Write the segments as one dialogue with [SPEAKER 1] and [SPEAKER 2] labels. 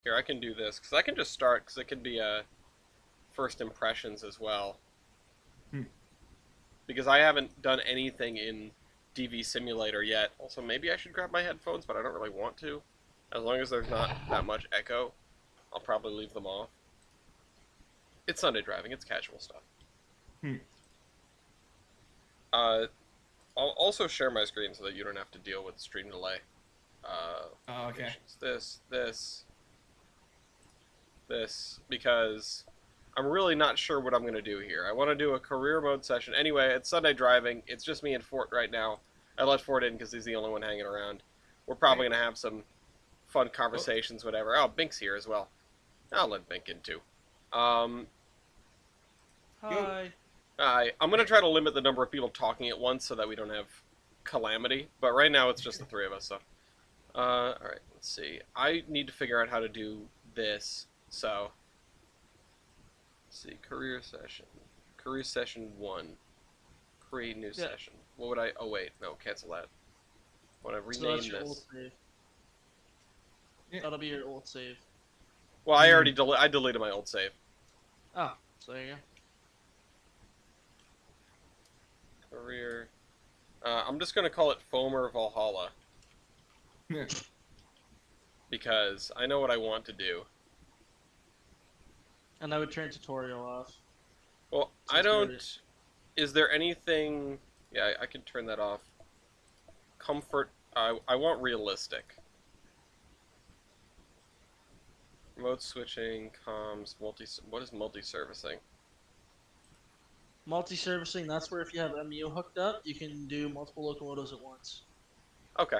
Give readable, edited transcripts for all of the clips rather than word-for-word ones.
[SPEAKER 1] Here, I can do this, because I can just start, because it could be first impressions as well.
[SPEAKER 2] Hmm.
[SPEAKER 1] Because I haven't done anything in DV Simulator yet. Also, maybe I should grab my headphones, but I don't really want to. As long as there's not that much echo, I'll probably leave them off. It's Sunday driving, it's casual stuff.
[SPEAKER 2] Hmm.
[SPEAKER 1] Uh, I'll also share my screen so that you don't have to deal with stream delay.
[SPEAKER 2] Oh, okay.
[SPEAKER 1] Applications. This, because I'm really not sure what I'm going to do here. I want to do a career mode session. Anyway, it's Sunday driving. It's just me and Fort right now. I let Fort in because he's the only one hanging around. We're probably
[SPEAKER 2] Right.
[SPEAKER 1] going to have some fun
[SPEAKER 2] Oh,
[SPEAKER 1] conversations, whatever. Oh, Bink's here as well. I'll let Bink in too. Um,
[SPEAKER 2] yo.
[SPEAKER 3] Hi.
[SPEAKER 1] I'm going to try to limit the number of people talking at once so that we don't have calamity. But right now it's just the three of us. So, all right. Let's see. I need to figure out how to do this. So, let's see. Career session. Career session 1. Create new
[SPEAKER 3] Yeah.
[SPEAKER 1] session. What would I? Oh wait, no. Cancel that. I want to
[SPEAKER 3] So that's
[SPEAKER 1] rename
[SPEAKER 3] your old
[SPEAKER 1] this.
[SPEAKER 3] save.
[SPEAKER 2] Yeah.
[SPEAKER 3] That'll be your old save.
[SPEAKER 1] Well, I already I deleted my old save.
[SPEAKER 3] Oh, so there you
[SPEAKER 1] Career. I'm just gonna call it Foamer Valhalla
[SPEAKER 2] Yeah.
[SPEAKER 1] because I know what I want to do.
[SPEAKER 3] go. And I would turn tutorial off.
[SPEAKER 1] Well, I
[SPEAKER 3] Since we already...
[SPEAKER 1] don't. Is there anything? Yeah, I can turn that off. Comfort. I want realistic. Remote switching, comms, multi. What is multi-servicing?
[SPEAKER 3] Multi-servicing, that's where if you have MU hooked up, you can do multiple locomotives at once.
[SPEAKER 1] Okay.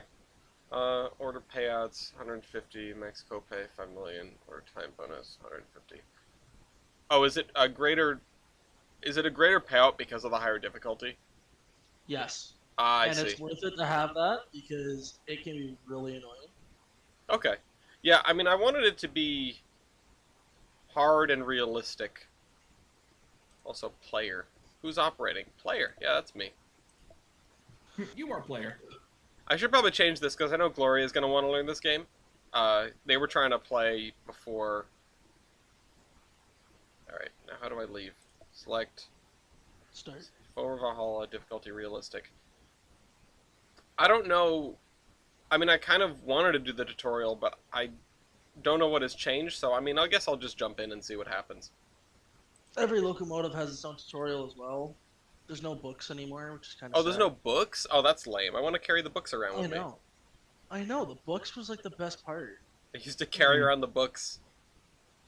[SPEAKER 1] Order payouts 150, max copay 5 million, order time bonus 150. Oh, is it a greater? Is it a greater payout because of the higher difficulty?
[SPEAKER 3] Yes.
[SPEAKER 1] Ah, I
[SPEAKER 3] And
[SPEAKER 1] see.
[SPEAKER 3] it's worth it to have that because it can be really annoying.
[SPEAKER 1] Okay. Yeah, I mean, I wanted it to be hard and realistic. Also, player. Who's operating? Player. Yeah, that's me.
[SPEAKER 2] You are player.
[SPEAKER 1] I should probably change this because I know Gloria is going to want to learn this game. They were trying to play before. Alright, now how do I leave? Select
[SPEAKER 3] Start.
[SPEAKER 1] Forward Valhalla, difficulty realistic. I don't know. I mean, I kind of wanted to do the tutorial, but I don't know what has changed, so I mean, I guess I'll just jump in and see what happens.
[SPEAKER 3] Every locomotive has its own tutorial as well. There's no books anymore, which is kind of
[SPEAKER 1] Oh, there's
[SPEAKER 3] sad.
[SPEAKER 1] no books? Oh, that's lame. I want to carry the books around
[SPEAKER 3] I
[SPEAKER 1] with me.
[SPEAKER 3] know. I know. The books was like the best part.
[SPEAKER 1] I used to carry
[SPEAKER 2] Hmm.
[SPEAKER 1] around the books.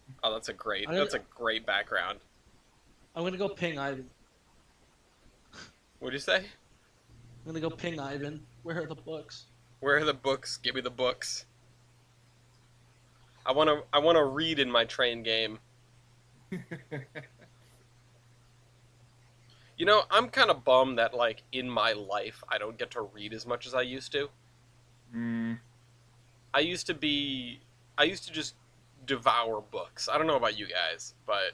[SPEAKER 1] Oh,
[SPEAKER 3] I'm gonna,
[SPEAKER 1] that's a great background.
[SPEAKER 3] I'm gonna go ping Ivan.
[SPEAKER 1] What'd you say?
[SPEAKER 3] I'm gonna go ping Ivan. Where are the books?
[SPEAKER 1] Where are the books? Give me the books. I wanna read in my train game. You know, I'm kind of bummed that like in my life I don't get to read as much as I used to.
[SPEAKER 2] Hmm.
[SPEAKER 1] I used to be I used to just devour books. I don't know about you guys, but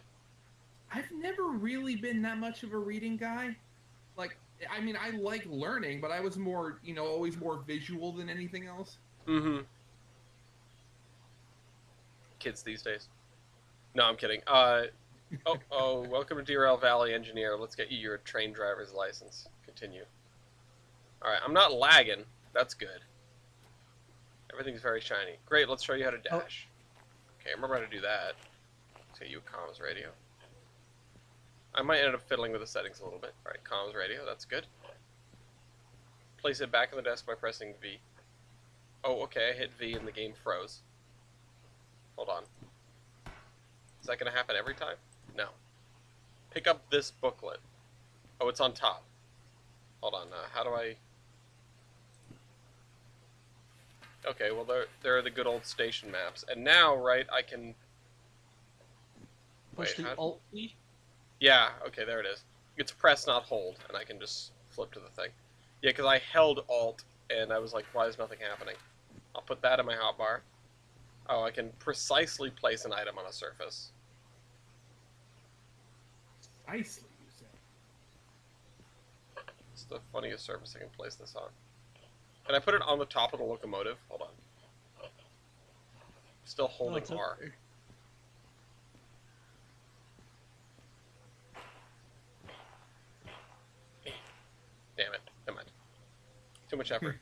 [SPEAKER 2] I've never really been that much of a reading guy. Like, I mean, I like learning, but I was more, always more visual than anything else.
[SPEAKER 1] mm-hmm. Kids these days. No, I'm kidding. Oh, welcome to Derail Valley Engineer. Let's get you your train driver's license. Continue. All right, I'm not lagging. That's good. Everything's very shiny. Great, let's show you how to
[SPEAKER 3] Oh,
[SPEAKER 1] dash. Okay, I remember how to do that. Let's get you a comms radio. I might end up fiddling with the settings a little bit. All right, comms radio, that's good. Place it back on the desk by pressing V. Oh, okay, I hit V and the game froze. Hold on. Is that going to happen every time? No. Pick up this booklet. Oh, it's on top. Hold on, how do I... Okay, well, there are the good old station maps. And now, right, I can...
[SPEAKER 3] push
[SPEAKER 1] Wait,
[SPEAKER 3] the
[SPEAKER 1] how...
[SPEAKER 3] Alt key.
[SPEAKER 1] Yeah, okay, there it is. It's press, not hold, and I can just flip to the thing. Yeah, because I held Alt, and I was like, why is nothing happening? I'll put that in my hotbar. Oh, I can precisely place an item on a surface.
[SPEAKER 2] Nicely, you say.
[SPEAKER 1] It's the funniest surface I can place this on. Can I put it on the top of the locomotive? Hold on. Still
[SPEAKER 3] No,
[SPEAKER 1] holding
[SPEAKER 3] it's
[SPEAKER 1] R.
[SPEAKER 3] okay.
[SPEAKER 1] Damn it. Never mind. Too much effort.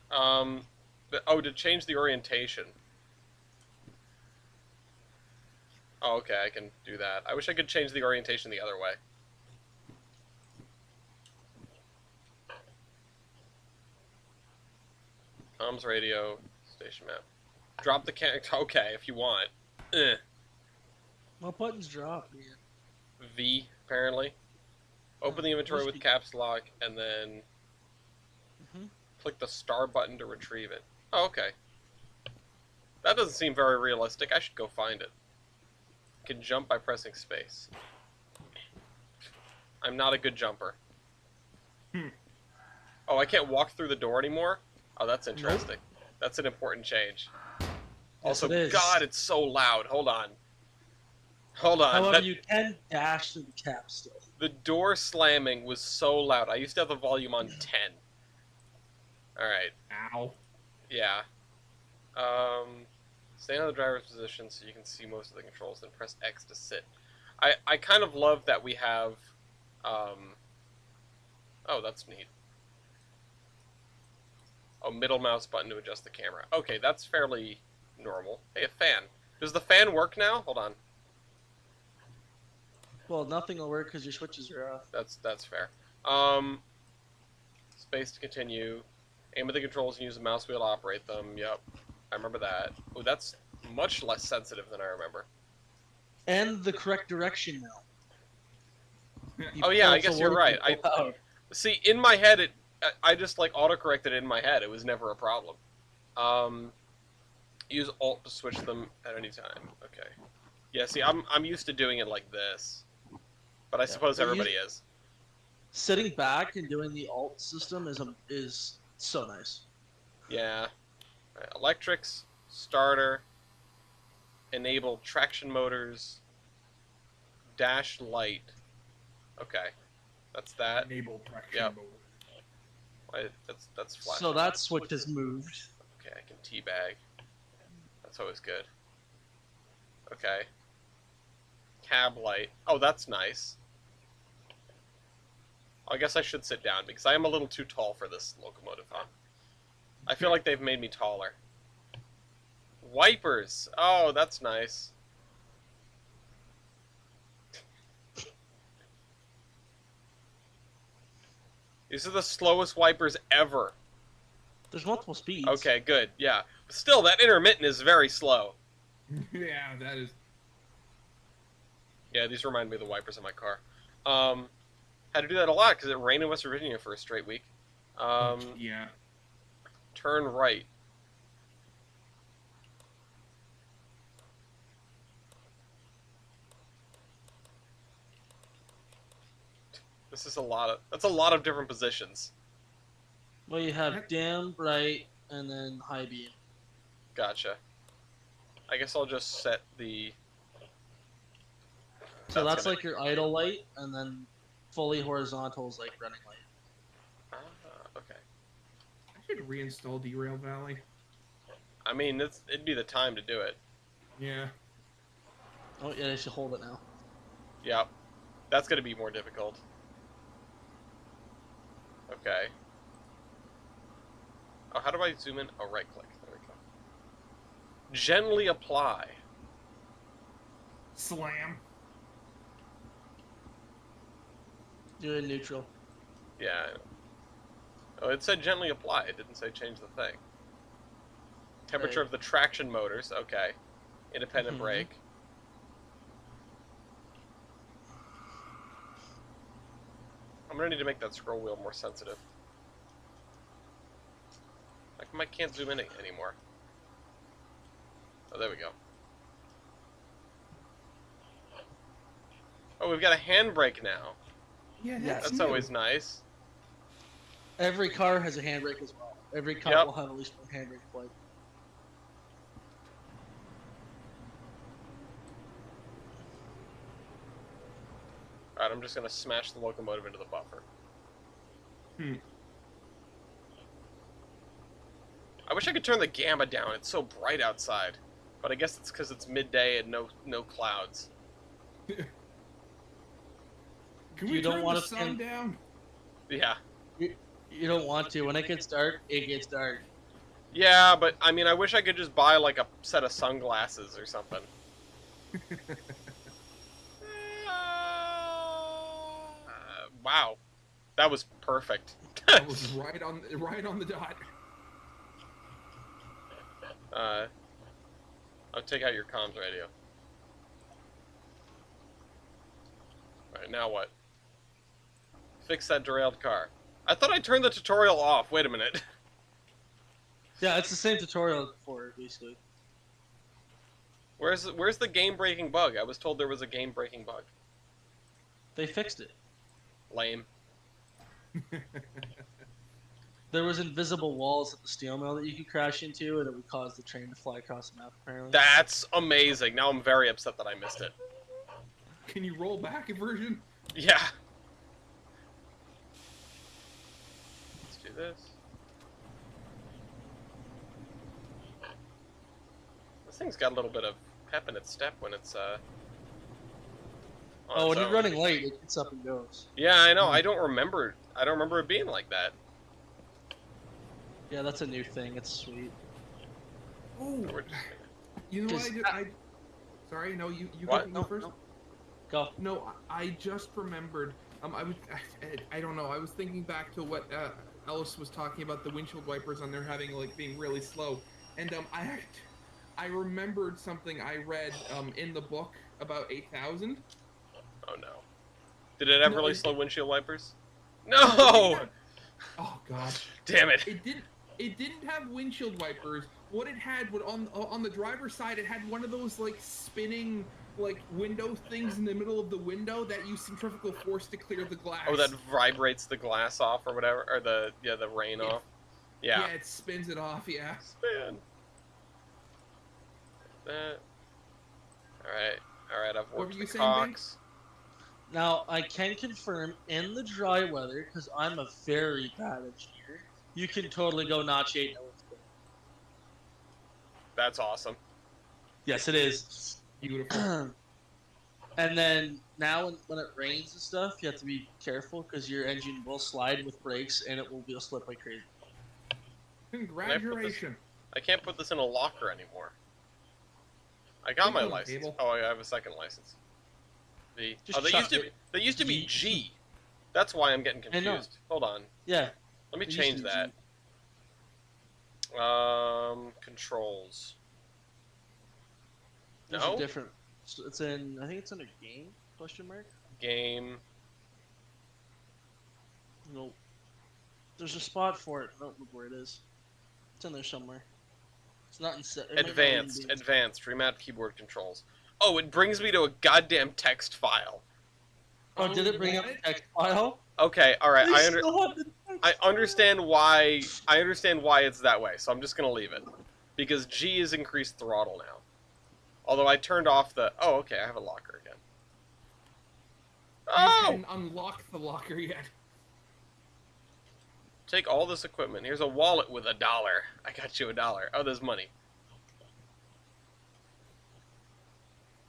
[SPEAKER 1] To change the orientation. Oh, okay, I can do that. I wish I could change the orientation the other way. Comms radio, station map. Drop the okay, if you want.
[SPEAKER 3] What buttons drop, man?
[SPEAKER 1] V, apparently. Open the inventory
[SPEAKER 3] must
[SPEAKER 1] with
[SPEAKER 3] be-
[SPEAKER 1] caps lock, and then
[SPEAKER 3] Mhm.
[SPEAKER 1] click the star button to retrieve it. Oh, okay. That doesn't seem very realistic. I should go find it. Can jump by pressing space. I'm not a good jumper.
[SPEAKER 2] Hmm.
[SPEAKER 1] Oh, I can't walk through the door anymore? Oh, that's interesting. That's an important change.
[SPEAKER 3] Yes,
[SPEAKER 1] Also,
[SPEAKER 3] it is.
[SPEAKER 1] God, it's so loud. Hold on. Hold on.
[SPEAKER 3] However,
[SPEAKER 1] That-
[SPEAKER 3] you can dash through the cap still.
[SPEAKER 1] The door slamming was so loud. I used to have the volume on 10. Alright.
[SPEAKER 2] Ow.
[SPEAKER 1] Yeah. Stay in the driver's position so you can see most of the controls, then press X to sit. I kind of love that we have, oh, that's neat. Oh, middle mouse button to adjust the camera. Okay, that's fairly normal. Hey, a fan. Does the fan work now? Hold on.
[SPEAKER 3] Well, nothing will work because your switches are off.
[SPEAKER 1] That's fair. Space to continue. Aim at the controls and use the mouse wheel to operate them. Yep. I remember that. Oh, that's much less sensitive than I remember.
[SPEAKER 3] And the correct direction now. You
[SPEAKER 1] Oh, yeah, I
[SPEAKER 3] pull
[SPEAKER 1] guess you're
[SPEAKER 3] forward,
[SPEAKER 1] right.
[SPEAKER 3] you pull out.
[SPEAKER 1] See, in my head, I just like autocorrected it in my head. It was never a problem. Use Alt to switch them at any time. Okay. Yeah, see, I'm used to doing it like this, but I suppose
[SPEAKER 3] but
[SPEAKER 1] everybody is.
[SPEAKER 3] Sitting back and doing the alt system is so nice.
[SPEAKER 1] Yeah. Right, electrics, starter, enable traction motors, dash light. Okay, that's that.
[SPEAKER 2] Enable traction
[SPEAKER 1] Yep.
[SPEAKER 2] mode.
[SPEAKER 1] Why, that's flash.
[SPEAKER 3] So that switch has moved.
[SPEAKER 1] Okay, I can teabag. That's always good. Okay. Cab light. Oh, that's nice. I guess I should sit down because I am a little too tall for this locomotive, huh? I feel like they've made me taller. Wipers. Oh, that's nice. These are the slowest wipers ever.
[SPEAKER 3] There's multiple speeds.
[SPEAKER 1] Okay, good. Yeah. But still, that intermittent is very slow.
[SPEAKER 2] Yeah, that is.
[SPEAKER 1] Yeah, these remind me of the wipers in my car. Had to do that a lot because it rained in West Virginia for a straight week.
[SPEAKER 2] Yeah.
[SPEAKER 1] Turn right. This is a lot of. That's a lot of different positions.
[SPEAKER 3] Well, you have dim, bright, and then high beam.
[SPEAKER 1] Gotcha. I guess I'll just set the.
[SPEAKER 3] So that's
[SPEAKER 1] gonna-
[SPEAKER 3] like your idle light, and then fully horizontal is like running light.
[SPEAKER 1] Okay.
[SPEAKER 2] I should reinstall Derail Valley.
[SPEAKER 1] I mean, it'd be the time to do it.
[SPEAKER 2] Yeah.
[SPEAKER 3] Oh yeah, they should hold it now.
[SPEAKER 1] Yep. That's going to be more difficult. Okay. Oh, how do I zoom in? Oh, right click. There we go. Gently apply.
[SPEAKER 2] Slam.
[SPEAKER 3] Do it in neutral.
[SPEAKER 1] Yeah. I know. Oh, it said gently apply. It didn't say change the thing. Temperature
[SPEAKER 3] Right.
[SPEAKER 1] of the traction motors. Okay. Independent
[SPEAKER 3] Mhm.
[SPEAKER 1] brake. I'm gonna need to make that scroll wheel more sensitive. I can't zoom in anymore. Oh, there we go. Oh, we've got a handbrake now.
[SPEAKER 2] Yeah,
[SPEAKER 3] Yes.
[SPEAKER 2] that's
[SPEAKER 1] That's
[SPEAKER 2] new.
[SPEAKER 1] always nice.
[SPEAKER 3] Every car has a handbrake as well. Every car
[SPEAKER 1] Yep.
[SPEAKER 3] will have at least one handbrake plate.
[SPEAKER 1] Alright, I'm just gonna smash the locomotive into the buffer. I wish I could turn the gamma down. It's so bright outside. But I guess it's because it's midday and no clouds.
[SPEAKER 2] Can
[SPEAKER 3] You
[SPEAKER 2] we
[SPEAKER 3] don't
[SPEAKER 2] turn
[SPEAKER 3] wanna
[SPEAKER 2] the sun
[SPEAKER 3] spend-
[SPEAKER 2] down?
[SPEAKER 1] Yeah.
[SPEAKER 3] You don't want to. When it gets dark, it gets dark.
[SPEAKER 1] Yeah, but I mean, I wish I could just buy like a set of sunglasses or something. Wow, that was perfect.
[SPEAKER 2] That was right on the dot.
[SPEAKER 1] I'll take out your comms radio. Alright, now what? Fix that derailed car. I thought I turned the tutorial off. Wait a minute.
[SPEAKER 3] Yeah, it's the same tutorial as before, basically.
[SPEAKER 1] Where's the game-breaking bug? I was told there was a game-breaking bug.
[SPEAKER 3] They fixed it.
[SPEAKER 1] Lame.
[SPEAKER 3] There was invisible walls at the steel mill that you could crash into, and it would cause the train to fly across the map, apparently.
[SPEAKER 1] That's amazing. Now I'm very upset that I missed it.
[SPEAKER 2] Can you roll back a version?
[SPEAKER 1] Yeah. Let's do this. This thing's got a little bit of pep in its step when it's on
[SPEAKER 3] Oh, when
[SPEAKER 1] its
[SPEAKER 3] you're
[SPEAKER 1] own.
[SPEAKER 3] running late, it gets up and goes.
[SPEAKER 1] Yeah, I know. I don't remember it being like that.
[SPEAKER 3] Yeah, that's a new thing. It's sweet.
[SPEAKER 2] Oh,
[SPEAKER 1] We're just-
[SPEAKER 2] you know what I
[SPEAKER 3] Just-
[SPEAKER 2] did? Sorry, no, you
[SPEAKER 1] What?
[SPEAKER 2] go first.
[SPEAKER 3] No. Go.
[SPEAKER 2] No, I just remembered. I don't know. I was thinking back to what Ellis was talking about, the windshield wipers on there having like being really slow, and I remembered something I read in the book about 8000.
[SPEAKER 1] Oh no. Did it have
[SPEAKER 2] No,
[SPEAKER 1] really
[SPEAKER 2] it-
[SPEAKER 1] slow windshield wipers?
[SPEAKER 2] No,
[SPEAKER 1] No!
[SPEAKER 2] Oh god.
[SPEAKER 1] Damn it.
[SPEAKER 2] It didn't have windshield wipers. What it had would on the driver's side, it had one of those like spinning like window things in the middle of the window that use centrifugal force to clear the glass.
[SPEAKER 1] Oh, that vibrates the glass off or whatever, or the rain
[SPEAKER 2] Yeah.
[SPEAKER 1] off. Yeah.
[SPEAKER 2] Yeah, it spins it off. Yeah.
[SPEAKER 1] Spin. That. All right. I've
[SPEAKER 2] What
[SPEAKER 1] worked
[SPEAKER 2] were you
[SPEAKER 1] the
[SPEAKER 2] saying,
[SPEAKER 1] cocks.
[SPEAKER 3] Now, I can confirm, in the dry weather, because I'm a very bad engineer, you can totally go notch 8.
[SPEAKER 1] That's awesome.
[SPEAKER 3] Yes, it is.
[SPEAKER 2] Beautiful.
[SPEAKER 3] And then now when it rains and stuff, you have to be careful because your engine will slide with brakes and it will be slip like crazy.
[SPEAKER 2] Congratulations.
[SPEAKER 1] I can't put this in a locker anymore. I got my
[SPEAKER 2] Put it on the
[SPEAKER 1] license.
[SPEAKER 2] table.
[SPEAKER 1] Oh, I have a second license.
[SPEAKER 3] Just
[SPEAKER 1] They
[SPEAKER 3] chuck
[SPEAKER 1] used to
[SPEAKER 3] it.
[SPEAKER 1] they used to be
[SPEAKER 3] G.
[SPEAKER 1] G. That's why I'm getting
[SPEAKER 3] I know.
[SPEAKER 1] confused. Hold on.
[SPEAKER 3] Yeah.
[SPEAKER 1] Let me
[SPEAKER 3] it used
[SPEAKER 1] change
[SPEAKER 3] to be
[SPEAKER 1] that. Controls.
[SPEAKER 3] There's
[SPEAKER 1] No?
[SPEAKER 3] a different. It's in. I think it's in a game? Question mark.
[SPEAKER 1] Game.
[SPEAKER 3] No. There's a spot for it. I don't remember where it is. It's in there somewhere. It's not in set.
[SPEAKER 1] Advanced. Advanced. Remap keyboard controls. Oh, it brings me to a goddamn text file.
[SPEAKER 3] Oh, did it bring up the text file?
[SPEAKER 1] Okay, alright,
[SPEAKER 3] They
[SPEAKER 1] I
[SPEAKER 3] still have the text
[SPEAKER 1] I
[SPEAKER 3] file.
[SPEAKER 1] understand why it's that way, so I'm just gonna leave it. Because G is increased throttle now. Although I turned off the oh, okay, I have a locker again.
[SPEAKER 2] You
[SPEAKER 1] Oh!
[SPEAKER 2] hadn't unlocked the locker yet.
[SPEAKER 1] Take all this equipment. Here's a wallet with $1. I got you $1. Oh, there's money.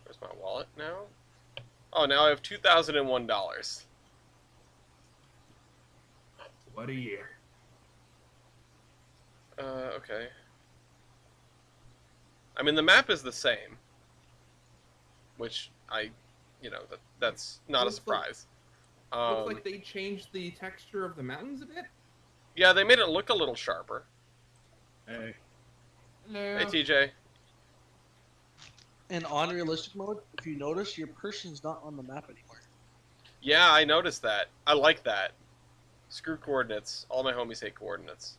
[SPEAKER 1] Where's my wallet now? Oh, now I have $2,001.
[SPEAKER 2] What a year.
[SPEAKER 1] Okay. I mean, the map is the same. Which, that's not a
[SPEAKER 2] Looks like-
[SPEAKER 1] surprise.
[SPEAKER 2] Looks like they changed the texture of the mountains a bit.
[SPEAKER 1] Yeah, they made it look a little sharper.
[SPEAKER 2] Hey.
[SPEAKER 1] Hey, TJ.
[SPEAKER 3] And on realistic mode, if you notice, your person's not on the map anymore.
[SPEAKER 1] Yeah, I noticed that. I like that. Screw coordinates. All my homies hate coordinates.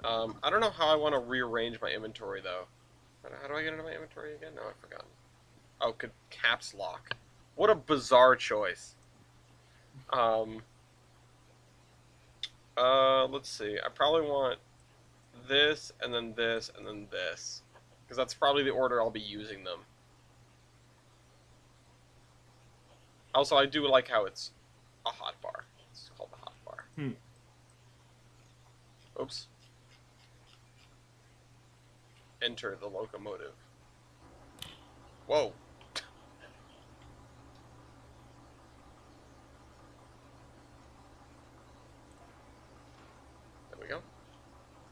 [SPEAKER 1] I don't know how I want to rearrange my inventory, though. How do I get into my inventory again? No, I've forgotten. Oh, caps lock. What a bizarre choice. Let's see. I probably want this, and then this, and then this. Because that's probably the order I'll be using them. Also, I do like how it's a hotbar. It's called the hotbar. Oops. enter the locomotive. Whoa. There we go.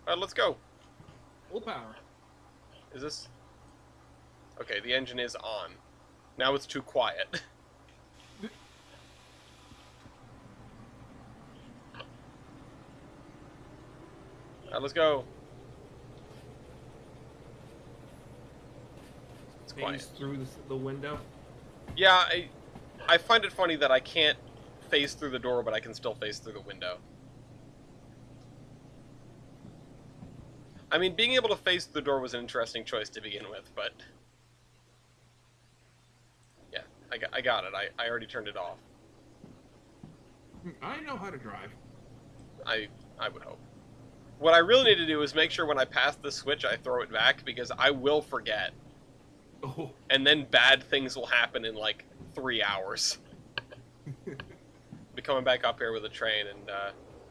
[SPEAKER 1] Alright, let's go.
[SPEAKER 2] Full power.
[SPEAKER 1] Is this... Okay, the engine is on. Now it's too quiet. Alright, let's go. It's
[SPEAKER 2] Phase
[SPEAKER 1] quiet.
[SPEAKER 2] through the window.
[SPEAKER 1] Yeah, I find it funny that I can't phase through the door, but I can still phase through the window. I mean, being able to phase through the door was an interesting choice to begin with, but... Yeah, I got it. I already turned it off.
[SPEAKER 2] I know how to drive.
[SPEAKER 1] I would hope. What I really need to do is make sure when I pass the switch, I throw it back, because I will forget.
[SPEAKER 2] Oh.
[SPEAKER 1] And then bad things will happen in, like, 3 hours. Be coming back up here with a train, and,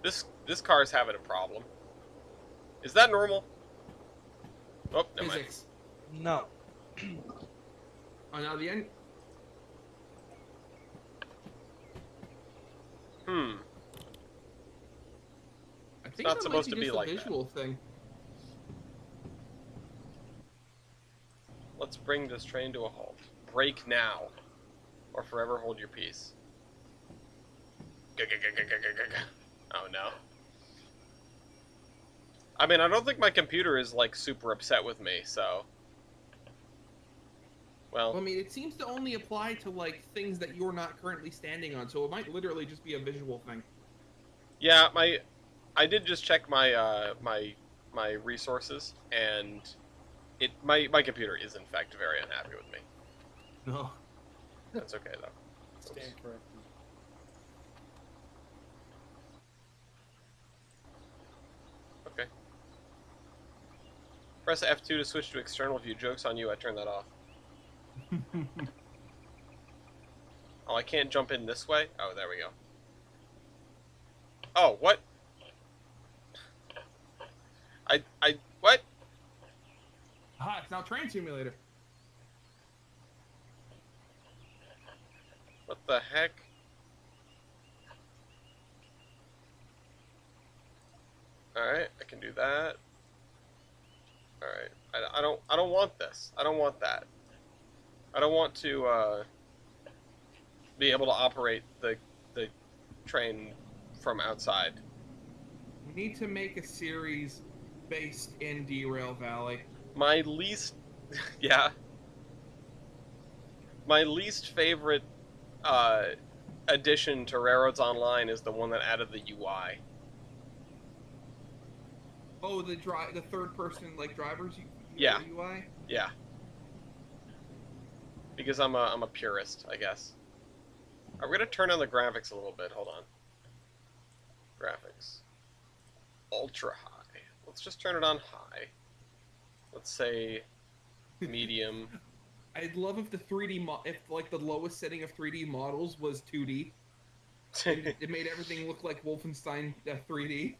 [SPEAKER 1] this car's having a problem. Is that normal? Oh, never mind.
[SPEAKER 2] Physics.
[SPEAKER 3] No.
[SPEAKER 2] Oh, now the end. I think
[SPEAKER 1] not
[SPEAKER 2] that
[SPEAKER 1] supposed
[SPEAKER 2] might
[SPEAKER 1] to be
[SPEAKER 2] just
[SPEAKER 1] like
[SPEAKER 2] a
[SPEAKER 1] that.
[SPEAKER 2] visual thing.
[SPEAKER 1] Let's bring this train to a halt. Brake now, or forever hold your peace. Oh no. I mean, I don't think my computer is, like, super upset with me, so...
[SPEAKER 2] Well, I
[SPEAKER 1] Well,
[SPEAKER 2] mean, it seems to only apply to like things that you're not currently standing on, so it might literally just be a visual thing.
[SPEAKER 1] yeah, I did just check my, my resources, and my computer is, in fact, very unhappy with me.
[SPEAKER 2] No.
[SPEAKER 1] That's okay, though.
[SPEAKER 4] Stand corrected.
[SPEAKER 1] Okay. Press F2 to switch to external view. Joke's on you, I turned that off. Oh, I can't jump in this way? Oh, there we go. Oh, what? What?
[SPEAKER 2] Ah, it's now Train Simulator.
[SPEAKER 1] What the heck? Alright, I can do that. Alright, I don't want this. I don't want that. I don't want to, be able to operate the train from outside.
[SPEAKER 2] We need to make a series based in Derail Valley.
[SPEAKER 1] My least... yeah. My least favorite, addition to Railroads Online is the one that added the UI.
[SPEAKER 2] Oh, the third person like drivers
[SPEAKER 1] Yeah.
[SPEAKER 2] UI.
[SPEAKER 1] Yeah. Because I'm a purist, I guess. I'm gonna turn on the graphics a little bit. Hold on. Graphics. Ultra high. Let's just turn it on high. Let's say medium.
[SPEAKER 2] I'd love if the 3D if like the lowest setting of 3D models was 2D. It made everything look like Wolfenstein 3D.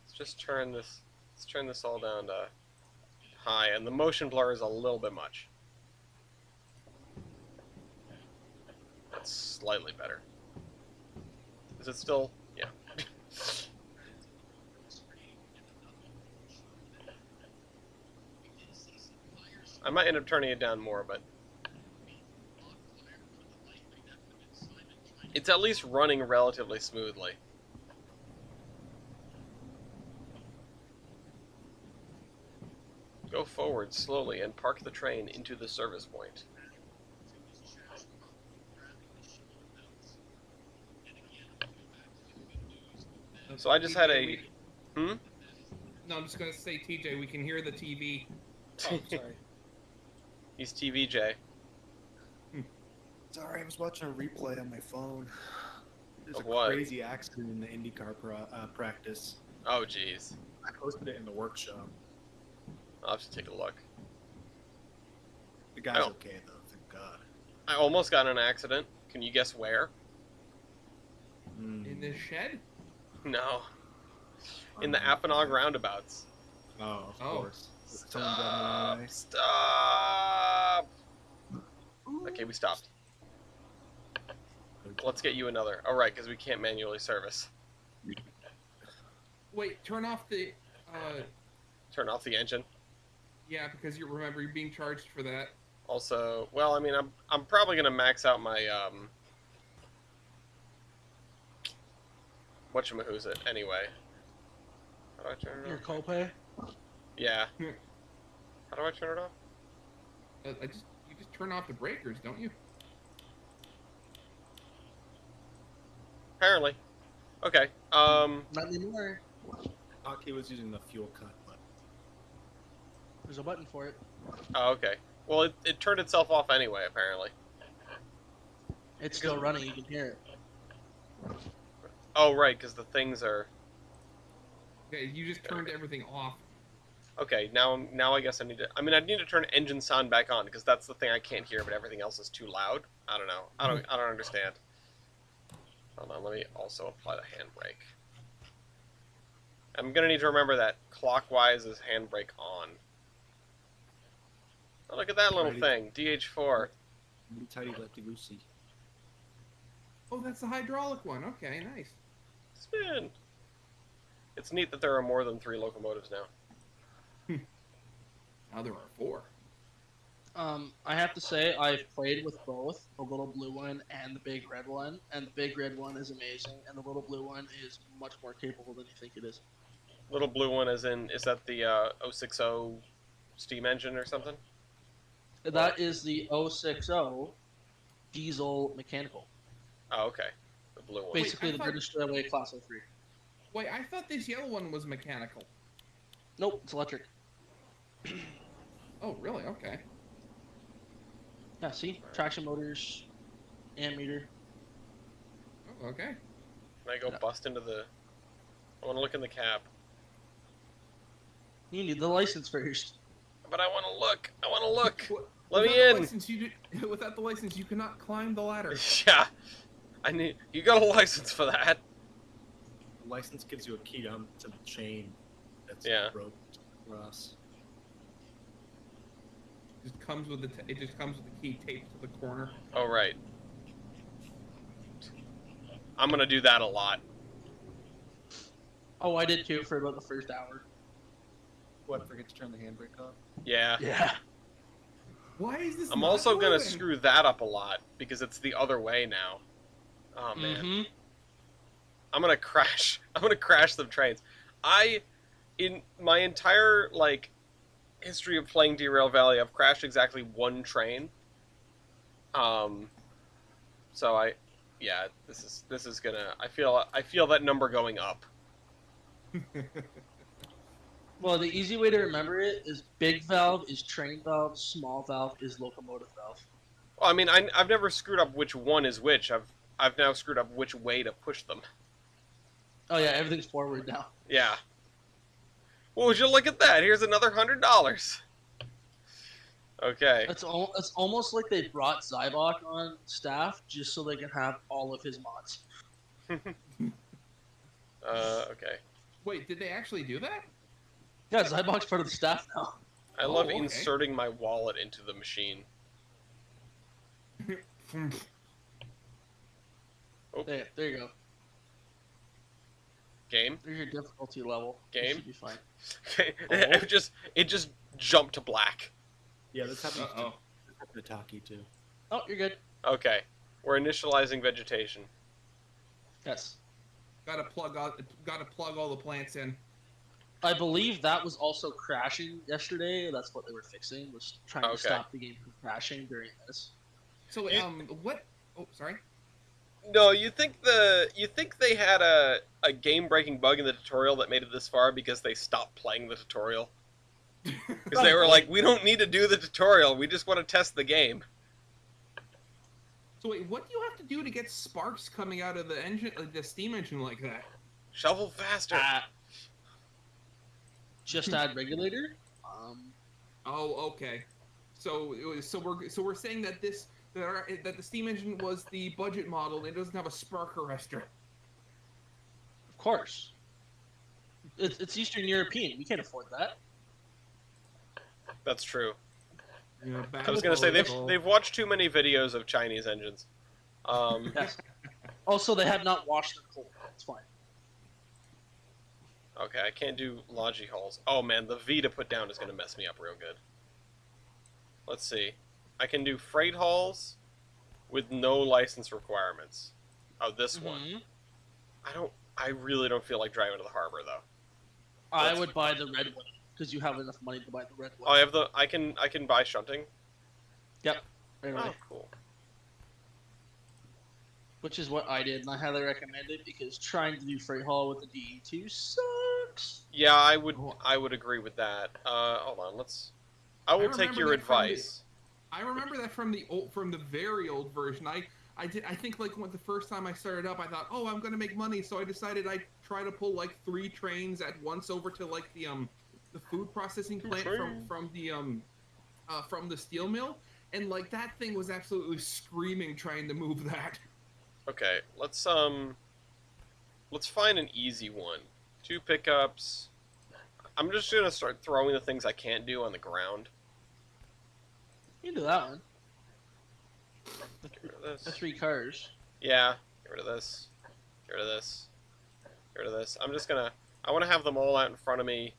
[SPEAKER 1] Let's just turn this. Let's turn this all down to high, and the motion blur is a little bit much. That's slightly better. Is it still? Yeah. I might end up turning it down more, but it's at least running relatively smoothly. Go forward slowly and park the train into the service point. So I just had a... Hmm?
[SPEAKER 2] No, I'm just gonna say, TJ, we can hear the TV.
[SPEAKER 4] Oh, sorry.
[SPEAKER 1] He's TVJ.
[SPEAKER 4] Sorry, I was watching a replay on my phone. There's
[SPEAKER 1] Of
[SPEAKER 4] a
[SPEAKER 1] what?
[SPEAKER 4] crazy accident in the IndyCar practice.
[SPEAKER 1] Oh, jeez.
[SPEAKER 4] I posted it in the workshop.
[SPEAKER 1] I'll have to take a look.
[SPEAKER 4] The guy's
[SPEAKER 1] Oh.
[SPEAKER 4] okay, though, thank God.
[SPEAKER 1] I almost got in an accident. Can you guess where?
[SPEAKER 4] Mm.
[SPEAKER 2] In this shed?
[SPEAKER 1] No. in the Appanog roundabouts.
[SPEAKER 4] Oh, of
[SPEAKER 2] Oh.
[SPEAKER 4] course. Someone driving away.
[SPEAKER 1] Stop! Okay, we stopped. Let's get you another. All right, because we can't manually service.
[SPEAKER 2] Wait, turn off the.
[SPEAKER 1] Turn off the engine.
[SPEAKER 2] Yeah, because you're being charged for that.
[SPEAKER 1] Also, well, I mean, I'm probably gonna max out my whatchamahoosit anyway. How do I turn it
[SPEAKER 3] Your
[SPEAKER 1] off?
[SPEAKER 3] copay.
[SPEAKER 1] Yeah. How do I turn it off?
[SPEAKER 2] You just turn off the breakers, don't you?
[SPEAKER 1] Apparently. Okay.
[SPEAKER 3] Not anymore.
[SPEAKER 4] Hockey was using the fuel cut button.
[SPEAKER 3] There's a button for it.
[SPEAKER 1] Oh, okay. Well, it turned itself off anyway, apparently.
[SPEAKER 3] It's still running. You can hear it.
[SPEAKER 1] Oh, right, because the things are...
[SPEAKER 2] Okay, you just turned everything off.
[SPEAKER 1] Okay, now I guess I need to... I mean, I need to turn engine sound back on, because that's the thing I can't hear, but everything else is too loud. I don't know. I don't understand. Hold on, let me also apply the handbrake. I'm gonna need to remember that clockwise is handbrake on. Oh, look at that little thing, DH4.
[SPEAKER 4] Really tidy lefty goosey.
[SPEAKER 2] Oh, that's the hydraulic one. Okay, nice.
[SPEAKER 1] Spin. It's neat that there are more than 3 locomotives now.
[SPEAKER 2] Now there are 4.
[SPEAKER 3] I have to say I've played with both the little blue one and the big red one, and the big red one is amazing, and the little blue one is much more capable than you think it is.
[SPEAKER 1] Little blue one is that the 060 steam engine or something?
[SPEAKER 3] That is the 060 diesel mechanical,
[SPEAKER 1] Oh, okay. The blue one.
[SPEAKER 3] basically
[SPEAKER 2] I
[SPEAKER 3] the
[SPEAKER 2] thought-
[SPEAKER 3] British Railway Class 03.
[SPEAKER 2] Wait, I thought this yellow one was mechanical.
[SPEAKER 3] Nope, it's electric.
[SPEAKER 2] Oh, really? Okay.
[SPEAKER 3] Yeah, see, traction motors, ammeter.
[SPEAKER 2] Oh, okay.
[SPEAKER 1] Can I go
[SPEAKER 3] No.
[SPEAKER 1] bust into the... I want to look in the cab.
[SPEAKER 3] You need the license first.
[SPEAKER 1] But I want to look. I want to look.
[SPEAKER 2] Well,
[SPEAKER 1] Let me
[SPEAKER 2] without the
[SPEAKER 1] in.
[SPEAKER 2] license, without the license, you cannot climb the ladder.
[SPEAKER 1] Yeah. You got a license for that.
[SPEAKER 4] The license gives you a key to the chain that's
[SPEAKER 1] Yeah.
[SPEAKER 4] broke across.
[SPEAKER 2] It just comes with the key taped to the corner.
[SPEAKER 1] Oh, right. I'm going to do that a lot.
[SPEAKER 3] Oh, I did too for about the first hour.
[SPEAKER 4] What? Forget to turn the handbrake off?
[SPEAKER 1] Yeah.
[SPEAKER 3] Yeah.
[SPEAKER 2] Why is this?
[SPEAKER 1] I'm
[SPEAKER 2] not
[SPEAKER 1] also going to
[SPEAKER 2] moving?
[SPEAKER 1] screw that up a lot because it's the other way now. Oh, man.
[SPEAKER 3] Mm-hmm.
[SPEAKER 1] I'm gonna crash. I'm gonna crash some trains. In my entire history of playing Derail Valley, I've crashed exactly 1 train. So this is gonna. I feel that number going up.
[SPEAKER 3] Well, the easy way to remember it is big valve is train valve, small valve is locomotive valve.
[SPEAKER 1] Well, I mean, I've never screwed up which one is which. I've now screwed up which way to push them.
[SPEAKER 3] Oh yeah, everything's forward now.
[SPEAKER 1] Yeah. Well, would you look at that? Here's another $100. Okay.
[SPEAKER 3] It's almost like they brought Zybok on staff just so they can have all of his mods.
[SPEAKER 1] Okay.
[SPEAKER 2] Wait, did they actually do that?
[SPEAKER 3] Yeah, Zybok's part of the staff now.
[SPEAKER 1] I love
[SPEAKER 2] okay.
[SPEAKER 1] inserting my wallet into the machine. Oh,
[SPEAKER 3] There you go.
[SPEAKER 1] game.
[SPEAKER 3] There's your difficulty level. You
[SPEAKER 1] Game?
[SPEAKER 3] should be fine.
[SPEAKER 1] It just jumped to black.
[SPEAKER 4] Yeah, this happens
[SPEAKER 2] Uh-oh.
[SPEAKER 4] to Taki too.
[SPEAKER 3] Oh, you're good.
[SPEAKER 1] Okay, we're initializing vegetation.
[SPEAKER 3] Yes.
[SPEAKER 2] Gotta plug all the plants in.
[SPEAKER 3] I believe that was also crashing yesterday. That's what they were fixing, was trying
[SPEAKER 1] Okay.
[SPEAKER 3] to stop the game from crashing during this.
[SPEAKER 2] So,
[SPEAKER 1] You-
[SPEAKER 2] what? Oh, sorry.
[SPEAKER 1] No, you think they had a game-breaking bug in the tutorial that made it this far because they stopped playing the tutorial? Because they were like, we don't need to do the tutorial, we just want to test the game.
[SPEAKER 2] So wait, what do you have to do to get sparks coming out of the engine, the steam engine like that?
[SPEAKER 1] Shovel faster.
[SPEAKER 3] Just add regulator.
[SPEAKER 2] Oh, okay. So we're saying that that the steam engine was the budget model and it doesn't have a spark arrestor.
[SPEAKER 3] Of course. It's Eastern European. We can't afford that.
[SPEAKER 1] That's true.
[SPEAKER 2] You know,
[SPEAKER 1] I was gonna say
[SPEAKER 2] backflow.
[SPEAKER 1] they've watched too many videos of Chinese engines.
[SPEAKER 3] Yes. Also, they have not washed their coal. It's fine.
[SPEAKER 1] Okay, I can't do Logi hulls. Oh man, the V to put down is gonna mess me up real good. Let's see. I can do freight hulls with no license requirements. Oh, this one.
[SPEAKER 3] Mhm.
[SPEAKER 1] I really don't feel like driving to the harbor though.
[SPEAKER 3] I would buy the red one because you have enough money to buy the red
[SPEAKER 1] Oh,
[SPEAKER 3] one.
[SPEAKER 1] I can buy shunting.
[SPEAKER 3] Yep. Right away.
[SPEAKER 1] Oh, cool.
[SPEAKER 3] Which is what I did, and I highly recommend it because trying to do freight haul with the DE2 sucks.
[SPEAKER 1] Yeah, I would
[SPEAKER 2] Oh.
[SPEAKER 1] agree with that. Hold on, I will take
[SPEAKER 2] remember
[SPEAKER 1] your
[SPEAKER 2] that from the-
[SPEAKER 1] advice.
[SPEAKER 2] I remember that from the very old version. I think like when the first time I started up, I thought, oh, I'm gonna make money, so I decided I'd try to pull like 3 trains at once over to like the food processing plant from the steel mill, and like that thing was absolutely screaming trying to move that.
[SPEAKER 1] Okay, let's find an easy one. 2 pickups. I'm just gonna start throwing the things I can't do on the ground.
[SPEAKER 3] You can do that one.
[SPEAKER 1] Get rid of
[SPEAKER 3] The
[SPEAKER 1] this.
[SPEAKER 3] 3 cars.
[SPEAKER 1] Yeah, get rid of this. Get rid of this. Get rid of this. I want to have them all out in front of me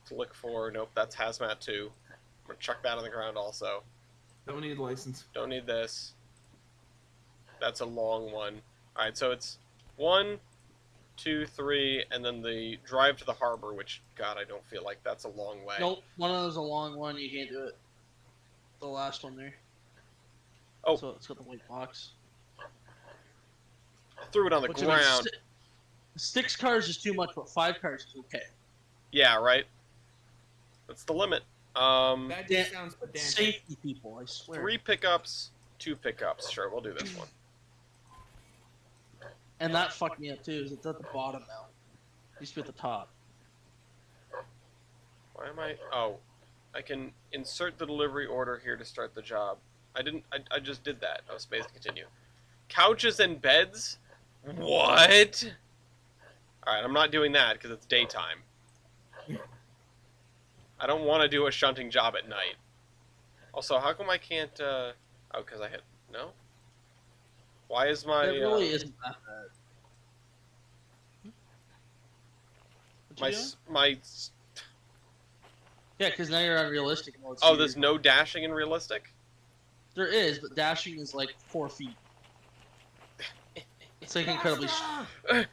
[SPEAKER 1] to look for. Nope, that's hazmat 2. I'm gonna chuck that on the ground also.
[SPEAKER 2] Don't need a license.
[SPEAKER 1] Don't need this. That's a long one. Alright, so it's 1, 2, 3, and then the drive to the harbor, which, God, I don't feel like that's a long way.
[SPEAKER 3] Nope, one of those is a long one. You can't do it. The last one there.
[SPEAKER 1] Oh.
[SPEAKER 3] So it's got the white box.
[SPEAKER 1] I threw it on the
[SPEAKER 3] Which I mean,
[SPEAKER 1] ground.
[SPEAKER 3] 6 cars is too much, but 5 cars is okay.
[SPEAKER 1] Yeah, right? That's the limit.
[SPEAKER 2] That
[SPEAKER 3] Dan-
[SPEAKER 2] just sounds pedantic.
[SPEAKER 3] Safety people, I swear.
[SPEAKER 1] 3 pickups, 2 pickups. Sure, we'll do this one.
[SPEAKER 3] And that fucked me up too. Is it's at the bottom now. It used to be at the top.
[SPEAKER 1] Why am I... Oh. I can insert the delivery order here to start the job. I just did that. Oh, space continue. Couches and beds? What? Alright, I'm not doing that because it's daytime. I don't want to do a shunting job at night. Also, how come I can't, Oh, because I hit... No? Why is my...
[SPEAKER 3] It really isn't that bad. What
[SPEAKER 1] my...
[SPEAKER 3] you doing?
[SPEAKER 1] s- my... s-
[SPEAKER 3] Yeah, because now you're on realistic mode. so
[SPEAKER 1] Oh,
[SPEAKER 3] you're-
[SPEAKER 1] there's no dashing in realistic?
[SPEAKER 3] There is, but dashing is like 4 feet. It's like incredibly.
[SPEAKER 2] Faster!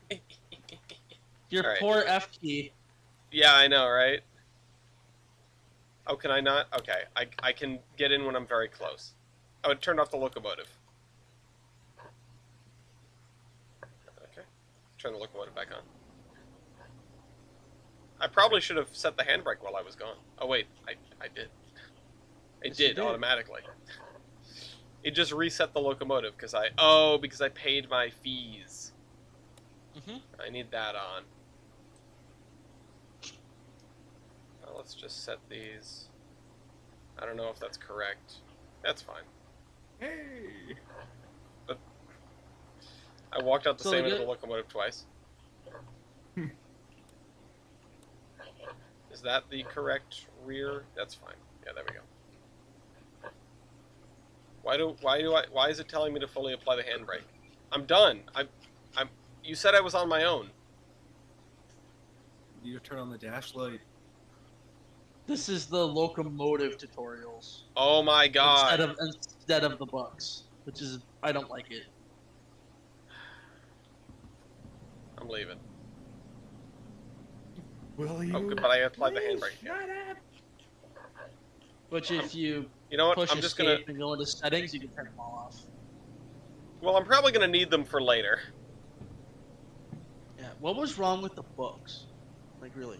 [SPEAKER 3] Your
[SPEAKER 1] Alright.
[SPEAKER 3] poor F key.
[SPEAKER 1] Yeah, I know, right? Oh, can I not? Okay, I can get in when I'm very close. Oh, it turned off the locomotive. Okay. Turn the locomotive back on. I probably should have set the handbrake while I was gone. Oh, wait, I did. It
[SPEAKER 3] Yes, you
[SPEAKER 1] did
[SPEAKER 3] did.
[SPEAKER 1] automatically. It just reset the locomotive because because I paid my fees.
[SPEAKER 3] Mhm.
[SPEAKER 1] I need that on. Let's just set these. I don't know if that's correct. That's fine.
[SPEAKER 2] Hey!
[SPEAKER 1] I walked out the
[SPEAKER 3] So
[SPEAKER 1] same
[SPEAKER 3] they
[SPEAKER 1] end of
[SPEAKER 3] get-
[SPEAKER 1] the locomotive twice. Is that the correct rear? That's fine. Yeah, there we go. Why is it telling me to fully apply the handbrake? I'm done. You said I was on my own.
[SPEAKER 4] You turn on the dash light.
[SPEAKER 3] This is the locomotive tutorials
[SPEAKER 1] Oh my god.
[SPEAKER 3] instead of the bugs, which is I don't like it.
[SPEAKER 1] I'm leaving.
[SPEAKER 2] Will you?
[SPEAKER 1] Oh, good, but I applied the
[SPEAKER 2] please
[SPEAKER 1] handbrake.
[SPEAKER 2] Shut up!
[SPEAKER 3] Which if you
[SPEAKER 1] You know what?
[SPEAKER 3] push
[SPEAKER 1] I'm just
[SPEAKER 3] escape
[SPEAKER 1] gonna.
[SPEAKER 3] and go into settings, you can turn them all off.
[SPEAKER 1] Well, I'm probably gonna need them for later.
[SPEAKER 3] Yeah. What was wrong with the books? Like really?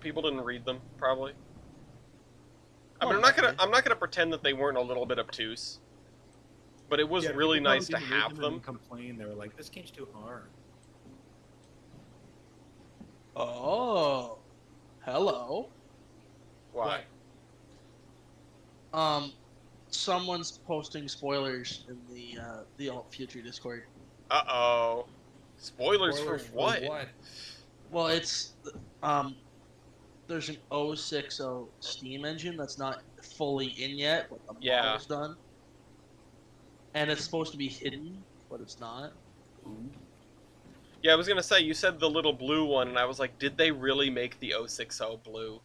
[SPEAKER 1] People didn't read them, probably. I
[SPEAKER 3] Oh,
[SPEAKER 1] mean,
[SPEAKER 3] okay.
[SPEAKER 1] I'm not gonna pretend that they weren't a little bit obtuse. But it was
[SPEAKER 4] Yeah,
[SPEAKER 1] really
[SPEAKER 4] people
[SPEAKER 1] nice to
[SPEAKER 4] probably didn't read
[SPEAKER 1] have
[SPEAKER 4] and
[SPEAKER 1] them.
[SPEAKER 4] then complain. They were like, "This game's too hard."
[SPEAKER 3] Oh. Hello.
[SPEAKER 1] Why?
[SPEAKER 3] Someone's posting spoilers in the Alt Future Discord.
[SPEAKER 1] Uh-oh. Spoilers,
[SPEAKER 2] Spoilers
[SPEAKER 1] for what?
[SPEAKER 3] Well, it's um, there's an 060 Steam engine that's not fully in yet, but the
[SPEAKER 1] Yeah.
[SPEAKER 3] model's done, and it's supposed to be hidden, but it's not.
[SPEAKER 1] Yeah, I was gonna say, you said the little blue one, and I was like, did they really make the 060 blue?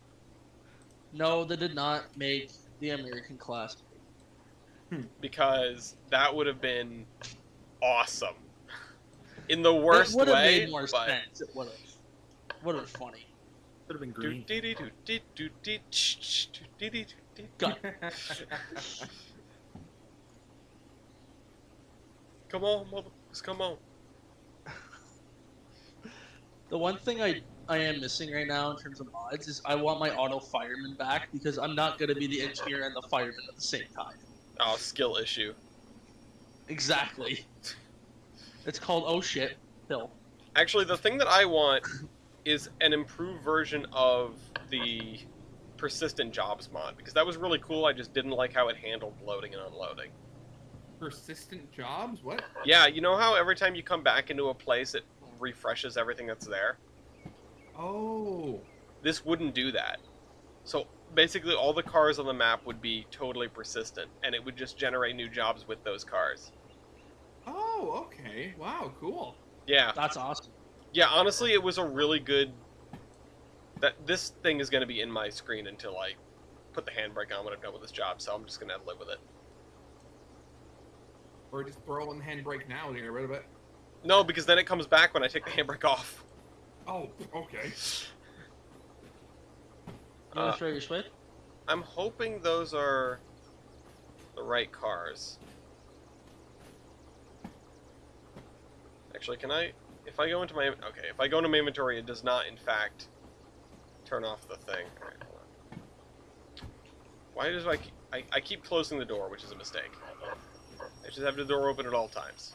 [SPEAKER 3] No, they did not make the American class.
[SPEAKER 1] Because that would have been awesome. In the
[SPEAKER 3] It
[SPEAKER 1] worst
[SPEAKER 3] would have
[SPEAKER 1] way,
[SPEAKER 3] made more
[SPEAKER 1] but...
[SPEAKER 3] sense. It would have. Would have been funny.
[SPEAKER 4] Could have been green.
[SPEAKER 3] God.
[SPEAKER 1] Come on, motherfuckers, come on.
[SPEAKER 3] The one thing I am missing right now in terms of mods is I want my auto fireman back because I'm not going to be the engineer and the fireman at the same time.
[SPEAKER 1] Oh, skill issue.
[SPEAKER 3] Exactly. It's called oh shit, Hill.
[SPEAKER 1] Actually, the thing that I want is an improved version of the persistent jobs mod, because that was really cool. I just didn't like how it handled loading and unloading.
[SPEAKER 2] Persistent jobs? What?
[SPEAKER 1] Yeah, you know how every time you come back into a place, it refreshes everything that's there?
[SPEAKER 2] Oh.
[SPEAKER 1] This wouldn't do that. So basically all the cars on the map would be totally persistent, and it would just generate new jobs with those cars.
[SPEAKER 2] Oh, okay. Wow, cool.
[SPEAKER 1] Yeah.
[SPEAKER 3] That's awesome.
[SPEAKER 1] Yeah, honestly, it was a really good... This thing is going to be in my screen until I put the handbrake on when I'm done with this job, so I'm just going to have to live with it.
[SPEAKER 2] Or just throw on the handbrake now and get rid of it.
[SPEAKER 1] No, because then it comes back when I take the handbrake off.
[SPEAKER 2] Oh, okay.
[SPEAKER 3] You want to throw your switch?
[SPEAKER 1] I'm hoping those are the right cars. Actually, can I... If I go into my... Okay, if I go into my inventory, it does not, in fact, turn off the thing. Alright, hold on. Why does I keep closing the door, which is a mistake. I just have the door open at all times.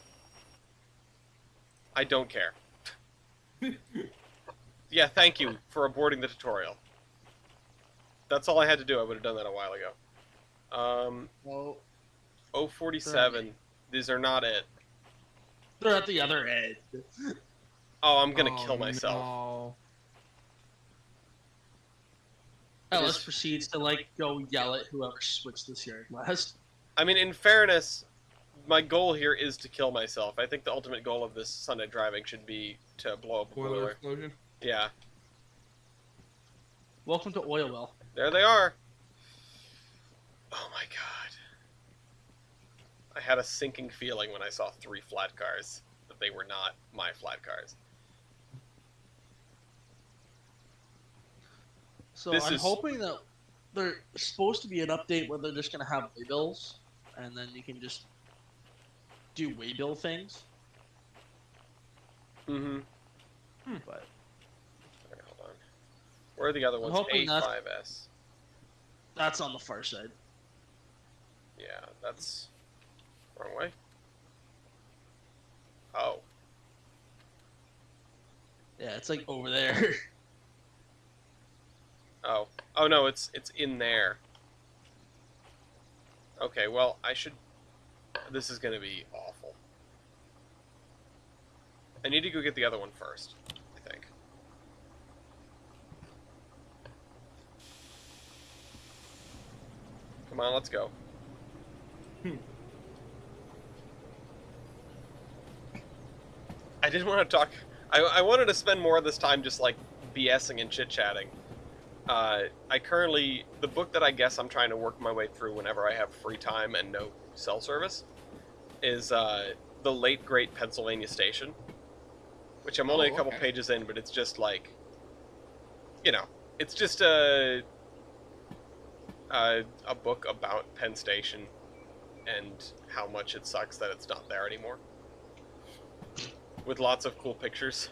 [SPEAKER 1] I don't care. Yeah, thank you for aborting the tutorial. That's all I had to do. I would have done that a while ago.
[SPEAKER 3] No,
[SPEAKER 1] 047. These are not it.
[SPEAKER 3] they're at the other end.
[SPEAKER 1] Oh, I'm gonna
[SPEAKER 2] Oh,
[SPEAKER 1] kill myself.
[SPEAKER 2] No.
[SPEAKER 3] Ellis proceeds to like go yell at whoever switched this yard last.
[SPEAKER 1] I mean, in fairness, my goal here is to kill myself. I think the ultimate goal of this Sunday driving should be to blow up a
[SPEAKER 2] Boiler
[SPEAKER 1] boiler.
[SPEAKER 2] explosion.
[SPEAKER 1] Yeah,
[SPEAKER 3] Welcome to Oil Well.
[SPEAKER 1] there they are. Oh my god. I had a sinking feeling when I saw 3 flat cars that they were not my flat cars.
[SPEAKER 3] So
[SPEAKER 1] This
[SPEAKER 3] I'm
[SPEAKER 1] is-
[SPEAKER 3] hoping that there's supposed to be an update where they're just gonna have waybills, and then you can just do waybill things.
[SPEAKER 1] Mm-hmm.
[SPEAKER 3] But
[SPEAKER 1] Alright, hold on. Where are the other ones?
[SPEAKER 3] hoping that's-
[SPEAKER 1] A5S.
[SPEAKER 3] that's on the far side.
[SPEAKER 1] Yeah, that's... Wrong way. Oh.
[SPEAKER 3] Yeah, it's like over there.
[SPEAKER 1] Oh. Oh no, it's in there. Okay, well, I should... This is gonna be awful. I need to go get the other one first, I think. Come on, let's go. I didn't want to talk... I wanted to spend more of this time just, like, BSing and chit-chatting. I currently... The book that I guess I'm trying to work my way through whenever I have free time and no cell service is The Late Great Pennsylvania Station, which I'm only
[SPEAKER 2] Oh,
[SPEAKER 1] a couple
[SPEAKER 2] okay.
[SPEAKER 1] pages in, but it's just, like... You know, it's just a book about Penn Station and how much it sucks that it's not there anymore. With lots of cool pictures.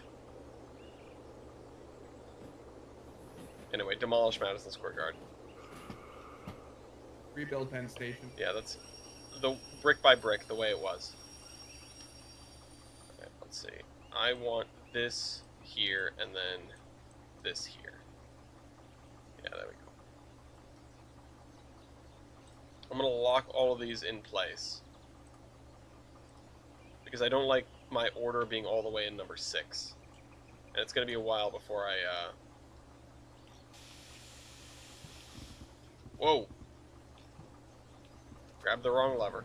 [SPEAKER 1] Anyway, demolish Madison Square Garden.
[SPEAKER 2] Rebuild Penn Station.
[SPEAKER 1] Yeah, that's the brick by brick, the way it was. Okay, let's see. I want this here and then this here. Yeah, there we go. I'm gonna lock all of these in place because I don't like my order being all the way in number 6. And it's gonna be a while before I, Whoa! Grabbed the wrong lever.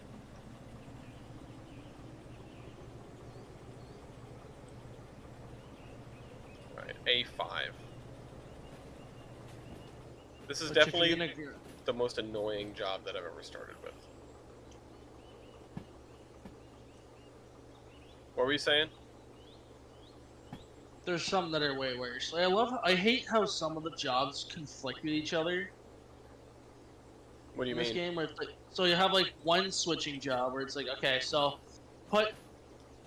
[SPEAKER 1] Alright, A5. This is
[SPEAKER 3] But if
[SPEAKER 1] definitely
[SPEAKER 3] you're gonna-
[SPEAKER 1] the most annoying job that I've ever started with. What were you saying?
[SPEAKER 3] There's some that are way worse. Like, I hate how some of the jobs conflict with each other.
[SPEAKER 1] What do you
[SPEAKER 3] In this
[SPEAKER 1] mean?
[SPEAKER 3] game, where it's like, so you have like one switching job where it's like, okay, so put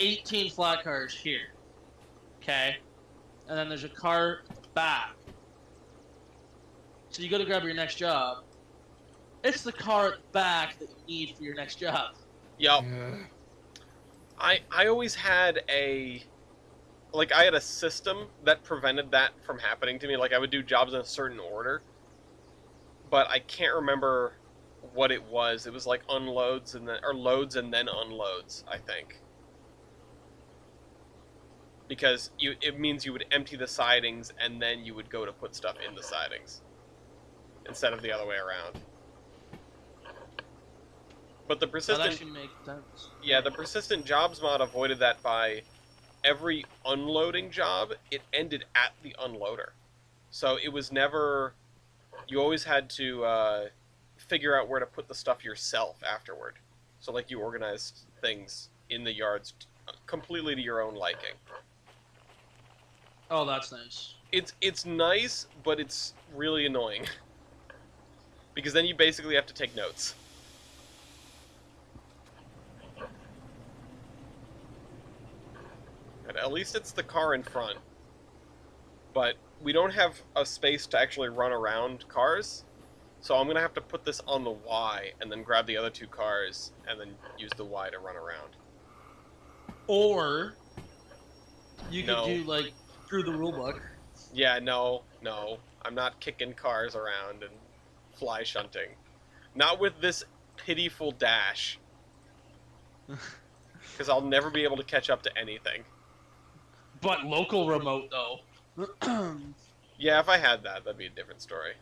[SPEAKER 3] 18 flat cars here, okay, and then there's a car back. So you go to grab your next job. It's the car at the back that you need for your next job.
[SPEAKER 1] Yup.
[SPEAKER 2] Yeah.
[SPEAKER 1] I always had I had a system that prevented that from happening to me. Like, I would do jobs in a certain order, but I can't remember what it was. It was like unloads and then, or loads and then unloads, I think. Because it means you would empty the sidings and then you would go to put stuff in the sidings instead of the other way around. But the
[SPEAKER 3] That
[SPEAKER 1] persistent
[SPEAKER 3] actually makes sense.
[SPEAKER 1] Yeah, the persistent jobs mod avoided that by every unloading job, it ended at the unloader. So it was never... You always had to figure out where to put the stuff yourself afterward. So, like, you organized things in the yards completely to your own liking.
[SPEAKER 3] Oh, that's nice.
[SPEAKER 1] It's nice, but it's really annoying. Because then you basically have to take notes. And at least it's the car in front. But we don't have a space to actually run around cars. So I'm going to have to put this on the Y and then grab the other two cars and then use the Y to run around.
[SPEAKER 3] Or you could
[SPEAKER 1] No.
[SPEAKER 3] do like through the rulebook.
[SPEAKER 1] Yeah, no. I'm not kicking cars around and fly shunting. Not with this pitiful dash. Because I'll never be able to catch up to anything.
[SPEAKER 3] But local remote though.
[SPEAKER 1] Yeah, if I had that, that'd be a different story.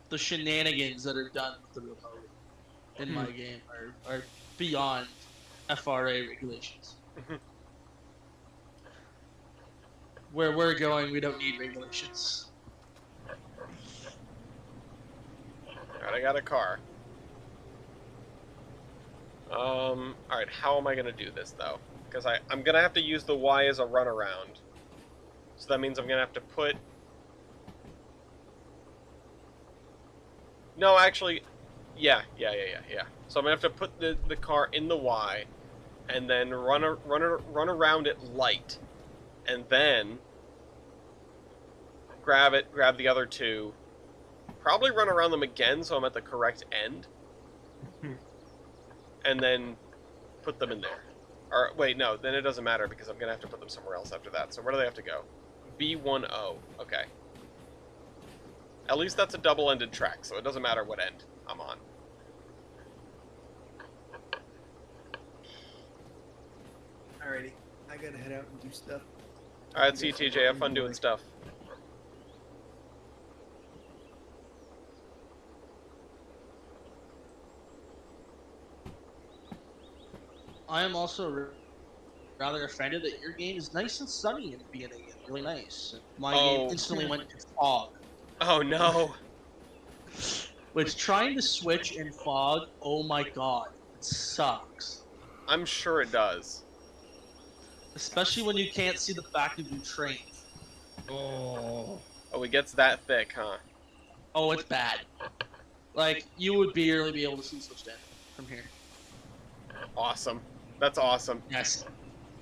[SPEAKER 3] The shenanigans that are done with the remote in my game are beyond FRA regulations. Where we're going, we don't need regulations.
[SPEAKER 1] Alright, I got a car. Alright, how am I gonna do this, though? Because I'm gonna have to use the Y as a runaround. So that means I'm gonna have to put... No, actually... Yeah. So I'm gonna have to put the car in the Y, and then run around it light, and then grab the other two, probably run around them again so I'm at the correct end, and then put them in there. Or wait, no, then it doesn't matter because I'm gonna have to put them somewhere else after that. So where do they have to go? B10. Okay. At least that's a double-ended track, so it doesn't matter what end I'm on.
[SPEAKER 5] Alrighty, I gotta head out and do stuff.
[SPEAKER 1] Alright, see you, TJ. Have fun doing stuff.
[SPEAKER 3] I am also rather offended that your game is nice and sunny in the beginning. It's really nice. My game instantly went to fog.
[SPEAKER 1] Oh no.
[SPEAKER 3] Which trying to switch in fog, oh my god, it sucks.
[SPEAKER 1] I'm sure it does.
[SPEAKER 3] Especially when you can't see the back of your train.
[SPEAKER 2] Oh.
[SPEAKER 1] Oh, it gets that thick, huh?
[SPEAKER 3] Oh, it's bad. Like, you would barely be able to see switch in from here.
[SPEAKER 1] Awesome. That's awesome.
[SPEAKER 3] Yes.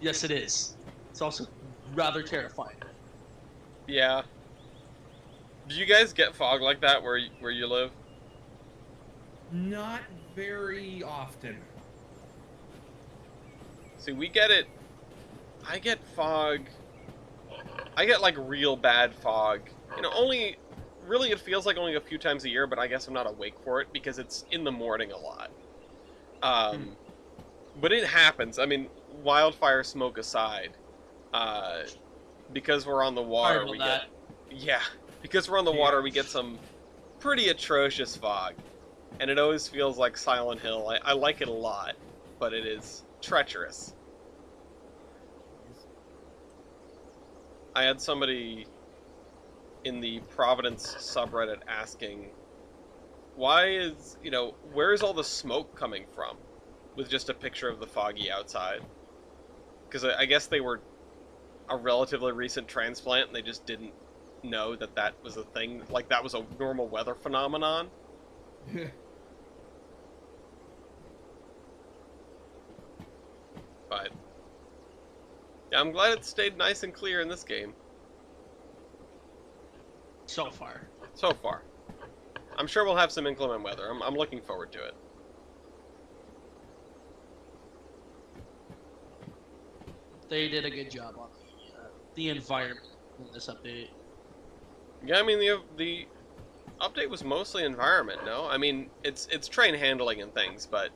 [SPEAKER 3] Yes, it is. It's also rather terrifying.
[SPEAKER 1] Yeah. Do you guys get fog like that where you live?
[SPEAKER 2] Not very often.
[SPEAKER 1] See, we get it. I get fog. I get like real bad fog. You know, only really it feels like only a few times a year, but I guess I'm not awake for it because it's in the morning a lot. But it happens. I mean, wildfire smoke aside, because we're on the
[SPEAKER 3] Sorry
[SPEAKER 1] water,
[SPEAKER 3] about
[SPEAKER 1] we
[SPEAKER 3] that.
[SPEAKER 1] get because we're on the water, we get some pretty atrocious fog, and it always feels like Silent Hill. I like it a lot, but it is treacherous. I had somebody in the Providence subreddit asking, why is, where is all the smoke coming from? With just a picture of the foggy outside. Because I guess they were a relatively recent transplant and they just didn't know that that was a thing, like that was a normal weather phenomenon. But yeah, I'm glad it stayed nice and clear in this game.
[SPEAKER 3] So far.
[SPEAKER 1] So far. I'm sure we'll have some inclement weather. I'm looking forward to it.
[SPEAKER 3] They did a good job on the environment in this update.
[SPEAKER 1] Yeah, I mean the update was mostly environment, no? I mean it's train handling and things, but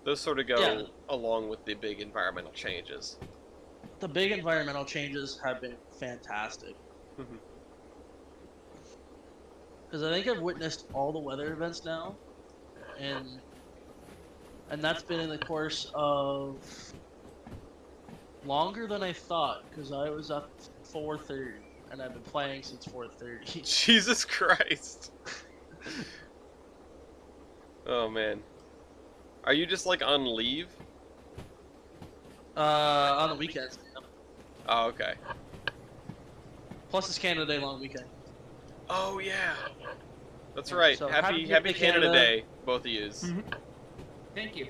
[SPEAKER 1] those sort of go along with the big environmental changes.
[SPEAKER 3] The big environmental changes have been fantastic. Because I think I've witnessed all the weather events now, and that's been in the course of longer than I thought. Because I was up 4:30, and I've been playing since 4:30.
[SPEAKER 1] Jesus Christ! Oh man, are you just like on leave?
[SPEAKER 3] On the weekends. Yeah.
[SPEAKER 1] Oh, okay.
[SPEAKER 3] Plus, it's Canada Day long weekend.
[SPEAKER 1] Oh yeah, that's right.
[SPEAKER 3] So,
[SPEAKER 1] happy
[SPEAKER 3] happy
[SPEAKER 1] Canada
[SPEAKER 3] Canada.
[SPEAKER 1] Day, both of yous.
[SPEAKER 2] Thank you.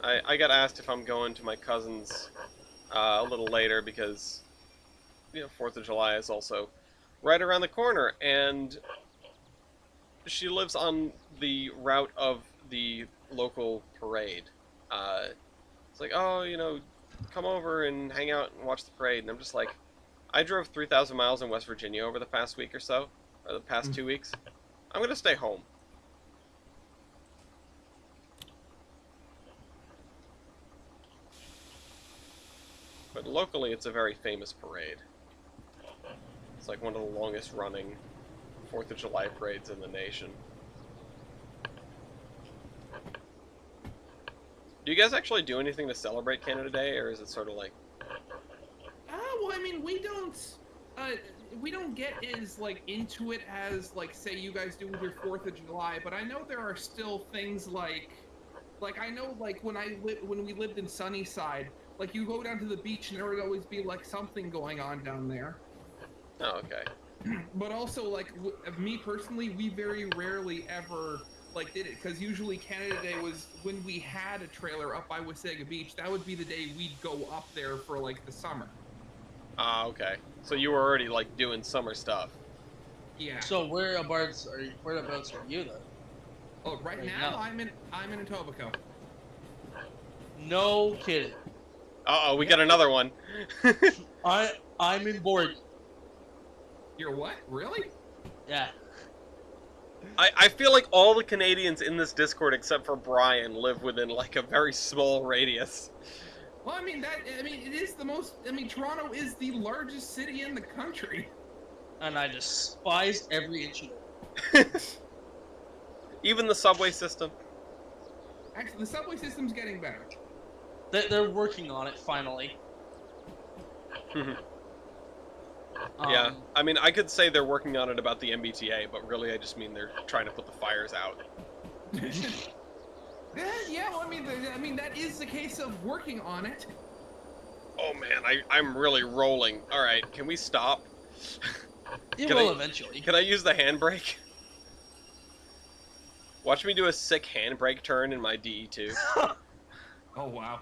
[SPEAKER 1] I got asked if I'm going to my cousin's a little later because 4th of July is also right around the corner, and she lives on the route of the local parade. It's like, oh, come over and hang out and watch the parade, and I'm just like, I drove 3,000 miles in West Virginia over the past week or so, or the past 2 weeks. I'm gonna stay home. But locally, it's a very famous parade. It's like one of the longest running 4th of July parades in the nation. Do you guys actually do anything to celebrate Canada Day, or is it sort of like...
[SPEAKER 2] Well, I mean, we don't get as like into it as like say you guys do with your 4th of July, but I know there are still things like I know like when we lived in Sunnyside, like you go down to the beach and there would always be like something going on down there.
[SPEAKER 1] Oh, okay.
[SPEAKER 2] But also like me personally, we very rarely ever like did it, because usually Canada Day was when we had a trailer up by Wasaga Beach. That would be the day we'd go up there for like the summer.
[SPEAKER 1] Ah, okay. So you were already like doing summer stuff.
[SPEAKER 2] Yeah.
[SPEAKER 3] So whereabouts are you then?
[SPEAKER 2] Oh, right now I'm in Etobicoke.
[SPEAKER 3] No kidding.
[SPEAKER 1] Uh-oh, we got another one.
[SPEAKER 3] I'm in Borden.
[SPEAKER 2] You're what? Really?
[SPEAKER 3] Yeah.
[SPEAKER 1] I feel like all the Canadians in this Discord except for Brian live within like a very small radius.
[SPEAKER 2] Well, I mean it is the most. I mean, Toronto is the largest city in the country.
[SPEAKER 3] And I despise every inch of it.
[SPEAKER 1] Even the subway system.
[SPEAKER 2] Actually, the subway system's getting better.
[SPEAKER 3] They're working on it finally.
[SPEAKER 1] Yeah, I mean, I could say they're working on it about the MBTA, but really I just mean they're trying to put the fires out.
[SPEAKER 2] Yeah, well, I mean that is the case of working on it.
[SPEAKER 1] Oh man, I'm really rolling. Alright, can we stop?
[SPEAKER 3] It
[SPEAKER 1] Can
[SPEAKER 3] will
[SPEAKER 1] I-
[SPEAKER 3] eventually.
[SPEAKER 1] Can I use the handbrake? Watch me do a sick handbrake turn in my DE2.
[SPEAKER 2] Oh wow.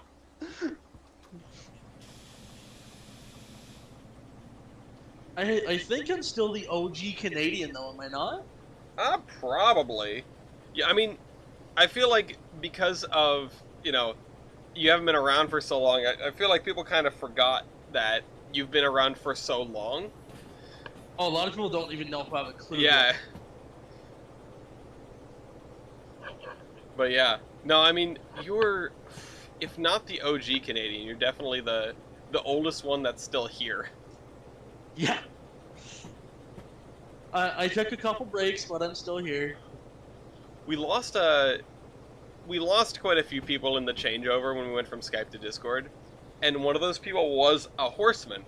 [SPEAKER 3] I think I'm still the OG Canadian though, am I not?
[SPEAKER 1] Probably. Yeah, I mean, I feel like because of, you haven't been around for so long, I feel like people kind of forgot that you've been around for so long.
[SPEAKER 3] Oh, a lot of people don't even know who have a clue.
[SPEAKER 1] Yeah. But yeah, No, I mean, you're, if not the OG Canadian, you're definitely the oldest one that's still here.
[SPEAKER 3] Yeah. I took a couple breaks, but I'm still here.
[SPEAKER 1] We lost quite a few people in the changeover when we went from Skype to Discord, and one of those people was a horseman.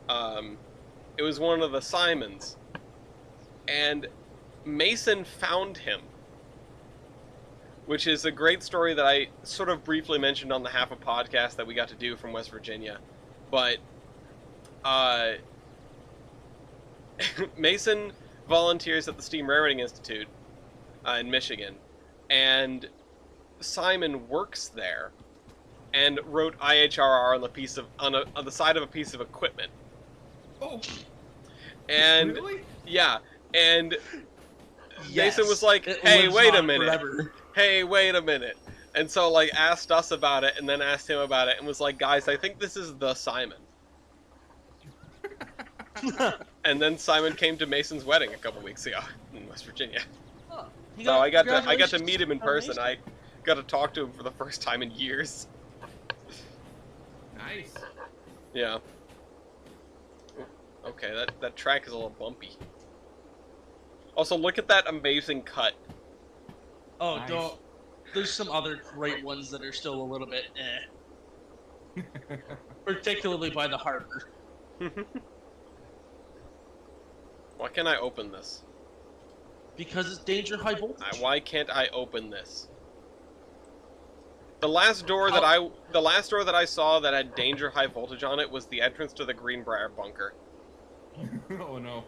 [SPEAKER 1] It was one of the Simons, and Mason found him, which is a great story that I sort of briefly mentioned on the half a podcast that we got to do from West Virginia. But Mason volunteers at the Steam Railroading Institute in Michigan, and Simon works there and wrote IHRR on the side of a piece of equipment.
[SPEAKER 2] Oh,
[SPEAKER 1] And
[SPEAKER 2] really?
[SPEAKER 1] yeah, and
[SPEAKER 3] Yes,
[SPEAKER 1] Mason was like,
[SPEAKER 3] it
[SPEAKER 1] "Hey,
[SPEAKER 3] lives
[SPEAKER 1] wait a
[SPEAKER 3] on
[SPEAKER 1] minute.
[SPEAKER 3] forever.
[SPEAKER 1] Hey, wait a minute." And so like asked us about it and then asked him about it and was like, "Guys, I think this is the Simon." And then Simon came to Mason's wedding a couple weeks ago in West Virginia.
[SPEAKER 3] Oh, you
[SPEAKER 1] So I got to
[SPEAKER 3] congratulations
[SPEAKER 1] meet him in
[SPEAKER 3] on
[SPEAKER 1] person.
[SPEAKER 3] Mason.
[SPEAKER 1] I got to talk to him for the first time in years.
[SPEAKER 2] Nice.
[SPEAKER 1] Yeah. Okay, that track is a little bumpy. Also, look at that amazing cut.
[SPEAKER 3] Oh,
[SPEAKER 2] Nice.
[SPEAKER 3] don't. There's some other great ones that are still a little bit particularly by the harbor.
[SPEAKER 1] Why can't I open this?
[SPEAKER 3] Because it's danger high voltage.
[SPEAKER 1] Why can't I open this? The last door that I saw that had danger high voltage on it was the entrance to the Greenbrier bunker.
[SPEAKER 2] Oh no.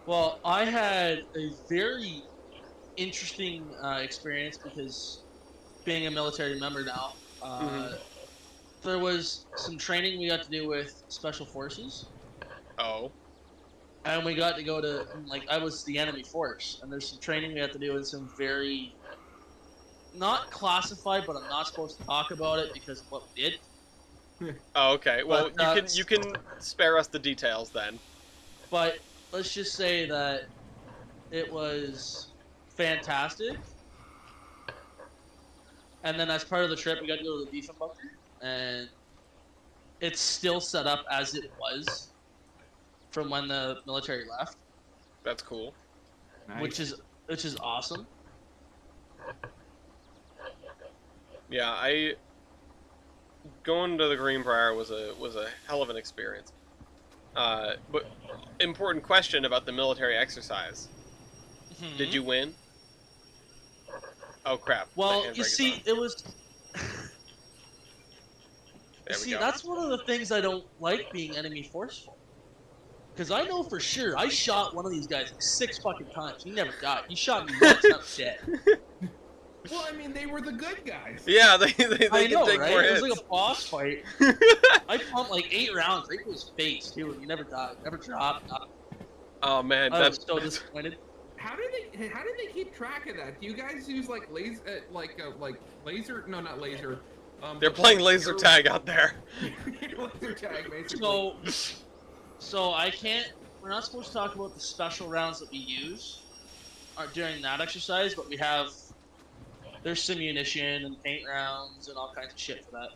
[SPEAKER 3] Well, I had a very interesting experience because being a military member now, there was some training we got to do with Special Forces,
[SPEAKER 1] Oh.
[SPEAKER 3] and we got to go to, like, I was the enemy force, and there's some training we had to do with some very, not classified, but I'm not supposed to talk about it because of what we did.
[SPEAKER 1] Oh, okay. Well,
[SPEAKER 3] But,
[SPEAKER 1] you can spare us the details then.
[SPEAKER 3] But let's just say that it was fantastic. And then as part of the trip, we got to go to the Beefin bunker, and it's still set up as it was from when the military left,
[SPEAKER 1] That's cool.
[SPEAKER 2] Nice.
[SPEAKER 3] which is awesome.
[SPEAKER 1] Yeah, going to the Greenbrier was a hell of an experience. But important question about the military exercise. Did you win? Oh crap. the
[SPEAKER 3] Well,
[SPEAKER 1] handbrake
[SPEAKER 3] you
[SPEAKER 1] is
[SPEAKER 3] see,
[SPEAKER 1] on.
[SPEAKER 3] it was.
[SPEAKER 1] There we
[SPEAKER 3] See,
[SPEAKER 1] go.
[SPEAKER 3] that's one of the things I don't like being enemy forceful. Because I know for sure I shot one of these guys like 6 fucking times. He never died. He shot me once, and I was dead.
[SPEAKER 2] Well, I mean, they were the good guys.
[SPEAKER 1] Yeah, they
[SPEAKER 3] I
[SPEAKER 1] can
[SPEAKER 3] know,
[SPEAKER 1] take
[SPEAKER 3] right?
[SPEAKER 1] more
[SPEAKER 3] It
[SPEAKER 1] hits.
[SPEAKER 3] was like a boss fight. I pumped like 8 rounds right to his face, too, and he never died. Never dropped. Nothing.
[SPEAKER 1] Oh man,
[SPEAKER 3] I was
[SPEAKER 1] that's
[SPEAKER 3] so disappointed.
[SPEAKER 2] How did they keep track of that? Do you guys use like laser, laser? No, not laser.
[SPEAKER 1] they're playing laser tag out there.
[SPEAKER 2] Laser tag, basically.
[SPEAKER 3] So I can't. We're not supposed to talk about the special rounds that we use during that exercise, but we have. There's some munition and paint rounds and all kinds of shit for that.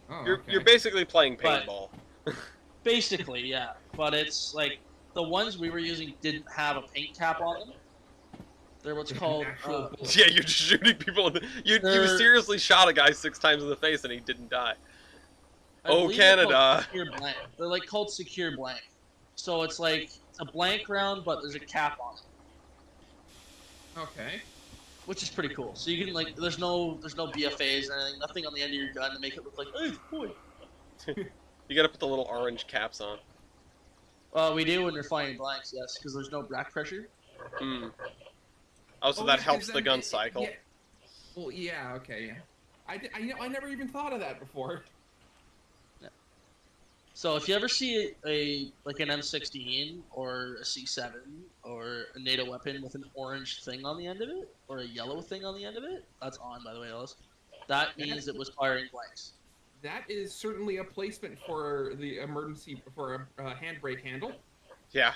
[SPEAKER 2] Oh,
[SPEAKER 1] You're basically playing
[SPEAKER 3] But-
[SPEAKER 1] paintball.
[SPEAKER 3] Basically, yeah. But it's like the ones we were using didn't have a paint cap on them. They're what's called.
[SPEAKER 2] Actual bullets.
[SPEAKER 1] Yeah, you're just shooting people. You
[SPEAKER 3] They're-
[SPEAKER 1] seriously shot a guy 6 times in the face and he didn't die.
[SPEAKER 3] I
[SPEAKER 1] Oh,
[SPEAKER 3] believe they're called
[SPEAKER 1] Canada.
[SPEAKER 3] Secure blank. They're like called secure blank. So it's like it's a blank round, but there's a cap on it,
[SPEAKER 2] Okay.
[SPEAKER 3] which is pretty cool. So you can like, there's no BFAs or anything, nothing on the end of your gun to make it look like, hey, boy.
[SPEAKER 1] You gotta put the little orange caps on.
[SPEAKER 3] We do when you're firing blanks, yes, because there's no back pressure.
[SPEAKER 1] Mm. Also,
[SPEAKER 2] Oh,
[SPEAKER 1] that
[SPEAKER 2] yes,
[SPEAKER 1] helps
[SPEAKER 2] 'cause
[SPEAKER 1] the
[SPEAKER 2] then
[SPEAKER 1] gun cycle.
[SPEAKER 2] Yeah. Well, yeah. Okay. Yeah. I never even thought of that before.
[SPEAKER 3] So if you ever see like an M16 or a C7 or a NATO weapon with an orange thing on the end of it or a yellow thing on the end of it, that's on, by the way, Ellis. That means it was firing blanks.
[SPEAKER 2] That is certainly a placement for the emergency for a handbrake handle.
[SPEAKER 1] Yeah.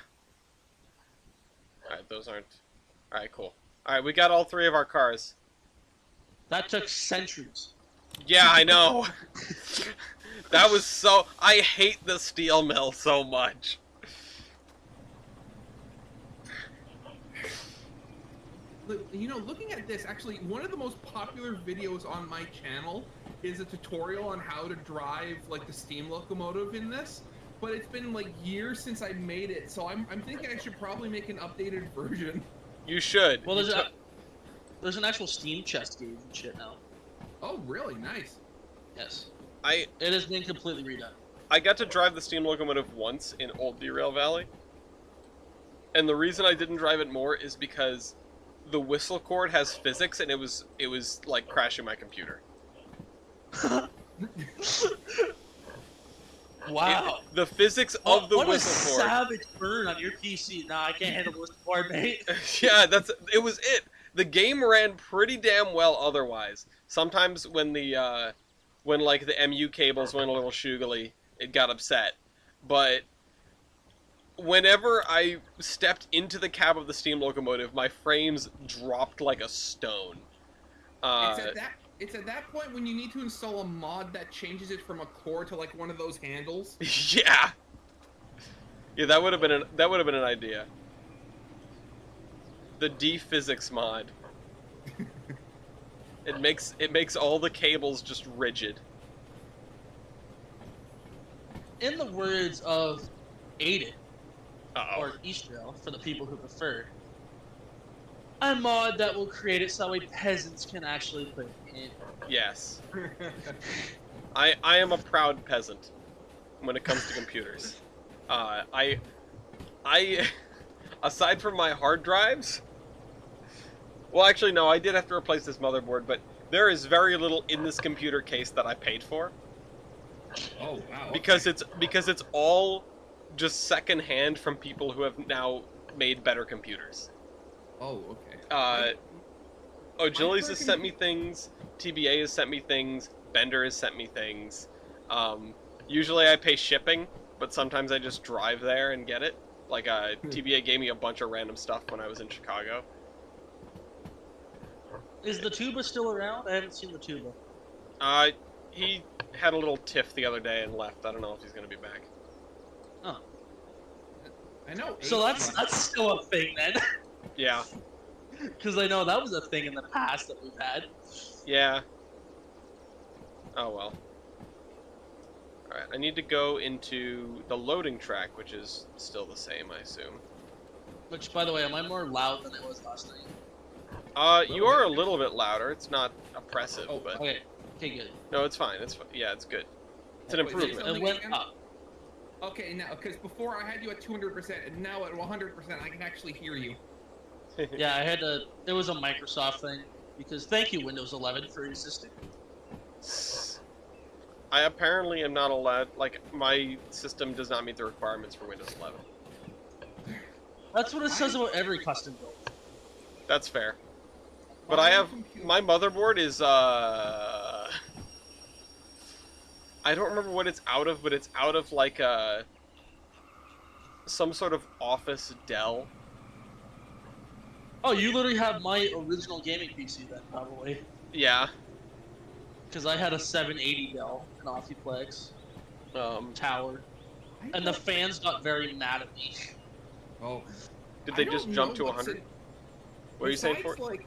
[SPEAKER 1] Alright, those aren't... Alright, cool. All right, we got all 3 of our cars.
[SPEAKER 3] That took centuries.
[SPEAKER 1] Yeah, I know. That was so. I hate the steel mill so much.
[SPEAKER 2] You know, looking at this, actually, one of the most popular videos on my channel is a tutorial on how to drive like the steam locomotive in this. But it's been like years since I made it, so I'm thinking I should probably make an updated version.
[SPEAKER 1] You should.
[SPEAKER 3] Well,
[SPEAKER 1] You
[SPEAKER 3] there's an actual steam chest gauge and shit now.
[SPEAKER 2] Oh, really? Nice.
[SPEAKER 3] Yes.
[SPEAKER 1] I
[SPEAKER 3] It has been completely redone.
[SPEAKER 1] I got to drive the steam locomotive once in Old Derail Valley. And the reason I didn't drive it more is because the whistle cord has physics and it was like crashing my computer.
[SPEAKER 3] Wow.
[SPEAKER 1] The physics of the
[SPEAKER 3] what a
[SPEAKER 1] whistle cord.
[SPEAKER 3] savage burn on your PC. Nah, I can't handle this board, mate.
[SPEAKER 1] Yeah, it was it. The game ran pretty damn well otherwise. Sometimes when like the MU cables went a little shoogly, it got upset. But whenever I stepped into the cab of the steam locomotive, my frames dropped like a stone.
[SPEAKER 2] It's at that point when you need to install a mod that changes it from a core to like one of those handles.
[SPEAKER 1] Yeah. Yeah, that would have been an idea. The D-Physics mod. It makes all the cables just rigid.
[SPEAKER 3] In the words of Aiden,
[SPEAKER 1] Uh-oh.
[SPEAKER 3] or Eastrail, for the people who prefer, a mod that will create it so that way peasants can actually play it in.
[SPEAKER 1] Yes. I am a proud peasant when it comes to computers. I aside from my hard drives, well, actually no, I did have to replace this motherboard, but there is very little in this computer case that I paid for
[SPEAKER 2] Oh wow.
[SPEAKER 1] because it's all just secondhand from people who have now made better computers.
[SPEAKER 2] Oh, okay.
[SPEAKER 1] Ogillies has sent me things, TBA has sent me things, Bender has sent me things. Usually I pay shipping, but sometimes I just drive there and get it. Like, TBA gave me a bunch of random stuff when I was in Chicago.
[SPEAKER 3] Is the tuba still around? I haven't seen the tuba.
[SPEAKER 1] He had a little tiff the other day and left. I don't know if he's gonna be back.
[SPEAKER 3] Oh.
[SPEAKER 2] I know.
[SPEAKER 3] So that's still a thing then.
[SPEAKER 1] Yeah.
[SPEAKER 3] Because I know that was a thing in the past that we've had.
[SPEAKER 1] Yeah. Oh well. Alright, I need to go into the loading track, which is still the same, I assume.
[SPEAKER 3] Which, by the way, am I more loud than I was last night?
[SPEAKER 1] You are a little bit louder. It's not oppressive,
[SPEAKER 2] Oh,
[SPEAKER 1] but...
[SPEAKER 3] Okay, good.
[SPEAKER 1] No, it's fine. Yeah, it's good. It's an
[SPEAKER 2] Wait,
[SPEAKER 1] improvement.
[SPEAKER 2] Something
[SPEAKER 3] It went
[SPEAKER 2] again?
[SPEAKER 3] up.
[SPEAKER 2] Okay, now because before I had you at 200%, and now at 100%, I can actually hear you.
[SPEAKER 3] Yeah, I had to. It was a Microsoft thing because thank you Windows 11 for existing.
[SPEAKER 1] I apparently am not allowed... Like, my system does not meet the requirements for Windows 11.
[SPEAKER 3] That's what it says about every custom build.
[SPEAKER 1] That's fair. But I have... My motherboard is, I don't remember what it's out of, but it's out of, like, some sort of Office Dell.
[SPEAKER 3] Oh, you literally have my original gaming PC then, probably.
[SPEAKER 1] Yeah.
[SPEAKER 3] Because I had a 780 Dell, an Optiplex tower, and the fans got very mad at me.
[SPEAKER 2] Oh.
[SPEAKER 1] Did they
[SPEAKER 2] I
[SPEAKER 1] just
[SPEAKER 2] don't
[SPEAKER 1] jump
[SPEAKER 2] know
[SPEAKER 1] to
[SPEAKER 2] what's
[SPEAKER 1] 100?
[SPEAKER 2] in-
[SPEAKER 1] What are you saying for?
[SPEAKER 2] besides, like,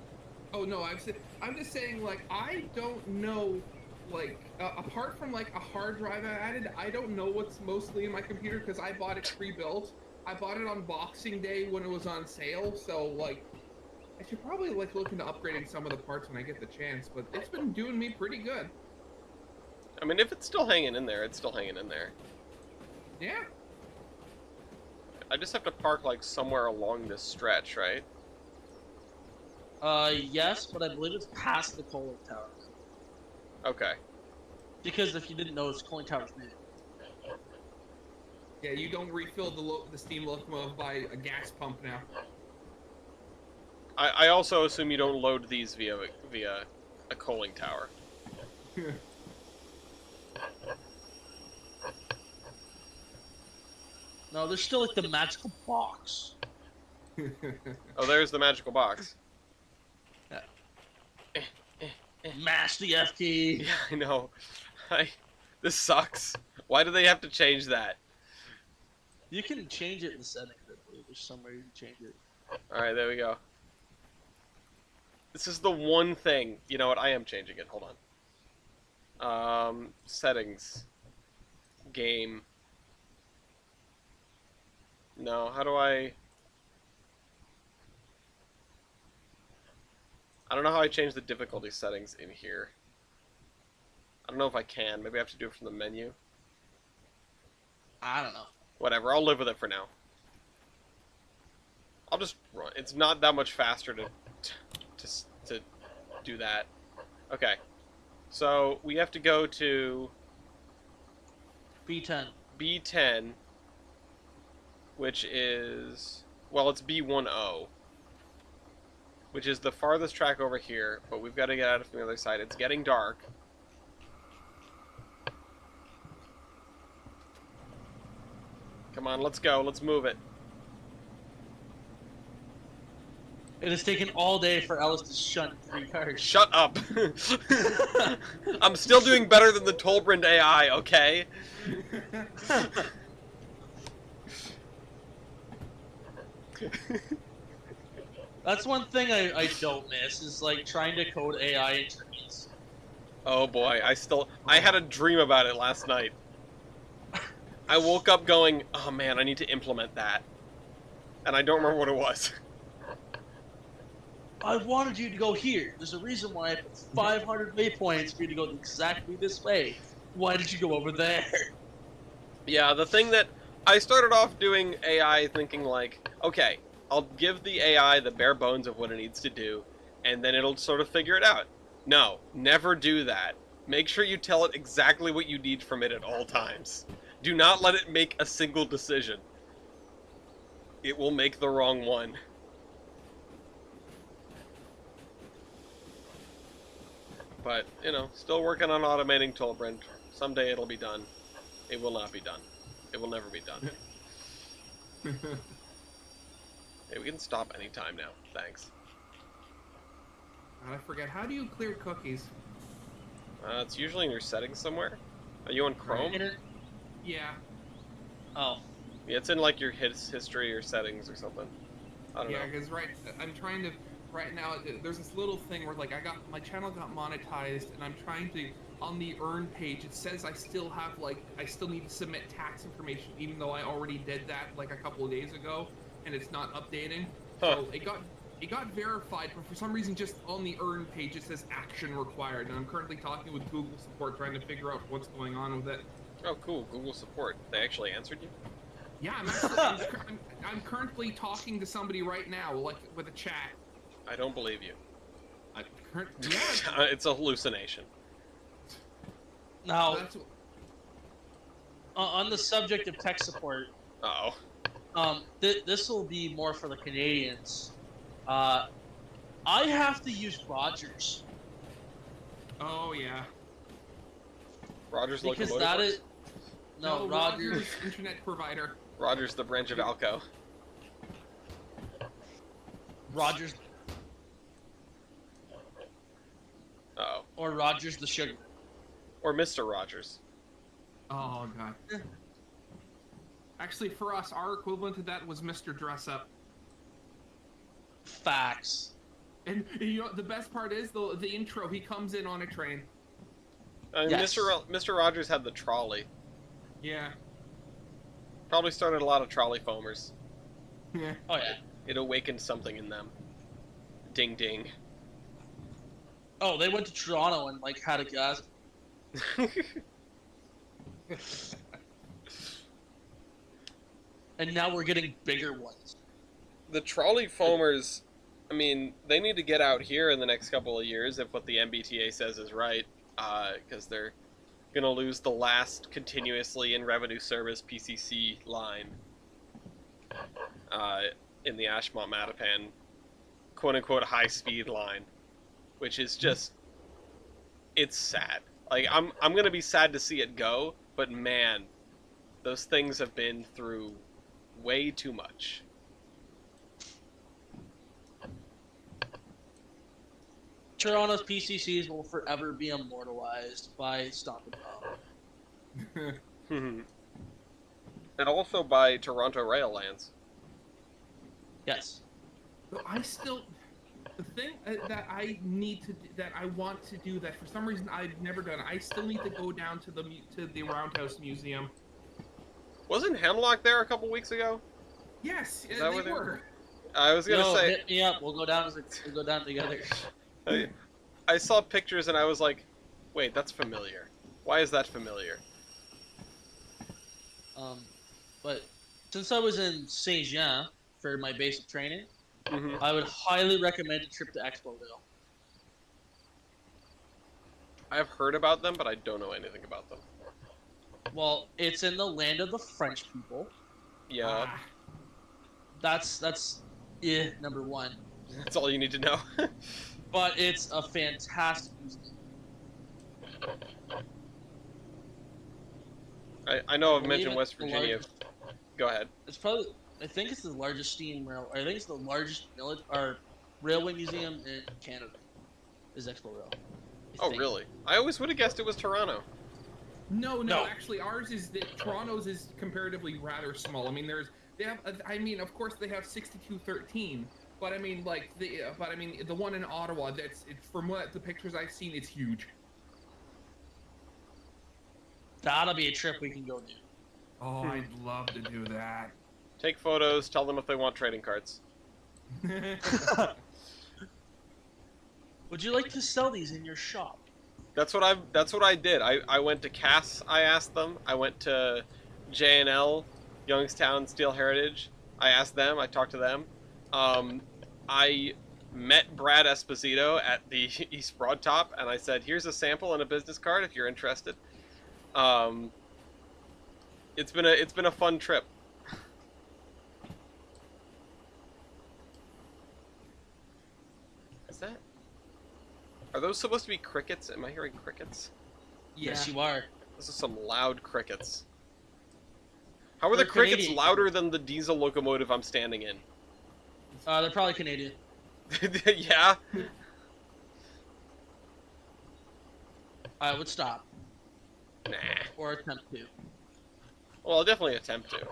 [SPEAKER 2] oh no, I'm just saying, like, I don't know, like, apart from like a hard drive I added, I don't know what's mostly in my computer because I bought it pre-built. I bought it on Boxing Day when it was on sale, so like, I should probably like look into upgrading some of the parts when I get the chance. But it's been doing me pretty good.
[SPEAKER 1] I mean, if it's still hanging in there, it's still hanging in there.
[SPEAKER 2] Yeah.
[SPEAKER 1] I just have to park, like, somewhere along this stretch, right?
[SPEAKER 3] Yes, but I believe it's past the cooling tower.
[SPEAKER 1] Okay.
[SPEAKER 3] Because if you didn't know, it's cooling tower's new.
[SPEAKER 2] Yeah, you don't refill the steam locomotive by a gas pump now.
[SPEAKER 1] I also assume you don't load these via a coaling tower.
[SPEAKER 3] No, there's still like the magical box.
[SPEAKER 1] Oh, there's the magical box.
[SPEAKER 3] Mash the F key.
[SPEAKER 1] Yeah, I know. This sucks. Why do they have to change that?
[SPEAKER 3] You can change it in the settings. I believe there's somewhere you can change it.
[SPEAKER 1] Alright, there we go. This is the one thing. You know what? I am changing it. Hold on. Settings. Game. No, how do I don't know how I change the difficulty settings in here. I don't know if I can. Maybe I have to do it from the menu.
[SPEAKER 3] I don't know.
[SPEAKER 1] Whatever, I'll live with it for now. I'll just run. It's not that much faster to do that. Okay. So, we have to go to
[SPEAKER 3] B10.
[SPEAKER 1] B10, which is, well, it's B10, which is the farthest track over here, but we've got to get out from the other side. It's getting dark. Come on, let's go. Let's move it.
[SPEAKER 3] It has taken all day for Ellis to shunt 3 cars.
[SPEAKER 1] Shut up. I'm still doing better than the Tolbrand AI, okay?
[SPEAKER 3] That's one thing I don't miss, is like trying to code AI in trees.
[SPEAKER 1] Oh boy, I had a dream about it last night. I woke up going, oh man, I need to implement that. And I don't remember what it was.
[SPEAKER 3] I wanted you to go here. There's a reason why I put 500 waypoints for you to go exactly this way. Why did you go over there?
[SPEAKER 1] Yeah, the thing that I started off doing AI thinking like, okay, I'll give the AI the bare bones of what it needs to do, and then it'll sort of figure it out. No, never do that. Make sure you tell it exactly what you need from it at all times. Do not let it make a single decision. It will make the wrong one. But, you know, still working on automating Tolbrand. Someday it'll be done. It will not be done. It will never be done. Hey, we can stop anytime now. Thanks.
[SPEAKER 2] And I forget, how do you clear cookies?
[SPEAKER 1] It's usually in your settings somewhere. Are you on Chrome?
[SPEAKER 2] Yeah.
[SPEAKER 3] Oh.
[SPEAKER 1] Yeah, it's in like your history or settings or something. I don't
[SPEAKER 2] Yeah,
[SPEAKER 1] know.
[SPEAKER 2] because I'm trying to, right now, there's this little thing where like my channel got monetized, and I'm trying to, on the earn page, it says I still have like, I still need to submit tax information, even though I already did that like a couple of days ago, and it's not updating.
[SPEAKER 1] Huh.
[SPEAKER 2] So it got verified, but for some reason, just on the earn page, it says action required, and I'm currently talking with Google support, trying to figure out what's going on with it.
[SPEAKER 1] Oh, cool. Google support. They actually answered you?
[SPEAKER 2] Yeah, I'm currently talking to somebody right now, like with a chat.
[SPEAKER 1] I don't believe you.
[SPEAKER 2] Yeah.
[SPEAKER 1] It's a hallucination.
[SPEAKER 3] Now,
[SPEAKER 2] That's,
[SPEAKER 3] on the subject of tech support,
[SPEAKER 1] Uh-oh.
[SPEAKER 3] this will be more for the Canadians. I have to use Rogers
[SPEAKER 2] oh yeah.
[SPEAKER 1] Rogers
[SPEAKER 3] because
[SPEAKER 1] Locomotive
[SPEAKER 3] that
[SPEAKER 1] Works?
[SPEAKER 3] is no Rogers.
[SPEAKER 2] internet provider.
[SPEAKER 1] Rogers, the branch of Alco.
[SPEAKER 3] Rogers
[SPEAKER 1] Uh-oh.
[SPEAKER 3] or Rogers the sugar.
[SPEAKER 1] Or Mr. Rogers.
[SPEAKER 2] Oh god. Actually, for us, our equivalent to that was Mr. Dress Up.
[SPEAKER 3] Facts.
[SPEAKER 2] And you know the best part is the intro. He comes in on a train.
[SPEAKER 3] Yes.
[SPEAKER 1] Mr. Rogers had the trolley.
[SPEAKER 2] Yeah.
[SPEAKER 1] Probably started a lot of trolley foamers.
[SPEAKER 2] Yeah.
[SPEAKER 3] Oh yeah.
[SPEAKER 1] It awakened something in them. Ding ding.
[SPEAKER 3] Oh, they went to Toronto and like had a gas. And now we're getting bigger ones.
[SPEAKER 1] The trolley foamers, I mean, they need to get out here in the next couple of years if what the MBTA says is right, because they're going to lose the last continuously in revenue service PCC line in the Ashmont-Mattapan quote-unquote high-speed line, which is just, it's sad. Like, I'm going to be sad to see it go, but man, those things have been through way too much.
[SPEAKER 3] Toronto's PCCs will forever be immortalized by Stomp and Pop.
[SPEAKER 1] and also by Toronto Raillands.
[SPEAKER 3] Yes.
[SPEAKER 2] So I still, the thing that I need to, that I want to do that for some reason I've never done. I still need to go down to the Roundhouse Museum.
[SPEAKER 1] Wasn't Hemlock there a couple weeks ago?
[SPEAKER 2] Yes,
[SPEAKER 1] Is that
[SPEAKER 2] they
[SPEAKER 1] where they
[SPEAKER 2] were.
[SPEAKER 1] I was gonna say.
[SPEAKER 3] Hit me up. We'll go down. We'll go down together.
[SPEAKER 1] I saw pictures and I was like, wait, that's familiar. Why is that familiar?
[SPEAKER 3] But since I was in Saint Jean for my basic training,
[SPEAKER 1] hmm
[SPEAKER 3] I would highly recommend a trip to Expoville.
[SPEAKER 1] I've heard about them, but I don't know anything about them.
[SPEAKER 3] Well, it's in the land of the French people.
[SPEAKER 1] Yeah,
[SPEAKER 2] Ah,
[SPEAKER 3] That's number one.
[SPEAKER 1] that's all you need to know.
[SPEAKER 3] But it's a fantastic museum.
[SPEAKER 1] I know I've
[SPEAKER 3] Believe
[SPEAKER 1] mentioned
[SPEAKER 3] it,
[SPEAKER 1] West
[SPEAKER 3] the
[SPEAKER 1] Virginia.
[SPEAKER 3] largest-
[SPEAKER 1] Go ahead.
[SPEAKER 3] It's probably, I think it's the largest steam rail. I think it's the largest railway museum in Canada. Is Expoville. I
[SPEAKER 1] Oh,
[SPEAKER 3] think.
[SPEAKER 1] really? I always would have guessed it was Toronto.
[SPEAKER 2] no,
[SPEAKER 3] No.
[SPEAKER 2] actually, ours is Toronto's is comparatively rather small. I mean, they have. I mean, of course, they have 6213, but I mean, like the one in Ottawa. It's from what the pictures I've seen, it's huge.
[SPEAKER 3] That'll be a trip we can go do.
[SPEAKER 2] Oh, I'd love to do that.
[SPEAKER 1] Take photos. Tell them if they want trading cards.
[SPEAKER 3] Would you like to sell these in your shop?
[SPEAKER 1] That's what I did. I went to Cass. I asked them. I went to J&L, Youngstown Steel Heritage. I asked them. I talked to them. I met Brad Esposito at the East Broad Top, and I said, "Here's a sample and a business card if you're interested." It's been a fun trip. Is that? Are those supposed to be crickets? Am I hearing crickets?
[SPEAKER 3] Yes, you are.
[SPEAKER 1] This is some loud crickets. How are the
[SPEAKER 3] They're
[SPEAKER 1] crickets
[SPEAKER 3] Canadian.
[SPEAKER 1] louder than the diesel locomotive I'm standing in?
[SPEAKER 3] They're probably Canadian.
[SPEAKER 1] Yeah?
[SPEAKER 3] I would stop
[SPEAKER 1] Nah.
[SPEAKER 3] or attempt to,
[SPEAKER 1] Well, I'll definitely attempt to.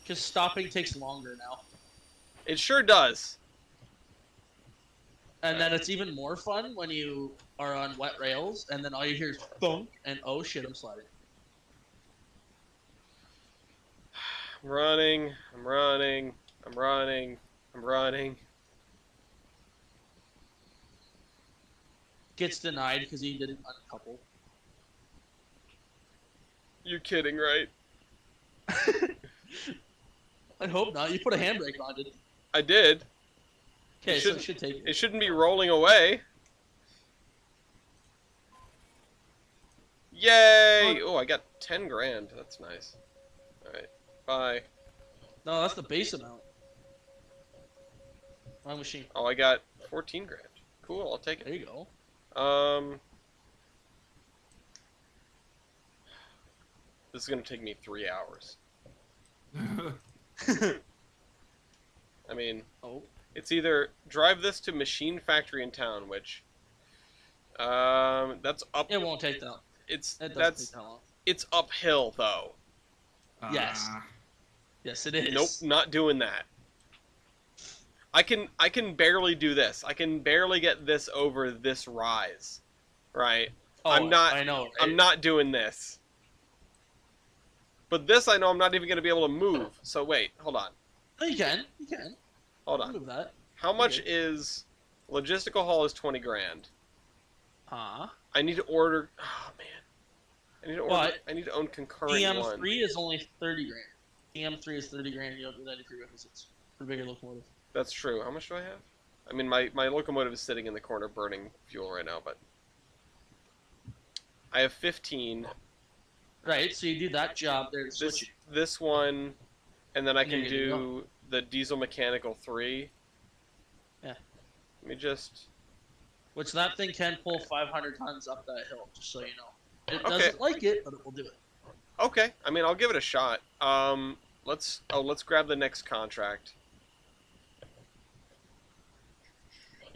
[SPEAKER 3] because stopping takes longer now.
[SPEAKER 1] It sure does.
[SPEAKER 3] And then it's even more fun when you are on wet rails, and then all you hear is thunk, and oh shit, I'm sliding.
[SPEAKER 1] I'm running. I'm running. I'm running. I'm running.
[SPEAKER 3] Gets denied because he didn't uncouple.
[SPEAKER 1] You're kidding, right?
[SPEAKER 3] I hope not. You put a handbrake on it.
[SPEAKER 1] I did.
[SPEAKER 3] Okay,
[SPEAKER 1] It
[SPEAKER 3] so it
[SPEAKER 1] shouldn't-
[SPEAKER 3] should take it.
[SPEAKER 1] It shouldn't be rolling away. Yay! Oh, I got 10 grand. That's nice. Alright. Bye.
[SPEAKER 3] No, that's the base amount. Wrong machine.
[SPEAKER 1] Oh, I got 14 grand. Cool, I'll take
[SPEAKER 3] There
[SPEAKER 1] it.
[SPEAKER 3] you go.
[SPEAKER 1] This is gonna take me 3 hours. I mean,
[SPEAKER 3] Oh.
[SPEAKER 1] it's either drive this to Machine Factory in town, which, that's up.
[SPEAKER 3] It won't take that.
[SPEAKER 1] It's
[SPEAKER 3] It doesn't
[SPEAKER 1] that's
[SPEAKER 3] take that long.
[SPEAKER 1] it's uphill though.
[SPEAKER 3] Yes.
[SPEAKER 2] Ah.
[SPEAKER 3] Yes, it is.
[SPEAKER 1] Nope, not doing that. I can barely do this. I can barely get this over this rise, right?
[SPEAKER 3] Oh,
[SPEAKER 1] I'm not-
[SPEAKER 3] I know. Right?
[SPEAKER 1] I'm not doing this. But this I know I'm not even gonna be able to move. So wait, hold on,
[SPEAKER 3] No, you can. You can.
[SPEAKER 1] hold on.
[SPEAKER 3] Move that.
[SPEAKER 1] How much
[SPEAKER 3] Okay.
[SPEAKER 1] is logistical haul is 20 grand.
[SPEAKER 3] Huh?
[SPEAKER 1] I need to order. Oh man, I need to order.
[SPEAKER 3] What?
[SPEAKER 1] I need to own concurrent
[SPEAKER 3] EM3
[SPEAKER 1] one.
[SPEAKER 3] is only 30 grand. EM3 is 30 grand. You don't do that in prerequisites for bigger locomotive.
[SPEAKER 1] That's true. How much do I have? I mean, my locomotive is sitting in the corner burning fuel right now, but I have 15.
[SPEAKER 3] Right. So you do that job there.
[SPEAKER 1] This
[SPEAKER 3] Switch it.
[SPEAKER 1] this one, and then I
[SPEAKER 3] And
[SPEAKER 1] can
[SPEAKER 3] you're good to
[SPEAKER 1] do the diesel mechanical 3.
[SPEAKER 3] Yeah.
[SPEAKER 1] Let me just.
[SPEAKER 3] Which that thing can pull 500 tons up that hill. Just so you know. It
[SPEAKER 1] Okay.
[SPEAKER 3] doesn't like it, but it will do it.
[SPEAKER 1] Okay. I mean, I'll give it a shot. Let's grab the next contract.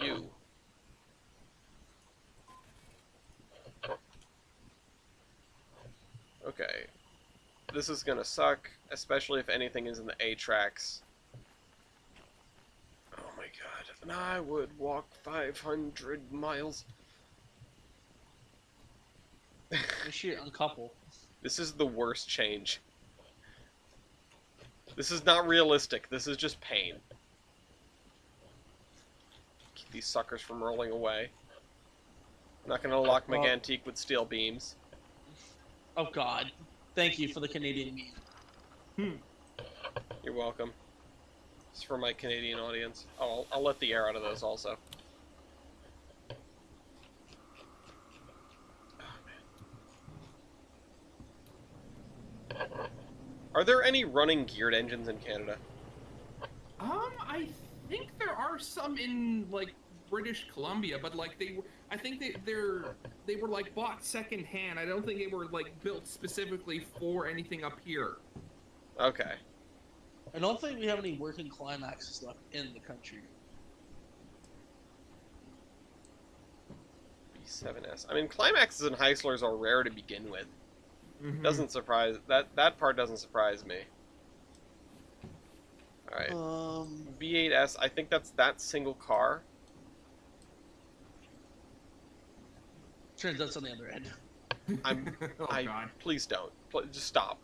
[SPEAKER 1] You. Okay. This is gonna suck, especially if anything is in the A tracks. Oh my god. And I would walk 500 miles.
[SPEAKER 3] We should uncouple.
[SPEAKER 1] This is the worst change. This is not realistic. This is just pain. Keep these suckers from rolling away. I'm not gonna lock my
[SPEAKER 3] Well-
[SPEAKER 1] Gantique with steel beams.
[SPEAKER 3] Oh God! Thank you for the Canadian meme.
[SPEAKER 1] You're welcome. It's for my Canadian audience. Oh, I'll let the air out of those also. Oh, man. Are there any running geared engines in Canada?
[SPEAKER 2] I think there are some in like British Columbia, but like I think they were like bought secondhand. I don't think they were like built specifically for anything up here.
[SPEAKER 1] Okay.
[SPEAKER 3] I don't think we have any working climaxes left in the country.
[SPEAKER 1] B7S. I mean, climaxes and Heislers are rare to begin with.
[SPEAKER 2] Mhm.
[SPEAKER 1] Doesn't surprise that part doesn't surprise me. All right. V8S. I think that's that single car.
[SPEAKER 3] Turns out it's on the other end.
[SPEAKER 1] I'm.
[SPEAKER 2] Oh
[SPEAKER 1] I
[SPEAKER 2] God.
[SPEAKER 1] please don't. Just stop.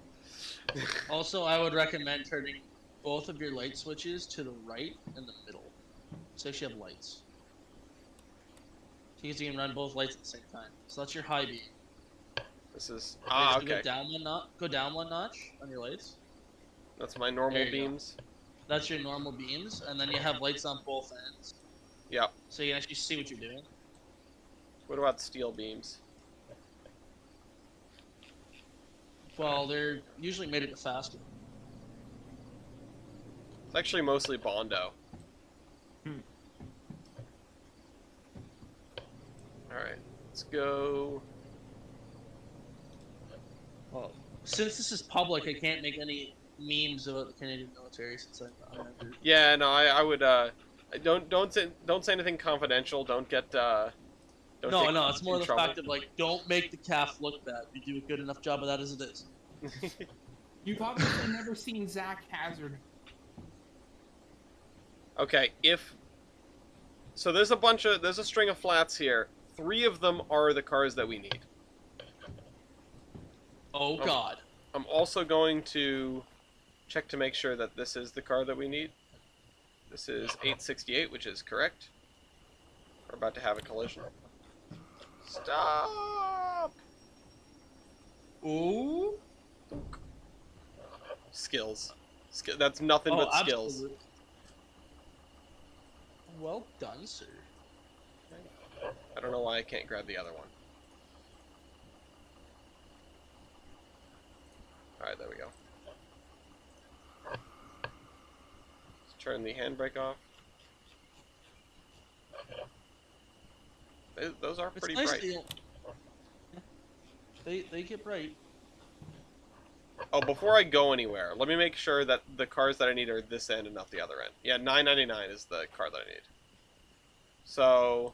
[SPEAKER 3] Also, I would recommend turning both of your light switches to the right and the middle, so you have lights. Because you can run both lights at the same time. So that's your high beam.
[SPEAKER 1] This is
[SPEAKER 3] Basically,
[SPEAKER 1] okay.
[SPEAKER 3] Go down one notch on your lights.
[SPEAKER 1] That's my normal
[SPEAKER 3] There you go.
[SPEAKER 1] beams.
[SPEAKER 3] That's your normal beams, and then you have lights on both ends,
[SPEAKER 1] Yep.
[SPEAKER 3] so you can actually see what you're doing.
[SPEAKER 1] What about steel beams?
[SPEAKER 3] Well, they're usually made it faster.
[SPEAKER 1] It's actually mostly Bondo.
[SPEAKER 2] Hmm.
[SPEAKER 1] Alright, let's go.
[SPEAKER 3] Well, since this is public, I can't make any memes about the Canadian military since I'm unentered.
[SPEAKER 1] Yeah, no, I would don't say anything confidential. Don't get don't
[SPEAKER 3] No,
[SPEAKER 1] get
[SPEAKER 3] no, it's more
[SPEAKER 1] in
[SPEAKER 3] the
[SPEAKER 1] trouble.
[SPEAKER 3] fact of like, don't make the calf look bad. You do a good enough job of that as it is.
[SPEAKER 2] You've obviously never seen Zach Hazard.
[SPEAKER 1] Okay, so there's a string of flats here. 3 of them are the cars that we need.
[SPEAKER 3] Oh
[SPEAKER 1] Oh.
[SPEAKER 3] God.
[SPEAKER 1] I'm also going to check to make sure that this is the car that we need. This is 868, which is correct. We're about to have a collision. Stop!
[SPEAKER 3] Ooh.
[SPEAKER 1] Skills. That's nothing but skills.
[SPEAKER 3] absolutely. Well done, sir.
[SPEAKER 1] I don't know why I can't grab the other one. Alright, there we go. Let's turn the handbrake off. Those are
[SPEAKER 3] It's
[SPEAKER 1] pretty
[SPEAKER 3] nice
[SPEAKER 1] bright.
[SPEAKER 3] to, they get bright.
[SPEAKER 1] Oh, before I go anywhere, let me make sure that the cars that I need are this end and not the other end. Yeah, 999 is the car that I need. So,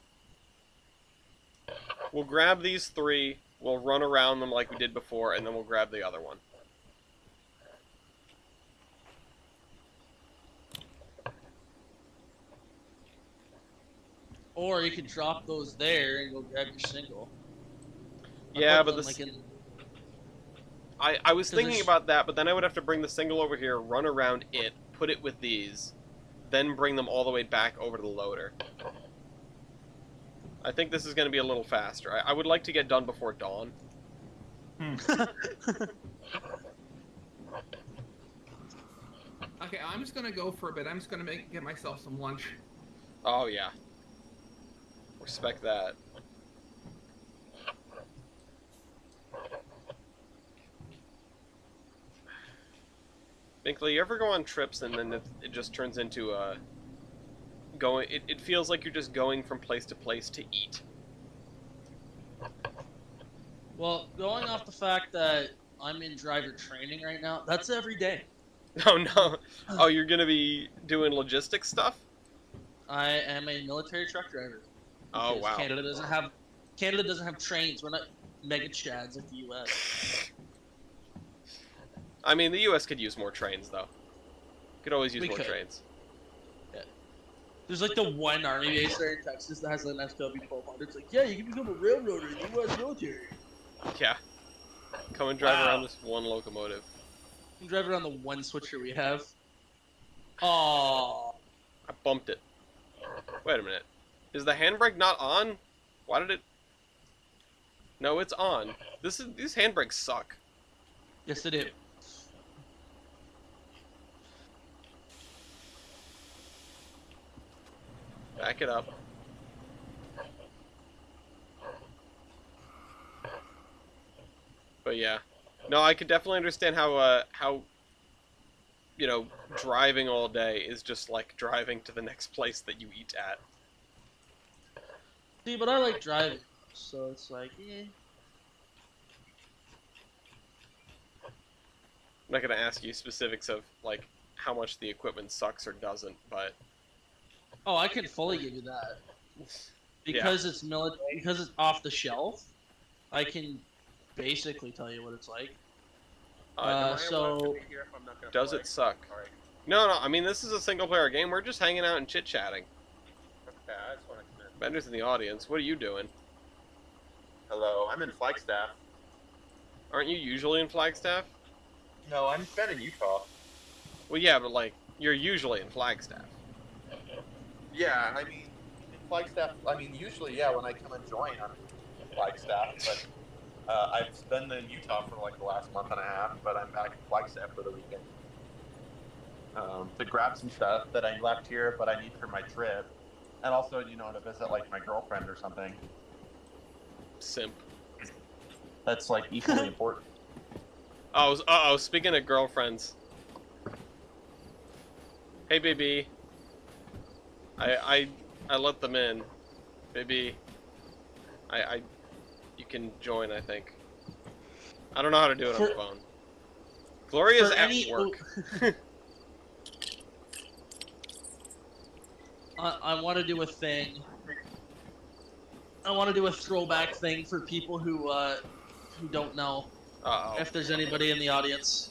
[SPEAKER 1] we'll grab these 3, we'll run around them like we did before, and then we'll grab the other one.
[SPEAKER 3] Or you could drop those there and go grab your single. Or
[SPEAKER 1] Yeah,
[SPEAKER 3] put
[SPEAKER 1] but
[SPEAKER 3] them,
[SPEAKER 1] this...
[SPEAKER 3] like, in-
[SPEAKER 1] I was
[SPEAKER 3] 'Cause
[SPEAKER 1] thinking
[SPEAKER 3] there's-
[SPEAKER 1] about that, but then I would have to bring the single over here, run around it, put it with these, then bring them all the way back over to the loader. I think this is going to be a little faster. I would like to get done before dawn.
[SPEAKER 2] Okay, I'm just gonna go for a bit. I'm just gonna get myself some lunch.
[SPEAKER 1] Oh, yeah. Respect that. Binkley, you ever go on trips and then it just turns into a... It feels like you're just going from place to place to eat.
[SPEAKER 3] Well, going off the fact that I'm in driver training right now, that's every day.
[SPEAKER 1] Oh, no. Oh, you're going to be doing logistics stuff?
[SPEAKER 3] I am a military truck driver.
[SPEAKER 1] Oh
[SPEAKER 3] Because
[SPEAKER 1] wow.
[SPEAKER 3] Canada doesn't have trains. We're not mega chads like the U.S.
[SPEAKER 1] I mean, the U.S. could use more trains, though. Could always use
[SPEAKER 3] We
[SPEAKER 1] more
[SPEAKER 3] could.
[SPEAKER 1] trains.
[SPEAKER 3] There's like the one army base there in Texas that has an SW1200. It's like, yeah, you can become a railroader in the U.S. military.
[SPEAKER 1] Yeah. Come and drive
[SPEAKER 3] Wow.
[SPEAKER 1] around this one locomotive.
[SPEAKER 3] You can drive around the one switcher we have. Oh,
[SPEAKER 1] I bumped it. Wait a minute. Is the handbrake not on? Why did it... No, it's on. These handbrakes suck.
[SPEAKER 3] yes, it is.
[SPEAKER 1] Back it up. But yeah. No, I could definitely understand how driving all day is just like driving to the next place that you eat at.
[SPEAKER 3] See, but I like driving, so it's like, eh.
[SPEAKER 1] I'm not gonna ask you specifics of like how much the equipment sucks or doesn't, but
[SPEAKER 3] Oh, I can fully give you that. Because it's military, because it's off the shelf, I can basically tell you what it's like. So
[SPEAKER 1] does it suck? No, I mean this is a single player game. We're just hanging out and chit chatting.
[SPEAKER 6] Okay, I just want to come in.
[SPEAKER 1] Bender's in the audience. What are you doing?
[SPEAKER 6] Hello, I'm in Flagstaff.
[SPEAKER 1] Aren't you usually in Flagstaff?
[SPEAKER 6] No, I'm been in Utah.
[SPEAKER 1] Well, yeah, but like you're usually in Flagstaff.
[SPEAKER 6] Yeah, I mean, in Flagstaff, usually, yeah, when I come and join, I'm in Flagstaff, but I've been in Utah for like the last month and a half, but I'm back in Flagstaff for the weekend. To grab some stuff that I left here, but I need for my trip. And also, to visit like my girlfriend or something.
[SPEAKER 1] Simp.
[SPEAKER 6] That's like equally important.
[SPEAKER 1] Oh, speaking of girlfriends. Hey, baby. I let them in. Baby. You can join, I think. I don't know how to do it on the phone. Gloria's at work.
[SPEAKER 3] I want to do a thing. I want to do a throwback thing for people who don't know.
[SPEAKER 1] Uh-oh.
[SPEAKER 3] If there's anybody in the audience,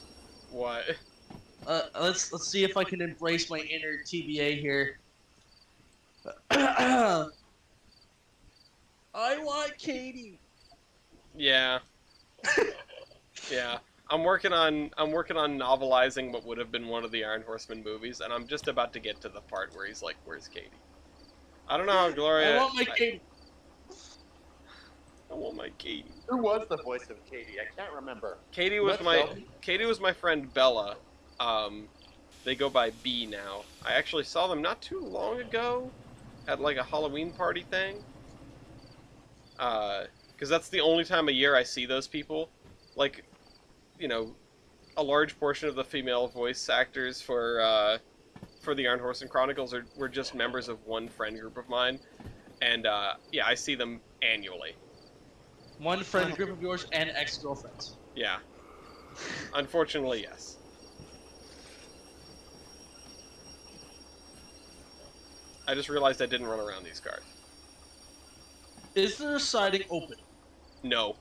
[SPEAKER 1] What?
[SPEAKER 3] let's see if I can embrace my inner TBA here. I want Katie.
[SPEAKER 1] Yeah. Yeah. I'm working on novelizing what would have been one of the Iron Horseman movies, and I'm just about to get to the part where he's like, "Where's Katie?" I don't know how Gloria.
[SPEAKER 3] I want my Katie.
[SPEAKER 1] I want my Katie.
[SPEAKER 6] Who was the voice of Katie? I can't remember.
[SPEAKER 1] Katie was
[SPEAKER 6] Let's go.
[SPEAKER 1] Katie was my friend Bella. They go by B now. I actually saw them not too long ago at like a Halloween party thing. Because that's the only time of year I see those people. Like, a large portion of the female voice actors for the Iron Horseman Chronicles were just members of one friend group of mine, and yeah, I see them annually.
[SPEAKER 3] One friend group of yours and ex-girlfriends.
[SPEAKER 1] Yeah. Unfortunately, yes. I just realized I didn't run around these cars.
[SPEAKER 3] Is there a siding open?
[SPEAKER 1] No.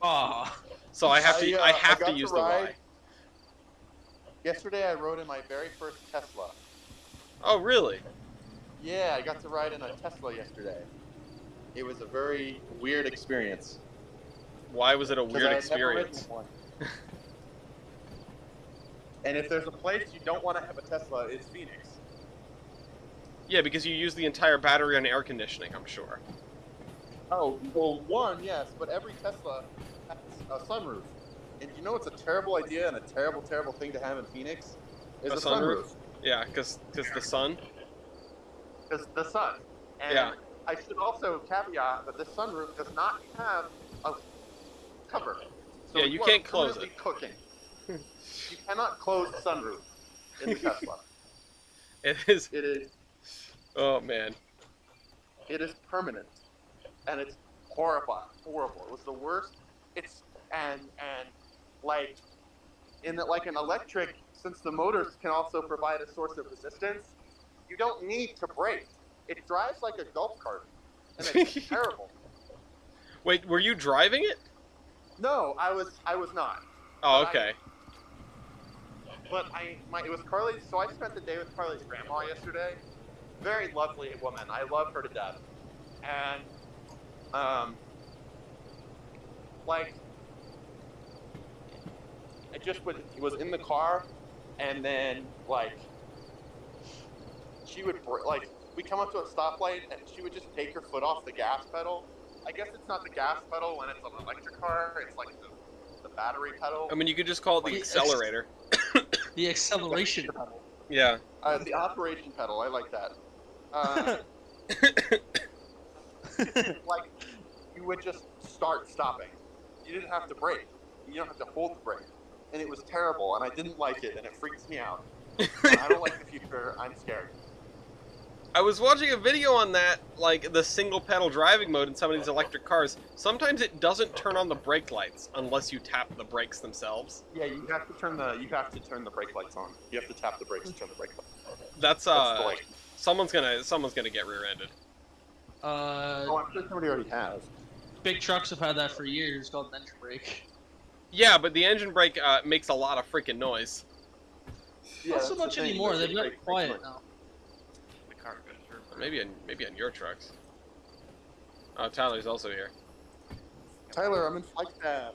[SPEAKER 3] Ah.
[SPEAKER 1] So I have
[SPEAKER 6] I
[SPEAKER 1] to
[SPEAKER 6] got
[SPEAKER 1] use
[SPEAKER 6] to
[SPEAKER 1] the Y.
[SPEAKER 6] ride. Yesterday I rode in my very first Tesla.
[SPEAKER 1] Oh, really?
[SPEAKER 6] Yeah, I got to ride in a Tesla yesterday. It was a very weird experience.
[SPEAKER 1] Why was it a
[SPEAKER 6] 'Cause
[SPEAKER 1] weird
[SPEAKER 6] I had never ridden
[SPEAKER 1] experience?
[SPEAKER 6] one. And if there's a place you don't want to have a Tesla, it's Phoenix.
[SPEAKER 1] Yeah, because you use the entire battery on air conditioning, I'm sure.
[SPEAKER 6] Oh, well, one, yes, but every Tesla has a sunroof. And you know what's a terrible idea and a terrible, terrible thing to have in Phoenix? Is
[SPEAKER 1] A
[SPEAKER 6] a
[SPEAKER 1] sunroof?
[SPEAKER 6] sunroof.
[SPEAKER 1] Yeah, because the sun.
[SPEAKER 6] Because the sun. And
[SPEAKER 1] Yeah.
[SPEAKER 6] I should also caveat that this sunroof does not have a cover. So
[SPEAKER 1] Yeah, you
[SPEAKER 6] are
[SPEAKER 1] can't close
[SPEAKER 6] permanently cooking. You cannot close the sunroof in the Tesla.
[SPEAKER 1] It is.
[SPEAKER 6] It is
[SPEAKER 1] Oh man.
[SPEAKER 6] permanent, and it's horrible. It was the worst. It's and like in that, like an electric, since the motors can also provide a source of resistance. you don't need to brake. It drives like a golf cart, and it's terrible.
[SPEAKER 1] Wait, were you driving it?
[SPEAKER 6] No, I was not.
[SPEAKER 1] Oh,
[SPEAKER 6] But
[SPEAKER 1] okay.
[SPEAKER 6] It was Carly. So I spent the day with Carly's grandma yesterday. Very lovely woman. I love her to death. And like, I just was in the car, and then like, she would like, we come up to a stoplight, and she would just take her foot off the gas pedal. I guess it's not the gas pedal when it's an electric car. It's like the battery pedal.
[SPEAKER 1] I mean, you could just call it the
[SPEAKER 3] The
[SPEAKER 1] accelerator.
[SPEAKER 3] The acceleration pedal.
[SPEAKER 1] Yeah.
[SPEAKER 6] The operation pedal. I like that. Like, you would just start stopping. You didn't have to brake. You don't have to hold the brake. And it was terrible, and I didn't like it, and it freaks me out. I don't like the future. I'm scared.
[SPEAKER 1] I was watching a video on that, like the single pedal driving mode in some of these electric cars. Sometimes it doesn't turn on the brake lights unless you tap the brakes themselves.
[SPEAKER 6] Yeah, you have to turn the brake lights on. You have to tap the brakes to turn the brake lights.
[SPEAKER 1] That's
[SPEAKER 6] the light.
[SPEAKER 1] someone's gonna get rear-ended.
[SPEAKER 6] Oh, I'm sure somebody already has.
[SPEAKER 3] Big trucks have had that for years. It's called an engine brake.
[SPEAKER 1] Yeah, but the engine brake makes a lot of freaking noise.
[SPEAKER 6] Yeah,
[SPEAKER 3] Not so
[SPEAKER 6] that's the
[SPEAKER 3] much
[SPEAKER 6] thing,
[SPEAKER 3] anymore.
[SPEAKER 6] the
[SPEAKER 3] They've got
[SPEAKER 6] brake
[SPEAKER 3] quiet
[SPEAKER 6] lights.
[SPEAKER 3] now.
[SPEAKER 7] The car goes through.
[SPEAKER 1] Maybe on your trucks. Tyler's also here.
[SPEAKER 6] Tyler, I'm in Flagstaff.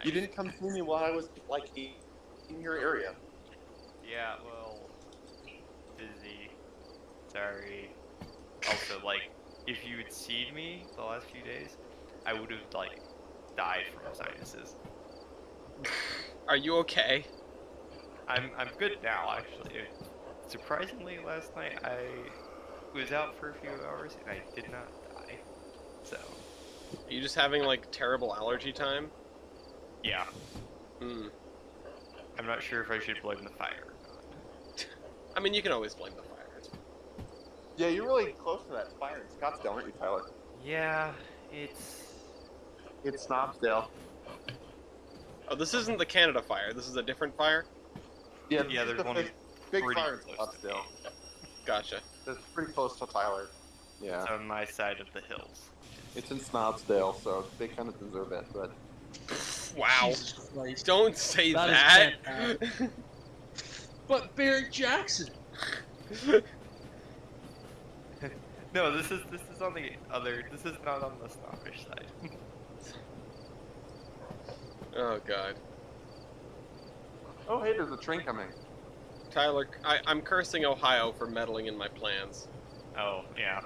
[SPEAKER 6] You didn't come see me while I was like in your area.
[SPEAKER 7] Yeah, well, busy. Sorry. Also, like, if you had seen me the last few days, I would have like died from sinuses.
[SPEAKER 1] Are you okay?
[SPEAKER 7] I'm good now, actually. Surprisingly, last night I was out for a few hours and I did not die. So,
[SPEAKER 1] Are you just having like terrible allergy time?
[SPEAKER 7] yeah,
[SPEAKER 1] Hmm.
[SPEAKER 7] I'm not sure if I should blame the fire or not.
[SPEAKER 1] I mean, you can always blame the fire. It's
[SPEAKER 6] Yeah, you're really close to that fire in Scottsdale, aren't you, Tyler?
[SPEAKER 7] Yeah, it's
[SPEAKER 6] It's Snobsdale.
[SPEAKER 1] Oh, this isn't the Canada fire. This is a different fire?
[SPEAKER 6] Yeah,
[SPEAKER 7] Yeah,
[SPEAKER 6] this is
[SPEAKER 7] there's
[SPEAKER 6] the
[SPEAKER 7] one
[SPEAKER 6] big
[SPEAKER 7] pretty
[SPEAKER 6] fire in
[SPEAKER 7] close to me.
[SPEAKER 6] Scottsdale.
[SPEAKER 1] Gotcha.
[SPEAKER 6] It's pretty close to Tyler. Yeah.
[SPEAKER 7] It's on my side of the hills.
[SPEAKER 6] It's in Snobsdale, so they kind of deserve it, but...
[SPEAKER 1] Wow.
[SPEAKER 3] Jesus Christ.
[SPEAKER 1] Don't say
[SPEAKER 3] That
[SPEAKER 1] that.
[SPEAKER 3] is But Barrett Jackson.
[SPEAKER 7] No, this is on the other. This is not on the snobbish side.
[SPEAKER 1] Oh god.
[SPEAKER 6] Oh, hey, there's a train coming.
[SPEAKER 1] Tyler, I'm cursing Ohio for meddling in my plans.
[SPEAKER 7] Oh yeah.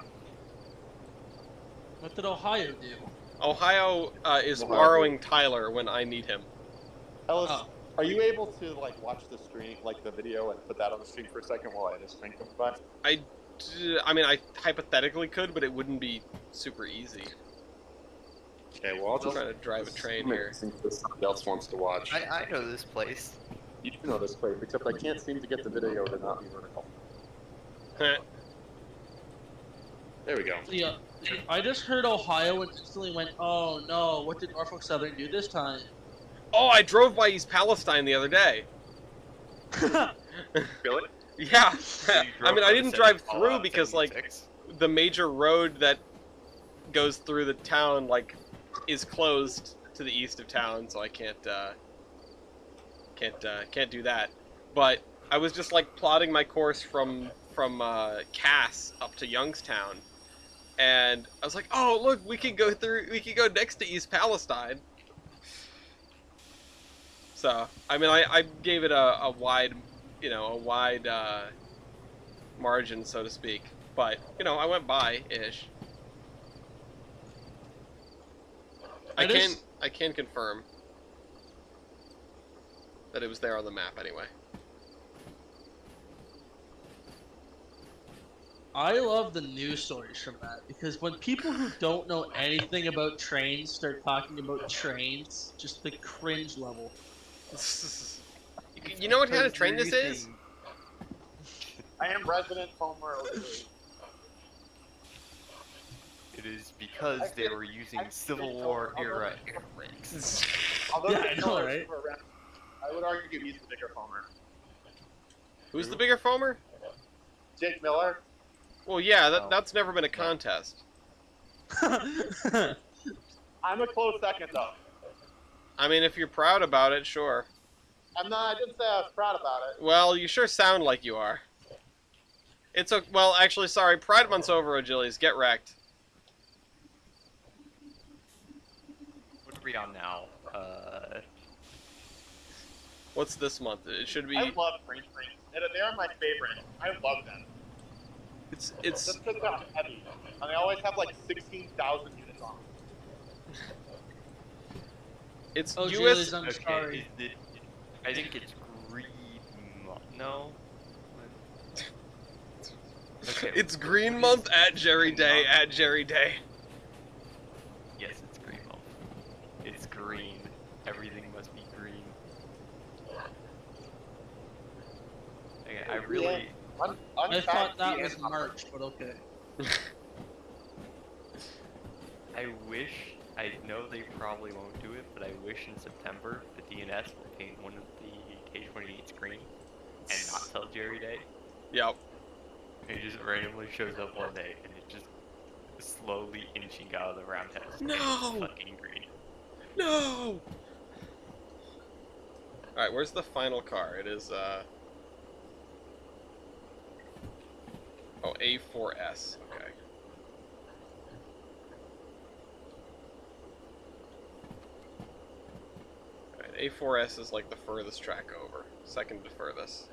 [SPEAKER 3] What did Ohio do?
[SPEAKER 1] Ohio is
[SPEAKER 6] Ohio.
[SPEAKER 1] borrowing Tyler when I need him.
[SPEAKER 6] Ellis,
[SPEAKER 3] Oh.
[SPEAKER 6] are you able to, like, watch the stream, like, the video and put that on the screen for a second while I just think of that?
[SPEAKER 1] I mean, I hypothetically could, but it wouldn't be super easy.
[SPEAKER 6] Okay, well, I'll
[SPEAKER 1] I'm
[SPEAKER 6] just...
[SPEAKER 1] trying to drive a train here.
[SPEAKER 6] Since somebody else wants to watch.
[SPEAKER 7] I know this place.
[SPEAKER 6] You do know this place, except I can't seem to get the video to not be vertical. There we go.
[SPEAKER 3] Yeah, I just heard Ohio and instantly went, oh no, what did Norfolk Southern do this time?
[SPEAKER 1] Oh, I drove by East Palestine the other day.
[SPEAKER 6] Really?
[SPEAKER 1] Yeah.
[SPEAKER 7] So you
[SPEAKER 1] I
[SPEAKER 7] drove
[SPEAKER 1] mean,
[SPEAKER 7] by
[SPEAKER 1] I
[SPEAKER 7] the
[SPEAKER 1] didn't
[SPEAKER 7] city
[SPEAKER 1] drive
[SPEAKER 7] all
[SPEAKER 1] through
[SPEAKER 7] out
[SPEAKER 1] because, like,
[SPEAKER 7] 76?
[SPEAKER 1] the major road that goes through the town, like, is closed to the east of town, so I can't do that. But I was just, like, plotting my course from Cass up to Youngstown, and I was like, oh, look, we could go next to East Palestine. So, I mean, I gave it a wide margin, so to speak. But, I went by-ish. I can confirm that it was there on the map anyway.
[SPEAKER 3] I love the news stories from that because when people who don't know anything about trains start talking about trains, just the cringe level.
[SPEAKER 1] You know what kind of train this
[SPEAKER 7] They're
[SPEAKER 1] is?
[SPEAKER 7] using-
[SPEAKER 6] I am resident Homer.
[SPEAKER 7] It is because they were using Civil War era air brakes.
[SPEAKER 6] Although
[SPEAKER 3] Yeah,
[SPEAKER 6] the
[SPEAKER 3] I know,
[SPEAKER 6] colors
[SPEAKER 3] right?
[SPEAKER 6] were around, I would argue he's the bigger Homer.
[SPEAKER 1] Who's the bigger foamer?
[SPEAKER 6] Jake Miller.
[SPEAKER 1] Well, yeah,
[SPEAKER 7] Oh.
[SPEAKER 1] that's never been a contest.
[SPEAKER 6] I'm a close second though.
[SPEAKER 1] I mean, if you're proud about it, sure.
[SPEAKER 6] I'm not. I didn't say I was proud about it.
[SPEAKER 1] Well, you sure sound like you are. It's a well, actually, sorry. Pride Month's over, Agilies. Get wrecked.
[SPEAKER 7] What are we on now?
[SPEAKER 1] What's this month? It should be.
[SPEAKER 6] I love green screens. They are my favorite. I love them.
[SPEAKER 1] It's
[SPEAKER 6] Just because they're heavy, and they always have like 16,000 units on them.
[SPEAKER 1] it's
[SPEAKER 3] Oh,
[SPEAKER 1] US.
[SPEAKER 3] Julius, I'm
[SPEAKER 7] Okay,
[SPEAKER 3] sorry.
[SPEAKER 7] is it, I think it's green. No. Okay.
[SPEAKER 1] It's Green Month at Jerry Day at Jerry Day.
[SPEAKER 7] Yes, it's green month. It's green. Everything must be green. Okay, I really.
[SPEAKER 3] I thought that was March, but okay.
[SPEAKER 7] I wish. I know they probably won't do it, but I wish in September the DNS will paint one of the K28s green and not tell Jerry Day.
[SPEAKER 1] Yep.
[SPEAKER 7] It just randomly shows up one day and it just slowly inching out of the round test. and
[SPEAKER 1] No!
[SPEAKER 7] it's fucking green.
[SPEAKER 1] No. All right, where's the final car? It is Oh, A4S. Okay. Alright, A4S is like the furthest track over. Second to furthest.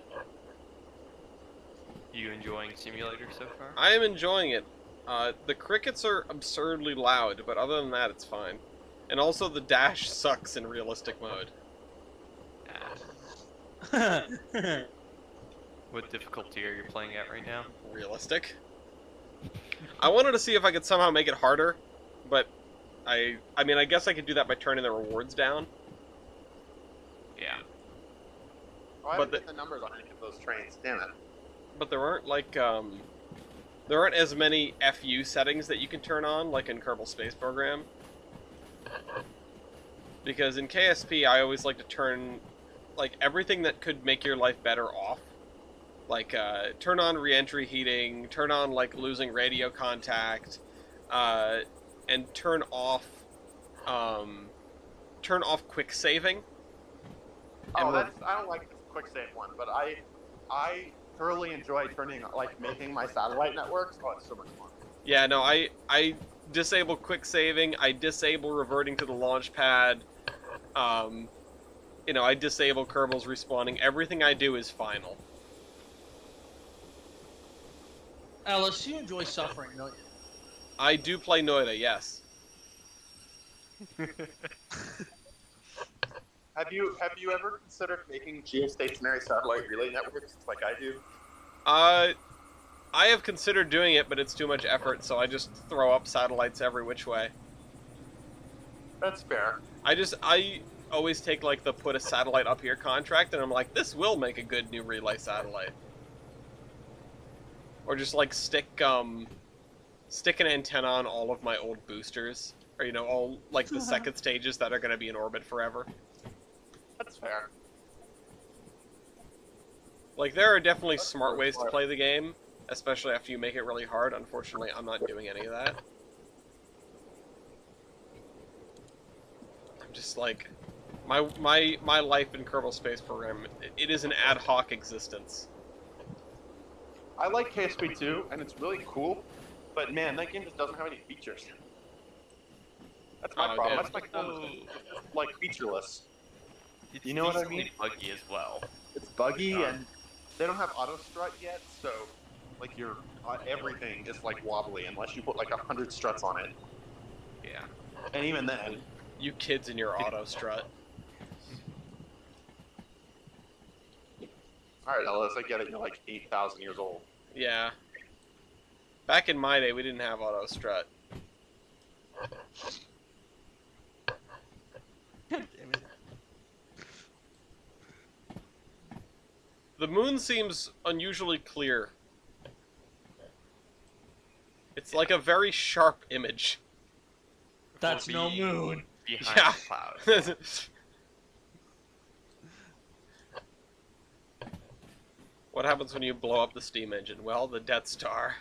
[SPEAKER 7] You enjoying Simulator so far?
[SPEAKER 1] I am enjoying it. The crickets are absurdly loud, but other than that, it's fine. And also, the dash sucks in realistic mode.
[SPEAKER 7] What difficulty are you playing at right now?
[SPEAKER 1] Realistic. I wanted to see if I could somehow make it harder, but I mean, I guess I could do that by turning the rewards down.
[SPEAKER 7] Yeah.
[SPEAKER 6] Oh, I
[SPEAKER 1] But
[SPEAKER 6] haven't
[SPEAKER 1] the-
[SPEAKER 6] get the numbers on any of those trains. Damn it.
[SPEAKER 1] But there aren't like there aren't as many FU settings that you can turn on like in Kerbal Space Program. Because in KSP, I always like to turn like everything that could make your life better off. Like turn on re-entry heating, turn on like losing radio contact, and turn off quick saving.
[SPEAKER 6] Oh,
[SPEAKER 1] And
[SPEAKER 6] that's I don't like this quick save one, but I thoroughly enjoy making my satellite networks. Oh, it's so much fun.
[SPEAKER 1] Yeah, no, I disable quick saving, I disable reverting to the launch pad, you know, I disable Kerbal's respawning, everything I do is final.
[SPEAKER 3] Alice, you enjoy suffering, don't you?
[SPEAKER 1] I do play Noida, yes.
[SPEAKER 6] Have you ever considered making geostationary satellite relay networks like I do?
[SPEAKER 1] I have considered doing it, but it's too much effort, so I just throw up satellites every which way.
[SPEAKER 6] That's fair.
[SPEAKER 1] I always take like the put a satellite up here contract, and I'm like, this will make a good new relay satellite. Or just like stick an antenna on all of my old boosters, or you know, all like the second stages that are going to be in orbit forever.
[SPEAKER 6] That's fair.
[SPEAKER 1] Like there are definitely smart ways to play the game, especially after you make it really hard. Unfortunately, I'm not doing any of that. I'm just like my life in Kerbal Space Program. It is an ad hoc existence.
[SPEAKER 6] I like KSP 2, and it's really cool, but man, that game just doesn't have any features. That's my
[SPEAKER 1] Oh,
[SPEAKER 6] problem.
[SPEAKER 1] dude.
[SPEAKER 6] That's my problem. It's like featureless.
[SPEAKER 7] It's
[SPEAKER 6] You know what I
[SPEAKER 7] decently
[SPEAKER 6] mean?
[SPEAKER 7] buggy as well.
[SPEAKER 6] It's buggy, and they don't have auto strut yet, so like your everything is like wobbly unless you put like 100 struts on it,
[SPEAKER 7] Yeah.
[SPEAKER 6] and even then,
[SPEAKER 1] You kids in your auto strut.
[SPEAKER 6] all right, Ellis, I get it. You're like 8,000 years old.
[SPEAKER 1] Yeah. Back in my day, we didn't have auto strut.
[SPEAKER 3] God damn it.
[SPEAKER 1] The moon seems unusually clear. It's like a very sharp image.
[SPEAKER 3] That's
[SPEAKER 7] We'll
[SPEAKER 3] no
[SPEAKER 7] be
[SPEAKER 3] moon.
[SPEAKER 7] Behind
[SPEAKER 1] Yeah.
[SPEAKER 7] the clouds.
[SPEAKER 1] What happens when you blow up the steam engine? Well, the Death Star.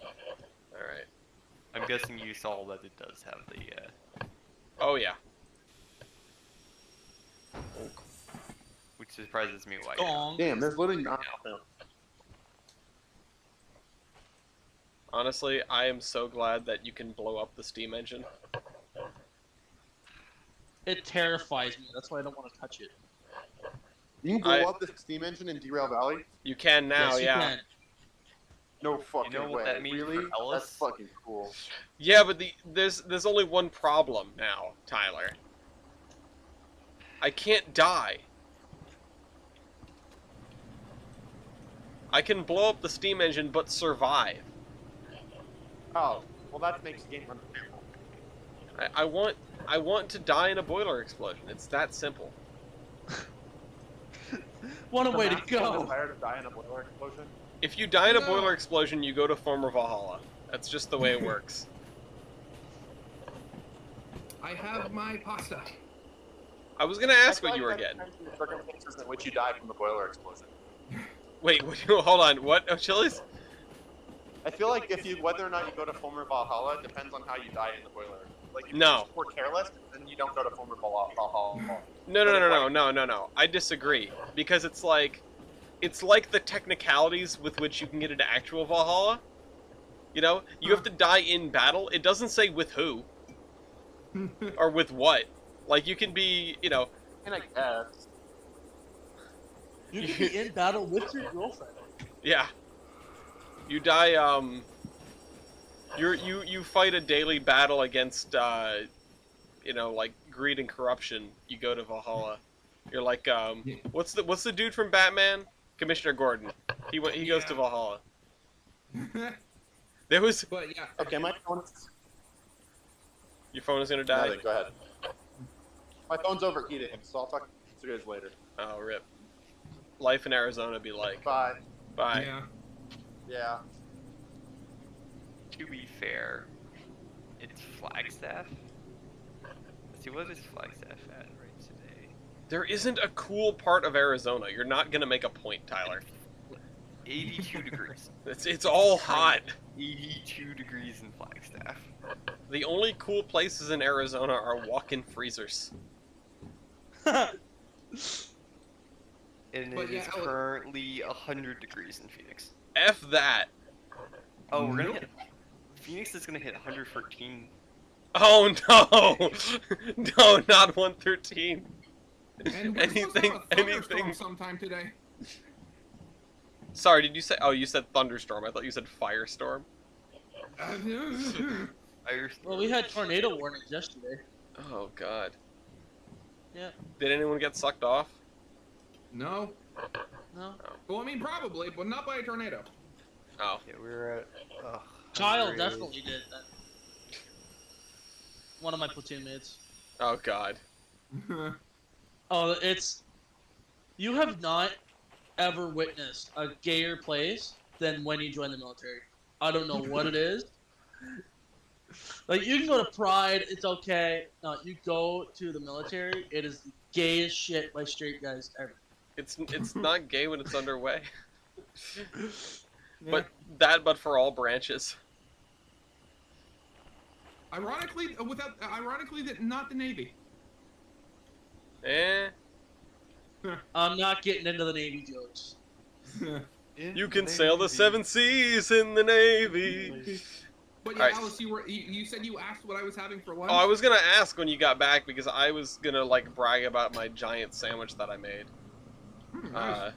[SPEAKER 1] Alright.
[SPEAKER 7] I'm guessing you saw that it does have the.
[SPEAKER 1] Oh, yeah.
[SPEAKER 7] Which surprises me why.
[SPEAKER 3] Gong.
[SPEAKER 6] Damn, there's literally not.
[SPEAKER 1] Honestly, I am so glad that you can blow up the steam engine.
[SPEAKER 3] It terrifies me. That's why I don't want to touch it.
[SPEAKER 6] You can blow up the steam engine in Derail Valley?
[SPEAKER 1] You can now,
[SPEAKER 3] yes, you
[SPEAKER 1] yeah.
[SPEAKER 3] can.
[SPEAKER 6] No fucking
[SPEAKER 7] know what
[SPEAKER 6] way.
[SPEAKER 7] that means
[SPEAKER 6] really?
[SPEAKER 7] for Ellis?
[SPEAKER 6] That's fucking cool.
[SPEAKER 1] Yeah, but there's only one problem now, Tyler. I can't die. I can blow up the steam engine, but survive.
[SPEAKER 6] Oh, well that makes the game understandable.
[SPEAKER 1] I want to die in a boiler explosion. It's that simple.
[SPEAKER 3] What a way to
[SPEAKER 6] The
[SPEAKER 3] go!
[SPEAKER 6] desire to die in a boiler explosion?
[SPEAKER 1] If you die in a
[SPEAKER 2] No.
[SPEAKER 1] boiler explosion, you go to former Valhalla. That's just the way it works.
[SPEAKER 2] I have my pasta.
[SPEAKER 1] I was gonna ask
[SPEAKER 6] I feel
[SPEAKER 1] what you were
[SPEAKER 6] like that
[SPEAKER 1] getting.
[SPEAKER 6] depends on the circumstances in which you die from the boiler explosion.
[SPEAKER 1] Wait, hold on. What? Oh, Chili's?
[SPEAKER 6] I feel like whether or not you go to former Valhalla depends on how you die in the boiler. Like if
[SPEAKER 1] No.
[SPEAKER 6] you just were careless, then you don't go to former Valhalla.
[SPEAKER 1] No. I disagree because it's like the technicalities with which you can get into actual Valhalla. You know, you have to die in battle. It doesn't say with who or with what. Like you can be, you know,
[SPEAKER 6] And I guess.
[SPEAKER 3] You can be in battle with your girlfriend.
[SPEAKER 1] yeah. You die. You fight a daily battle against, you know, like greed and corruption. You go to Valhalla. You're like, what's the dude from Batman? Commissioner Gordon. He goes to
[SPEAKER 2] Yeah.
[SPEAKER 1] Valhalla. There was
[SPEAKER 2] But yeah.
[SPEAKER 6] Okay, my phone is...
[SPEAKER 1] your phone is gonna die.
[SPEAKER 6] Nothing, go ahead. My phone's overheating, so I'll talk to you guys later.
[SPEAKER 1] Oh, rip. Life in Arizona be like.
[SPEAKER 6] Bye.
[SPEAKER 1] Bye.
[SPEAKER 2] Yeah.
[SPEAKER 6] Yeah.
[SPEAKER 7] To be fair, it's Flagstaff. Let's see, what is Flagstaff at right today?
[SPEAKER 1] There isn't a cool part of Arizona. You're not gonna make a point, Tyler.
[SPEAKER 7] 82 degrees.
[SPEAKER 1] It's all hot.
[SPEAKER 7] 82 degrees in Flagstaff.
[SPEAKER 1] The only cool places in Arizona are walk-in freezers.
[SPEAKER 7] And
[SPEAKER 2] But
[SPEAKER 7] it
[SPEAKER 2] yeah,
[SPEAKER 7] is
[SPEAKER 2] Alex-
[SPEAKER 7] currently 100 degrees in Phoenix.
[SPEAKER 1] F that.
[SPEAKER 7] Oh, we're gonna
[SPEAKER 2] Nope.
[SPEAKER 7] hit. Phoenix is gonna hit 113.
[SPEAKER 1] Oh no! No, not 113.
[SPEAKER 2] And we're supposed to have
[SPEAKER 1] Anything,
[SPEAKER 2] a thunderstorm
[SPEAKER 1] anything.
[SPEAKER 2] sometime today.
[SPEAKER 1] Sorry, did you say? Oh, you said thunderstorm. I thought you said firestorm.
[SPEAKER 3] Well, we had tornado warnings yesterday.
[SPEAKER 1] Oh god.
[SPEAKER 3] Yeah.
[SPEAKER 1] Did anyone get sucked off?
[SPEAKER 2] No.
[SPEAKER 3] No.
[SPEAKER 2] Well, I mean, probably, but not by a tornado.
[SPEAKER 1] Oh.
[SPEAKER 7] Yeah, we were at.
[SPEAKER 3] Kyle
[SPEAKER 7] 100.
[SPEAKER 3] definitely did that. One of my platoon mates.
[SPEAKER 1] Oh god.
[SPEAKER 3] Oh, it's... You have not ever witnessed a gayer place than when you join the military. I don't know what it is. Like, you can go to Pride, it's okay. No, you go to the military, it is the gayest shit by straight guys ever.
[SPEAKER 1] It's not gay when it's underway.
[SPEAKER 2] Yeah.
[SPEAKER 1] But for all branches.
[SPEAKER 2] Ironically, that not the Navy.
[SPEAKER 1] Eh.
[SPEAKER 3] I'm not getting into the Navy jokes.
[SPEAKER 1] You can sail the 7 seas in the Navy.
[SPEAKER 2] But yeah,
[SPEAKER 1] Alright.
[SPEAKER 2] Alice, you said you asked what I was having for lunch.
[SPEAKER 1] Oh, I was gonna ask when you got back because I was gonna like brag about my giant sandwich that I made.
[SPEAKER 2] Nice.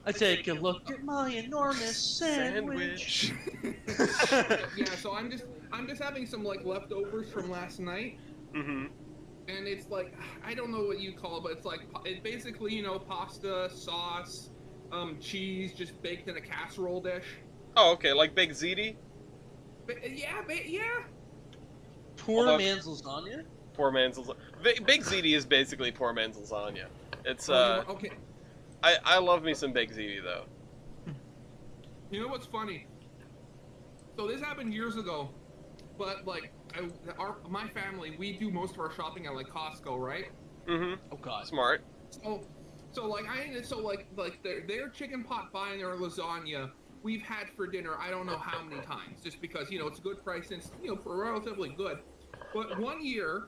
[SPEAKER 3] I take a look at my enormous sandwich.
[SPEAKER 2] Yeah, so I'm just having some like leftovers from last night,
[SPEAKER 1] Mm-hmm.
[SPEAKER 2] and it's like I don't know what you call it, but it's basically, you know, pasta, sauce, cheese, just baked in a casserole dish.
[SPEAKER 1] Oh, okay, like Big Ziti?
[SPEAKER 2] Yeah.
[SPEAKER 3] Poor
[SPEAKER 1] Although-
[SPEAKER 3] man's lasagna?
[SPEAKER 1] Poor man's lasagna. Big Ziti is basically poor man's lasagna. It's
[SPEAKER 2] Okay.
[SPEAKER 1] I love me some Big Ziti though.
[SPEAKER 2] You know what's funny? So this happened years ago, but like my family, we do most of our shopping at like Costco, right?
[SPEAKER 1] Mm-hmm.
[SPEAKER 3] Oh god.
[SPEAKER 1] Smart.
[SPEAKER 2] So So like their chicken pot pie and their lasagna we've had for dinner. I don't know how many times, just because it's a good price and it's relatively good. But one year,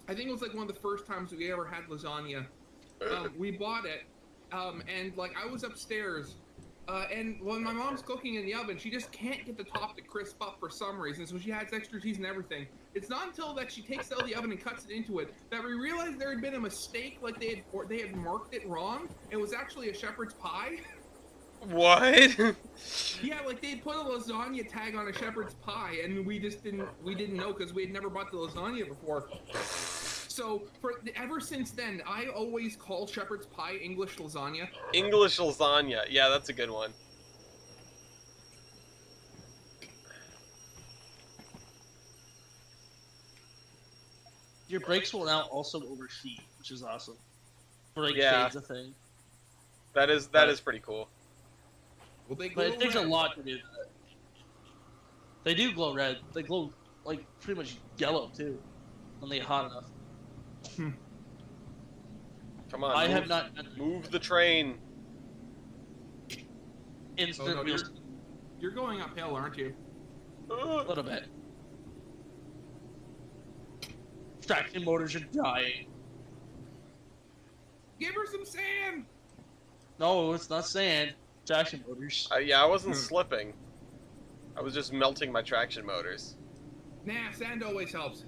[SPEAKER 2] I think it was like one of the first times we ever had lasagna. We bought it, and like I was upstairs. And when my mom's cooking in the oven, she just can't get the top to crisp up for some reason, so she adds extra cheese and everything. It's not until that she takes it out of the oven and cuts it into it that we realized there had been a mistake, like they had marked it wrong. It was actually a shepherd's pie.
[SPEAKER 1] What?
[SPEAKER 2] Yeah, like they had put a lasagna tag on a shepherd's pie, and we didn't know because we had never bought the lasagna before. So ever since then, I always call shepherd's pie English lasagna.
[SPEAKER 1] English lasagna. Yeah, that's a good one.
[SPEAKER 3] Your brakes will now also overshoot, which is awesome. Brake
[SPEAKER 1] Yeah.
[SPEAKER 3] fade's a thing.
[SPEAKER 1] That is pretty cool.
[SPEAKER 2] Well, they
[SPEAKER 3] But
[SPEAKER 2] glow
[SPEAKER 3] it takes a
[SPEAKER 2] red.
[SPEAKER 3] lot to do that. They do glow red. They glow, like, pretty much yellow, too. When they get hot enough.
[SPEAKER 1] Come on.
[SPEAKER 3] I
[SPEAKER 1] move,
[SPEAKER 3] have not
[SPEAKER 1] move the train.
[SPEAKER 3] instant
[SPEAKER 2] Oh, no,
[SPEAKER 3] wheels
[SPEAKER 2] You're going uphill, aren't you?
[SPEAKER 3] a little bit. Traction motors are dying.
[SPEAKER 2] Give her some sand.
[SPEAKER 3] No, it's not sand. Traction motors.
[SPEAKER 1] Yeah, I wasn't slipping. I was just melting my traction motors.
[SPEAKER 2] Nah, sand always helps.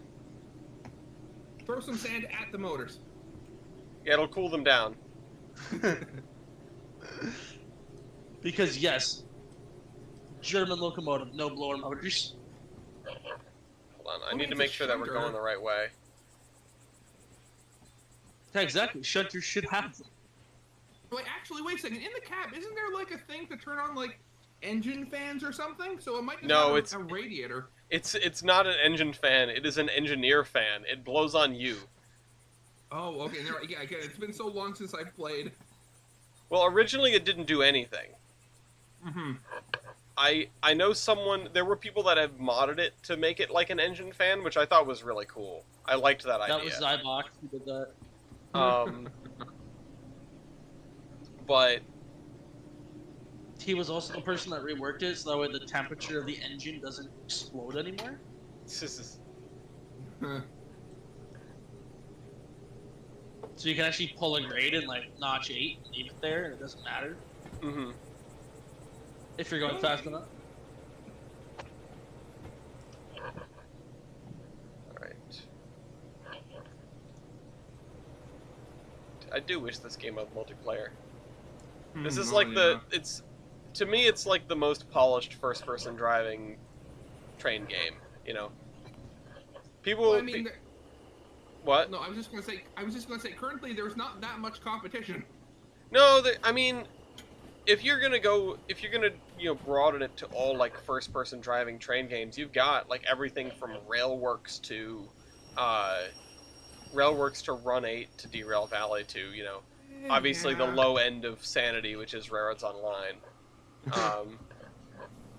[SPEAKER 2] Throw some sand at the motors.
[SPEAKER 1] Yeah, it'll cool them down.
[SPEAKER 3] Because yes, German locomotive, no blower motors.
[SPEAKER 1] Hold on, I
[SPEAKER 2] Well,
[SPEAKER 1] need to
[SPEAKER 2] it's
[SPEAKER 1] make
[SPEAKER 2] a
[SPEAKER 1] sure that we're
[SPEAKER 2] shunter.
[SPEAKER 1] going the right way.
[SPEAKER 3] Yeah, exactly. Shunters should have them.
[SPEAKER 2] Wait, actually, wait a second. In the cab, isn't there like a thing to turn on like engine fans or something? So it might just
[SPEAKER 1] No,
[SPEAKER 2] have
[SPEAKER 1] it's-
[SPEAKER 2] a radiator.
[SPEAKER 1] It's not an engine fan. It is an engineer fan. It blows on you.
[SPEAKER 2] Oh, okay. Yeah, again, it's been so long since I've played.
[SPEAKER 1] Well, originally it didn't do anything.
[SPEAKER 2] Mm-hmm.
[SPEAKER 1] I know there were people that have modded it to make it like an engine fan, which I thought was really cool. I liked that
[SPEAKER 3] That
[SPEAKER 1] idea.
[SPEAKER 3] was Zybox who did that.
[SPEAKER 1] But
[SPEAKER 3] He was also the person that reworked it, so that way the temperature of the engine doesn't explode anymore. So you can actually pull a grade in like notch 8 and leave it there, and it doesn't matter
[SPEAKER 1] mhm.
[SPEAKER 3] if you're going fast enough.
[SPEAKER 1] Alright. I do wish this game had multiplayer. This is like to me it's like the most polished first-person driving train game, you know. People
[SPEAKER 2] Well, I mean,
[SPEAKER 1] what?
[SPEAKER 2] no, I was just gonna say. Currently, there's not that much competition.
[SPEAKER 1] No, I mean, if you're gonna broaden it to all like first-person driving train games, you've got like everything from Railworks to Run 8 to Derail Valley to obviously the
[SPEAKER 2] Yeah.
[SPEAKER 1] low end of Sanity, which is Railroads Online.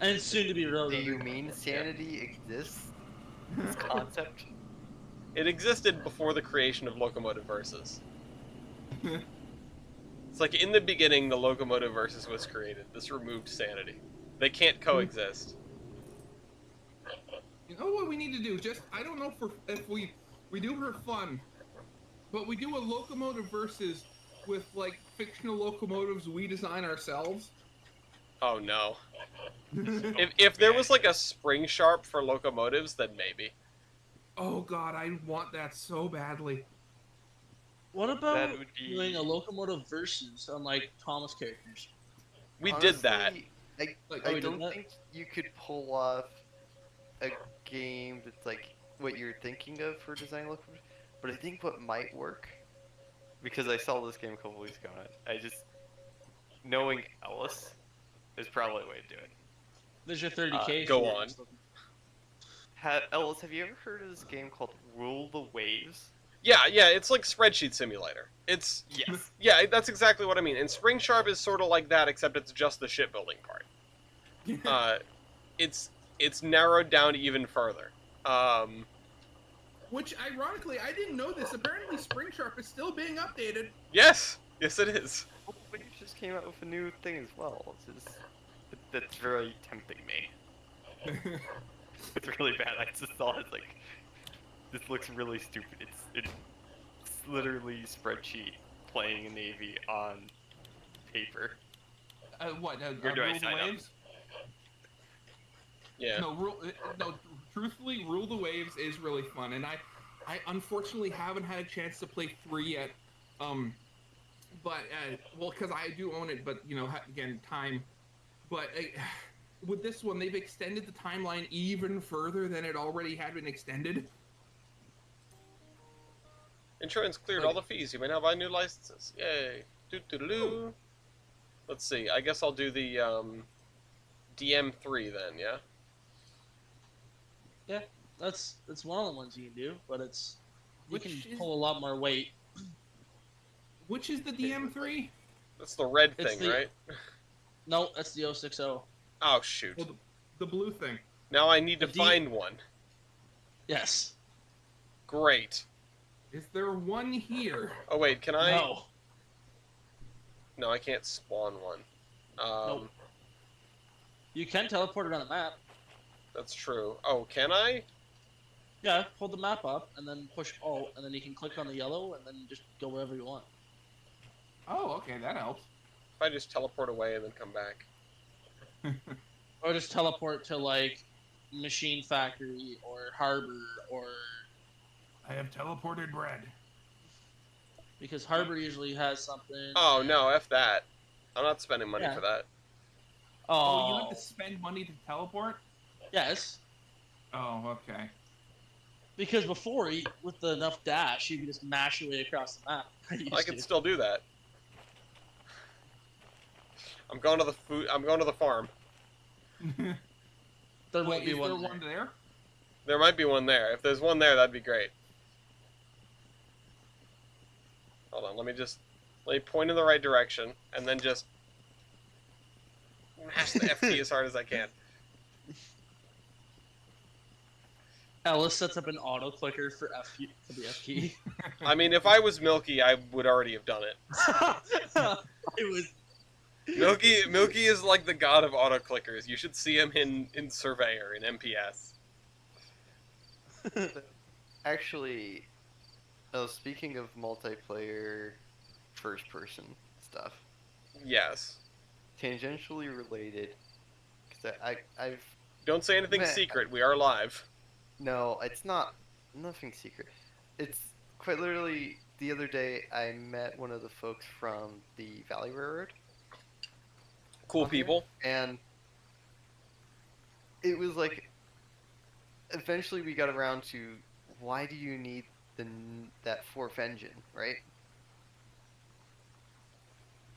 [SPEAKER 3] And soon to be real.
[SPEAKER 7] Do you mean sanity exists? This concept?
[SPEAKER 1] It existed before the creation of Locomotive Versus. It's like in the beginning, the Locomotive Versus was created. This removed Sanity. They can't coexist.
[SPEAKER 2] You know what we need to do? I don't know if we do for fun, but we do a locomotive versus with like fictional locomotives we design ourselves.
[SPEAKER 1] Oh no. If there was like a spring sharp for locomotives, then maybe.
[SPEAKER 2] Oh god, I want that so badly.
[SPEAKER 3] What about
[SPEAKER 7] That would be-
[SPEAKER 3] doing a locomotive versus on like Thomas characters?
[SPEAKER 1] We did that.
[SPEAKER 7] Honestly,
[SPEAKER 2] Like,
[SPEAKER 3] oh,
[SPEAKER 7] I
[SPEAKER 3] we did
[SPEAKER 7] don't
[SPEAKER 3] that?
[SPEAKER 7] think you could pull off a game that's like what you're thinking of for design locomotive, but I think what might work, because I saw this game a couple weeks ago, and I just knowing Ellis is probably a way to do it.
[SPEAKER 3] There's your 30K.
[SPEAKER 1] Go
[SPEAKER 3] for-
[SPEAKER 1] on.
[SPEAKER 7] Ellis, have you ever heard of this game called Rule the Waves?
[SPEAKER 1] Yeah, it's like Spreadsheet Simulator. It's
[SPEAKER 7] Yes.
[SPEAKER 1] yeah, that's exactly what I mean. And Spring Sharp is sort of like that, except it's just the shipbuilding part. It's narrowed down even further.
[SPEAKER 2] Which, ironically, I didn't know this. Apparently, Spring Sharp is still being updated.
[SPEAKER 1] Yes, Yes, it is.
[SPEAKER 7] Oh, but you just came out with a new thing as well. That's very tempting me. It's really bad. I just thought it's like, this looks really stupid. It's literally spreadsheet playing a Navy on paper.
[SPEAKER 2] What?
[SPEAKER 7] Where do I
[SPEAKER 2] Rule the
[SPEAKER 7] sign up?
[SPEAKER 2] Waves?
[SPEAKER 1] Yeah.
[SPEAKER 2] No, truthfully, Rule the Waves is really fun, and I unfortunately haven't had a chance to play 3 yet. But well, because I do own it, but you know, again, time. But with this one, they've extended the timeline even further than it already had been extended.
[SPEAKER 1] Insurance cleared all the fees. You may now buy new licenses. Yay. Doo-doo-doo-doo. Let's see. I guess I'll do the DM3 then, yeah?
[SPEAKER 3] Yeah, that's one of the ones you can do, but you
[SPEAKER 2] Which
[SPEAKER 3] can
[SPEAKER 2] is-
[SPEAKER 3] pull a lot more weight.
[SPEAKER 2] Which is the DM3?
[SPEAKER 1] That's the red
[SPEAKER 3] It's
[SPEAKER 1] thing,
[SPEAKER 3] the-
[SPEAKER 1] right?
[SPEAKER 3] No, that's the 060.
[SPEAKER 1] Oh, shoot.
[SPEAKER 2] Well, the blue thing.
[SPEAKER 1] Now I need to
[SPEAKER 3] The D-
[SPEAKER 1] find one.
[SPEAKER 3] Yes.
[SPEAKER 1] Great.
[SPEAKER 2] Is there one here?
[SPEAKER 1] Oh, wait, can I...
[SPEAKER 3] No.
[SPEAKER 1] No, I can't spawn one.
[SPEAKER 3] Nope. You can teleport it on the map.
[SPEAKER 1] That's true. Oh, can I?
[SPEAKER 3] Yeah, hold the map up and then push Alt, and then you can click on the yellow and then just go wherever you want.
[SPEAKER 2] Oh, okay, that helps.
[SPEAKER 1] If I just teleport away and then come back.
[SPEAKER 3] Or just teleport to like Machine Factory or Harbor, or
[SPEAKER 2] I have teleported bread.
[SPEAKER 3] because Harbor usually has something.
[SPEAKER 1] Oh, no, F that. I'm not spending money
[SPEAKER 3] Yeah.
[SPEAKER 1] for that.
[SPEAKER 2] Oh, you
[SPEAKER 3] Oh,
[SPEAKER 2] have to spend money to teleport?
[SPEAKER 3] yes.
[SPEAKER 2] Oh, okay.
[SPEAKER 3] Because before, with enough dash, you could just mash your way across the map.
[SPEAKER 1] I can still do that. I'm going to the I'm going to the farm.
[SPEAKER 3] There
[SPEAKER 2] Wait,
[SPEAKER 3] won't be
[SPEAKER 2] is there
[SPEAKER 3] one.
[SPEAKER 2] one
[SPEAKER 3] there.
[SPEAKER 2] there?
[SPEAKER 1] There might be one there. If there's one there, that'd be great. Hold on, let me point in the right direction, and then just mash the FT as hard as I can.
[SPEAKER 3] Ellis sets up an auto clicker for the F key.
[SPEAKER 1] I mean, if I was Milky, I would already have done it.
[SPEAKER 3] It was.
[SPEAKER 1] Milky is like the god of auto clickers. You should see him in Surveyor, in MPS.
[SPEAKER 7] Actually, speaking of multiplayer first-person stuff,
[SPEAKER 1] Yes.
[SPEAKER 7] tangentially related, because I've
[SPEAKER 1] Don't say anything
[SPEAKER 7] Man.
[SPEAKER 1] secret. We are live.
[SPEAKER 7] no, it's not nothing secret. It's quite literally the other day I met one of the folks from the Valley Railroad,
[SPEAKER 1] Cool
[SPEAKER 7] Okay.
[SPEAKER 1] people.
[SPEAKER 7] and it was like eventually we got around to why do you need that fourth engine, right?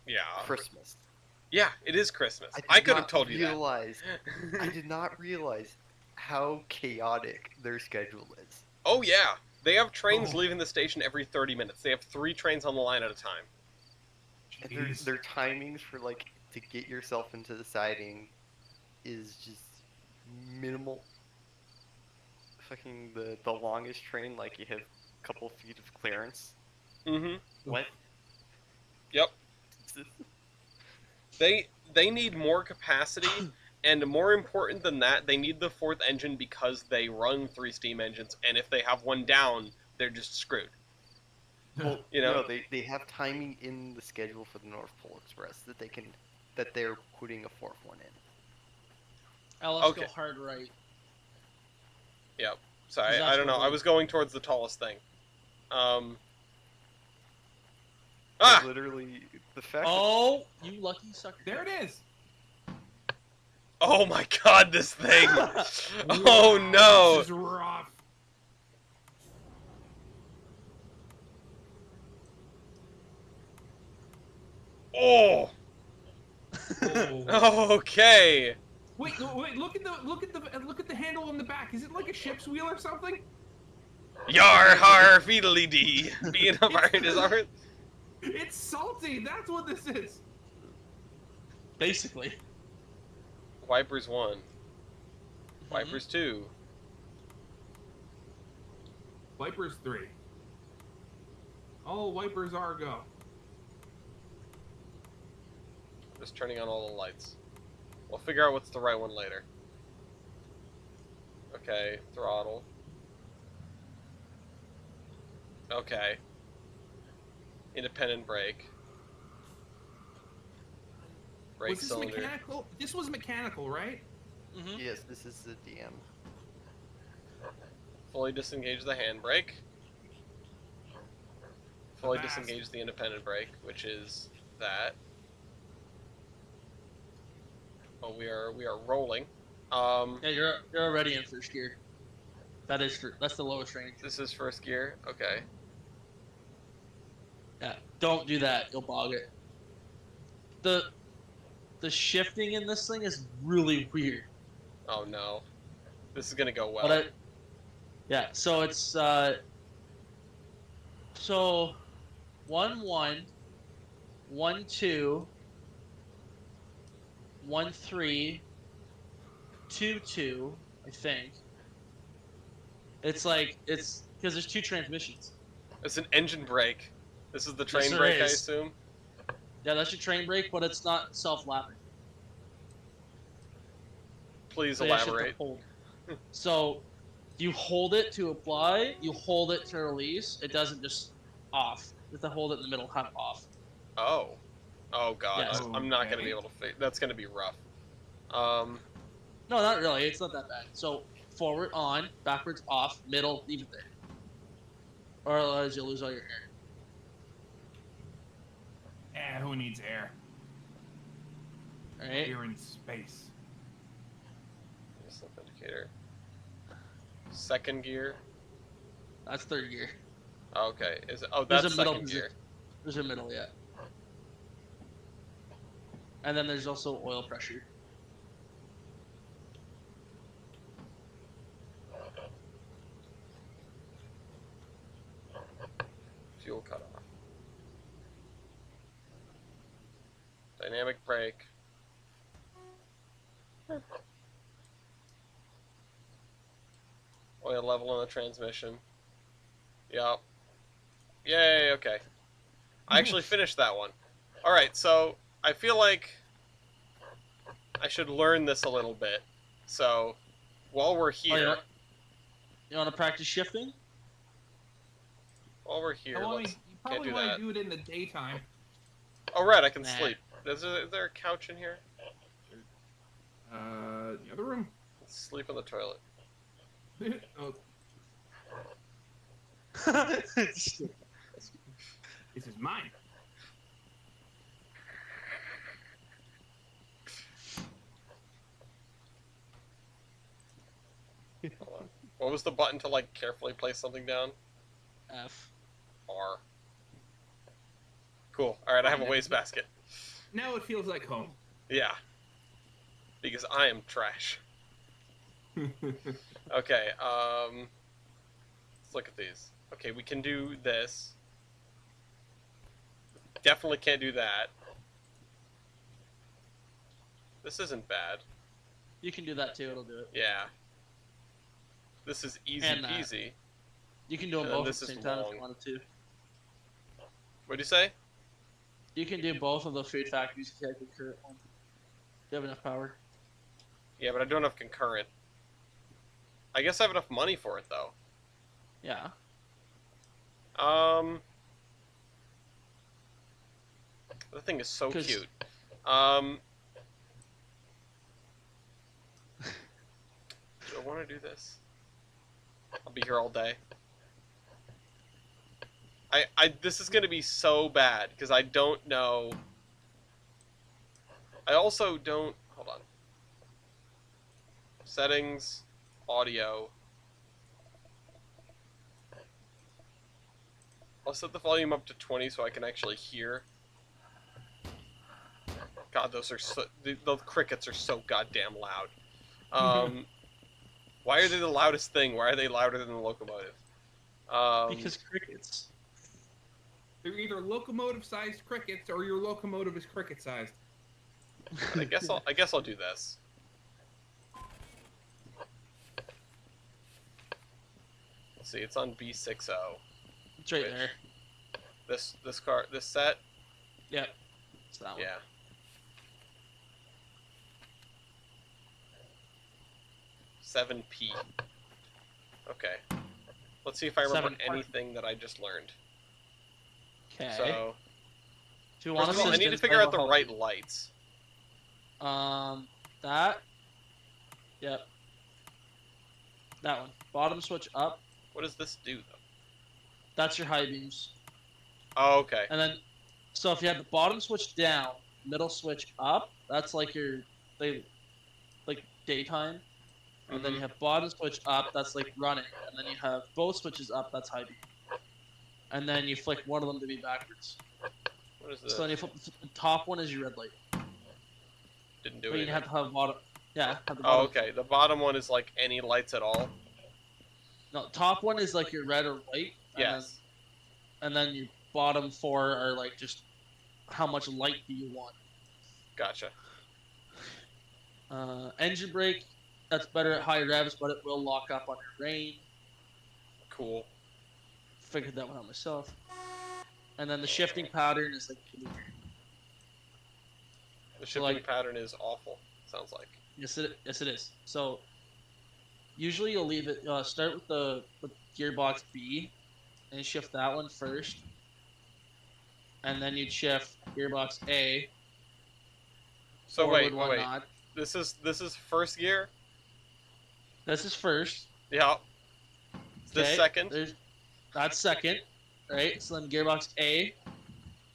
[SPEAKER 1] Yeah.
[SPEAKER 7] Christmas.
[SPEAKER 1] Yeah, it is Christmas.
[SPEAKER 7] did
[SPEAKER 1] I could have
[SPEAKER 7] not
[SPEAKER 1] told you that.
[SPEAKER 7] realize, I did not realize how chaotic their schedule is.
[SPEAKER 1] Oh yeah, they have trains
[SPEAKER 2] Oh.
[SPEAKER 1] leaving the station every 30 minutes. They have 3 trains on the line at a time.
[SPEAKER 7] And
[SPEAKER 2] Jeez.
[SPEAKER 7] their timings for like to get yourself into the siding is just minimal. Fucking the longest train, like you have a couple feet of clearance.
[SPEAKER 1] Mm-hmm.
[SPEAKER 7] What?
[SPEAKER 1] Yep. They need more capacity, and more important than that, they need the 4th engine because they run 3 steam engines, and if they have one down, they're just screwed.
[SPEAKER 7] Well,
[SPEAKER 1] You know?
[SPEAKER 7] no, they have timing in the schedule for the North Pole Express that they're putting a 4th one in.
[SPEAKER 3] Ellis
[SPEAKER 1] Okay.
[SPEAKER 3] go hard right.
[SPEAKER 1] Sorry,
[SPEAKER 3] That's
[SPEAKER 1] I don't know.
[SPEAKER 3] what
[SPEAKER 1] I
[SPEAKER 3] we-
[SPEAKER 1] was going towards the tallest thing.
[SPEAKER 7] Like,
[SPEAKER 1] Ah!
[SPEAKER 7] literally, the fact
[SPEAKER 3] Oh, you lucky sucker!
[SPEAKER 2] There it is.
[SPEAKER 1] Oh my god, this thing! Oh no!
[SPEAKER 2] This is rough.
[SPEAKER 1] Oh!
[SPEAKER 2] Oh.
[SPEAKER 1] Okay!
[SPEAKER 2] Wait, look at the handle on the back. Is it like a ship's wheel or something?
[SPEAKER 1] Yar har feedly dee! Being a pirate is art.
[SPEAKER 2] It's salty. That's what this is.
[SPEAKER 3] Basically.
[SPEAKER 1] Wipers 1.
[SPEAKER 3] Mm-hmm.
[SPEAKER 1] Wipers 2.
[SPEAKER 2] Wipers 3. All wipers are go.
[SPEAKER 1] Just turning on all the lights. We'll figure out what's the right one later. Okay, throttle. Okay. Independent brake. Brake
[SPEAKER 2] Was this
[SPEAKER 1] cylinder.
[SPEAKER 2] mechanical? This was mechanical, right?
[SPEAKER 3] Mm-hmm.
[SPEAKER 7] Yes, this is the DM.
[SPEAKER 1] Fully disengage the handbrake. Fully
[SPEAKER 2] Fast.
[SPEAKER 1] disengage the independent brake, which is that. Oh, we are rolling.
[SPEAKER 3] Yeah, you're already in first gear. That's the lowest range.
[SPEAKER 1] This is first gear. Okay.
[SPEAKER 3] Yeah, don't do that. You'll bog it. The shifting in this thing is really weird.
[SPEAKER 1] Oh no. This is gonna go well.
[SPEAKER 3] But yeah, so it's so 1-1, 1-2, 1-3, 2-2, I think. It's like it's because there's 2 transmissions.
[SPEAKER 1] It's an engine brake. This is the train
[SPEAKER 3] there
[SPEAKER 1] brake, I
[SPEAKER 3] is.
[SPEAKER 1] assume.
[SPEAKER 3] Yeah, that's your train brake, but it's not self-lapping.
[SPEAKER 1] Please
[SPEAKER 3] So you actually have to
[SPEAKER 1] elaborate.
[SPEAKER 3] hold. So you hold it to apply, you hold it to release. It doesn't just off. You have to hold it in the middle, kind of off.
[SPEAKER 1] Oh. Oh god.
[SPEAKER 3] Yes.
[SPEAKER 1] I'm not gonna
[SPEAKER 2] Okay.
[SPEAKER 1] be able to that's gonna be rough.
[SPEAKER 3] No, not really. It's not that bad. So forward on, backwards off, middle leave it there, or otherwise you'll lose all your air.
[SPEAKER 8] Who needs air?
[SPEAKER 3] All right.
[SPEAKER 8] You're in space.
[SPEAKER 1] Slip indicator. Second gear.
[SPEAKER 3] That's third gear.
[SPEAKER 1] Okay. Is it? Oh,
[SPEAKER 3] There's
[SPEAKER 1] that's
[SPEAKER 3] a middle
[SPEAKER 1] second gear.
[SPEAKER 3] There's a middle, yeah. And then there's also oil pressure.
[SPEAKER 1] Fuel cutoff. Dynamic brake. Oil level on the transmission. Yup. Yay, okay. I actually finished that one. Alright, so I feel like I should learn this a little bit. So, while we're
[SPEAKER 3] Oh,
[SPEAKER 1] here,
[SPEAKER 3] you want to practice shifting?
[SPEAKER 1] while we're here,
[SPEAKER 2] You
[SPEAKER 1] let's...
[SPEAKER 2] probably
[SPEAKER 1] do
[SPEAKER 2] want
[SPEAKER 1] that.
[SPEAKER 2] to do it in the daytime.
[SPEAKER 1] Oh, right, I can
[SPEAKER 3] Nah.
[SPEAKER 1] sleep. Is there a couch in here?
[SPEAKER 2] The other room.
[SPEAKER 1] Let's sleep on the toilet.
[SPEAKER 2] Oh,
[SPEAKER 8] This is mine.
[SPEAKER 1] Hold on. What was the button to, like, carefully place something down?
[SPEAKER 3] F.
[SPEAKER 1] R. Cool. Alright, I have a wastebasket.
[SPEAKER 2] now it feels like home.
[SPEAKER 1] Yeah. Because I am trash. Okay, let's look at these. Okay, we can do this. Definitely can't do that. This isn't bad.
[SPEAKER 3] You can do that too. It'll do it.
[SPEAKER 1] Yeah. This is easy
[SPEAKER 3] And that.
[SPEAKER 1] peasy.
[SPEAKER 3] You can do them
[SPEAKER 1] And
[SPEAKER 3] both at
[SPEAKER 1] this
[SPEAKER 3] the
[SPEAKER 1] is
[SPEAKER 3] same time if
[SPEAKER 1] long.
[SPEAKER 3] you wanted to.
[SPEAKER 1] What'd you say?
[SPEAKER 3] You can do both of the food factories if you have concurrent one. You have enough power.
[SPEAKER 1] Yeah, but I don't have concurrent. I guess I have enough money for it, though.
[SPEAKER 3] Yeah.
[SPEAKER 1] The thing is so
[SPEAKER 3] 'Cause-
[SPEAKER 1] cute. Do I want to do this? I'll be here all day. This is gonna be so bad because I don't know. I also don't. Hold on. Settings, audio. I'll set the volume up to 20 so I can actually hear. God, those are so, the crickets are so goddamn loud. Why are they the loudest thing? Why are they louder than the locomotive?
[SPEAKER 3] Because crickets.
[SPEAKER 2] They're either locomotive-sized crickets or your locomotive is cricket-sized.
[SPEAKER 1] I guess I'll do this. Let's see, it's on B60.
[SPEAKER 3] It's right
[SPEAKER 1] Which-
[SPEAKER 3] there.
[SPEAKER 1] This set.
[SPEAKER 3] Yep. It's that one.
[SPEAKER 1] Yeah. 7P. Okay. Let's see if I remember
[SPEAKER 3] 7.
[SPEAKER 1] anything that I just learned.
[SPEAKER 3] Okay.
[SPEAKER 1] So,
[SPEAKER 3] Do you want
[SPEAKER 1] first of all, I need to
[SPEAKER 3] assistance?
[SPEAKER 1] figure out
[SPEAKER 3] will
[SPEAKER 1] the
[SPEAKER 3] help
[SPEAKER 1] right
[SPEAKER 3] you.
[SPEAKER 1] lights.
[SPEAKER 3] That. Yep. That one. Bottom switch up.
[SPEAKER 1] What does this do, though?
[SPEAKER 3] That's your high beams.
[SPEAKER 1] Oh, okay.
[SPEAKER 3] And then, so if you have the bottom switch down, middle switch up, that's like your, like daytime. And then you have bottom switch up, that's like running. And then you have both switches up, that's high beam. And then you flick one of them to be backwards.
[SPEAKER 1] What is this?
[SPEAKER 3] So then you flip the top one is your red light.
[SPEAKER 1] Didn't do
[SPEAKER 3] But you
[SPEAKER 1] anything.
[SPEAKER 3] have to have bottom. Yeah, have the
[SPEAKER 1] Oh,
[SPEAKER 3] bottom.
[SPEAKER 1] okay. The bottom one is like any lights at all?
[SPEAKER 3] No, top one is like your red or white.
[SPEAKER 1] Yes.
[SPEAKER 3] And then your bottom 4 are like just how much light do you want.
[SPEAKER 1] Gotcha.
[SPEAKER 3] Engine brake, that's better at high revs, but it will lock up on your rain.
[SPEAKER 1] Cool.
[SPEAKER 3] Figured that one out myself. And then the shifting pattern is like
[SPEAKER 1] The shifting
[SPEAKER 3] like-
[SPEAKER 1] pattern is awful, sounds like.
[SPEAKER 3] yes it is. So usually you'll leave it start with the gearbox B and shift that one first. And then you'd shift gearbox A.
[SPEAKER 1] So
[SPEAKER 3] forward,
[SPEAKER 1] wait.
[SPEAKER 3] whatnot.
[SPEAKER 1] This is first gear?
[SPEAKER 3] This is first.
[SPEAKER 1] Yeah. Is this
[SPEAKER 3] Okay,
[SPEAKER 1] second?
[SPEAKER 3] That's second, right? So then gearbox A,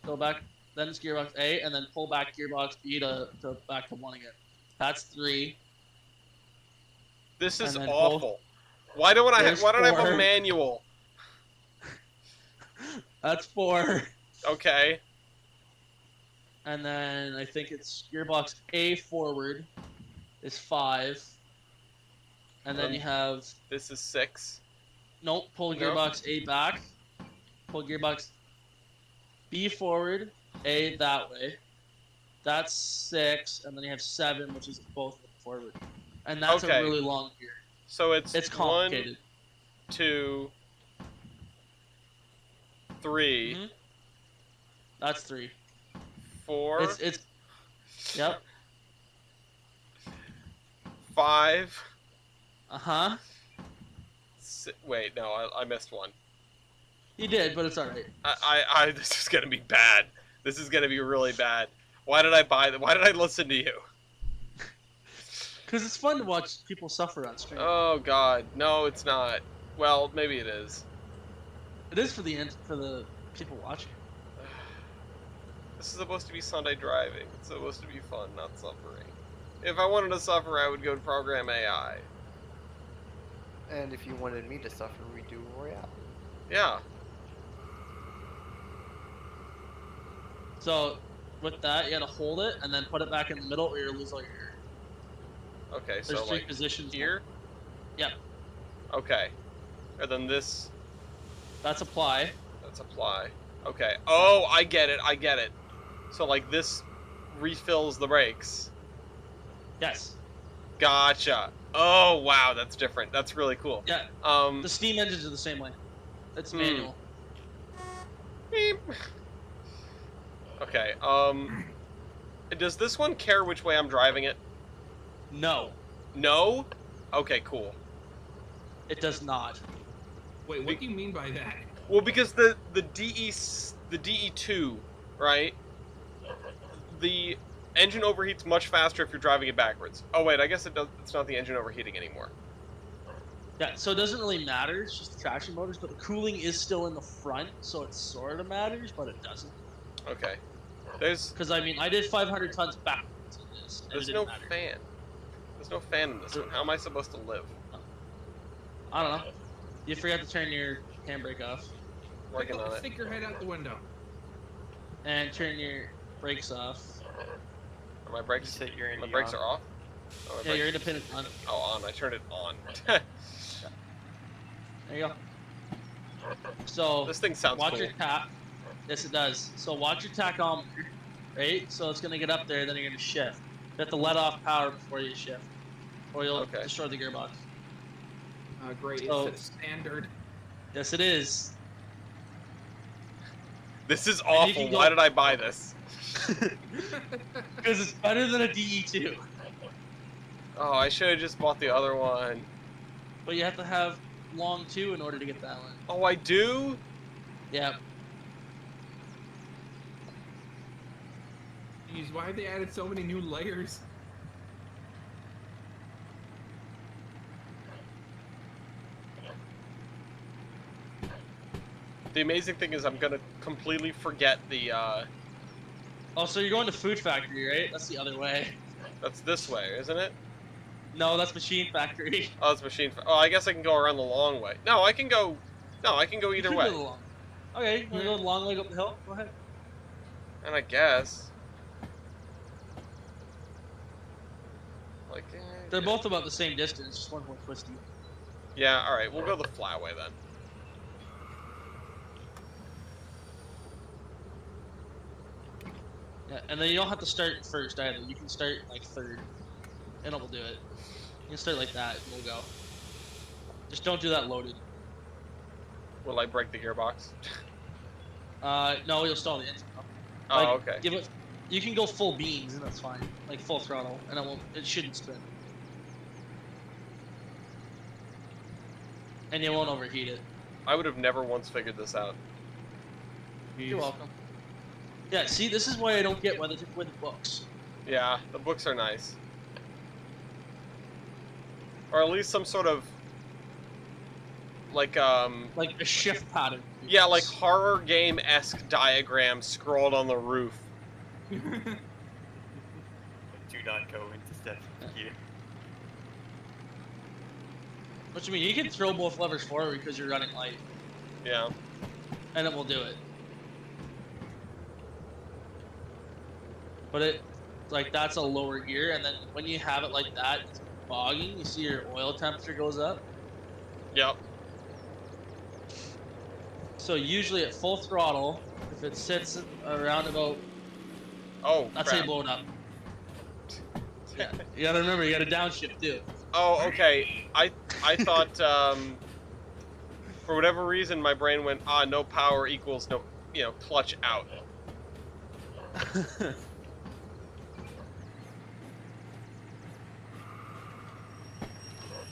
[SPEAKER 3] go back, then it's gearbox A, and then pull back gearbox B to back to 1 again. That's 3.
[SPEAKER 1] This is
[SPEAKER 3] and then
[SPEAKER 1] awful. Why don't I
[SPEAKER 3] There's
[SPEAKER 1] have a
[SPEAKER 3] 4.
[SPEAKER 1] manual?
[SPEAKER 3] That's 4.
[SPEAKER 1] Okay.
[SPEAKER 3] And then I think it's gearbox A forward is 5. And then you have,
[SPEAKER 1] This is 6.
[SPEAKER 3] nope, pull
[SPEAKER 1] No?
[SPEAKER 3] gearbox A back, pull gearbox B forward, A that way. That's 6, and then you have 7, which is both forward. And that's
[SPEAKER 1] Okay.
[SPEAKER 3] a really long gear.
[SPEAKER 1] So it's
[SPEAKER 3] It's
[SPEAKER 1] 1,
[SPEAKER 3] complicated.
[SPEAKER 1] 2, 3,
[SPEAKER 3] Mhm. That's 3.
[SPEAKER 1] 4,
[SPEAKER 3] It's yep.
[SPEAKER 1] 5.
[SPEAKER 3] Uh-huh.
[SPEAKER 1] Wait, no, I missed one.
[SPEAKER 3] You did, but it's alright.
[SPEAKER 1] This is gonna be bad. This is gonna be really bad. Why did I buy Why did I listen to you?
[SPEAKER 3] Because it's fun to watch people suffer on stream.
[SPEAKER 1] Oh God, no, it's not. Well, maybe it is.
[SPEAKER 3] It is for the people watching.
[SPEAKER 1] This is supposed to be Sunday driving. It's supposed to be fun, not suffering. If I wanted to suffer, I would go to program AI.
[SPEAKER 9] And if you wanted me to suffer, we do Royale.
[SPEAKER 1] Yeah.
[SPEAKER 3] So, with that, you gotta hold it and then put it back in the middle, or you'll lose all your air.
[SPEAKER 1] Okay,
[SPEAKER 3] There's
[SPEAKER 1] so
[SPEAKER 3] 3
[SPEAKER 1] like
[SPEAKER 3] positions
[SPEAKER 1] here.
[SPEAKER 3] Yep.
[SPEAKER 1] Okay. And then this.
[SPEAKER 3] That's apply.
[SPEAKER 1] That's apply. Okay. Oh, I get it. I get it. So like this refills the brakes.
[SPEAKER 3] Yes.
[SPEAKER 1] Gotcha. Oh wow, that's different. That's really cool.
[SPEAKER 3] Yeah.
[SPEAKER 1] Um.
[SPEAKER 3] The steam engines are the same way. It's
[SPEAKER 1] Hmm.
[SPEAKER 3] manual.
[SPEAKER 1] Beep. Okay. Does this one care which way I'm driving it?
[SPEAKER 3] No,
[SPEAKER 1] No. Okay. Cool.
[SPEAKER 3] it does not.
[SPEAKER 2] Wait, what do you mean by that?
[SPEAKER 1] Well, because the DE2, right? The engine overheats much faster if you're driving it backwards. Oh wait, I guess it does. It's not the engine overheating anymore.
[SPEAKER 3] Yeah, so it doesn't really matter. It's just the traction motors, but the cooling is still in the front, so it sort of matters, but it doesn't.
[SPEAKER 1] Okay. There's
[SPEAKER 3] Because I mean, I did 500 tons backwards in this, and it
[SPEAKER 1] there's
[SPEAKER 3] didn't
[SPEAKER 1] no
[SPEAKER 3] matter.
[SPEAKER 1] fan. There's no fan in this one. How am I supposed to live?
[SPEAKER 3] I don't know. You forgot to turn your handbrake off
[SPEAKER 1] Working on it.
[SPEAKER 2] Stick your head out the window.
[SPEAKER 3] and turn your brakes off.
[SPEAKER 1] Are my brakes?
[SPEAKER 7] Set your
[SPEAKER 1] My
[SPEAKER 7] indie
[SPEAKER 1] brakes
[SPEAKER 7] on.
[SPEAKER 1] are off. Oh, my
[SPEAKER 3] Yeah, you're
[SPEAKER 1] brakes-
[SPEAKER 3] independent on.
[SPEAKER 1] Oh, on. I turned it on.
[SPEAKER 3] There you go. So
[SPEAKER 1] This thing sounds
[SPEAKER 3] watch
[SPEAKER 1] cool.
[SPEAKER 3] your tach. Yes, it does. So watch your tachometer, right? So it's gonna get up there, then you're gonna shift. You have to let off power before you shift, or you'll
[SPEAKER 1] Okay.
[SPEAKER 3] destroy the gearbox.
[SPEAKER 2] Great.
[SPEAKER 3] So-
[SPEAKER 2] It's a standard.
[SPEAKER 3] Yes, it is.
[SPEAKER 1] This is
[SPEAKER 3] And you
[SPEAKER 1] awful.
[SPEAKER 3] can go-
[SPEAKER 1] Why did I buy this?
[SPEAKER 3] Because it's better than a DE2.
[SPEAKER 1] Oh, I should have just bought the other one.
[SPEAKER 3] But you have to have long 2 in order to get that one.
[SPEAKER 1] Oh, I do?
[SPEAKER 3] Yeah.
[SPEAKER 2] Jeez, why have they added so many new layers?
[SPEAKER 1] The amazing thing is I'm gonna completely forget the,
[SPEAKER 3] Oh, so you're going to Food Factory, right? That's the other way.
[SPEAKER 1] that's this way, isn't it?
[SPEAKER 3] No, that's Machine Factory.
[SPEAKER 1] Oh, it's oh, I guess I can go around the long way. No, I can go
[SPEAKER 3] You
[SPEAKER 1] either
[SPEAKER 3] can
[SPEAKER 1] way.
[SPEAKER 3] go the long. Okay, you want to go the long way up the hill? Go ahead.
[SPEAKER 1] And I guess. Like,
[SPEAKER 3] They're both about the same distance, just one's more twisty.
[SPEAKER 1] Yeah, alright, we'll go the flat way then.
[SPEAKER 3] Yeah, and then you don't have to start first either. You can start like third, and it will do it. You can start like that, and we'll go. Just don't do that loaded.
[SPEAKER 1] Will I break the gearbox?
[SPEAKER 3] No, you'll stall the engine.
[SPEAKER 1] Oh,
[SPEAKER 3] Like,
[SPEAKER 1] okay.
[SPEAKER 3] Give it. You can go full beans, and that's fine. Like full throttle, and it won't. It shouldn't spin. And you won't overheat it.
[SPEAKER 1] I would have never once figured this out.
[SPEAKER 3] You're welcome. Yeah, see, this is why I don't get with books.
[SPEAKER 1] Yeah, the books are nice. Or at least some sort of like
[SPEAKER 3] Like a shift pattern.
[SPEAKER 1] yeah, like horror game-esque diagram scrolled on the roof.
[SPEAKER 7] Do not go into step here.
[SPEAKER 3] What you mean? You can throw both levers forward because you're running light,
[SPEAKER 1] Yeah.
[SPEAKER 3] and it will do it. But it, like, that's a lower gear, and then when you have it like that, it's bogging. You see your oil temperature goes up.
[SPEAKER 1] Yep.
[SPEAKER 3] So usually at full throttle, if it sits around about,
[SPEAKER 1] Oh,
[SPEAKER 3] that's
[SPEAKER 1] crap.
[SPEAKER 3] how you blow it up. Yeah, you gotta remember, you gotta downshift too.
[SPEAKER 1] Oh, okay. I thought for whatever reason my brain went, no power equals no, clutch out.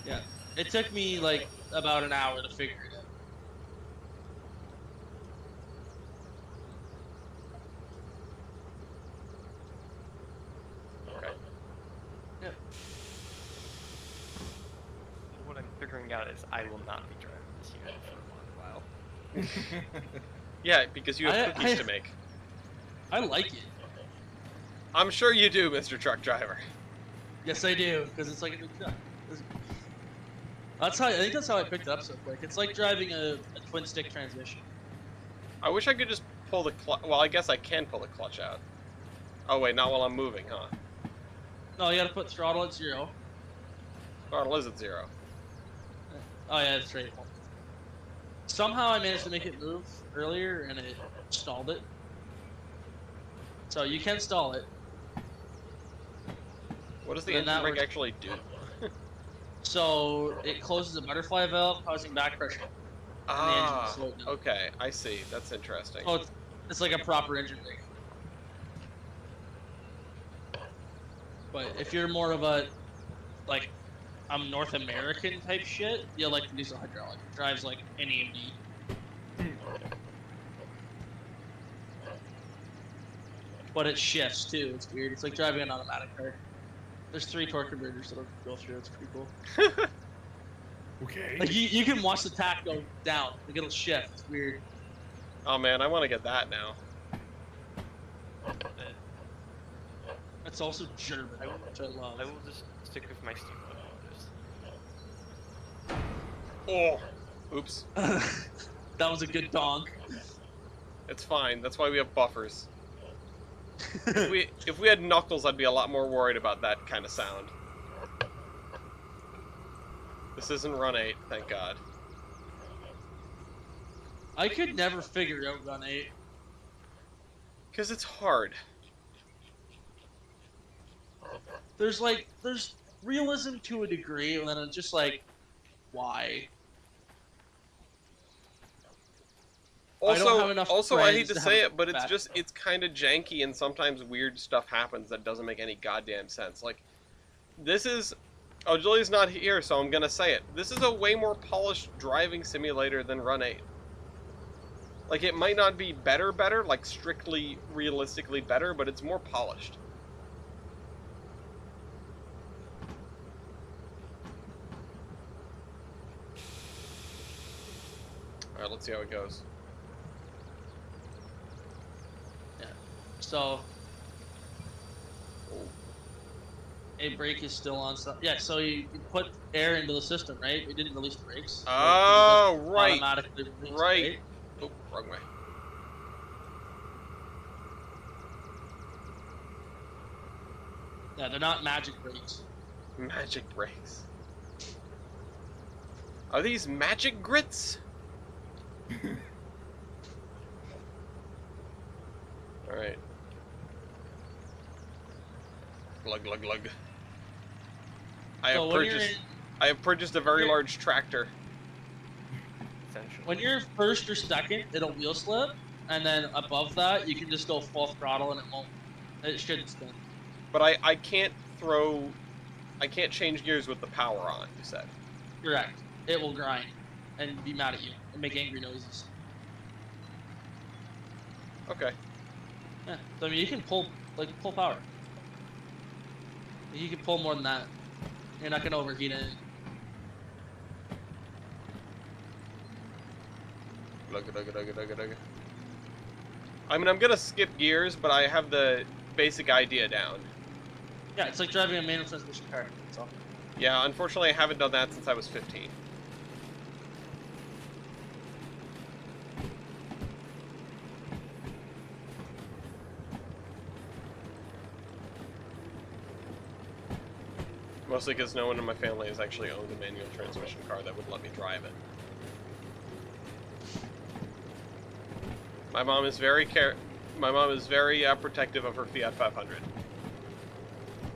[SPEAKER 3] Yeah, it took me like about an hour to figure it out.
[SPEAKER 1] Okay.
[SPEAKER 3] Yeah.
[SPEAKER 7] What I'm figuring out is I will not be driving this unit for a long while.
[SPEAKER 1] Yeah, because you have cookies
[SPEAKER 3] I-
[SPEAKER 1] to make.
[SPEAKER 3] I like it.
[SPEAKER 1] I'm sure you do, Mr. Truck Driver.
[SPEAKER 3] Yes, I do, because it's like a big truck. That's how I think that's how I picked it up so quick. It's like driving a twin stick transmission.
[SPEAKER 1] I wish I could just pull the clutch. Well, I guess I can pull the clutch out. Oh wait, not while I'm moving, huh?
[SPEAKER 3] No, you gotta put throttle at 0.
[SPEAKER 1] Throttle is at 0.
[SPEAKER 3] Oh yeah, that's right. Somehow I managed to make it move earlier, and it stalled it. So you can stall it.
[SPEAKER 1] What does the
[SPEAKER 3] Then
[SPEAKER 1] engine
[SPEAKER 3] that
[SPEAKER 1] brake
[SPEAKER 3] works-
[SPEAKER 1] actually do?
[SPEAKER 3] So it closes a butterfly valve, causing back pressure. And the engine will slow it down.
[SPEAKER 1] Okay, I see. That's interesting.
[SPEAKER 3] Oh, it's like a proper engine brake. But if you're more of a, like, I'm North American type shit, you'll like the diesel hydraulic. It drives like an AMD. But it shifts too. It's weird. It's like driving an automatic car. There's 3 torque converters that'll go through. It's pretty cool.
[SPEAKER 8] Okay.
[SPEAKER 3] Like you can watch the tack go down. Like it'll shift. It's weird.
[SPEAKER 1] Oh man, I want to get that now.
[SPEAKER 3] It's also German, which I love.
[SPEAKER 7] I will just stick with my stupid motors.
[SPEAKER 1] Oh, oops.
[SPEAKER 3] That was a good donk.
[SPEAKER 1] It's fine. That's why we have buffers. If we had knuckles, I'd be a lot more worried about that kind of sound. This isn't Run 8, thank God.
[SPEAKER 3] I could never figure out Run 8.
[SPEAKER 1] Because it's hard.
[SPEAKER 3] There's realism to a degree, and then it's just like, why? I don't have enough
[SPEAKER 1] Also, I hate
[SPEAKER 3] friends
[SPEAKER 1] to
[SPEAKER 3] to
[SPEAKER 1] say
[SPEAKER 3] have
[SPEAKER 1] it, but it's
[SPEAKER 3] back-
[SPEAKER 1] just, it's kind of janky, and sometimes weird stuff happens that doesn't make any goddamn sense. Like, this is Oh, Julie's not here, so I'm gonna say it. This is a way more polished driving simulator than Run 8. Like, it might not be better, like strictly, realistically better, but it's more polished. Alright, let's see how it goes.
[SPEAKER 3] So, a brake is still on. Yeah, so you put air into the system, right? We didn't release the brakes. So
[SPEAKER 1] Oh,
[SPEAKER 3] it doesn't
[SPEAKER 1] right.
[SPEAKER 3] automatically release,
[SPEAKER 1] Right. Oh, wrong way.
[SPEAKER 3] Yeah, they're not magic brakes.
[SPEAKER 1] Magic brakes. Are these magic grits? Alright. Glug, glug, glug. I have purchased a very large tractor.
[SPEAKER 7] Essentially.
[SPEAKER 3] When you're first or second, it'll wheel slip, and then above that, you can just go full throttle and it won't. It shouldn't spin.
[SPEAKER 1] But I can't change gears with the power on, you said.
[SPEAKER 3] Correct. It will grind and be mad at you and make angry noises.
[SPEAKER 1] Okay.
[SPEAKER 3] Yeah. So I mean, you can pull power. You can pull more than that. You're not gonna overheat it.
[SPEAKER 1] I mean, I'm gonna skip gears, but I have the basic idea down.
[SPEAKER 3] Yeah, it's like driving a manual transmission car. That's all.
[SPEAKER 1] Yeah, unfortunately, I haven't done that since I was 15. Mostly because no one in my family has actually owned a manual transmission car that would let me drive it. My mom is very protective of her Fiat 500.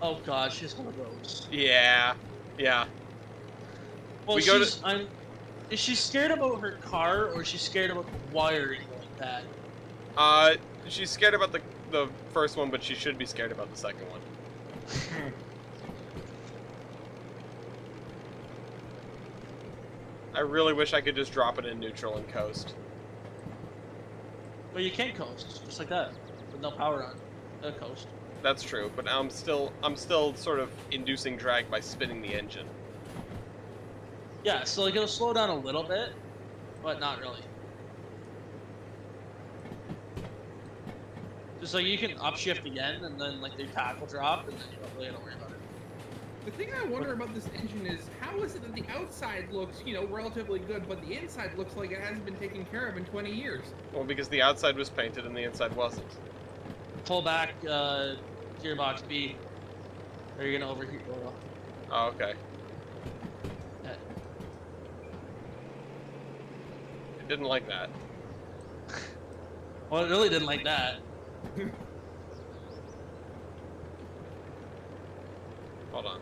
[SPEAKER 3] Oh god, she's one of those.
[SPEAKER 1] Yeah, yeah.
[SPEAKER 3] Well,
[SPEAKER 1] We go
[SPEAKER 3] is she scared about her car, or is she scared about the wiring like that?
[SPEAKER 1] She's scared about the first one, but she should be scared about the second one. I really wish I could just drop it in neutral and coast.
[SPEAKER 3] Well, you can coast, just like that, with no power on. Coast.
[SPEAKER 1] That's true, but I'm still sort of inducing drag by spinning the engine.
[SPEAKER 3] Yeah, so like it'll slow down a little bit, but not really. Just like you can upshift again, and then like the tack will drop, and then you don't worry about it.
[SPEAKER 2] The thing I wonder about this engine is, how is it that the outside looks, relatively good, but the inside looks like it hasn't been taken care of in 20 years?
[SPEAKER 1] Well, because the outside was painted and the inside wasn't.
[SPEAKER 3] Pull back, gearbox B, or you're gonna overheat oil.
[SPEAKER 1] Oh, okay.
[SPEAKER 3] Yeah.
[SPEAKER 1] It didn't like that.
[SPEAKER 3] Well, it really didn't like that.
[SPEAKER 1] Hold on.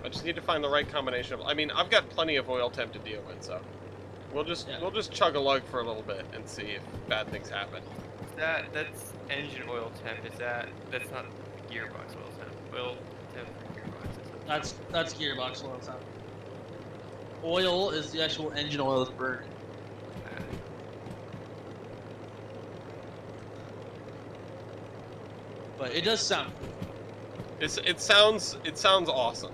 [SPEAKER 1] I just need to find the right combination of. I mean, I've got plenty of oil temp to deal with, so we'll just chug a lug for a little bit and see if bad things happen.
[SPEAKER 7] That's engine oil temp. That's not gearbox oil temp. Oil temp for gearbox.
[SPEAKER 3] That's gearbox oil temp. Oil is the actual engine oil that's burned. But it does sound.
[SPEAKER 1] It sounds awesome.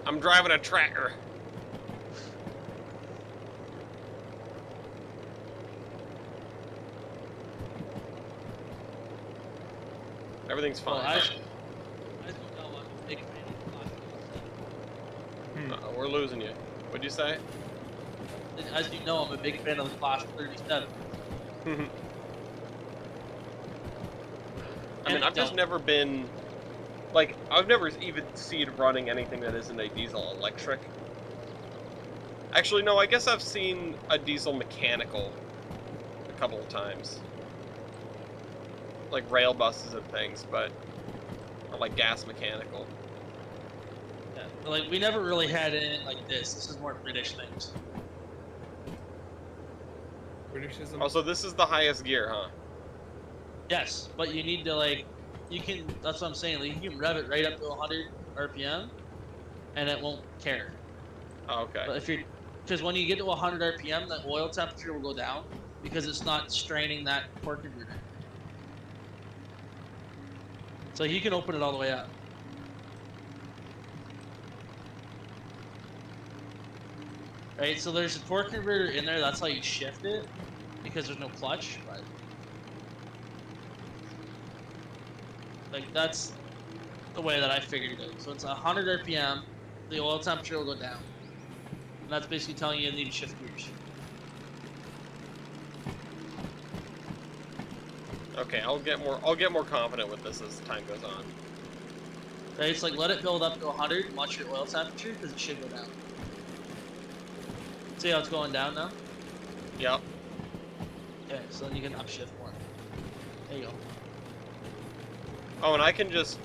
[SPEAKER 1] I'm driving a tractor. Everything's fine.
[SPEAKER 3] Well, I don't know, I'm a big fan of Class 37.
[SPEAKER 1] We're losing you. What'd you say?
[SPEAKER 3] As you know, I'm a big fan of the Class 37.
[SPEAKER 1] I mean, I've just never been, like, I've never even seen running anything that isn't a diesel electric. Actually, no, I guess I've seen a diesel mechanical a couple of times. Like rail buses and things, or like gas mechanical.
[SPEAKER 3] Yeah, but like we never really had it like this. This is more British things.
[SPEAKER 2] Britishism.
[SPEAKER 1] Also, this is the highest gear, huh?
[SPEAKER 3] Yes, but you need to like, that's what I'm saying. Like you can rev it right up to 100 RPM, and it won't care.
[SPEAKER 1] Oh, okay.
[SPEAKER 3] But because when you get to 100 RPM, the oil temperature will go down because it's not straining that torque converter. So you can open it all the way up. Right, so there's a torque converter in there. That's how you shift it, because there's no clutch. But like that's the way that I figured it out. So it's 100 RPM. The oil temperature will go down, and that's basically telling you need to shift gears.
[SPEAKER 1] Okay, I'll get more confident with this as time goes on.
[SPEAKER 3] Right, it's like let it build up to 100 and watch your oil temperature because it should go down. See how it's going down now?
[SPEAKER 1] Yep.
[SPEAKER 3] Okay, so then you can upshift more. There you go.
[SPEAKER 1] Oh, and I can just.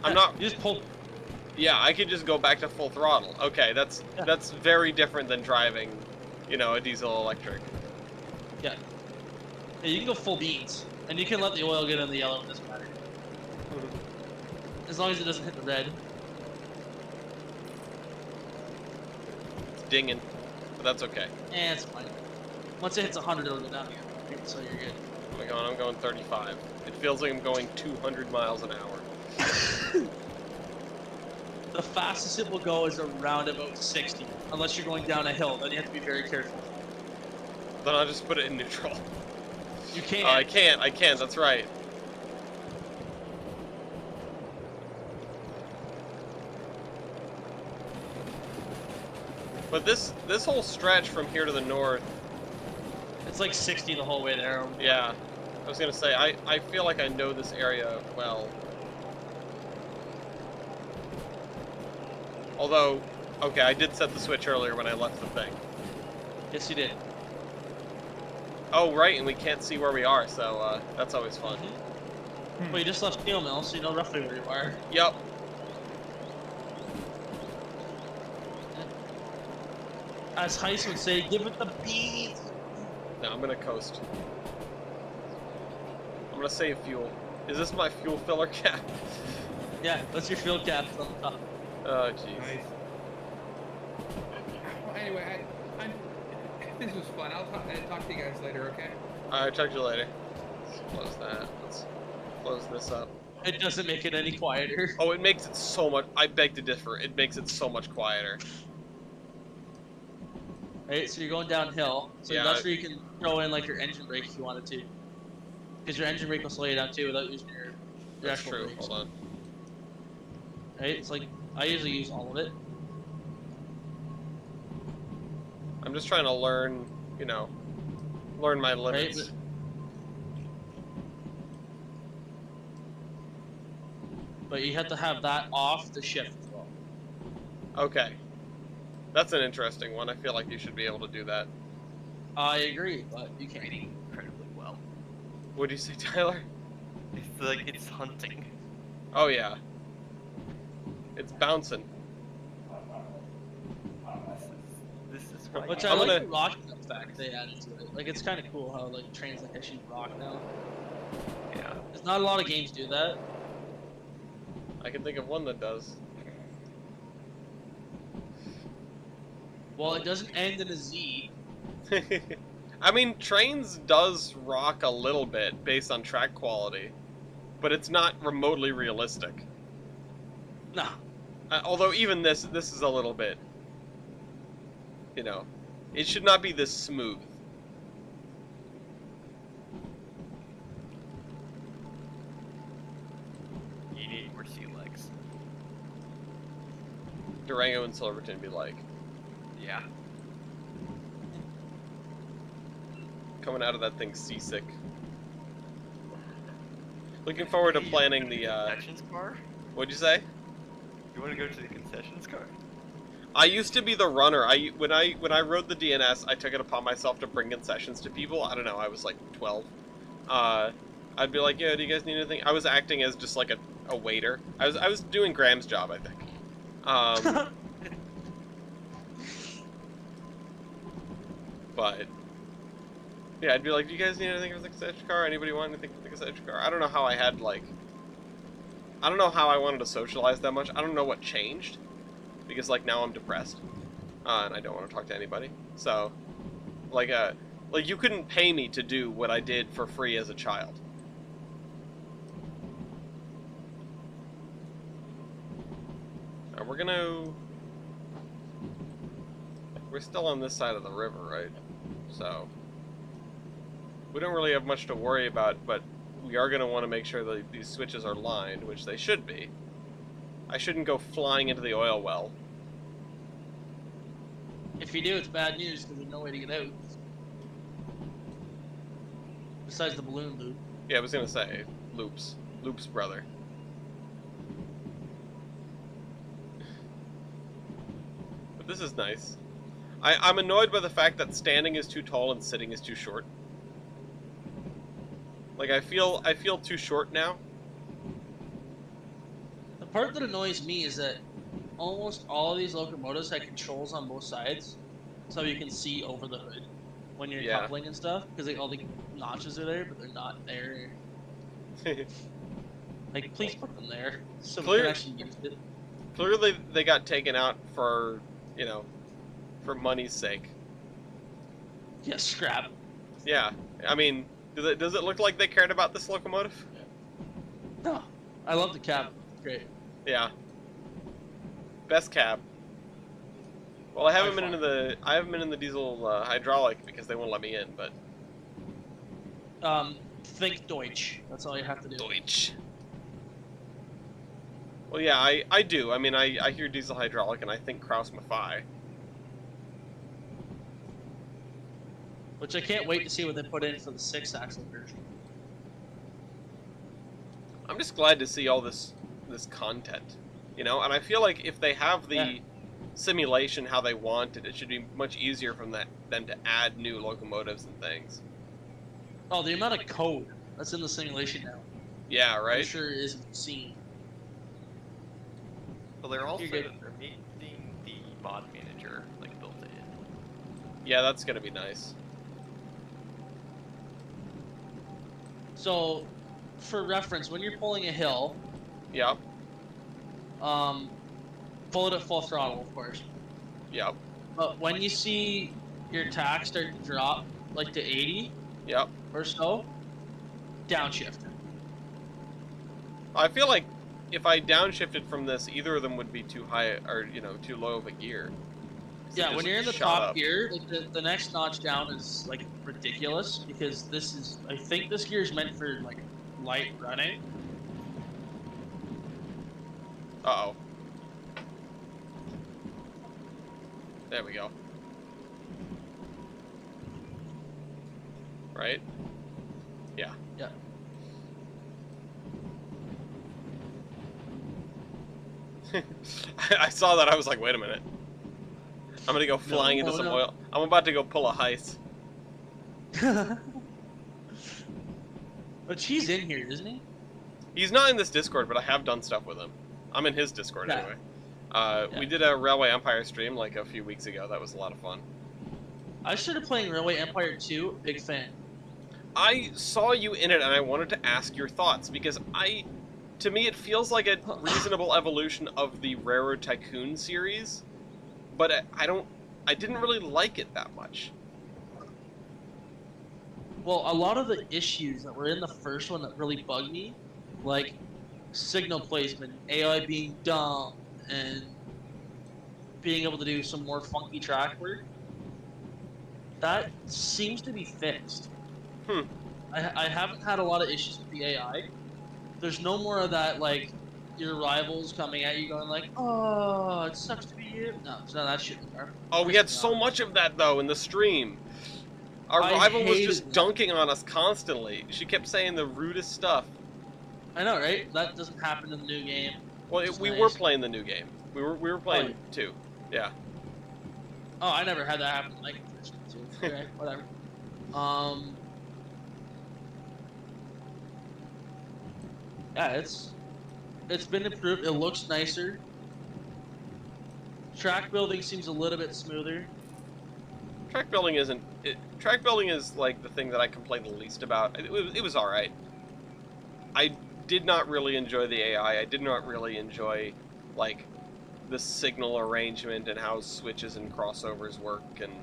[SPEAKER 1] I'm
[SPEAKER 3] Yeah,
[SPEAKER 1] not.
[SPEAKER 3] You just pull.
[SPEAKER 1] Yeah, I could just go back to full throttle. Okay, that's very different than driving, you know, a diesel electric.
[SPEAKER 3] Yeah. Yeah, you can go full beans, and you can let the oil get in the yellow. It doesn't matter. As long as it doesn't hit the red.
[SPEAKER 1] It's dinging, but that's okay.
[SPEAKER 3] It's fine. Once it hits 100, it'll go down again. Right? So you're good.
[SPEAKER 1] Oh my god, I'm going 35. It feels like I'm going 200 miles an hour.
[SPEAKER 3] The fastest it will go is around about 60, unless you're going down a hill. Then you have to be very careful.
[SPEAKER 1] Then I'll just put it in neutral.
[SPEAKER 3] You can't.
[SPEAKER 1] I can't, that's right. But this whole stretch from here to the north,
[SPEAKER 3] It's like 60 the whole way there.
[SPEAKER 1] yeah. I was gonna say, I feel like I know this area well. Although, okay, I did set the switch earlier when I left the thing.
[SPEAKER 3] Yes, you did.
[SPEAKER 1] Oh, right, and we can't see where we are, so that's always fun.
[SPEAKER 3] Well, you just left steel mill, so you know roughly where you are.
[SPEAKER 1] Yep.
[SPEAKER 3] As Heist would say, give it the beat.
[SPEAKER 1] No, I'm gonna coast. I'm gonna save fuel. Is this my fuel filler cap?
[SPEAKER 3] Yeah, that's your fuel cap on top.
[SPEAKER 1] Oh, jeez.
[SPEAKER 2] Nice. Well, anyway, this was fun. I'll talk to you guys later, okay?
[SPEAKER 1] Alright, talk to you later. Let's close that. Let's close this up.
[SPEAKER 3] It doesn't make it any quieter.
[SPEAKER 1] Oh, it makes it so much. I beg to differ. It makes it so much quieter.
[SPEAKER 3] Right, so you're going downhill. So
[SPEAKER 1] Yeah,
[SPEAKER 3] that's where you can throw in like your engine brake if you wanted to. Because your engine brake will slow you down too without using your
[SPEAKER 1] That's
[SPEAKER 3] actual
[SPEAKER 1] true.
[SPEAKER 3] brakes.
[SPEAKER 1] Hold on.
[SPEAKER 3] Right, it's like I usually use all of it.
[SPEAKER 1] I'm just trying to learn, you know, learn my
[SPEAKER 3] Right,
[SPEAKER 1] limits.
[SPEAKER 3] but you have to have that off to shift as well.
[SPEAKER 1] Okay. That's an interesting one. I feel like you should be able to do that.
[SPEAKER 3] I agree, but you can't.
[SPEAKER 7] Reading incredibly well.
[SPEAKER 1] What'd you say, Tyler?
[SPEAKER 7] It's like it's hunting.
[SPEAKER 1] Oh, yeah. It's bouncing.
[SPEAKER 7] This is right.
[SPEAKER 3] Which I
[SPEAKER 1] I'm
[SPEAKER 3] like
[SPEAKER 1] gonna-
[SPEAKER 3] the rocking effect they added to it. Like it's kind of cool how like trains like actually rock now.
[SPEAKER 7] Yeah.
[SPEAKER 3] There's not a lot of games do that.
[SPEAKER 1] I can think of one that does.
[SPEAKER 3] Well, it doesn't end in a Z.
[SPEAKER 1] I mean, Trains does rock a little bit based on track quality, but it's not remotely realistic.
[SPEAKER 3] No.
[SPEAKER 1] Although even this is a little bit, you know, it should not be this smooth.
[SPEAKER 7] You need more sea legs.
[SPEAKER 1] Durango and Silverton be like
[SPEAKER 7] Yeah.
[SPEAKER 1] coming out of that thing seasick. Looking forward to planning the.
[SPEAKER 7] Concessions car?
[SPEAKER 1] What'd you say?
[SPEAKER 7] You want to go to the concessions car?
[SPEAKER 1] I used to be the runner. When I rode the DNS, I took it upon myself to bring concessions to people. I don't know. I was like 12. I'd be like, "Yeah, do you guys need anything?" I was acting as just like a waiter. I was doing Graham's job, I think. But yeah, I'd be like, "Do you guys need anything for the concession car? Anybody want anything for the concession car?" I don't know how I had like I don't know how I wanted to socialize that much. I don't know what changed, because like now I'm depressed, and I don't want to talk to anybody. So, like you couldn't pay me to do what I did for free as a child. We're still on this side of the river, right? So we don't really have much to worry about, but we are going to want to make sure that these switches are lined, which they should be. I shouldn't go flying into the oil well.
[SPEAKER 3] If you do, it's bad news because there's no way to get out. Besides the balloon loop.
[SPEAKER 1] Yeah, I was going to say, Loop's brother. But this is nice. I'm annoyed by the fact that standing is too tall and sitting is too short. Like, I feel too short now.
[SPEAKER 3] The part that annoys me is that almost all of these locomotives have controls on both sides, so you can see over the hood when you're coupling and stuff, because like, all the notches are there, but they're not there. Like, please put them there so we can actually use it.
[SPEAKER 1] Clearly, they got taken out for, for money's sake.
[SPEAKER 3] Yeah, scrap.
[SPEAKER 1] Yeah, I mean, does it look like they cared about this locomotive?
[SPEAKER 3] No, I love the cab. Great.
[SPEAKER 1] Yeah. Best cab. Well, I haven't been in the diesel hydraulic because they won't let me in, but.
[SPEAKER 3] Think Deutsch. That's all you have to do.
[SPEAKER 1] Deutsch. Well, yeah, I do. I mean, I hear diesel hydraulic and I think Kraus Maffei.
[SPEAKER 3] Which I can't wait to see what they put in for the 6-axle version.
[SPEAKER 1] I'm just glad to see all this content, and I feel like if they have the simulation how they want it, it should be much easier from them to add new locomotives and things.
[SPEAKER 3] Oh, the amount of code that's in the simulation now.
[SPEAKER 1] Yeah, right?
[SPEAKER 3] I'm sure it isn't seen.
[SPEAKER 7] Well, they're also
[SPEAKER 3] You're good.
[SPEAKER 7] they're making the mod manager like built in.
[SPEAKER 1] Yeah, that's gonna be nice.
[SPEAKER 3] So, for reference, when you're pulling a hill,
[SPEAKER 1] Yeah.
[SPEAKER 3] pull it at full throttle, of course.
[SPEAKER 1] Yep.
[SPEAKER 3] But when you see your tack start to drop, like to 80
[SPEAKER 1] Yep.
[SPEAKER 3] or so, downshift.
[SPEAKER 1] I feel like if I downshifted from this, either of them would be too high or too low of a gear.
[SPEAKER 3] Yeah, when
[SPEAKER 1] just
[SPEAKER 3] you're in the
[SPEAKER 1] shot
[SPEAKER 3] top
[SPEAKER 1] up.
[SPEAKER 3] gear, like the next notch down is like ridiculous because this is, I think this gear is meant for like light running.
[SPEAKER 1] Uh-oh. There we go. Right? Yeah.
[SPEAKER 3] Yeah.
[SPEAKER 1] I saw that, I was like, wait a minute. I'm gonna go flying into some oil. I'm about to go pull a heist.
[SPEAKER 3] But he's in here, isn't he?
[SPEAKER 1] He's not in this Discord, but I have done stuff with him. I'm in his Discord
[SPEAKER 3] Yeah.
[SPEAKER 1] anyway.
[SPEAKER 3] Yeah.
[SPEAKER 1] We did a Railway Empire stream like a few weeks ago. That was a lot of fun.
[SPEAKER 3] I started playing Railway Empire 2, big fan.
[SPEAKER 1] I saw you in it and I wanted to ask your thoughts because to me it feels like a reasonable evolution of the Railroad Tycoon series, but I didn't really like it that much.
[SPEAKER 3] Well, a lot of the issues that were in the first one that really bugged me, like signal placement, AI being dumb, and being able to do some more funky track work, that seems to be fixed. I haven't had a lot of issues with the AI. There's no more of that, like, your rivals coming at you going like, oh, it sucks to be you. No, it's not that shit anymore.
[SPEAKER 1] Oh, we had so much of that though in the stream. Our rival was just dunking on us constantly. She kept saying the rudest stuff.
[SPEAKER 3] I know, right? That doesn't happen in the new game.
[SPEAKER 1] Well, we were playing the new game. We were playing 2. Yeah.
[SPEAKER 3] Oh, I never had that happen. Like, okay, whatever. Yeah, it's been improved. It looks nicer. Track building seems a little bit smoother.
[SPEAKER 1] Track building isn't. Track building is like the thing that I complain the least about. It was all right. did not really enjoy the AI. I did not really enjoy, like, the signal arrangement and how switches and crossovers work, and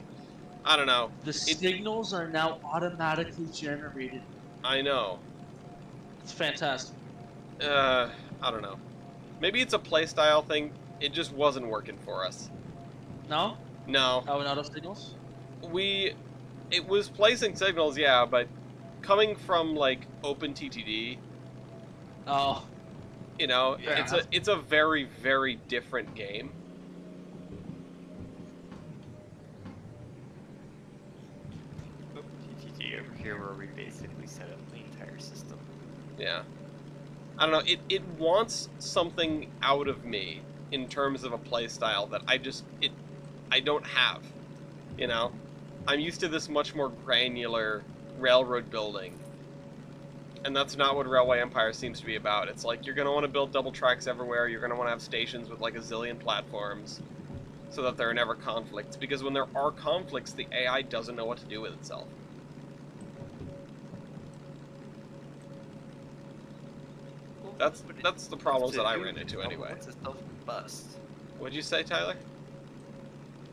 [SPEAKER 1] I don't know.
[SPEAKER 3] The signals are now automatically generated.
[SPEAKER 1] I know.
[SPEAKER 3] It's fantastic.
[SPEAKER 1] I don't know. Maybe it's a playstyle thing. It just wasn't working for us.
[SPEAKER 3] No?
[SPEAKER 1] No.
[SPEAKER 3] Are we not of signals?
[SPEAKER 1] It was placing signals, yeah, but coming from, like, OpenTTD,
[SPEAKER 3] Oh.
[SPEAKER 1] you know,
[SPEAKER 3] Yeah.
[SPEAKER 1] it's a very, very different game.
[SPEAKER 7] TTT over here where we basically set up the entire system.
[SPEAKER 1] Yeah. I don't know, it wants something out of me in terms of a playstyle that I don't have, you know? I'm used to this much more granular railroad building, and that's not what Railway Empire seems to be about. It's like, you're going to want to build double tracks everywhere, you're going to want to have stations with like a zillion platforms, so that there are never conflicts, because when there are conflicts, the AI doesn't know what to do with itself. That's the problems that I ran into anyway.
[SPEAKER 7] It wants to self-combust.
[SPEAKER 1] What'd you say, Tyler?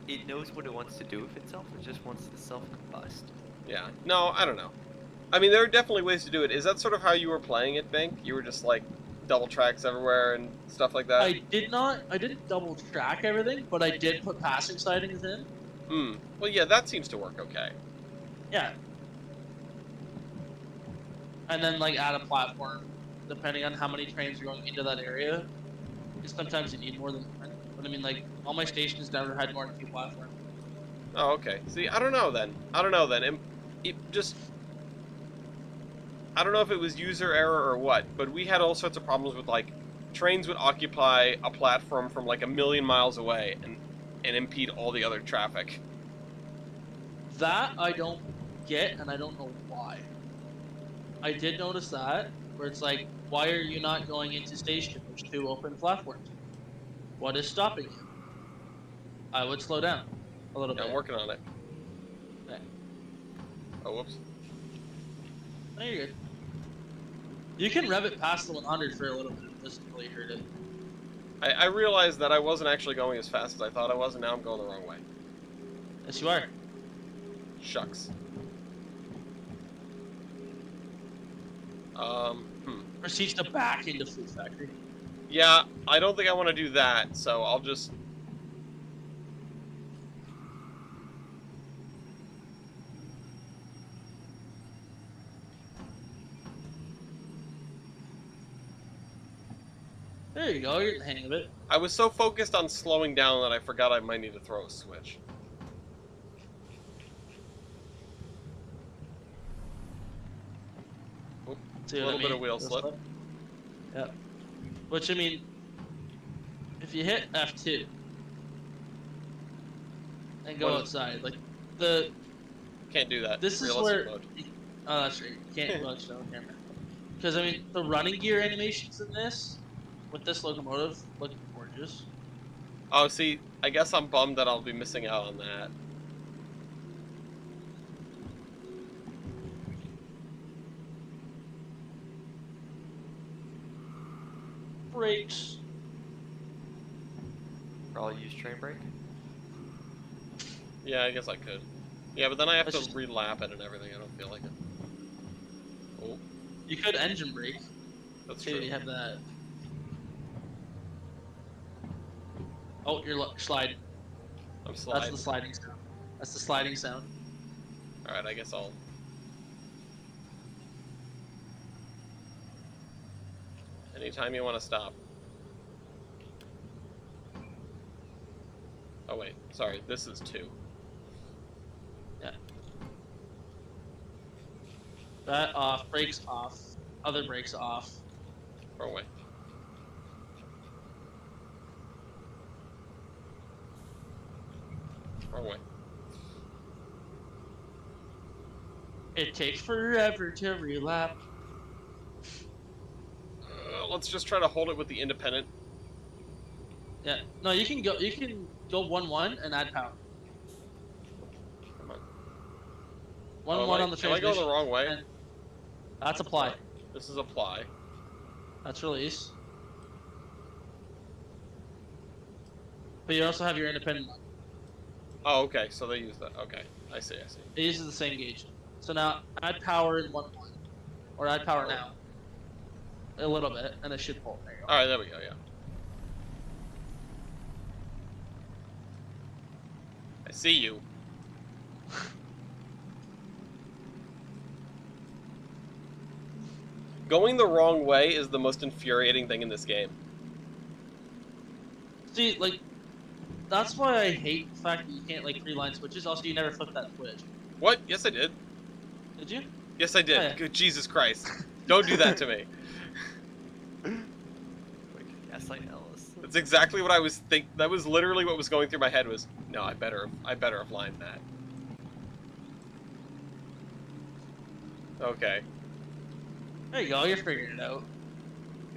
[SPEAKER 7] It knows what it wants to do with itself. It just wants to self-combust.
[SPEAKER 1] Yeah. No, I don't know. I mean, there are definitely ways to do it. Is that sort of how you were playing it, Bank? You were just like double tracks everywhere and stuff like that?
[SPEAKER 3] I didn't double track everything, but I did put passing sidings in.
[SPEAKER 1] Hmm. Well, yeah, that seems to work okay.
[SPEAKER 3] Yeah. And then like add a platform, depending on how many trains are going into that area. Because sometimes you need more than one. But I mean, like, all my stations never had more than 2 platforms.
[SPEAKER 1] Oh, okay. See, I don't know then. It just... I don't know if it was user error or what, but we had all sorts of problems with, like, trains would occupy a platform from, like, 1,000,000 miles away and impede all the other traffic.
[SPEAKER 3] That I don't get, and I don't know why. I did notice that, where it's like, why are you not going into station? There's 2 open platforms. What is stopping you? I would slow down a little
[SPEAKER 1] Yeah,
[SPEAKER 3] bit.
[SPEAKER 1] I'm working on it.
[SPEAKER 3] Okay.
[SPEAKER 1] Oh, whoops.
[SPEAKER 3] No, you're good. You can rev it past the 100 for a little bit just until you heard it.
[SPEAKER 1] I realized that I wasn't actually going as fast as I thought I was, and now I'm going the wrong way.
[SPEAKER 3] Yes, you are.
[SPEAKER 1] Shucks.
[SPEAKER 3] Proceeds to back into Food Factory.
[SPEAKER 1] Yeah, I don't think I want to do that, so I'll just...
[SPEAKER 3] There you go, you're in the hang of it.
[SPEAKER 1] I was so focused on slowing down that I forgot I might need to throw a switch.
[SPEAKER 3] See
[SPEAKER 1] A
[SPEAKER 3] what I
[SPEAKER 1] little bit
[SPEAKER 3] mean?
[SPEAKER 1] of wheel slip.
[SPEAKER 3] Yep. Which, I mean, if you hit F2 and go
[SPEAKER 1] What?
[SPEAKER 3] outside, like,
[SPEAKER 1] Can't do that.
[SPEAKER 3] this is
[SPEAKER 1] Realistic
[SPEAKER 3] where...
[SPEAKER 1] mode.
[SPEAKER 3] Oh, that's right. You can't watch that on camera. Because, I mean, the running gear animations in this, with this locomotive, look gorgeous.
[SPEAKER 1] Oh, see, I guess I'm bummed that I'll be missing out on that.
[SPEAKER 3] Brakes.
[SPEAKER 7] I'll use train brake.
[SPEAKER 1] Yeah, I guess I could. Yeah, but then I have
[SPEAKER 3] Let's
[SPEAKER 1] to
[SPEAKER 3] just-
[SPEAKER 1] relap it and everything. I don't feel like it. Oh,
[SPEAKER 3] You could engine brake.
[SPEAKER 1] that's
[SPEAKER 3] See,
[SPEAKER 1] true.
[SPEAKER 3] you have that. Oh, you're sliding.
[SPEAKER 1] I'm
[SPEAKER 3] That's
[SPEAKER 1] sliding.
[SPEAKER 3] the sliding sound. That's the sliding sound.
[SPEAKER 1] Alright, I guess I'll... Anytime you want to stop. Oh wait, sorry, this is 2.
[SPEAKER 3] That off, brakes off, other brakes off.
[SPEAKER 1] Wrong way. Wrong way.
[SPEAKER 3] It takes forever to relap.
[SPEAKER 1] Let's just try to hold it with the independent.
[SPEAKER 3] Yeah. No, you can go 1-1 and add power.
[SPEAKER 1] Come on.
[SPEAKER 3] 1-1
[SPEAKER 1] Oh,
[SPEAKER 3] on the
[SPEAKER 1] am I
[SPEAKER 3] transmission.
[SPEAKER 1] going the wrong way?
[SPEAKER 3] and- That's apply.
[SPEAKER 1] This is apply.
[SPEAKER 3] That's release. But you also have your independent.
[SPEAKER 1] Oh, okay. So they use that. Okay, I see. I see.
[SPEAKER 3] It uses the same gauge. So now add power in 1-1, or add power now. A little bit, and it should pull. There you go.
[SPEAKER 1] All right, there we go. Yeah. I see you. Going the wrong way is the most infuriating thing in this game.
[SPEAKER 3] See, like, that's why I hate the fact that you can't like 3-line switches. Also, you never flip that switch.
[SPEAKER 1] What? Yes, I did.
[SPEAKER 3] Did you?
[SPEAKER 1] Yes, I did.
[SPEAKER 3] Oh, yeah.
[SPEAKER 1] Good Jesus Christ! Don't do that to me.
[SPEAKER 7] Gaslight Ellis.
[SPEAKER 1] That's exactly what I was That was literally what was going through my head. Was no, I better have lined that. Okay.
[SPEAKER 3] There you go. You're figuring it out.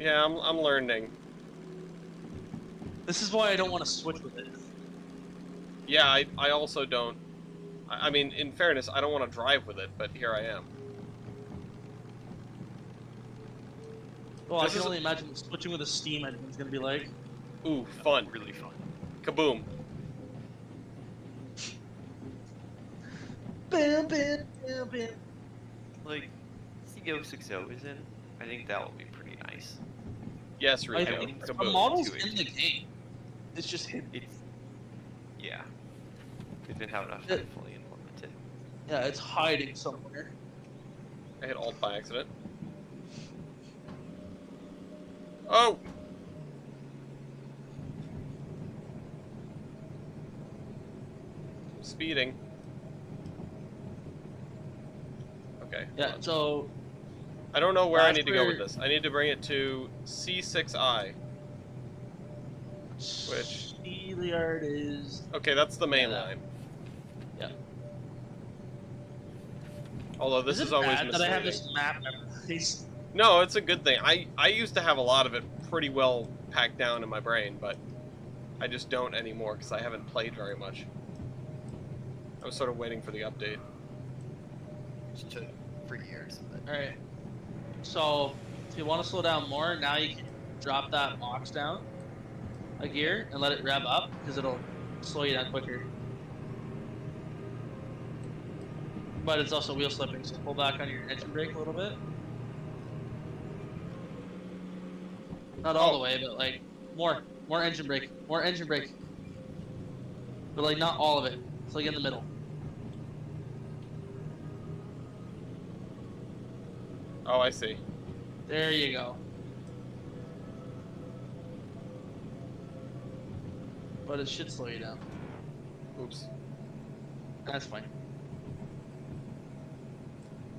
[SPEAKER 1] Yeah, I'm learning.
[SPEAKER 3] This is why I don't want to switch with it.
[SPEAKER 1] Yeah, I also don't. I mean, in fairness, I don't want to drive with it, but here I am.
[SPEAKER 3] Well, I
[SPEAKER 1] This
[SPEAKER 3] can
[SPEAKER 1] is-
[SPEAKER 3] only imagine what switching with a steam engine is gonna be like.
[SPEAKER 1] Ooh, fun.
[SPEAKER 7] Really fun.
[SPEAKER 1] Kaboom.
[SPEAKER 3] Bam, bam, bam, bam.
[SPEAKER 7] Like, CO60 is in. I think that would be pretty nice.
[SPEAKER 1] Yes,
[SPEAKER 3] I
[SPEAKER 1] Rico.
[SPEAKER 3] think the
[SPEAKER 1] Kaboom.
[SPEAKER 3] model's
[SPEAKER 7] to it.
[SPEAKER 3] in the game. It's just hidden.
[SPEAKER 7] It's yeah. We didn't have enough
[SPEAKER 3] Yeah.
[SPEAKER 7] time to fully implement it.
[SPEAKER 3] Yeah, it's hiding somewhere.
[SPEAKER 1] I hit Alt by accident. Oh! Speeding. Okay. hold
[SPEAKER 3] Yeah,
[SPEAKER 1] on.
[SPEAKER 3] so
[SPEAKER 1] I don't know where I
[SPEAKER 3] that's
[SPEAKER 1] need to go with
[SPEAKER 3] where-
[SPEAKER 1] this. I need to bring it to C6I. Which-
[SPEAKER 3] Steelyard is
[SPEAKER 1] Okay, that's the main
[SPEAKER 3] Yeah.
[SPEAKER 1] line.
[SPEAKER 3] Yeah.
[SPEAKER 1] Although this
[SPEAKER 3] it
[SPEAKER 1] is always
[SPEAKER 3] bad that I have
[SPEAKER 1] misleading.
[SPEAKER 3] this map memorized?
[SPEAKER 1] No, it's a good thing. I used to have a lot of it pretty well packed down in my brain, but I just don't anymore because I haven't played very much. I was sort of waiting for the update.
[SPEAKER 9] Which took 3 years. But
[SPEAKER 3] Alright. So if you want to slow down more, now you can drop that box down a gear and let it rev up because it'll slow you down quicker. But it's also wheel slipping, so pull back on your engine brake a little bit. Not all the way, but like more engine brake, more engine brake. But like not all of it. It's like in the middle.
[SPEAKER 1] Oh, I see.
[SPEAKER 3] There you go. But it should slow you down.
[SPEAKER 1] Oops.
[SPEAKER 3] That's fine.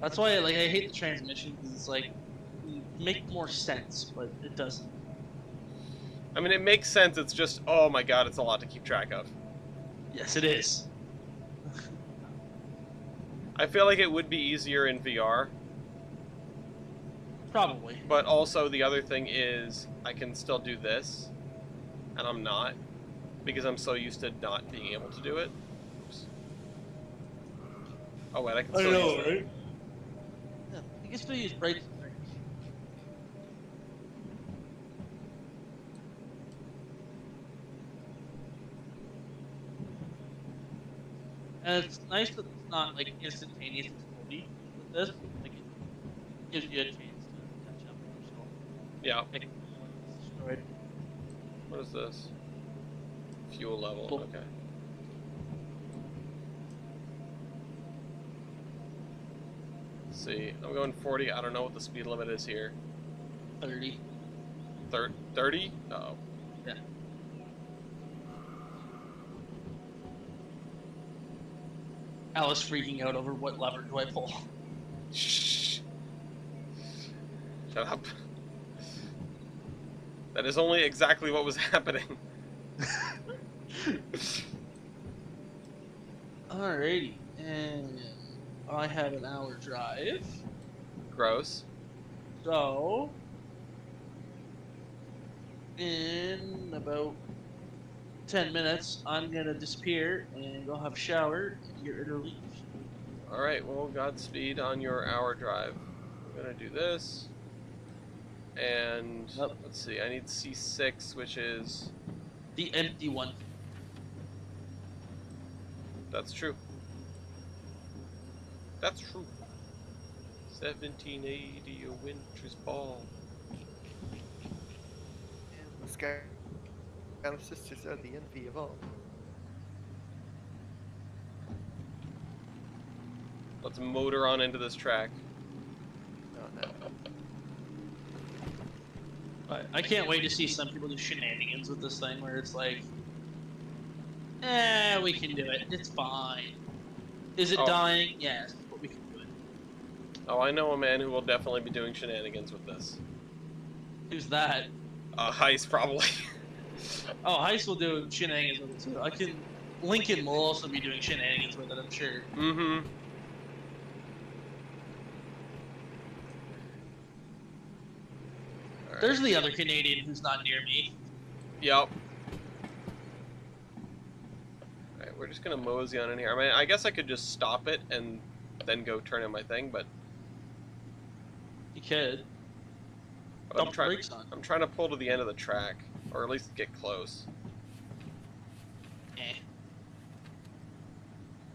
[SPEAKER 3] That's why like I hate the transmission because it's like make more sense, but it doesn't.
[SPEAKER 1] I mean, it makes sense. It's just, oh my god, it's a lot to keep track of.
[SPEAKER 3] Yes, it is.
[SPEAKER 1] I feel like it would be easier in VR,
[SPEAKER 3] Probably.
[SPEAKER 1] but also the other thing is I can still do this, and I'm not, because I'm so used to not being able to do it. Oops. Oh wait, I can still use that.
[SPEAKER 3] right? Yeah, you can still use brakes. And it's nice that it's not like instantaneous exploding with this. Like it gives you a chance to catch up with yourself.
[SPEAKER 1] Yeah.
[SPEAKER 3] Like, when it's destroyed.
[SPEAKER 1] What is this? Fuel level.
[SPEAKER 3] Cool.
[SPEAKER 1] Okay. Let's see, I'm going 40. I don't know what the speed limit is here.
[SPEAKER 3] 30.
[SPEAKER 1] 30? Uh-oh.
[SPEAKER 3] Yeah. Alice freaking out over what lever do I pull.
[SPEAKER 1] Shh. Shut up. That is only exactly what was happening.
[SPEAKER 3] Alrighty, and I have an hour drive,
[SPEAKER 1] Gross.
[SPEAKER 3] so in about 10 minutes, I'm gonna disappear and go have a shower and get ready to leave.
[SPEAKER 1] Alright, well, Godspeed on your hour drive. I'm gonna do this. And
[SPEAKER 3] Nope.
[SPEAKER 1] let's see, I need C6, which is
[SPEAKER 3] The empty one.
[SPEAKER 1] that's true. That's true. 1780, a winter's ball.
[SPEAKER 9] The Skylar sisters are the envy of all.
[SPEAKER 1] Let's motor on into this track.
[SPEAKER 9] Oh no.
[SPEAKER 3] I can't wait to see some people do shenanigans with this thing where it's like, we can do it. It's fine. Is it
[SPEAKER 1] Oh.
[SPEAKER 3] dying? Yes, but we can do it.
[SPEAKER 1] Oh, I know a man who will definitely be doing shenanigans with this.
[SPEAKER 3] Who's that?
[SPEAKER 1] Heist, probably.
[SPEAKER 3] Oh, Heist will do shenanigans with it too. I can. Lincoln will also be doing shenanigans with it, I'm sure.
[SPEAKER 1] Mm-hmm.
[SPEAKER 3] There's the other Canadian who's not near me.
[SPEAKER 1] Yep. Alright, we're just gonna mosey on in here. I mean, I guess I could just stop it and then go turn in my thing, but
[SPEAKER 3] You could.
[SPEAKER 1] I'm
[SPEAKER 3] Dump the
[SPEAKER 1] trying.
[SPEAKER 3] brakes on.
[SPEAKER 1] I'm trying to pull to the end of the track, or at least get close.
[SPEAKER 3] Eh.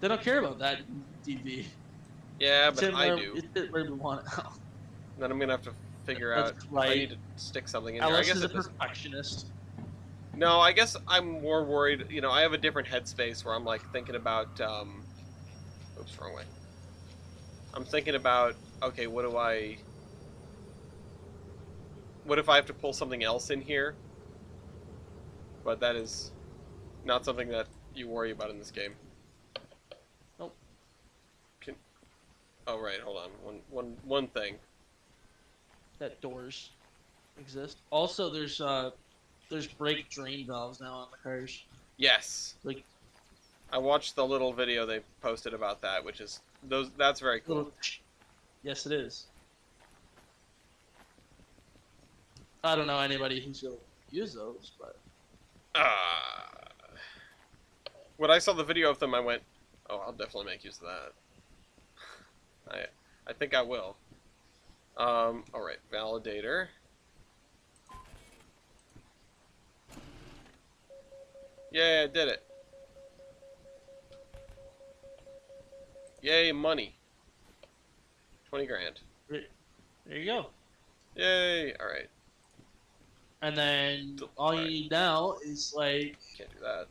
[SPEAKER 3] They don't care about that, DV.
[SPEAKER 1] Yeah, but
[SPEAKER 3] Tim,
[SPEAKER 1] I
[SPEAKER 3] where-
[SPEAKER 1] do.
[SPEAKER 3] It's it where we want it.
[SPEAKER 1] Then I'm gonna have to figure
[SPEAKER 3] That's
[SPEAKER 1] out if I
[SPEAKER 3] right.
[SPEAKER 1] need to stick something in here. I
[SPEAKER 3] Alice
[SPEAKER 1] guess
[SPEAKER 3] is a
[SPEAKER 1] it doesn't-
[SPEAKER 3] perfectionist.
[SPEAKER 1] No, I guess I'm more worried. You know, I have a different headspace where I'm like thinking about. Oops, wrong way. I'm thinking about, okay, what do I? What if I have to pull something else in here? But that is not something that you worry about in this game.
[SPEAKER 3] Nope.
[SPEAKER 1] Oh right, hold on. One thing.
[SPEAKER 3] That doors exist. Also, there's brake drain valves now on the cars.
[SPEAKER 1] Yes.
[SPEAKER 3] Like
[SPEAKER 1] I watched the little video they posted about that, which is that's very cool.
[SPEAKER 3] little. Yes, it is. I don't know anybody who's gonna use those, but
[SPEAKER 1] When I saw the video of them, I went, "Oh, I'll definitely make use of that." I think I will. All right, validator. Yeah, I did it. Yay, money. 20 grand.
[SPEAKER 3] there you go.
[SPEAKER 1] Yay! All right,
[SPEAKER 3] And then all you need now is like
[SPEAKER 1] can't do that.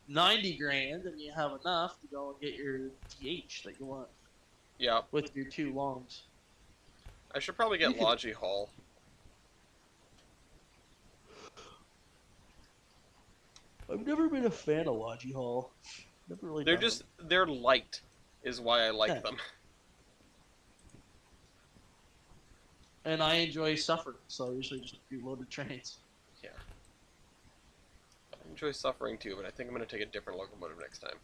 [SPEAKER 3] 90 grand, and you have enough to go and get your DH that you want
[SPEAKER 1] Yeah,
[SPEAKER 3] with your two longs.
[SPEAKER 1] I should probably get
[SPEAKER 3] You could-
[SPEAKER 1] Logi Hall.
[SPEAKER 3] I've never been a fan of Logi Hall. Never really.
[SPEAKER 1] They're
[SPEAKER 3] done
[SPEAKER 1] just they're light, is why I like
[SPEAKER 3] Yeah.
[SPEAKER 1] them.
[SPEAKER 3] them. And I enjoy suffering, so I usually just do loaded trains.
[SPEAKER 1] I enjoy suffering too, but I think I'm gonna take a different locomotive next time.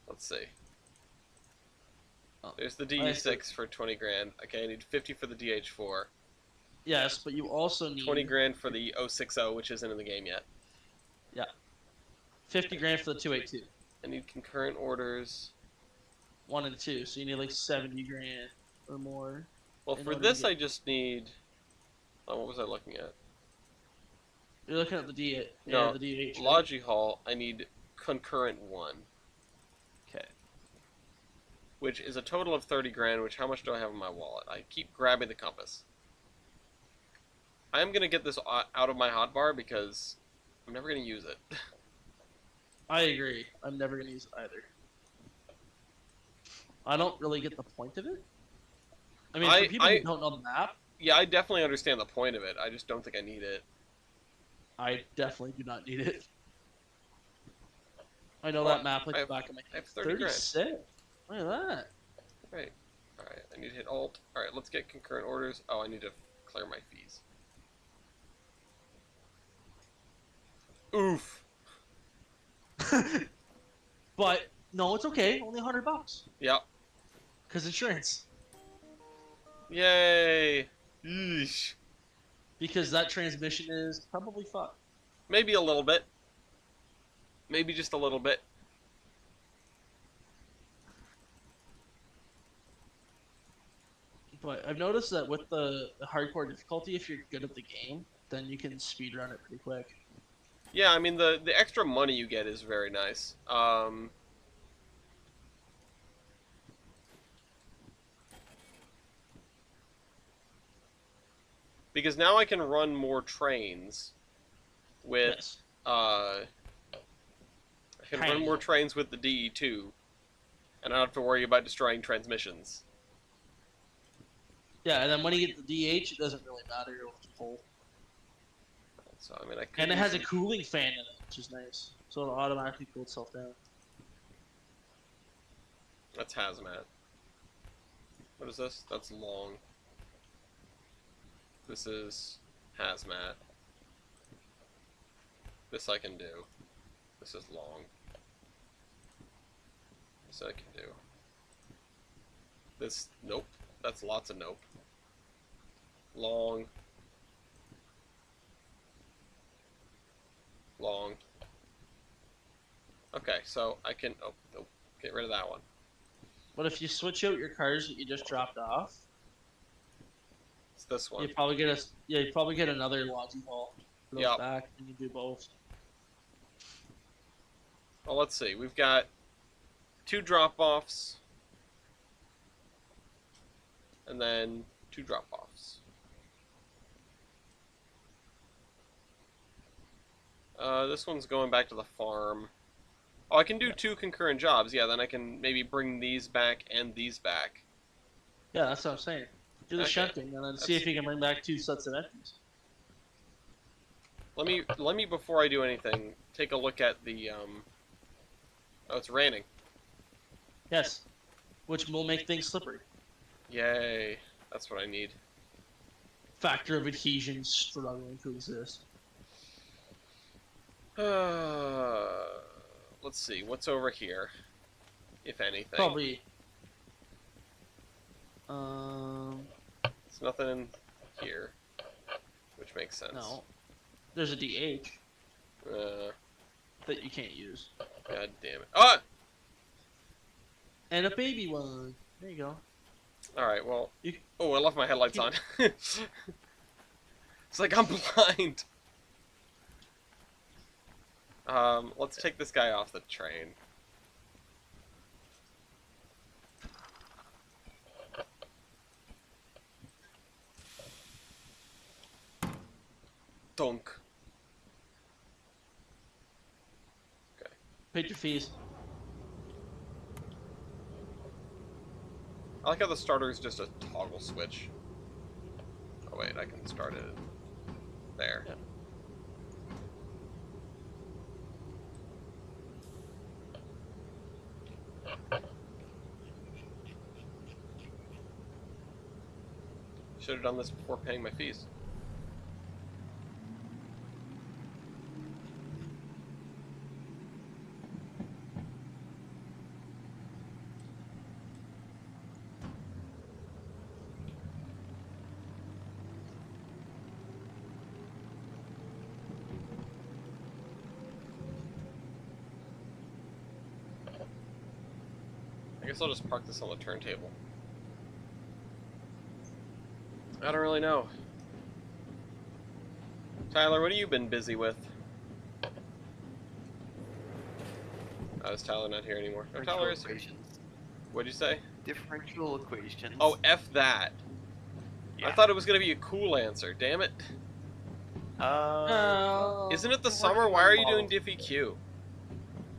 [SPEAKER 1] Let's see.
[SPEAKER 3] Oh,
[SPEAKER 1] There's the
[SPEAKER 3] I see.
[SPEAKER 1] DE6 for 20 grand. Okay, I need 50 for the DH4.
[SPEAKER 3] Yes, but you also need
[SPEAKER 1] 20 grand for the 060, which isn't in the game yet.
[SPEAKER 3] 50 grand for the 282.
[SPEAKER 1] I need concurrent orders.
[SPEAKER 3] 1 and 2, so you need like 70 grand or more.
[SPEAKER 1] Well,
[SPEAKER 3] In
[SPEAKER 1] for
[SPEAKER 3] order to
[SPEAKER 1] this,
[SPEAKER 3] get-
[SPEAKER 1] I just need. Oh, what was I looking at?
[SPEAKER 3] You're looking at the D.
[SPEAKER 1] No,
[SPEAKER 3] the DH. right?
[SPEAKER 1] Logi Hall, I need concurrent 1,
[SPEAKER 3] Okay.
[SPEAKER 1] which is a total of 30 grand, which how much do I have in my wallet? I keep grabbing the compass. I am going to get this out of my hotbar because I'm never going to use it.
[SPEAKER 3] I agree. I'm never gonna use it either. I don't really get the point of it. I mean, for people who don't know the map,
[SPEAKER 1] Yeah, I definitely understand the point of it. I just don't think I need it.
[SPEAKER 3] I definitely do not need it. I know
[SPEAKER 1] Well,
[SPEAKER 3] that map like
[SPEAKER 1] I
[SPEAKER 3] the
[SPEAKER 1] have-
[SPEAKER 3] back of my
[SPEAKER 1] I have
[SPEAKER 3] hand.
[SPEAKER 1] 30 grand.
[SPEAKER 3] 36. Look at that.
[SPEAKER 1] Right. Alright, I need to hit Alt. Alright, let's get concurrent orders. Oh, I need to clear my fees. Oof.
[SPEAKER 3] But no, it's okay. Only $100
[SPEAKER 1] Yep.
[SPEAKER 3] because insurance.
[SPEAKER 1] Yay. Yeesh.
[SPEAKER 3] Because that transmission is probably fucked.
[SPEAKER 1] Maybe a little bit. Maybe just a little bit.
[SPEAKER 3] But I've noticed that with the hardcore difficulty, if you're good at the game, then you can speedrun it pretty quick.
[SPEAKER 1] Yeah, I mean, the extra money you get is very nice. Because now I can run more trains with,
[SPEAKER 3] Yes.
[SPEAKER 1] I can run
[SPEAKER 3] Tiny.
[SPEAKER 1] more trains with the DE2, and I don't have to worry about destroying transmissions.
[SPEAKER 3] Yeah, and then when you get the DH, it doesn't really matter what's full.
[SPEAKER 1] So, I mean, I could
[SPEAKER 3] And it has a
[SPEAKER 1] use-
[SPEAKER 3] cooling fan in it, which is nice. So it'll automatically cool itself down.
[SPEAKER 1] That's hazmat. What is this? That's long. This is hazmat. This I can do. This is long. This I can do. This, nope. That's lots of nope. Long. Long. Okay, so I can, oh, nope. Get rid of that one.
[SPEAKER 3] But if you switch out your cars that you just dropped off,
[SPEAKER 1] It's this one.
[SPEAKER 3] you probably get another Logi haul for those
[SPEAKER 1] Yep.
[SPEAKER 3] back, and you do both.
[SPEAKER 1] Well, let's see. We've got 2 drop-offs. And then 2 drop-offs. This one's going back to the farm. Oh, I can do 2 concurrent jobs. Yeah, then I can maybe bring these back and these back.
[SPEAKER 3] Yeah, that's what I'm saying. Do the
[SPEAKER 1] Okay.
[SPEAKER 3] shunting, and then see if you can bring back 2 sets of empties.
[SPEAKER 1] Let me before I do anything, take a look at the Oh, it's raining.
[SPEAKER 3] Yes, which will make things slippery.
[SPEAKER 1] Yay. That's what I need.
[SPEAKER 3] Factor of adhesion struggling to exist.
[SPEAKER 1] Let's see. What's over here? If anything.
[SPEAKER 3] Probably.
[SPEAKER 1] There's nothing in here. Which makes sense.
[SPEAKER 3] No. There's a DH
[SPEAKER 1] Uh,
[SPEAKER 3] that you can't use.
[SPEAKER 1] God damn it. Ah!
[SPEAKER 3] And a baby one. There you go.
[SPEAKER 1] Alright, well.
[SPEAKER 3] You-
[SPEAKER 1] Oh, I left my headlights on. It's like I'm blind. Let's take this guy off the train. Donk.
[SPEAKER 3] Paid your fees.
[SPEAKER 1] I like how the starter is just a toggle switch. Oh wait, I can start it there.
[SPEAKER 3] Yep.
[SPEAKER 1] Should have done this before paying my fees. I guess I'll just park this on the turntable. I don't really know. Tyler, what have you been busy with? Oh, is Tyler not here anymore? No, Tyler is here.
[SPEAKER 7] Equations.
[SPEAKER 1] What'd you say?
[SPEAKER 7] Differential equations.
[SPEAKER 1] Oh, F that.
[SPEAKER 7] yeah.
[SPEAKER 1] I thought it was gonna be a cool answer, damn it. Isn't it the summer? Why are you doing Diffie Q?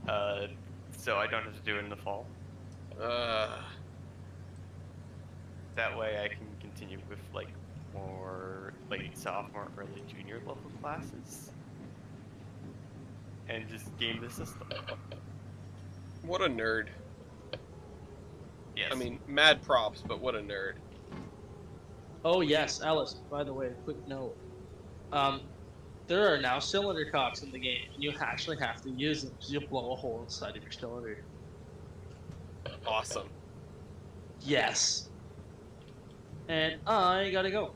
[SPEAKER 7] So I don't have to do it in the fall. That way I can continue with like more late sophomore, early junior level classes, and just game the system.
[SPEAKER 1] What a nerd.
[SPEAKER 7] Yes.
[SPEAKER 1] I mean, mad props, but what a nerd.
[SPEAKER 3] Oh yes, Alice. By the way, quick note. There are now cylinder cocks in the game, and you actually have to use them because you'll blow a hole inside of your cylinder.
[SPEAKER 1] Awesome.
[SPEAKER 3] Yes. And I gotta go.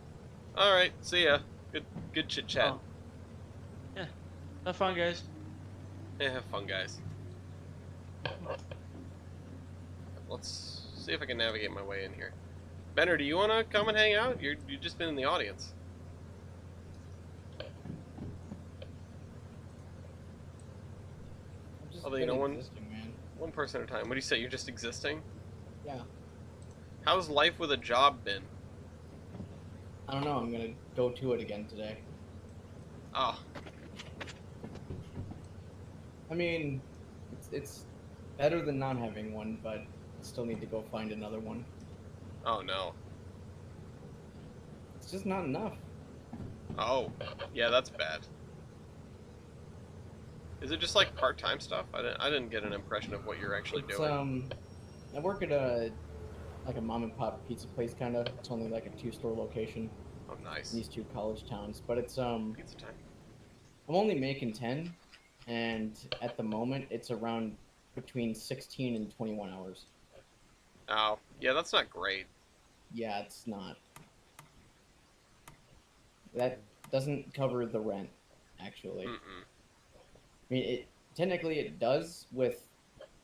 [SPEAKER 1] Alright, see ya. Good chit chat.
[SPEAKER 3] Oh. Yeah. Have fun, guys.
[SPEAKER 1] Yeah, have fun, guys. Let's see if I can navigate my way in here. Benner, do you want to come and hang out? You've just been in the audience.
[SPEAKER 10] I've just
[SPEAKER 1] Although, you
[SPEAKER 10] been
[SPEAKER 1] know,
[SPEAKER 10] existing, man.
[SPEAKER 1] One person at a time. What do you say? You're just existing?
[SPEAKER 10] Yeah.
[SPEAKER 1] How's life with a job been?
[SPEAKER 10] I don't know. I'm gonna go to it again today.
[SPEAKER 1] Oh,
[SPEAKER 10] I mean, it's better than not having one, but I still need to go find another one.
[SPEAKER 1] oh no.
[SPEAKER 10] It's just not enough.
[SPEAKER 1] Oh, yeah, that's bad. Is it just like part-time stuff? I didn't get an impression of what you're actually
[SPEAKER 10] It's,
[SPEAKER 1] doing.
[SPEAKER 10] I work at a mom and pop pizza place, kind of. It's only like a 2-store location
[SPEAKER 1] Oh, nice.
[SPEAKER 10] in these 2 college towns, but it's
[SPEAKER 1] Pizza time.
[SPEAKER 10] I'm only making 10, and at the moment it's around between 16 and 21 hours.
[SPEAKER 1] Oh, yeah, that's not great.
[SPEAKER 10] Yeah, it's not. That doesn't cover the rent, actually.
[SPEAKER 1] Mm-mm.
[SPEAKER 10] I mean, it technically it does with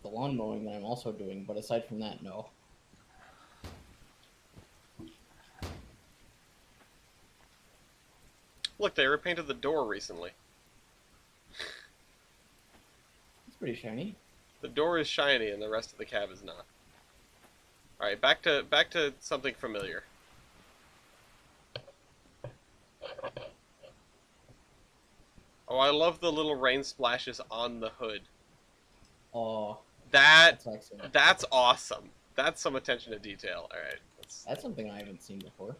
[SPEAKER 10] the lawn mowing that I'm also doing, but aside from that, no.
[SPEAKER 1] Look, they repainted the door recently.
[SPEAKER 10] It's pretty shiny.
[SPEAKER 1] The door is shiny and the rest of the cab is not. Alright, back to something familiar. Oh, I love the little rain splashes on the hood.
[SPEAKER 10] Oh,
[SPEAKER 1] That's
[SPEAKER 10] excellent.
[SPEAKER 1] that's awesome. That's some attention to detail. Alright,
[SPEAKER 10] That's something I haven't seen before.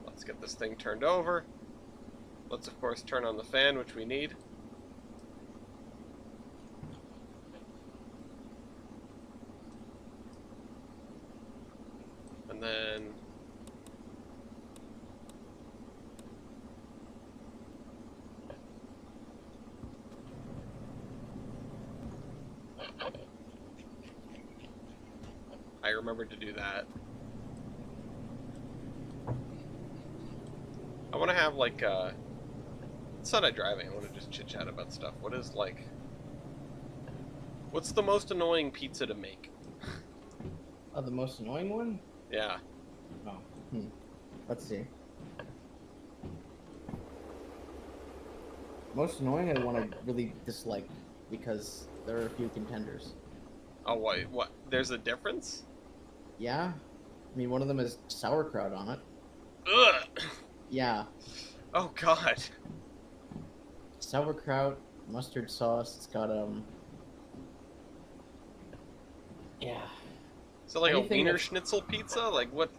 [SPEAKER 1] let's get this thing turned over. Let's of course turn on the fan, which we need. And then I remembered to do that. I want to have like it's not driving. I want to just chit chat about stuff. What's the most annoying pizza to make?
[SPEAKER 10] Oh, the most annoying one?
[SPEAKER 1] Yeah.
[SPEAKER 10] Oh, let's see. Most annoying, I want to really dislike because there are a few contenders.
[SPEAKER 1] Oh, what? There's a difference?
[SPEAKER 10] Yeah, I mean one of them is sauerkraut on it.
[SPEAKER 1] Ugh.
[SPEAKER 10] Yeah,
[SPEAKER 1] Oh God.
[SPEAKER 10] sauerkraut, mustard sauce. It's got yeah.
[SPEAKER 1] Is it like
[SPEAKER 10] Anything
[SPEAKER 1] a Wiener
[SPEAKER 10] that-
[SPEAKER 1] Schnitzel pizza? Like what?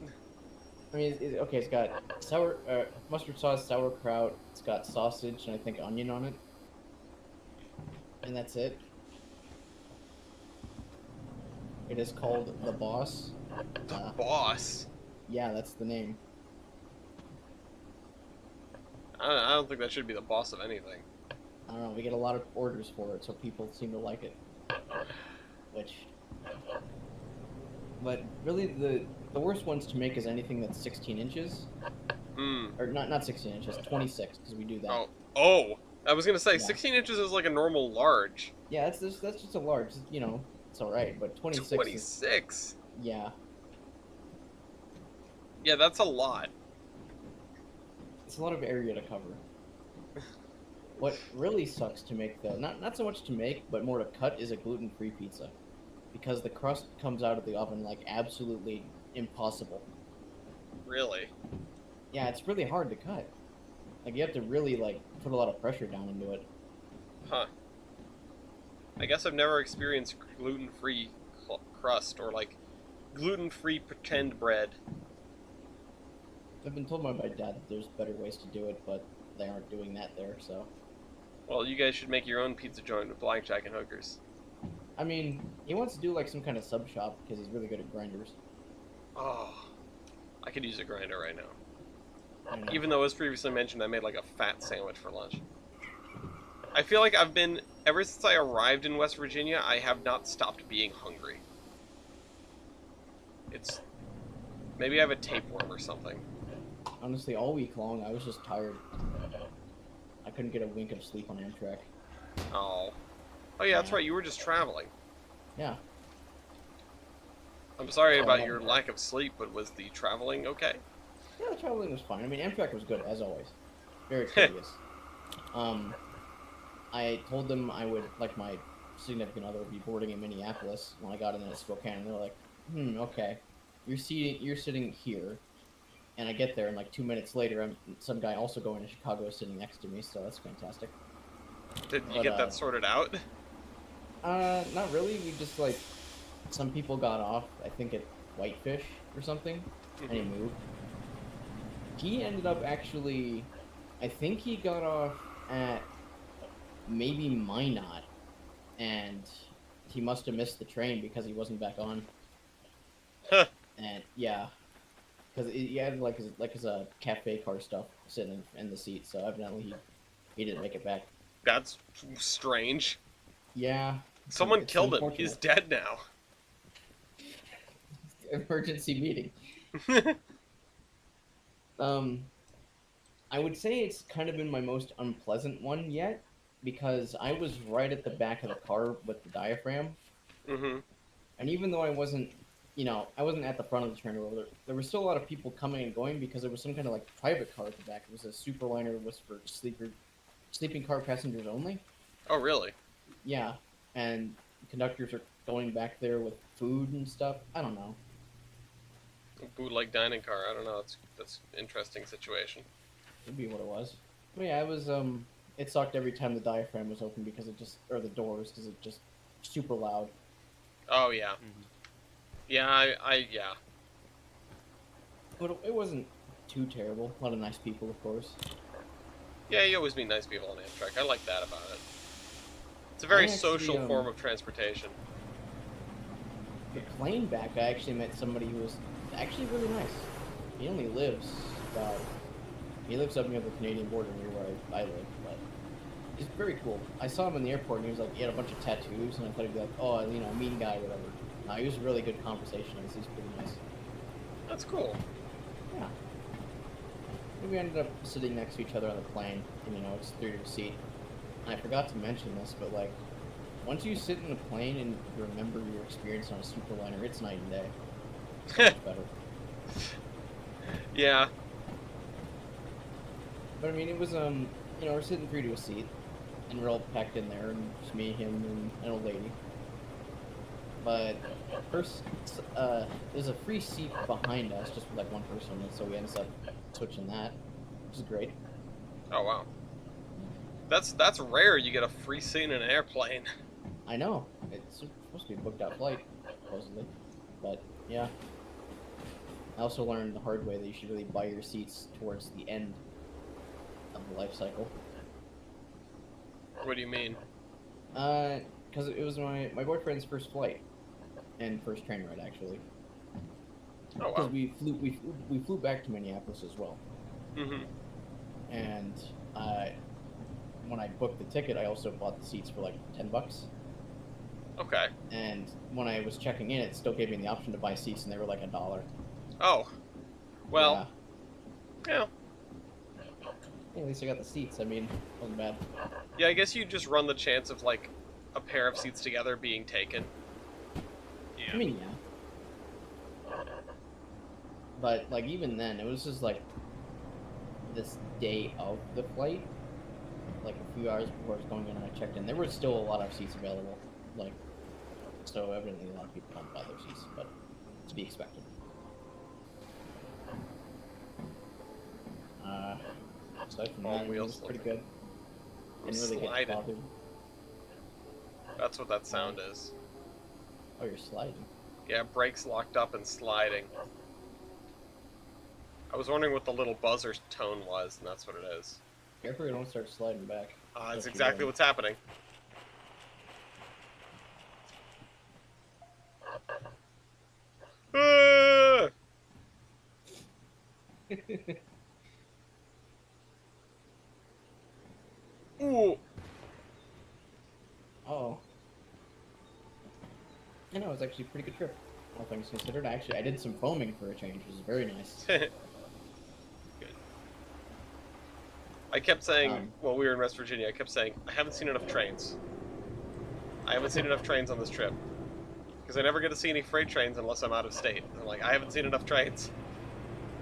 [SPEAKER 10] I mean, okay, it's got mustard sauce, sauerkraut. It's got sausage and I think onion on it, and that's it. It is called the Boss.
[SPEAKER 1] Boss.
[SPEAKER 10] Yeah, that's the name.
[SPEAKER 1] I don't think that should be the boss of anything.
[SPEAKER 10] I don't know. We get a lot of orders for it, so people seem to like it. But really, the worst ones to make is anything that's 16 inches, or not 16 inches, 26, because we do that.
[SPEAKER 1] Oh. I was gonna say
[SPEAKER 10] Yeah.
[SPEAKER 1] 16 inches is like a normal large.
[SPEAKER 10] Yeah, that's just a large. You know, it's all right. But 26.
[SPEAKER 1] 26.
[SPEAKER 10] Yeah,
[SPEAKER 1] Yeah, that's a lot.
[SPEAKER 10] it's a lot of area to cover. What really sucks to make though, not so much to make, but more to cut, is a gluten-free pizza, because the crust comes out of the oven like absolutely impossible.
[SPEAKER 1] Really.
[SPEAKER 10] Yeah, it's really hard to cut. Like you have to really like put a lot of pressure down into it.
[SPEAKER 1] Huh. I guess I've never experienced gluten-free crust or like gluten-free pretend bread.
[SPEAKER 10] I've been told by my dad that there's better ways to do it, but they aren't doing that there, so.
[SPEAKER 1] Well, you guys should make your own pizza joint with blackjack and hookers.
[SPEAKER 10] I mean, he wants to do like some kind of sub shop because he's really good at grinders.
[SPEAKER 1] Oh, I could use a grinder right now.
[SPEAKER 10] I know.
[SPEAKER 1] Even though, as previously mentioned, I made like a fat sandwich for lunch. I feel like ever since I arrived in West Virginia, I have not stopped being hungry. Maybe I have a tapeworm or something.
[SPEAKER 10] Honestly, all week long, I was just tired. I couldn't get a wink of sleep on Amtrak.
[SPEAKER 1] Oh. Oh yeah, that's right, you were just traveling.
[SPEAKER 10] Yeah.
[SPEAKER 1] I'm sorry
[SPEAKER 10] Oh,
[SPEAKER 1] about
[SPEAKER 10] no.
[SPEAKER 1] your lack of sleep, but was the traveling okay?
[SPEAKER 10] Yeah, the traveling was fine. I mean, Amtrak was good as always. Very courteous. I told them I would, like, my significant other would be boarding in Minneapolis when I got in at Spokane, and they're like, okay, you're sitting here, and I get there, and like 2 minutes later, some guy also going to Chicago is sitting next to me, so that's fantastic.
[SPEAKER 1] Did you
[SPEAKER 10] But,
[SPEAKER 1] get that sorted out?
[SPEAKER 10] Not really. We just like some people got off, I think at Whitefish or something, and he moved. He ended up actually, I think he got off at maybe Minot, and he must have missed the train because he wasn't back on.
[SPEAKER 1] Huh.
[SPEAKER 10] And yeah, because he had like his cafe car stuff sitting in the seat, so evidently he didn't make it back.
[SPEAKER 1] That's strange.
[SPEAKER 10] Yeah.
[SPEAKER 1] Someone
[SPEAKER 10] it's
[SPEAKER 1] killed him.
[SPEAKER 10] unfortunate.
[SPEAKER 1] He's dead now.
[SPEAKER 10] Emergency meeting. I would say it's kind of been my most unpleasant one yet, because I was right at the back of the car with the diaphragm,
[SPEAKER 1] Mm-hmm.
[SPEAKER 10] and even though I wasn't, I wasn't at the front of the train or whatever, there were still a lot of people coming and going because there was some kind of like private car at the back. It was a Superliner, was for sleeping car passengers only.
[SPEAKER 1] Oh, really?
[SPEAKER 10] Yeah, and conductors are going back there with food and stuff. I don't know.
[SPEAKER 1] A bootleg dining car. I don't know. That's an interesting situation.
[SPEAKER 10] Could be what it was. But yeah, it was it sucked every time the diaphragm was open because or the doors, because it just super loud.
[SPEAKER 1] Oh, yeah. Yeah, yeah.
[SPEAKER 10] But it wasn't too terrible. A lot of nice people, of course.
[SPEAKER 1] Yeah, you always meet nice people on Amtrak. I like that about it. It's a very
[SPEAKER 10] actually,
[SPEAKER 1] social form of transportation.
[SPEAKER 10] The plane back, I actually met somebody who was actually really nice. He only lives he lives up near the Canadian border near where I live, but he's very cool. I saw him in the airport and he was like, he had a bunch of tattoos, and I thought he'd be like, oh, mean guy, whatever. No, he was a really good conversationalist. He's pretty nice.
[SPEAKER 1] That's cool.
[SPEAKER 10] Yeah. We ended up sitting next to each other on the plane, and it's 3 to a seat. And I forgot to mention this, but like, once you sit in a plane and you remember your experience on a Superliner, it's night and day. It's much better.
[SPEAKER 1] Yeah.
[SPEAKER 10] But I mean, it was we're sitting 3 to a seat, and we're all packed in there, and just me, him, and an old lady. But first, there's a free seat behind us, just with like one person, and so we ended up switching that, which is great.
[SPEAKER 1] Oh, wow. That's rare. You get a free seat in an airplane.
[SPEAKER 10] I know. It's supposed to be a booked out flight, supposedly. But yeah. I also learned the hard way that you should really buy your seats towards the end of the life cycle.
[SPEAKER 1] What do you mean?
[SPEAKER 10] Because it was my boyfriend's first flight and first train ride, actually.
[SPEAKER 1] Oh,
[SPEAKER 10] Because
[SPEAKER 1] wow.
[SPEAKER 10] we flew back to Minneapolis as well.
[SPEAKER 1] Mm-hmm.
[SPEAKER 10] And when I booked the ticket, I also bought the seats for like $10.
[SPEAKER 1] Okay.
[SPEAKER 10] And when I was checking in, it still gave me the option to buy seats, and they were like $1.
[SPEAKER 1] Oh. Well. Yeah.
[SPEAKER 10] Hey, at least I got the seats. I mean, wasn't bad.
[SPEAKER 1] Yeah, I guess you just run the chance of like a pair of seats together being taken.
[SPEAKER 10] I mean, yeah. But like even then, it was just like this day of the flight, like a few hours before I was going in, and I checked in. There were still a lot of seats available, like, so evidently a lot of people don't buy their seats, but to be expected. Aside from
[SPEAKER 1] All
[SPEAKER 10] that, it
[SPEAKER 1] wheels
[SPEAKER 10] was pretty good. Didn't really get
[SPEAKER 1] sliding.
[SPEAKER 10] bothered.
[SPEAKER 1] That's what that sound is.
[SPEAKER 10] Oh, you're sliding.
[SPEAKER 1] Yeah, brakes locked up and sliding. I was wondering what the little buzzer tone was, and that's what it is.
[SPEAKER 10] Careful you don't start sliding back.
[SPEAKER 1] That's exactly what's happening. Ah! Ooh.
[SPEAKER 10] Oh. I know, it was actually a pretty good trip. All things considered. Actually, I did some foaming for a change, which was very nice.
[SPEAKER 1] Good. I kept saying, while we were in West Virginia, I kept saying, I haven't seen enough trains. I haven't seen enough trains on this trip. Because I never get to see any freight trains unless I'm out of state. I'm like, I haven't seen enough trains.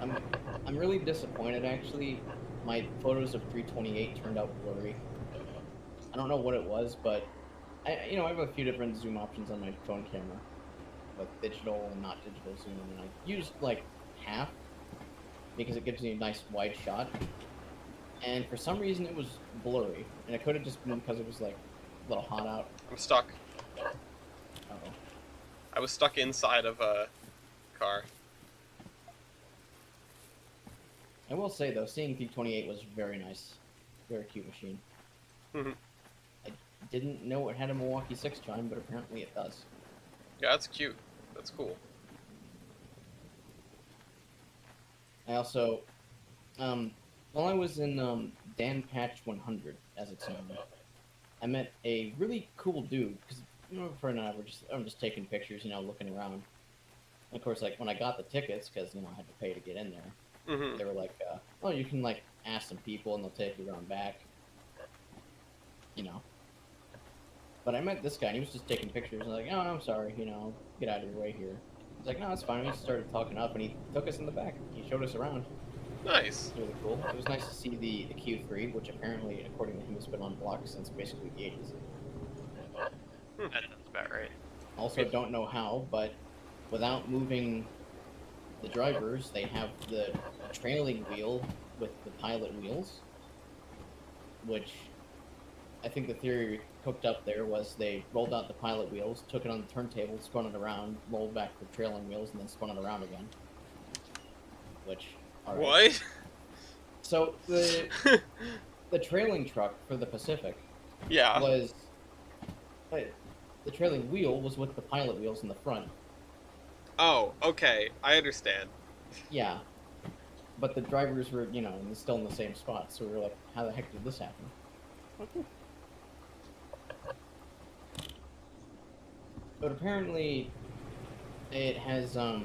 [SPEAKER 10] I'm really disappointed actually. My photos of 328 turned out blurry. I don't know what it was, but I have a few different zoom options on my phone camera, with digital and not digital zoom, and I used like half because it gives me a nice wide shot. And for some reason it was blurry, and it could have just been because it was like a little hot out.
[SPEAKER 1] I'm stuck.
[SPEAKER 10] Uh-oh.
[SPEAKER 1] I was stuck inside of a car.
[SPEAKER 10] I will say though, seeing 328 was very nice, very cute machine.
[SPEAKER 1] Mhm.
[SPEAKER 10] I didn't know it had a Milwaukee 6 chime, but apparently it does.
[SPEAKER 1] Yeah, that's cute. That's cool.
[SPEAKER 10] I also, while I was in Dan Patch 100, as it's known, I met a really cool dude. Because my friend and I I'm just taking pictures, looking around. And of course, like when I got the tickets, because I had to pay to get in there,
[SPEAKER 1] Mm-hmm.
[SPEAKER 10] they were like, "Oh, you can like ask some people, and they'll take you around back." But I met this guy, and he was just taking pictures. And like, "Oh, I'm sorry, get out of your way here." He's like, "No, it's fine." We just started talking up, and he took us in the back. He showed us around.
[SPEAKER 1] Nice.
[SPEAKER 10] It was really cool. It was nice to see the Q3, which apparently, according to him, has been on block since basically the 80s.
[SPEAKER 7] That sounds about right.
[SPEAKER 10] Also, don't know how, but without moving the drivers, they have the trailing wheel with the pilot wheels, which I think the theory cooked up there was they rolled out the pilot wheels, took it on the turntable, spun it around, rolled back the trailing wheels, and then spun it around again. Which, alright.
[SPEAKER 1] What?
[SPEAKER 10] So the trailing truck for the Pacific
[SPEAKER 1] Yeah.
[SPEAKER 10] was the trailing wheel was with the pilot wheels in the front.
[SPEAKER 1] Oh, okay. I understand.
[SPEAKER 10] Yeah, but the drivers were still in the same spot. So we were like, how the heck did this happen? But apparently, it has I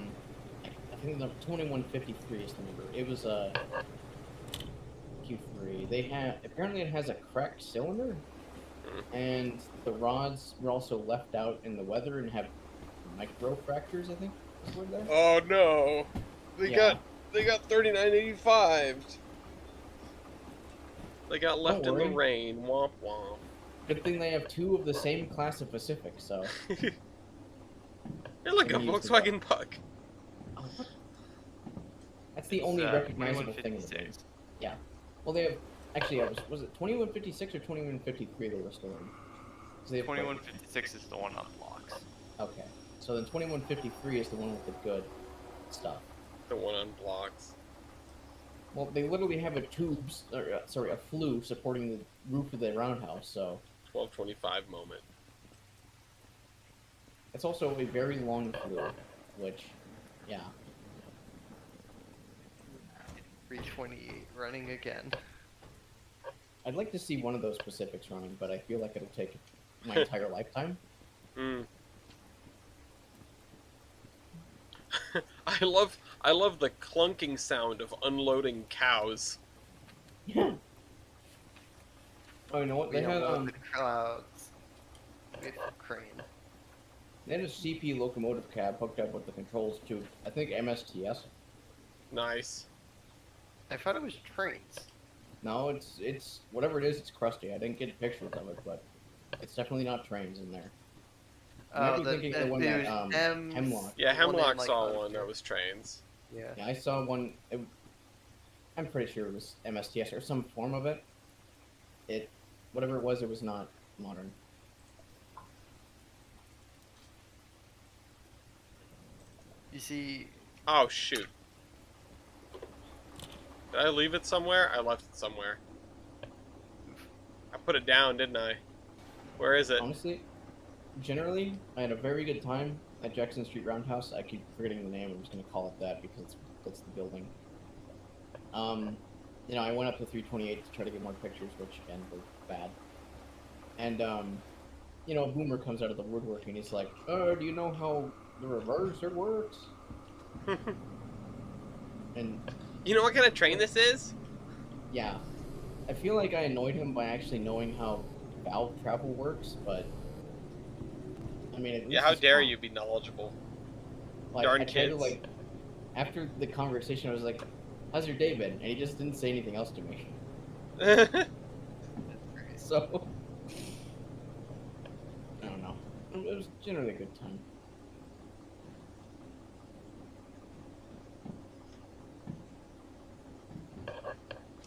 [SPEAKER 10] think the 2153 is the number. It was a Q3. Apparently it has a cracked cylinder, and the rods were also left out in the weather and have micro fractures. I think is what they're.
[SPEAKER 1] Oh no. They
[SPEAKER 10] Yeah.
[SPEAKER 1] got 3985. They got left in the
[SPEAKER 10] worry.
[SPEAKER 1] rain. Womp womp.
[SPEAKER 10] Good thing they have two of the same class of Pacific. So.
[SPEAKER 1] You're like a
[SPEAKER 10] I'm used to
[SPEAKER 1] Volkswagen Puck.
[SPEAKER 10] That's the only recognizable thing. In the game. Yeah. Well, they have actually. Was it 2156 or 2153 they were storing?
[SPEAKER 7] 2156 is the one on blocks.
[SPEAKER 10] Okay. So then 2153 is the one with the good stuff.
[SPEAKER 1] The one on blocks.
[SPEAKER 10] Well, they literally have a a flue supporting the roof of the roundhouse. So
[SPEAKER 1] 1225 moment.
[SPEAKER 10] it's also a very long flue, which, yeah.
[SPEAKER 9] 328 running again.
[SPEAKER 10] I'd like to see one of those Pacifics running, but I feel like it'll take my entire lifetime.
[SPEAKER 1] Mm. I love the clunking sound of unloading cows.
[SPEAKER 10] Yeah. Oh, you know what?
[SPEAKER 9] We
[SPEAKER 10] They
[SPEAKER 9] don't
[SPEAKER 10] had
[SPEAKER 9] know the clouds. With the crane.
[SPEAKER 10] they had a CP locomotive cab hooked up with the controls to, I think, MSTS.
[SPEAKER 1] Nice.
[SPEAKER 9] I thought it was trains.
[SPEAKER 10] No, it's whatever it is. It's crusty. I didn't get pictures of it, but it's definitely not trains in there. I might be thinking of the one that Hemlock.
[SPEAKER 1] Yeah, Hemlock
[SPEAKER 9] like,
[SPEAKER 1] saw one that was trains.
[SPEAKER 9] Yeah.
[SPEAKER 10] Yeah, I saw one. I'm pretty sure it was MSTS or some form of it. Whatever it was not modern.
[SPEAKER 9] You see,
[SPEAKER 1] Oh shoot. Did I leave it somewhere? I left it somewhere. I put it down, didn't I? Where is it?
[SPEAKER 10] Honestly, generally, I had a very good time at Jackson Street Roundhouse. I keep forgetting the name. I'm just gonna call it that because that's the building. I went up to 328 to try to get more pictures, which again were bad. And a boomer comes out of the woodwork and he's like, "Oh, do you know how the reverser works?" And
[SPEAKER 1] You know what kind of train this is?
[SPEAKER 10] yeah, I feel like I annoyed him by actually knowing how valve travel works, but I mean, at
[SPEAKER 1] Yeah,
[SPEAKER 10] least
[SPEAKER 1] how
[SPEAKER 10] it's
[SPEAKER 1] dare
[SPEAKER 10] calm.
[SPEAKER 1] you be knowledgeable?
[SPEAKER 10] Like,
[SPEAKER 1] darn
[SPEAKER 10] I tried to,
[SPEAKER 1] kids.
[SPEAKER 10] like, after the conversation, I was like, "How's your day been?" And he just didn't say anything else to me. So, I don't know. It was generally a good time.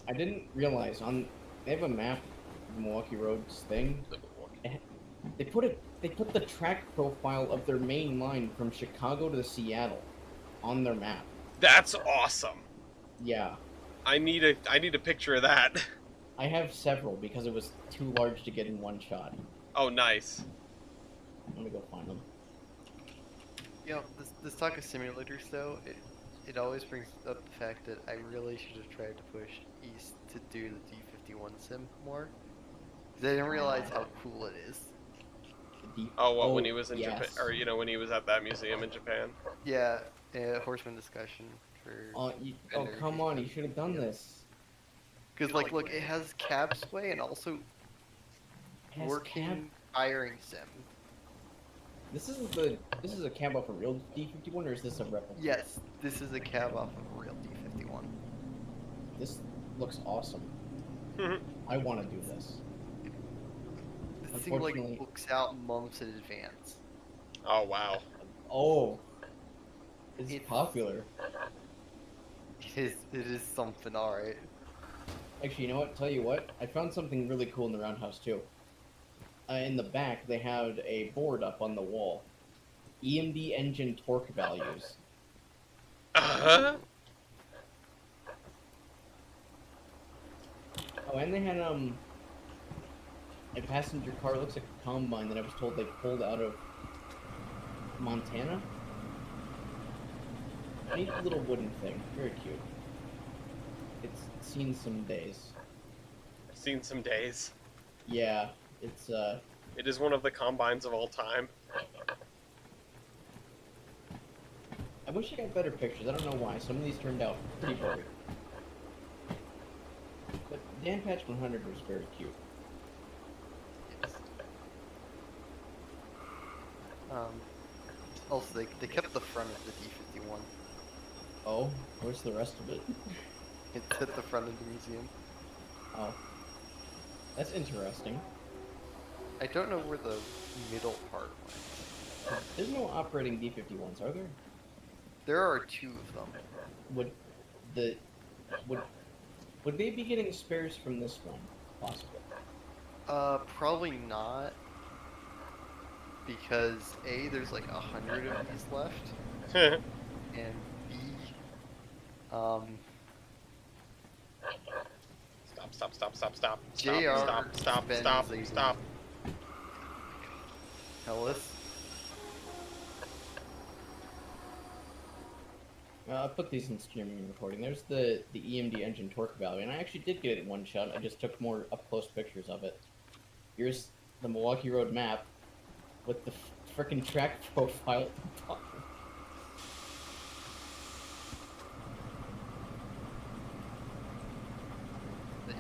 [SPEAKER 10] I didn't realize they have a map, the Milwaukee Roads thing. They put the track profile of their main line from Chicago to Seattle on their map.
[SPEAKER 1] That's awesome.
[SPEAKER 10] Yeah,
[SPEAKER 1] I need a picture of that.
[SPEAKER 10] I have several because it was too large to get in one shot.
[SPEAKER 1] Oh, nice.
[SPEAKER 10] Let me go find them.
[SPEAKER 9] You know, this talk of simulators though, it always brings up the fact that I really should have tried to push East to do the D51 sim more. Because I didn't realize how cool it is.
[SPEAKER 1] Oh, what, when he was in
[SPEAKER 10] yes.
[SPEAKER 1] Japan, or when he was at that museum in Japan?
[SPEAKER 9] Yeah, Horseman discussion for.
[SPEAKER 10] Oh, come on! You should have done this.
[SPEAKER 9] Because like, look, it has cab sway and also
[SPEAKER 10] It has
[SPEAKER 9] working
[SPEAKER 10] cab-
[SPEAKER 9] firing sim.
[SPEAKER 10] This is a cab off a real D51, or is this a replica?
[SPEAKER 9] Yes, this is a cab off of a real D51.
[SPEAKER 10] This looks awesome. I want to do this.
[SPEAKER 9] This thing like
[SPEAKER 10] Unfortunately-
[SPEAKER 9] books out months in advance.
[SPEAKER 1] Oh, wow.
[SPEAKER 10] Oh, it's
[SPEAKER 9] It's-
[SPEAKER 10] popular.
[SPEAKER 9] It is something, alright.
[SPEAKER 10] Actually, you know what? Tell you what, I found something really cool in the roundhouse too. In the back, they had a board up on the wall. EMD engine torque values.
[SPEAKER 1] Uh-huh.
[SPEAKER 10] Oh, and they had a passenger car. Looks like a combine that I was told they pulled out of Montana. Neat little wooden thing, very cute. It's seen some days.
[SPEAKER 1] Seen some days.
[SPEAKER 10] Yeah, it's
[SPEAKER 1] It is one of the combines of all time.
[SPEAKER 10] I wish I got better pictures. I don't know why. Some of these turned out pretty blurry. But Dan Patch 100 was very cute.
[SPEAKER 9] Also, they kept the front of the D51.
[SPEAKER 10] Oh, where's the rest of it?
[SPEAKER 9] It's at the front of the museum.
[SPEAKER 10] Oh, that's interesting.
[SPEAKER 9] I don't know where the middle part went.
[SPEAKER 10] There's no operating D51s, are there?
[SPEAKER 9] There are two of them.
[SPEAKER 10] Would they be getting spares from this one? Possibly.
[SPEAKER 9] Probably not. Because A, there's like 100 of these left, and B,
[SPEAKER 1] Stop.
[SPEAKER 9] JR
[SPEAKER 1] Stop.
[SPEAKER 9] spends
[SPEAKER 1] Stop.
[SPEAKER 9] Ellis.
[SPEAKER 10] I put these in streaming and recording. There's the EMD engine torque value, and I actually did get it in one shot. I just took more up-close pictures of it. Here's the Milwaukee Road map with the frickin' track profile at the top.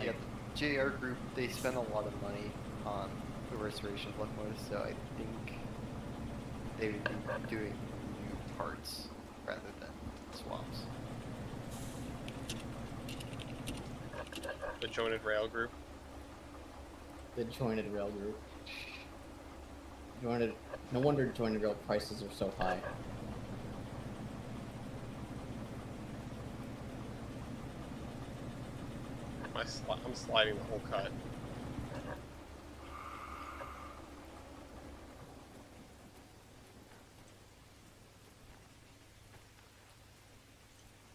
[SPEAKER 9] Yeah, the JR group, they spend a lot of money on the restoration of locomotives, so I think they would be doing new parts rather than swaps.
[SPEAKER 1] The jointed rail group.
[SPEAKER 10] The jointed rail group. No wonder jointed rail prices are so high.
[SPEAKER 1] I'm sliding the whole cut.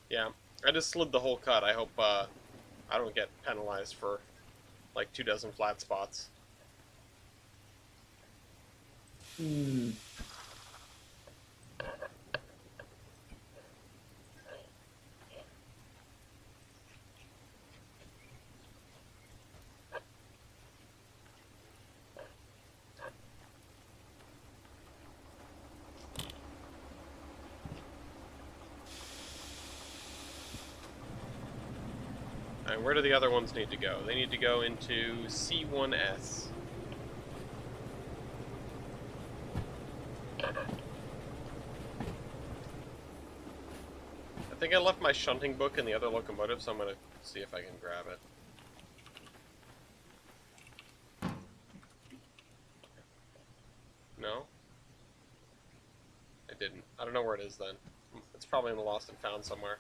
[SPEAKER 1] Yeah, I just slid the whole cut. I hope I don't get penalized for like 24 flat spots.
[SPEAKER 10] Hmm.
[SPEAKER 1] And where do the other ones need to go? They need to go into C1S. think I left my shunting book in the other locomotive, so I'm gonna see if I can grab it. No? I didn't. I don't know where it is then. It's probably in the lost and found somewhere.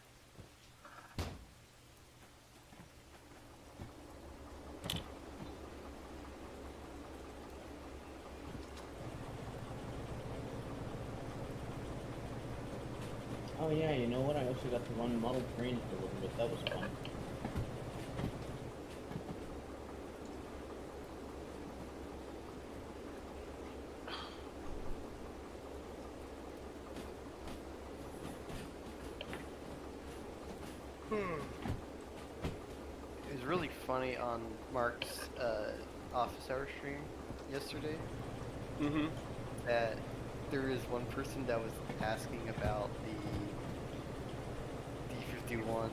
[SPEAKER 10] Oh yeah, you know what? I also got to run model trains for a little bit. That was fun.
[SPEAKER 9] It was really funny on Mark's office hour stream yesterday
[SPEAKER 1] Mm-hmm.
[SPEAKER 9] that there was one person that was asking about the D51,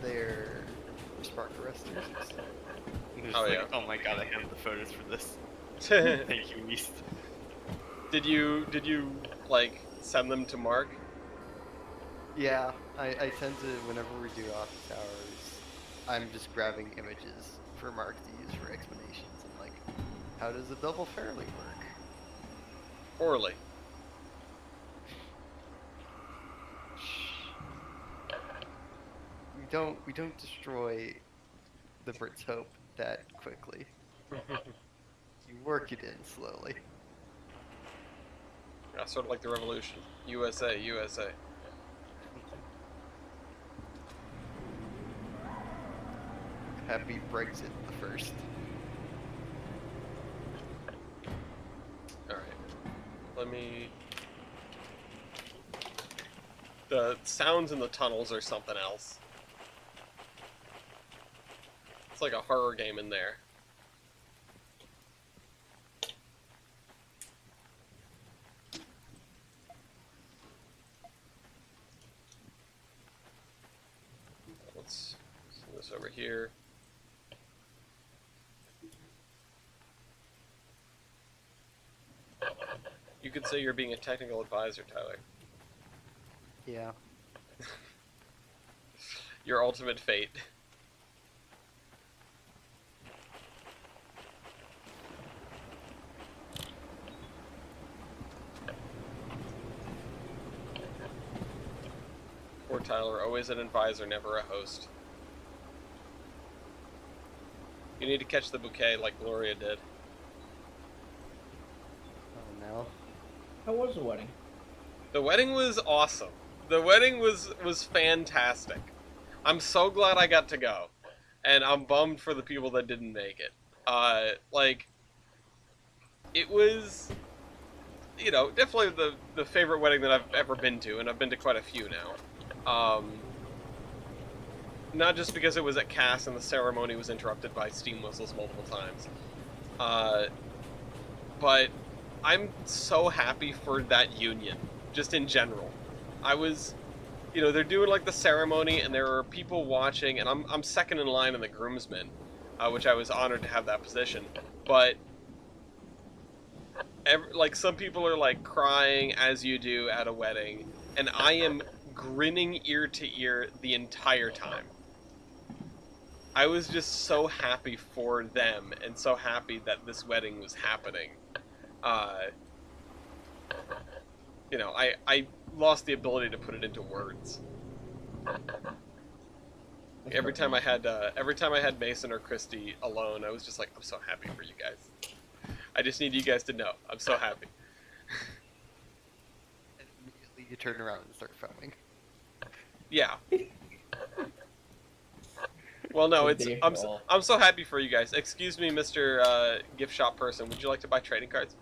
[SPEAKER 9] their spark arresters.
[SPEAKER 7] It was
[SPEAKER 1] Oh,
[SPEAKER 7] like,
[SPEAKER 1] yeah.
[SPEAKER 7] oh my god, I have the photos for this. Thank you, East.
[SPEAKER 1] Did you like send them to Mark?
[SPEAKER 9] Yeah, I tend to, whenever we do office hours, I'm just grabbing images for Mark to use for explanations. I'm like, how does a double fairly work?
[SPEAKER 1] Poorly.
[SPEAKER 9] We don't destroy the Brits' hope that quickly. You work it in slowly.
[SPEAKER 1] Yeah, sort of like the revolution. USA, USA.
[SPEAKER 9] Happy Brexit the first.
[SPEAKER 1] Alright. Let me... The sounds in the tunnels are something else. It's like a horror game in there. Let's send this over here. You could say you're being a technical advisor, Tyler.
[SPEAKER 9] Yeah.
[SPEAKER 1] Your ultimate fate. Poor Tyler, always an advisor, never a host. You need to catch the bouquet like Gloria did.
[SPEAKER 9] Oh no.
[SPEAKER 10] How was the wedding?
[SPEAKER 1] The wedding was awesome. The wedding was fantastic. I'm so glad I got to go. And I'm bummed for the people that didn't make it. Like, it was, you know, definitely the favorite wedding that I've ever been to, and I've been to quite a few now. Not just because it was at Cass and the ceremony was interrupted by steam whistles multiple times. But I'm so happy for that union, just in general. I was, you know, they're doing like the ceremony and there are people watching, and I'm second in line in the groomsmen, which I was honored to have that position. But like some people are like crying as you do at a wedding, and I am grinning ear to ear the entire time. I was just so happy for them and so happy that this wedding was happening. You know, I lost the ability to put it into words. Every time I had Mason or Christy alone, I was just like, I'm so happy for you guys. I just need you guys to know, I'm so happy.
[SPEAKER 9] And immediately you turn around and start filming.
[SPEAKER 1] Yeah. Well, no, I'm so happy for you guys. Excuse me, Mr. Gift shop person. Would you like to buy trading cards?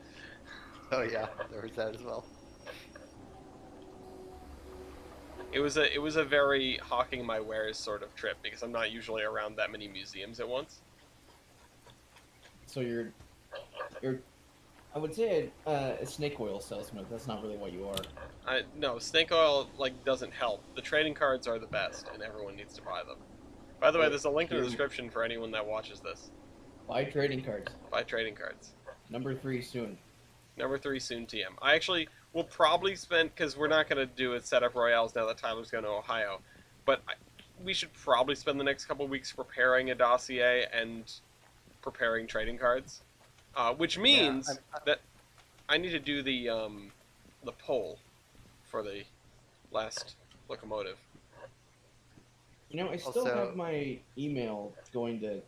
[SPEAKER 9] Oh yeah, there was that as well.
[SPEAKER 1] It was a very hawking my wares sort of trip because I'm not usually around that many museums at once.
[SPEAKER 10] So you're I would say a snake oil salesman. That's not really what you are.
[SPEAKER 1] No, snake oil like doesn't help. The trading cards are the best, and everyone needs to buy them. By the way, there's a link in the description for anyone that watches this.
[SPEAKER 10] Buy trading cards.
[SPEAKER 1] Buy trading cards.
[SPEAKER 10] Number 3 soon.
[SPEAKER 1] Number 3 soon, TM. I actually we'll probably spend, because we're not going to do it setup royales now that Tyler's going to Ohio, but we should probably spend the next couple weeks preparing a dossier and preparing trading cards, which means that I need to do the poll for the last locomotive.
[SPEAKER 10] You know, I still
[SPEAKER 9] Also-
[SPEAKER 10] have my email going to,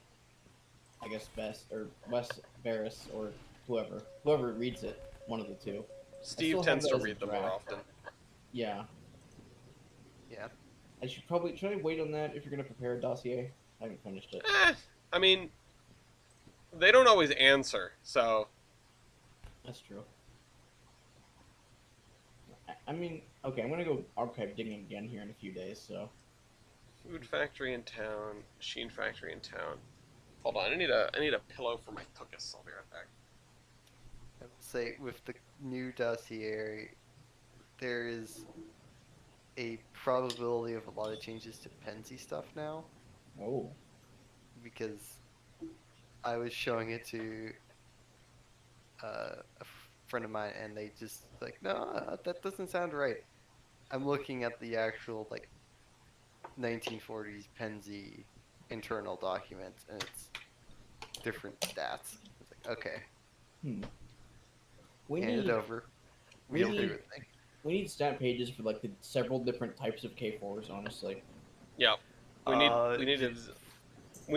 [SPEAKER 10] I guess, Wes Barris or whoever reads it, one of the two.
[SPEAKER 1] Steve
[SPEAKER 10] still
[SPEAKER 1] tends
[SPEAKER 10] have
[SPEAKER 1] to
[SPEAKER 10] that as a
[SPEAKER 1] read them more
[SPEAKER 10] draft.
[SPEAKER 1] often.
[SPEAKER 10] Yeah,
[SPEAKER 9] Yeah.
[SPEAKER 10] I should I wait on that if you're gonna prepare a dossier? I haven't finished it.
[SPEAKER 1] I mean, they don't always answer, so
[SPEAKER 10] That's true. I mean, okay, I'm gonna go archive digging again here in a few days, so.
[SPEAKER 1] food factory in town, machine factory in town. Hold on, I need a pillow for my tuchus. I'll be right back.
[SPEAKER 9] I would say with the new dossier, there is a probability of a lot of changes to Penzi stuff now,
[SPEAKER 10] Oh.
[SPEAKER 9] because I was showing it to a friend of mine, and they just like, no, that doesn't sound right. I'm looking at the actual like 1940s Penzi internal documents, and it's different stats. It's like, okay,
[SPEAKER 10] We
[SPEAKER 9] hand
[SPEAKER 10] need
[SPEAKER 9] it over.
[SPEAKER 10] we
[SPEAKER 9] We'll do
[SPEAKER 10] need-
[SPEAKER 9] it. Thing.
[SPEAKER 10] we need stat pages for like the several different types of K4s, honestly.
[SPEAKER 1] Yeah, we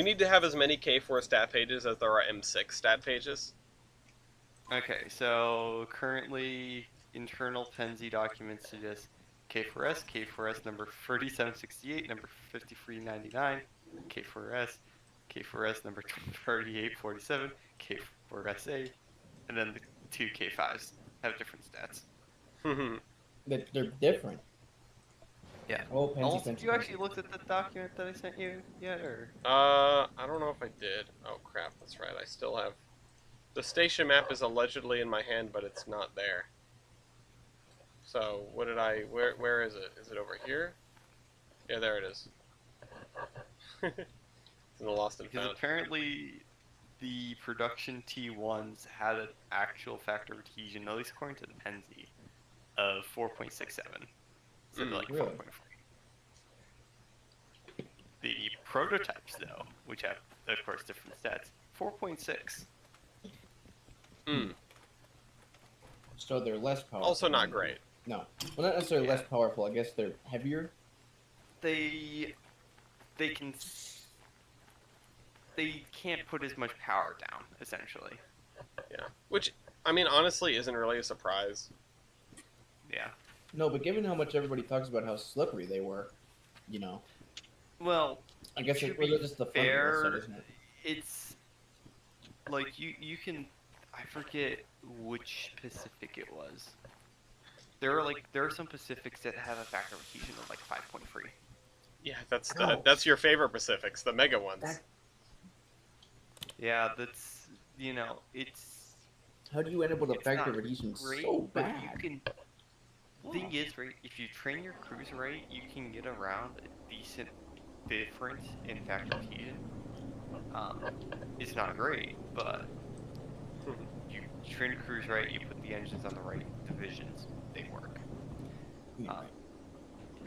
[SPEAKER 1] need to have as many K4 stat pages as there are M6 stat pages.
[SPEAKER 7] Okay, so currently internal Penzi documents suggest K4S number 3768, number 5399, K4S number 3847, K4SA, and then the two K5s have different stats.
[SPEAKER 10] They're different.
[SPEAKER 7] Yeah.
[SPEAKER 10] Oh, Pansy,
[SPEAKER 7] Almost,
[SPEAKER 10] Pansy,
[SPEAKER 7] you
[SPEAKER 10] Pansy.
[SPEAKER 7] actually looked at the document that I sent you yet, or?
[SPEAKER 1] I don't know if I did. Oh crap, that's right. I still have. The station map is allegedly in my hand, but it's not there. So what did I? Where is it? Is it over here? Yeah, there it is. It's in the lost and
[SPEAKER 7] Because
[SPEAKER 1] found.
[SPEAKER 7] apparently the production T1s had an actual factor of adhesion, at least according to the Penzi, of 4.67. So like
[SPEAKER 10] Really?
[SPEAKER 7] 4.4. The prototypes, though, which have, of course, different stats, 4.6.
[SPEAKER 1] Mm.
[SPEAKER 10] So they're less powerful.
[SPEAKER 1] Also not great.
[SPEAKER 10] No. Well, not necessarily
[SPEAKER 7] Yeah.
[SPEAKER 10] less powerful. I guess they're heavier.
[SPEAKER 7] They can't put as much power down, essentially.
[SPEAKER 1] Yeah. Which, I mean, honestly, isn't really a surprise.
[SPEAKER 7] Yeah.
[SPEAKER 10] No, but given how much everybody talks about how slippery they were, you know,
[SPEAKER 7] Well,
[SPEAKER 10] I guess
[SPEAKER 7] To
[SPEAKER 10] it's
[SPEAKER 7] be
[SPEAKER 10] really just the fun of
[SPEAKER 7] fair,
[SPEAKER 10] the set, isn't it?
[SPEAKER 7] it's like you can, I forget which Pacific it was. There are some Pacifics that have a factor of adhesion of like 5.3.
[SPEAKER 1] Yeah, that's
[SPEAKER 10] Ouch.
[SPEAKER 1] that's your favorite Pacifics, the mega ones.
[SPEAKER 10] That-
[SPEAKER 7] Yeah, that's it's
[SPEAKER 10] How do you end up with a
[SPEAKER 7] It's
[SPEAKER 10] factor
[SPEAKER 7] not
[SPEAKER 10] of adhesion
[SPEAKER 7] great,
[SPEAKER 10] so
[SPEAKER 7] but
[SPEAKER 10] bad?
[SPEAKER 7] you can. Thing is, right, if you train your crews right, you can get around a decent difference in factor of adhesion. It's not great, but you train your crews right, you put the engines on the right divisions, they work.
[SPEAKER 10] Yeah.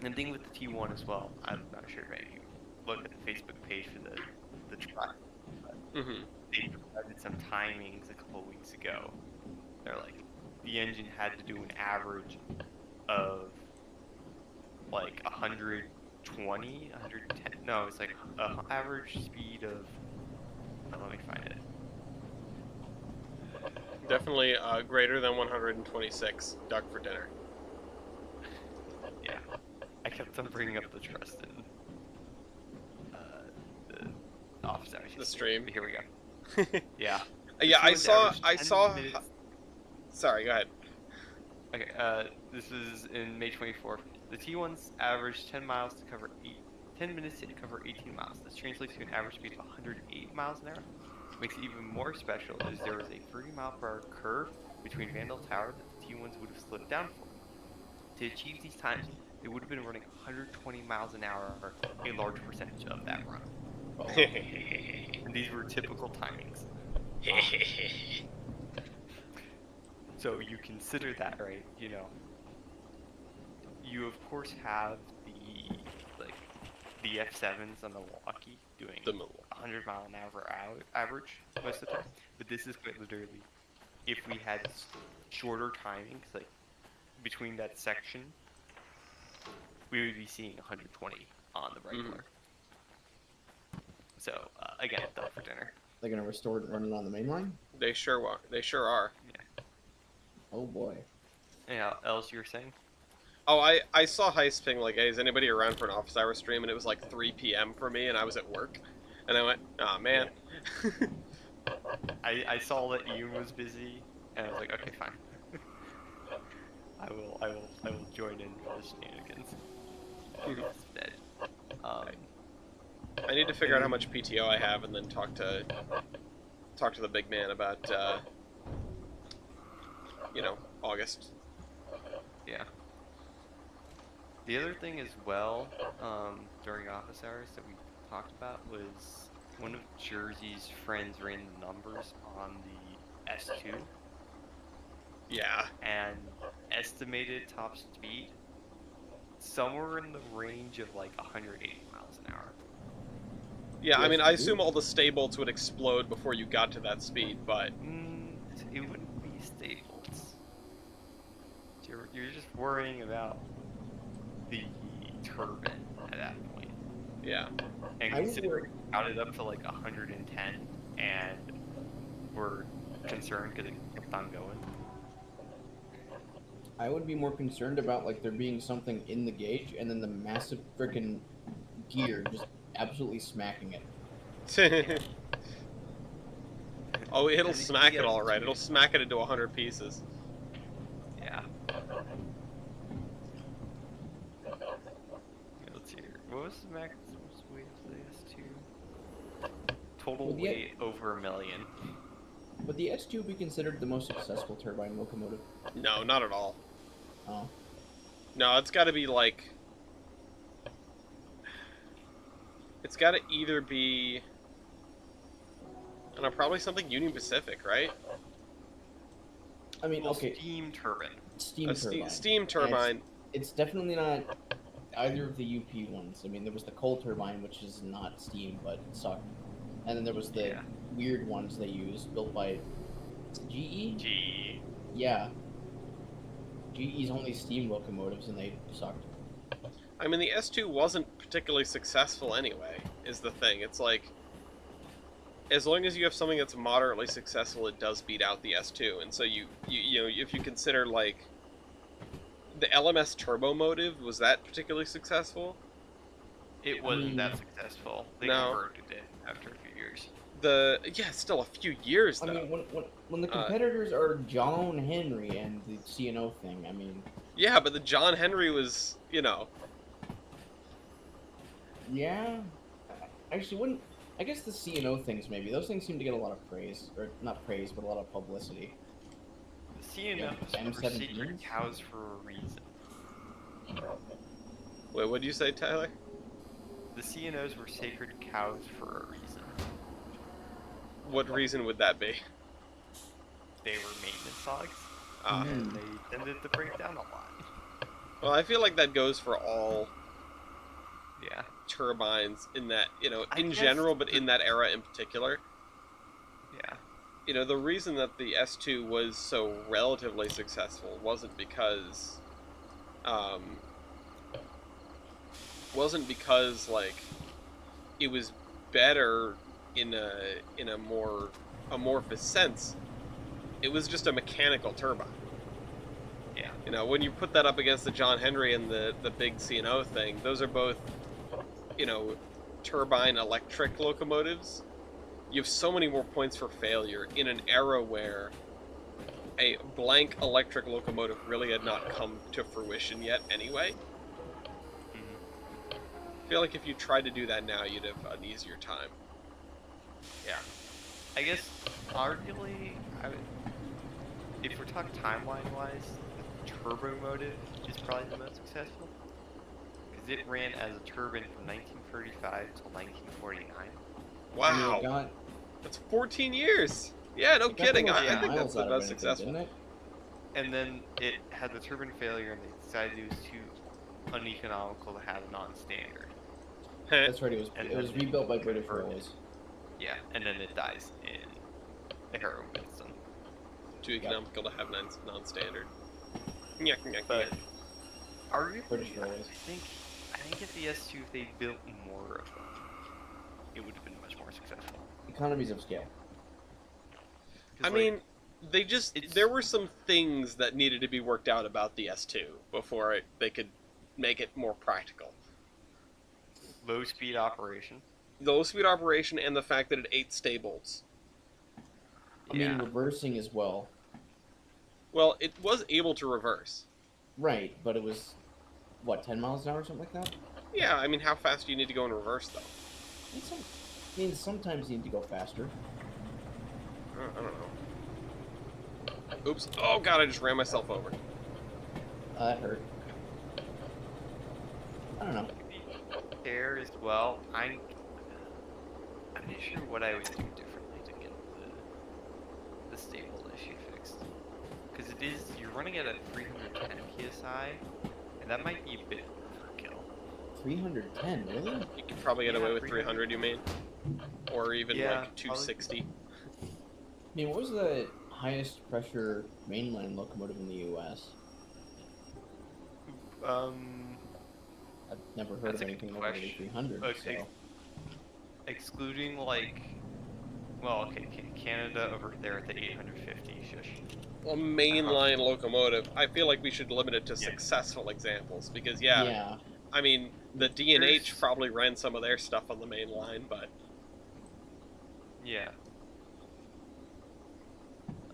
[SPEAKER 7] And the thing with the T1 as well, I'm not sure if you look at the Facebook page for the truck.
[SPEAKER 1] Mm-hmm.
[SPEAKER 7] They provided some timings a couple weeks ago. They're like, the engine had to do an average of like 120, 110. No, it's like an average speed of. Let me find it.
[SPEAKER 1] Definitely greater than 126 duck for dinner.
[SPEAKER 7] Yeah, I kept on bringing up the trust in the office hours.
[SPEAKER 1] The stream.
[SPEAKER 7] Here we go. Yeah.
[SPEAKER 1] Yeah, I
[SPEAKER 7] This
[SPEAKER 1] saw.
[SPEAKER 7] one's
[SPEAKER 1] I
[SPEAKER 7] averaged
[SPEAKER 1] saw.
[SPEAKER 7] 10 minutes.
[SPEAKER 1] Sorry, go ahead.
[SPEAKER 7] Okay, this is in May 24th. The T1s averaged 10 minutes to cover 18 miles. This translates to an average speed of 108 miles an hour. What makes it even more special is there was a 30-mile-per-hour curve between Vandal Tower that the T1s would have slipped down for. To achieve these times, they would have been running 120 miles an hour, a large percentage of that run. And these were typical timings. So you consider that, right? You know, you of course have the F7s on the Milwaukee doing
[SPEAKER 1] The
[SPEAKER 7] 100 mile an hour average most of the time. But this is quite literally, if we had shorter timings, like between that section, we would be seeing 120 on the regular. So again, done for dinner.
[SPEAKER 10] They're gonna restore it and run it on the main line?
[SPEAKER 1] They sure are. They sure are.
[SPEAKER 10] Oh boy.
[SPEAKER 7] Yeah, else you were saying?
[SPEAKER 1] Oh, I saw Heist ping like, hey, is anybody around for an office hour stream? And it was like 3 p.m. for me, and I was at work. And I went, oh man.
[SPEAKER 7] I saw that Ian was busy, and I was like, okay, fine. I will join in for the shenanigans. It's dead.
[SPEAKER 1] I need to figure out how much PTO I have, and then talk to the big man about, August.
[SPEAKER 7] Yeah. The other thing as well, during office hours that we talked about was one of Jersey's friends ran the numbers on the S2
[SPEAKER 1] Yeah.
[SPEAKER 7] and estimated top speed somewhere in the range of like 180 miles an hour.
[SPEAKER 1] Yeah, I mean, I assume all the stay bolts would explode before you got to that speed, but...
[SPEAKER 7] It wouldn't be stables. You're just worrying about the turbine at that point.
[SPEAKER 1] Yeah.
[SPEAKER 7] And considering we got it up to like 110, and we're concerned because it kept on going.
[SPEAKER 10] I would be more concerned about like there being something in the gauge and then the massive freaking gear just absolutely smacking it.
[SPEAKER 1] Oh, it'll smack it all right. It'll smack it into 100 pieces.
[SPEAKER 7] Yeah. Let's see here. What was the max weight of the S2? Total weight over 1 million.
[SPEAKER 10] Would the S2 be considered the most successful turbine locomotive?
[SPEAKER 1] No, not at all.
[SPEAKER 10] Oh.
[SPEAKER 1] No, it's got to be like... It's got to either be... I don't know, probably something Union Pacific, right?
[SPEAKER 10] I mean,
[SPEAKER 7] well,
[SPEAKER 10] okay.
[SPEAKER 7] Steam turbine.
[SPEAKER 10] Steam turbine.
[SPEAKER 1] Steam turbine.
[SPEAKER 10] It's definitely not either of the UP ones. I mean, there was the coal turbine, which is not steam, but it sucked. And then there was the weird ones they used, built by GE?
[SPEAKER 7] GE.
[SPEAKER 10] Yeah. GE's only steam locomotives, and they sucked.
[SPEAKER 1] I mean, the S2 wasn't particularly successful anyway, is the thing. It's like, as long as you have something that's moderately successful, it does beat out the S2. And so you know, if you consider, like, the LMS Turbo Motive, was that particularly successful?
[SPEAKER 7] It wasn't that successful. They converted it after a few years.
[SPEAKER 1] Still a few years, though.
[SPEAKER 10] I mean, when the competitors are John Henry and the C&O thing, I mean...
[SPEAKER 1] Yeah, but the John Henry was,
[SPEAKER 10] Yeah. Actually, wouldn't... I guess the C&O things, maybe. Those things seem to get a lot of praise. Or, not praise, but a lot of publicity.
[SPEAKER 7] The C&Os were sacred cows for a reason.
[SPEAKER 1] Wait, what did you say, Tyler?
[SPEAKER 7] The C&Os were sacred cows for a reason.
[SPEAKER 1] What reason would that be?
[SPEAKER 7] They were maintenance hogs,
[SPEAKER 1] Ah.
[SPEAKER 7] and they tended to break down a lot.
[SPEAKER 1] Well, I feel like that goes for all
[SPEAKER 7] Yeah.
[SPEAKER 1] turbines in that,
[SPEAKER 7] I
[SPEAKER 1] in
[SPEAKER 7] guess
[SPEAKER 1] general, but in that era in particular.
[SPEAKER 7] Yeah.
[SPEAKER 1] The reason that the S2 was so relatively successful wasn't because, like, it was better in a more amorphous sense. It was just a mechanical turbine.
[SPEAKER 7] Yeah.
[SPEAKER 1] When you put that up against the John Henry and the big C&O thing, those are both, turbine electric locomotives. You have so many more points for failure in an era where a blank electric locomotive really had not come to fruition yet anyway. I feel like if you tried to do that now, you'd have an easier time.
[SPEAKER 7] Yeah. I guess, arguably, if we're talking timeline-wise, the turbo motive is probably the most successful. Because it ran as a turbine from 1935 till 1949.
[SPEAKER 1] Wow.
[SPEAKER 10] It got,
[SPEAKER 1] That's 14 years! Yeah, no
[SPEAKER 10] it got
[SPEAKER 1] kidding.
[SPEAKER 10] the most
[SPEAKER 1] I think that's
[SPEAKER 10] miles
[SPEAKER 1] the
[SPEAKER 10] out of
[SPEAKER 1] best
[SPEAKER 10] anything,
[SPEAKER 1] successful.
[SPEAKER 10] didn't it?
[SPEAKER 7] and then it had the turbine failure, and they decided it was too uneconomical to have a non-standard.
[SPEAKER 10] That's right. It was
[SPEAKER 7] And
[SPEAKER 10] it was
[SPEAKER 7] then
[SPEAKER 10] rebuilt by British
[SPEAKER 7] converted.
[SPEAKER 10] Railways.
[SPEAKER 7] Yeah, and then it dies in the Harrow Winston.
[SPEAKER 1] Too economical to have non-standard.
[SPEAKER 7] But arguably,
[SPEAKER 10] British Railways.
[SPEAKER 7] I think if the S2, if they built more of them, it would have been much more successful.
[SPEAKER 10] Economies of scale.
[SPEAKER 7] 'Cause,
[SPEAKER 1] I
[SPEAKER 7] like,
[SPEAKER 1] mean, they just
[SPEAKER 7] it's-
[SPEAKER 1] there were some things that needed to be worked out about the S2 before they could make it more practical.
[SPEAKER 7] low speed operation.
[SPEAKER 1] The low-speed operation and the fact that it ate stables.
[SPEAKER 10] I mean, reversing as well.
[SPEAKER 1] Well, it was able to reverse.
[SPEAKER 10] Right, but it was, what, 10 miles an hour or something like that?
[SPEAKER 1] Yeah, I mean, how fast do you need to go in reverse, though?
[SPEAKER 10] I mean, sometimes you need to go faster.
[SPEAKER 1] I don't know. Oops. Oh, God, I just ran myself over.
[SPEAKER 10] That hurt. I don't know.
[SPEAKER 7] There as well. I'm not sure what I would do differently to get the stable issue fixed. Because you're running at a 310 psi, and that might be a bit overkill.
[SPEAKER 10] 310, really?
[SPEAKER 1] You could probably get
[SPEAKER 7] Yeah,
[SPEAKER 1] away with
[SPEAKER 7] 300.
[SPEAKER 1] 300, you mean? Or even,
[SPEAKER 7] Yeah,
[SPEAKER 1] like, 260.
[SPEAKER 10] I mean, what was the highest pressure mainline locomotive in the U.S.? I've never heard
[SPEAKER 7] That's
[SPEAKER 10] of
[SPEAKER 7] a
[SPEAKER 10] anything
[SPEAKER 7] good
[SPEAKER 10] over
[SPEAKER 7] question.
[SPEAKER 10] 300,
[SPEAKER 7] Okay.
[SPEAKER 10] so...
[SPEAKER 7] Excluding, like, well, okay, Canada over there at the 850, shush.
[SPEAKER 1] Well, mainline locomotive, I feel like we should limit it to successful examples, because,
[SPEAKER 10] Yeah.
[SPEAKER 1] I mean, the D&H
[SPEAKER 7] There's-
[SPEAKER 1] probably ran some of their stuff on the main line, but...
[SPEAKER 7] Yeah.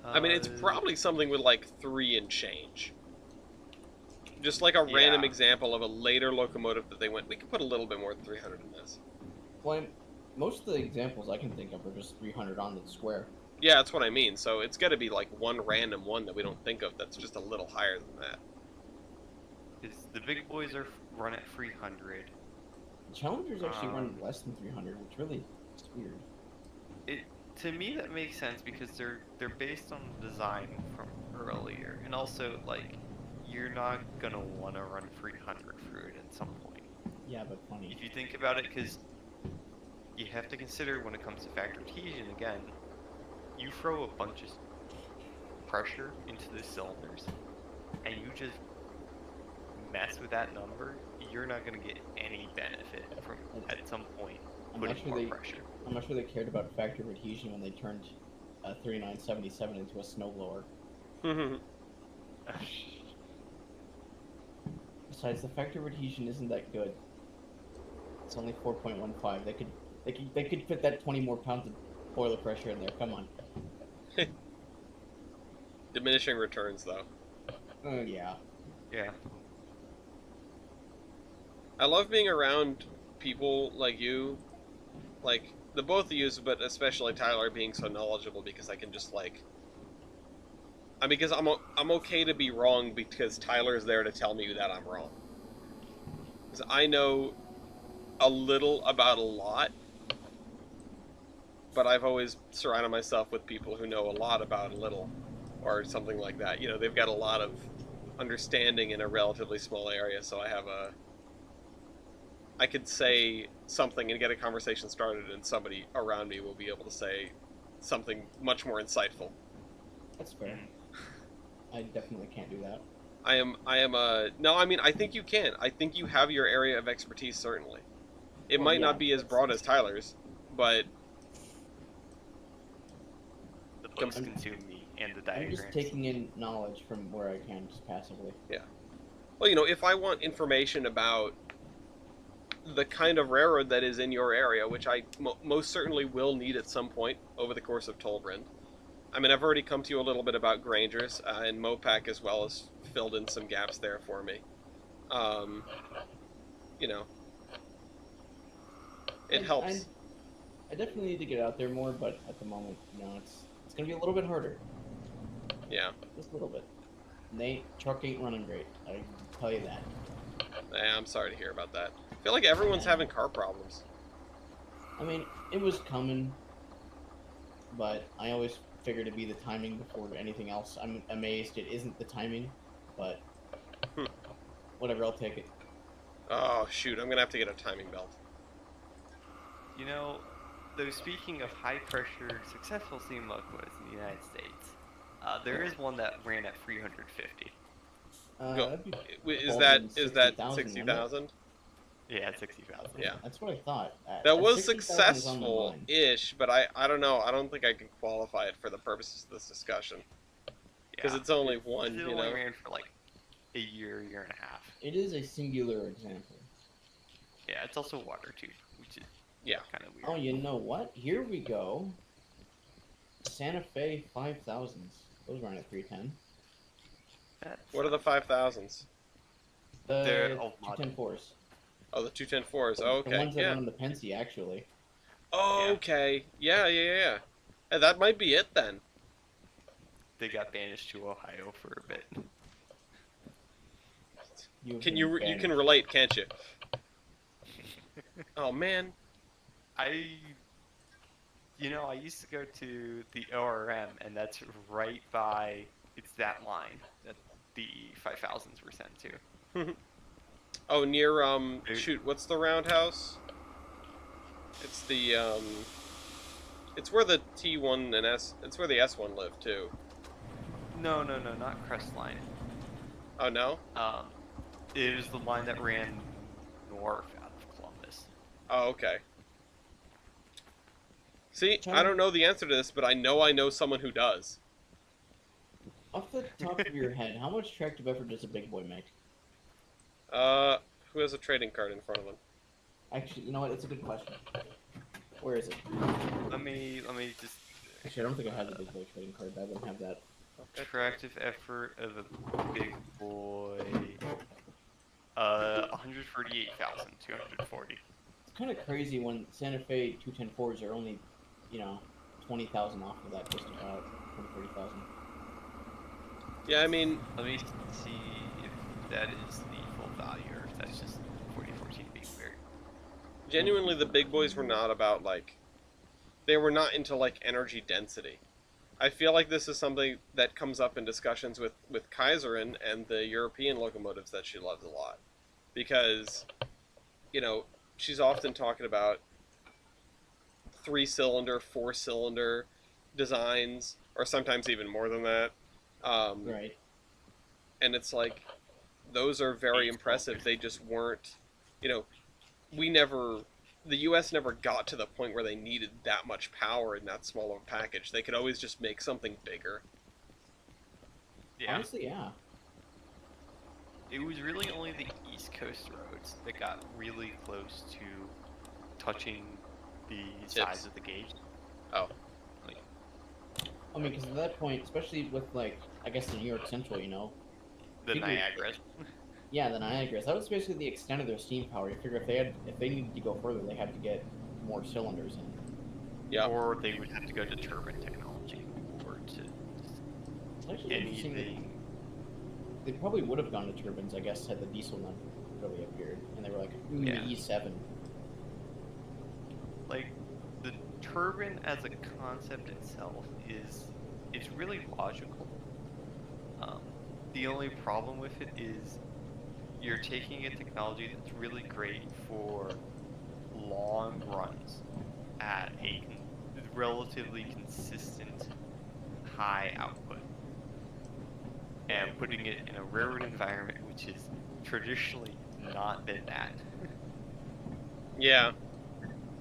[SPEAKER 1] I mean, it's probably something with, like, 3 and change. Just like a random
[SPEAKER 7] Yeah.
[SPEAKER 1] example of a later locomotive that they went, we could put a little bit more than 300 in this.
[SPEAKER 10] Well, most of the examples I can think of are just 300 on the square.
[SPEAKER 1] Yeah, that's what I mean, so it's gotta be, like, one random one that we don't think of that's just a little higher than that.
[SPEAKER 7] The big boys run at 300.
[SPEAKER 10] The Challengers actually run
[SPEAKER 7] Um,
[SPEAKER 10] less than 300, which really is weird.
[SPEAKER 7] To me, that makes sense because they're based on design from earlier, and also like you're not gonna want to run 300 through it at some point.
[SPEAKER 10] Yeah, but funny.
[SPEAKER 7] If you think about it, because you have to consider when it comes to factor adhesion again, you throw a bunch of pressure into the cylinders, and you just mess with that number, you're not gonna get any benefit from at some point
[SPEAKER 10] I'm not
[SPEAKER 7] putting
[SPEAKER 10] sure
[SPEAKER 7] more
[SPEAKER 10] they.
[SPEAKER 7] pressure.
[SPEAKER 10] I'm not sure they cared about factor of adhesion when they turned a 3977 into a snowblower. Besides, the factor of adhesion isn't that good. It's only 4.15. They could fit that 20 more pounds of boiler pressure in there. Come on.
[SPEAKER 1] Diminishing returns, though.
[SPEAKER 10] Yeah.
[SPEAKER 7] Yeah.
[SPEAKER 1] I love being around people like you, like the both of you, but especially Tyler, being so knowledgeable, because I can just like, because I'm okay to be wrong because Tyler's there to tell me that I'm wrong. Because I know a little about a lot, but I've always surrounded myself with people who know a lot about a little, or something like that. You know, they've got a lot of understanding in a relatively small area, so I could say something and get a conversation started, and somebody around me will be able to say something much more insightful.
[SPEAKER 10] That's fair. I definitely can't do that.
[SPEAKER 1] No, I mean, I think you can. I think you have your area of expertise, certainly. It might not be as broad as Tyler's, but...
[SPEAKER 7] The books consume me, and the
[SPEAKER 10] I'm
[SPEAKER 7] diagrams.
[SPEAKER 10] just taking in knowledge from where I can, just passively.
[SPEAKER 1] Yeah. Well, you know, if I want information about the kind of railroad that is in your area, which I most certainly will need at some point over the course of Tolbrand. I mean, I've already come to you a little bit about Grangers, and Mopac as well as filled in some gaps there for me. You know, it helps.
[SPEAKER 10] I definitely need to get out there more, but at the moment, you know, it's going to be a little bit harder.
[SPEAKER 1] Yeah.
[SPEAKER 10] Just a little bit. Nate, truck ain't running great. I can tell you that.
[SPEAKER 1] I'm sorry to hear about that. I feel like everyone's having car problems.
[SPEAKER 10] I mean, it was coming, but I always figure to be the timing before anything else. I'm amazed it isn't the timing, but whatever, I'll take it.
[SPEAKER 1] Oh shoot, I'm gonna have to get a timing belt.
[SPEAKER 7] You know, though, speaking of high pressure successful steam locomotives in the United States, there is one that ran at 350.
[SPEAKER 1] Go.
[SPEAKER 10] That'd be
[SPEAKER 1] Is
[SPEAKER 10] above
[SPEAKER 1] that
[SPEAKER 10] 60,000,
[SPEAKER 1] 60,000?
[SPEAKER 7] Yeah, 60,000.
[SPEAKER 1] Yeah.
[SPEAKER 10] That's what I thought.
[SPEAKER 1] That
[SPEAKER 10] At
[SPEAKER 1] was
[SPEAKER 10] 60,000 is on the line.
[SPEAKER 1] successful-ish, but I don't know. I don't think I can qualify it for the purposes of this discussion. Because it's only one,
[SPEAKER 7] It
[SPEAKER 1] you
[SPEAKER 7] only
[SPEAKER 1] know?
[SPEAKER 7] ran for like a year and a half.
[SPEAKER 10] It is a singular example.
[SPEAKER 7] Yeah, it's also water tube, which is
[SPEAKER 1] Yeah.
[SPEAKER 7] kind of weird.
[SPEAKER 10] Oh, you know what? Here we go. Santa Fe 5000s. Those run at 310.
[SPEAKER 7] That's-
[SPEAKER 1] What are the 5,000s?
[SPEAKER 7] They're
[SPEAKER 10] The
[SPEAKER 7] a lot.
[SPEAKER 10] 210-4s.
[SPEAKER 1] Oh, the 210-4s. Oh,
[SPEAKER 10] The
[SPEAKER 1] okay.
[SPEAKER 10] ones that
[SPEAKER 1] Yeah.
[SPEAKER 10] run on the Pensy, actually.
[SPEAKER 1] Oh,
[SPEAKER 7] Yeah.
[SPEAKER 1] okay. Yeah. Hey, that might be it then.
[SPEAKER 7] They got banished to Ohio for a bit.
[SPEAKER 10] You've
[SPEAKER 1] Can
[SPEAKER 10] been
[SPEAKER 1] you
[SPEAKER 10] banished.
[SPEAKER 1] can relate, can't you? Oh man.
[SPEAKER 7] I used to go to the ORM, and that's right by, it's that line that the 5000s were sent to.
[SPEAKER 1] Oh, near
[SPEAKER 7] Dude.
[SPEAKER 1] shoot, what's the roundhouse? It's the it's where the T1 and it's where the S1 live too.
[SPEAKER 7] No, not Crestline.
[SPEAKER 1] Oh no?
[SPEAKER 7] It was the line that ran north out of Columbus.
[SPEAKER 1] Oh, okay. See,
[SPEAKER 10] Tell
[SPEAKER 1] I
[SPEAKER 10] me-
[SPEAKER 1] don't know the answer to this, but I know someone who does.
[SPEAKER 10] Off the top of your head, how much tractive effort does a big boy make?
[SPEAKER 1] Who has a trading card in front of them?
[SPEAKER 10] Actually, you know what? It's a good question. Where is it?
[SPEAKER 7] Let me just
[SPEAKER 10] Actually, I don't think I have the big boy trading card. I wouldn't have that.
[SPEAKER 7] attractive effort of a big boy. 148,240.
[SPEAKER 10] It's kind of crazy when Santa Fe 210-4s are only, 20,000 off of that, just about 30,000.
[SPEAKER 1] Yeah, I mean,
[SPEAKER 7] Let me see if that is the full value or if that's just 4014 being weird.
[SPEAKER 1] genuinely the big boys were not about they were not into energy density. I feel like this is something that comes up in discussions with Kaiserin and the European locomotives that she loves a lot. Because, she's often talking about 3-cylinder, 4-cylinder designs, or sometimes even more than that.
[SPEAKER 10] Right.
[SPEAKER 1] And it's like, those are very impressive. They just weren't, the U.S. never got to the point where they needed that much power in that small of a package. They could always just make something bigger.
[SPEAKER 7] Yeah.
[SPEAKER 10] Honestly, yeah.
[SPEAKER 7] It was really only the East Coast roads that got really close to touching the size of the gauge.
[SPEAKER 1] Oh.
[SPEAKER 10] I mean, because at that point, especially with, I guess the New York Central,
[SPEAKER 7] The
[SPEAKER 10] People-
[SPEAKER 7] Niagara.
[SPEAKER 10] yeah, the Niagara. That was basically the extent of their steam power. You figure if they needed to go further, they had to get more cylinders in.
[SPEAKER 1] Yeah.
[SPEAKER 7] Or they would have to go to turbine technology or to
[SPEAKER 10] It's actually interesting that
[SPEAKER 7] anything.
[SPEAKER 10] they probably would have gone to turbines, I guess, had the diesel not really appeared, and they were like,
[SPEAKER 7] Yeah.
[SPEAKER 10] the E7.
[SPEAKER 7] Like, the turbine as a concept itself it's really logical. The only problem with it is you're taking a technology that's really great for long runs at a relatively consistent high output and putting it in a railroad environment which has traditionally not been that.
[SPEAKER 1] Yeah.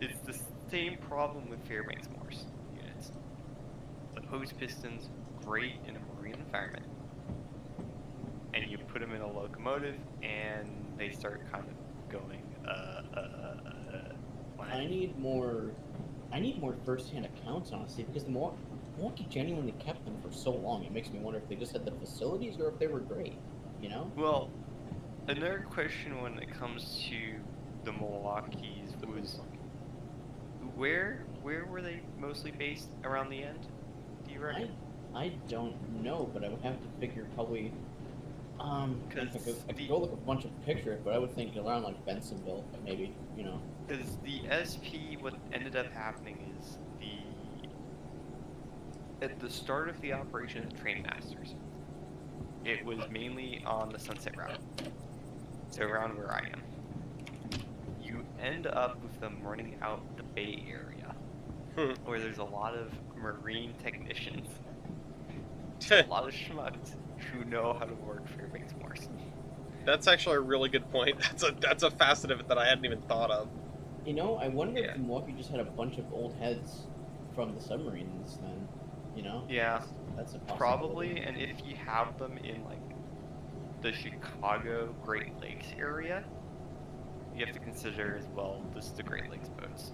[SPEAKER 7] It's the same problem with Fairbank's Morse units. The hose pistons, great in a marine environment, and you put them in a locomotive, and they start kind of going,
[SPEAKER 10] I need more first-hand accounts, honestly, because the Milwaukee genuinely kept them for so long. It makes me wonder if they just had the facilities or if they were great,
[SPEAKER 7] Well, another question when it comes to the Milwaukees was, where were they mostly based around the end? Do you reckon?
[SPEAKER 10] I don't know, but I would have to figure probably. I could go look a bunch of pictures, but I would think around Bensonville, maybe.
[SPEAKER 7] Because the SP, what ended up happening is at the start of the operation of Train Masters, it was mainly on the Sunset Route, so around where I am. You end up with them running out the Bay Area, where there's a lot of marine technicians, a lot of schmucks who know how to work Fairbanks Morse.
[SPEAKER 1] That's actually a really good point. That's a facet of it that I hadn't even thought of.
[SPEAKER 10] You know, I wonder
[SPEAKER 7] Yeah.
[SPEAKER 10] if Milwaukee just had a bunch of old heads from the submarines then. You know?
[SPEAKER 7] Yeah,
[SPEAKER 10] That's a possibility.
[SPEAKER 7] probably, and if you have them in like the Chicago Great Lakes area, you have to consider as well this is the Great Lakes boats.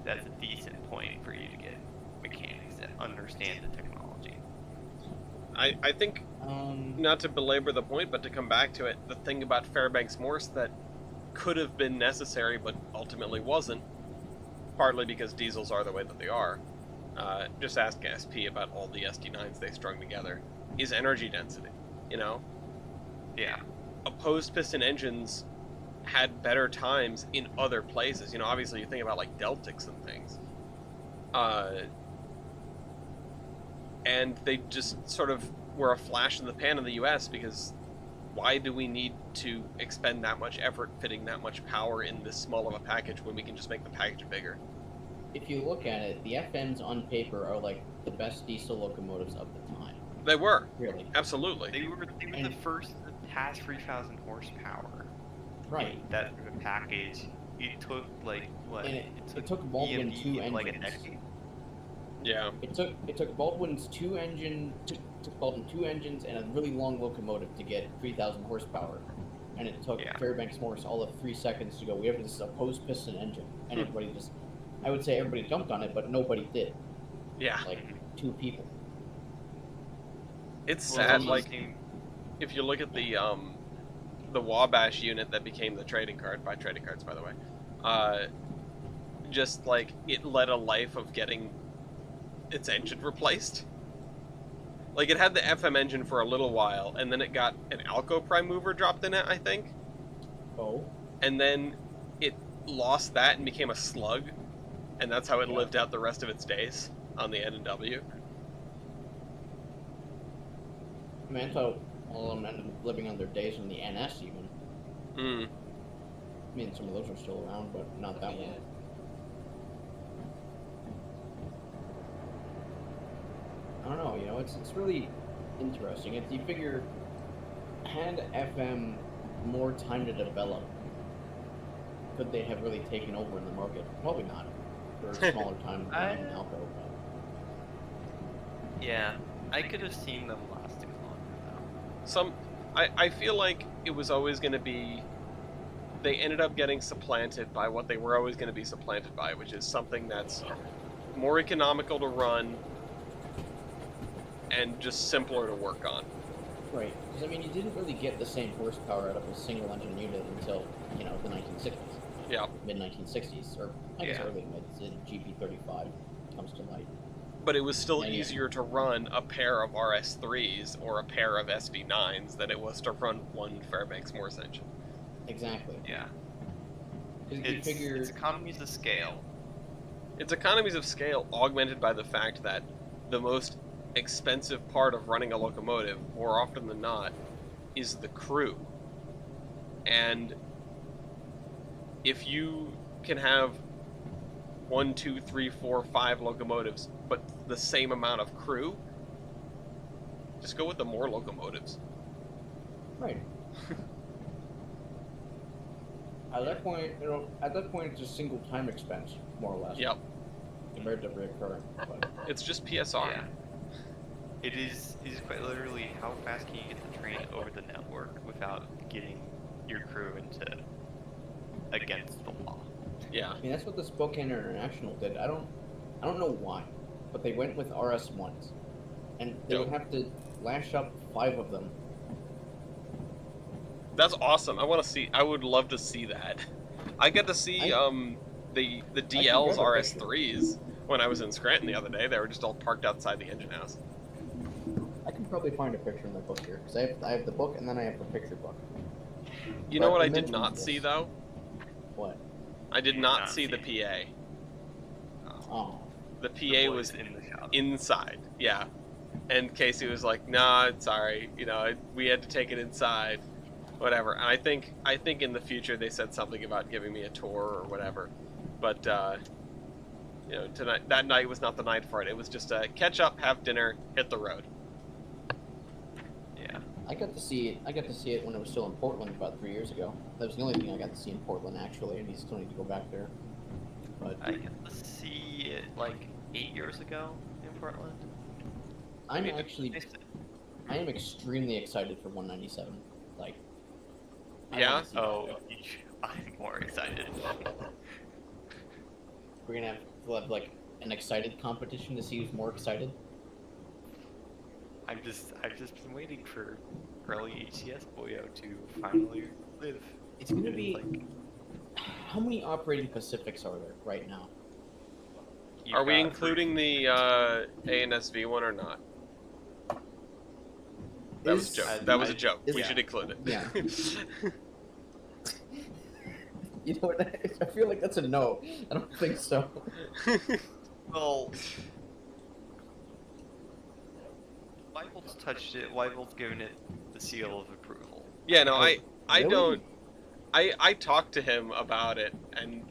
[SPEAKER 7] That's a decent point for you to get mechanics that understand the technology.
[SPEAKER 1] I think, not to belabor the point, but to come back to it, the thing about Fairbanks Morse that could have been necessary but ultimately wasn't, partly because diesels are the way that they are, just ask SP about all the SD9s they strung together, is energy density, you know?
[SPEAKER 7] Yeah.
[SPEAKER 1] Opposed piston engines had better times in other places. You know, obviously you think about like Deltics and things. And they just sort of were a flash in the pan in the US because why do we need to expend that much effort fitting that much power in this small of a package when we can just make the package bigger?
[SPEAKER 10] If you look at it, the FMs on paper are like the best diesel locomotives of the time.
[SPEAKER 1] They were.
[SPEAKER 10] Really.
[SPEAKER 1] Absolutely.
[SPEAKER 7] They were the first to pass 3,000 horsepower.
[SPEAKER 10] Right.
[SPEAKER 7] That package, it took like what?
[SPEAKER 10] And it took Baldwin
[SPEAKER 7] EMD
[SPEAKER 10] 2 engines.
[SPEAKER 7] like a decade.
[SPEAKER 1] Yeah.
[SPEAKER 10] It took Baldwin's took Baldwin 2 engines and a really long locomotive to get 3,000 horsepower. And it took Fairbanks Morse all of 3 seconds to go, we have this opposed piston engine. And everybody just, I would say everybody jumped on it, but nobody did.
[SPEAKER 1] Yeah.
[SPEAKER 10] Like 2 people.
[SPEAKER 1] It's sad, like, if you look at the Wabash unit that became the trading card, by trading cards, by the way, just, like, it led a life of getting its engine replaced. Like, it had the FM engine for a little while, and then it got an Alco prime mover dropped in it, I think.
[SPEAKER 10] Oh.
[SPEAKER 1] And then it lost that and became a slug, and that's how it lived out the rest of its days on the N&W.
[SPEAKER 10] I mean, I thought all of them ended up living on their days on the NS even.
[SPEAKER 1] Hmm.
[SPEAKER 10] I mean, some of those are still around, but not that one. I don't know, you know, it's really interesting. You figure, had FM more time to develop, could they have really taken over in the market? Probably not. For a smaller time than even Alco.
[SPEAKER 7] Yeah, I could have seen them lasting longer though.
[SPEAKER 1] I feel like it was always going to be, they ended up getting supplanted by what they were always going to be supplanted by, which is something that's more economical to run and just simpler to work on.
[SPEAKER 10] Right, because I mean, you didn't really get the same horsepower out of a single engine unit until, you know, the 1960s.
[SPEAKER 1] Yeah.
[SPEAKER 10] Mid-1960s, or I guess early mid, GP35 comes to light.
[SPEAKER 1] But it was still easier to run a pair of RS3s or a pair of SV9s than it was to run one Fairbanks Morse engine.
[SPEAKER 10] Exactly.
[SPEAKER 7] Yeah.
[SPEAKER 10] It's
[SPEAKER 7] economies of scale.
[SPEAKER 1] It's economies of scale augmented by the fact that the most expensive part of running a locomotive, more often than not, is the crew. And if you can have 1, 2, 3, 4, 5 locomotives, but the same amount of crew, just go with the more locomotives.
[SPEAKER 10] Right. At that point, you know, it's a single time expense, more or less.
[SPEAKER 1] Yep.
[SPEAKER 10] Compared to recurring. But
[SPEAKER 1] it's just PSR.
[SPEAKER 7] Yeah. It is quite literally how fast can you get the train over the network without getting your crew into against the law.
[SPEAKER 1] Yeah.
[SPEAKER 10] I mean, that's what the Spokane International did. I don't know why, but they went with RS1s, and they would have to lash up 5 of them.
[SPEAKER 1] That's awesome. I would love to see that. I got to see the DL's RS3s when I was in Scranton the other day. They were just all parked outside the engine house.
[SPEAKER 10] I can probably find a picture in the book here, because I have the book and then I have the picture book.
[SPEAKER 1] You know what I did not see though?
[SPEAKER 10] What?
[SPEAKER 1] I did not see the PA.
[SPEAKER 10] Oh.
[SPEAKER 1] The
[SPEAKER 7] The
[SPEAKER 1] PA
[SPEAKER 7] boys
[SPEAKER 1] was
[SPEAKER 7] in the shop.
[SPEAKER 1] inside. Yeah. And Casey was like, "Nah, sorry. We had to take it inside, whatever." And I think in the future they said something about giving me a tour or whatever, but that night was not the night for it. It was just catch up, have dinner, hit the road.
[SPEAKER 7] Yeah.
[SPEAKER 10] I got to see it when it was still in Portland about 3 years ago. That was the only thing I got to see in Portland actually, and I still need to go back there. But
[SPEAKER 7] I got to see it like 8 years ago in Portland.
[SPEAKER 10] I am extremely excited for 197. Like, I
[SPEAKER 1] Yeah?
[SPEAKER 10] wanna see that
[SPEAKER 7] Oh,
[SPEAKER 10] go.
[SPEAKER 7] I'm more excited.
[SPEAKER 10] We'll have like an excited competition to see who's more excited.
[SPEAKER 7] I've just been waiting for early HCS Boyo to finally live.
[SPEAKER 10] It's gonna
[SPEAKER 7] And
[SPEAKER 10] be.
[SPEAKER 7] like,
[SPEAKER 10] How many operating Pacifics are there right now?
[SPEAKER 7] you've
[SPEAKER 1] Are we
[SPEAKER 7] got
[SPEAKER 1] including the ANSV one or not? That was a joke. That was a joke. We
[SPEAKER 10] is-
[SPEAKER 1] should include it.
[SPEAKER 10] Yeah. You know what? I feel like that's a no. I don't think so.
[SPEAKER 7] Well, Weifel's touched it. Weifel's given it the seal of approval.
[SPEAKER 1] Yeah, no, I
[SPEAKER 10] Really?
[SPEAKER 1] don't. I talked to him about it, and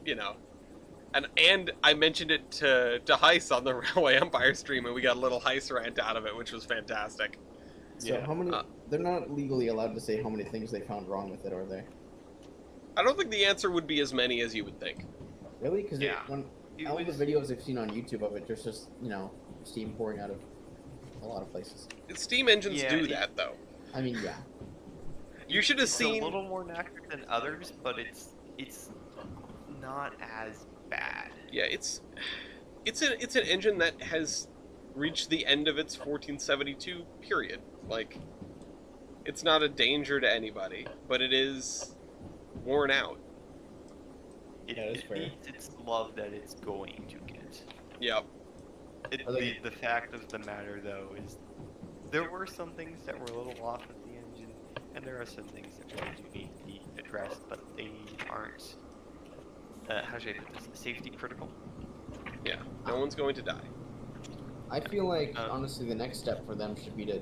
[SPEAKER 1] and I mentioned it to Heist on the Railway Empire stream, and we got a little Heist rant out of it, which was fantastic.
[SPEAKER 10] So
[SPEAKER 7] Yeah.
[SPEAKER 10] how many? They're not legally allowed to say how many things they found wrong with it, are they?
[SPEAKER 1] I don't think the answer would be as many as you would think.
[SPEAKER 10] Really? Because
[SPEAKER 7] Yeah.
[SPEAKER 10] when
[SPEAKER 7] It
[SPEAKER 10] all the
[SPEAKER 7] was-
[SPEAKER 10] videos I've seen on YouTube of it, there's just steam pouring out of a lot of places.
[SPEAKER 1] Steam engines
[SPEAKER 7] Yeah,
[SPEAKER 1] do
[SPEAKER 7] it-
[SPEAKER 1] that though.
[SPEAKER 10] I mean, yeah.
[SPEAKER 1] You should have
[SPEAKER 7] It's
[SPEAKER 1] seen.
[SPEAKER 7] a little more knackered than others, but it's not as bad.
[SPEAKER 1] Yeah, it's an engine that has reached the end of its 1472 period. Like, it's not a danger to anybody, but it is worn out.
[SPEAKER 7] It,
[SPEAKER 10] Yeah, that's
[SPEAKER 7] it
[SPEAKER 10] fair.
[SPEAKER 7] needs its love that it's going to get.
[SPEAKER 1] Yep.
[SPEAKER 10] Are they-
[SPEAKER 7] The fact of the matter, though, is there were some things that were a little off with the engine, and there are some things that really do need to be addressed, but they aren't. How should I put this? Safety critical.
[SPEAKER 1] Yeah. No one's going to die.
[SPEAKER 10] I feel like
[SPEAKER 7] Um,
[SPEAKER 10] honestly, the next step for them should be to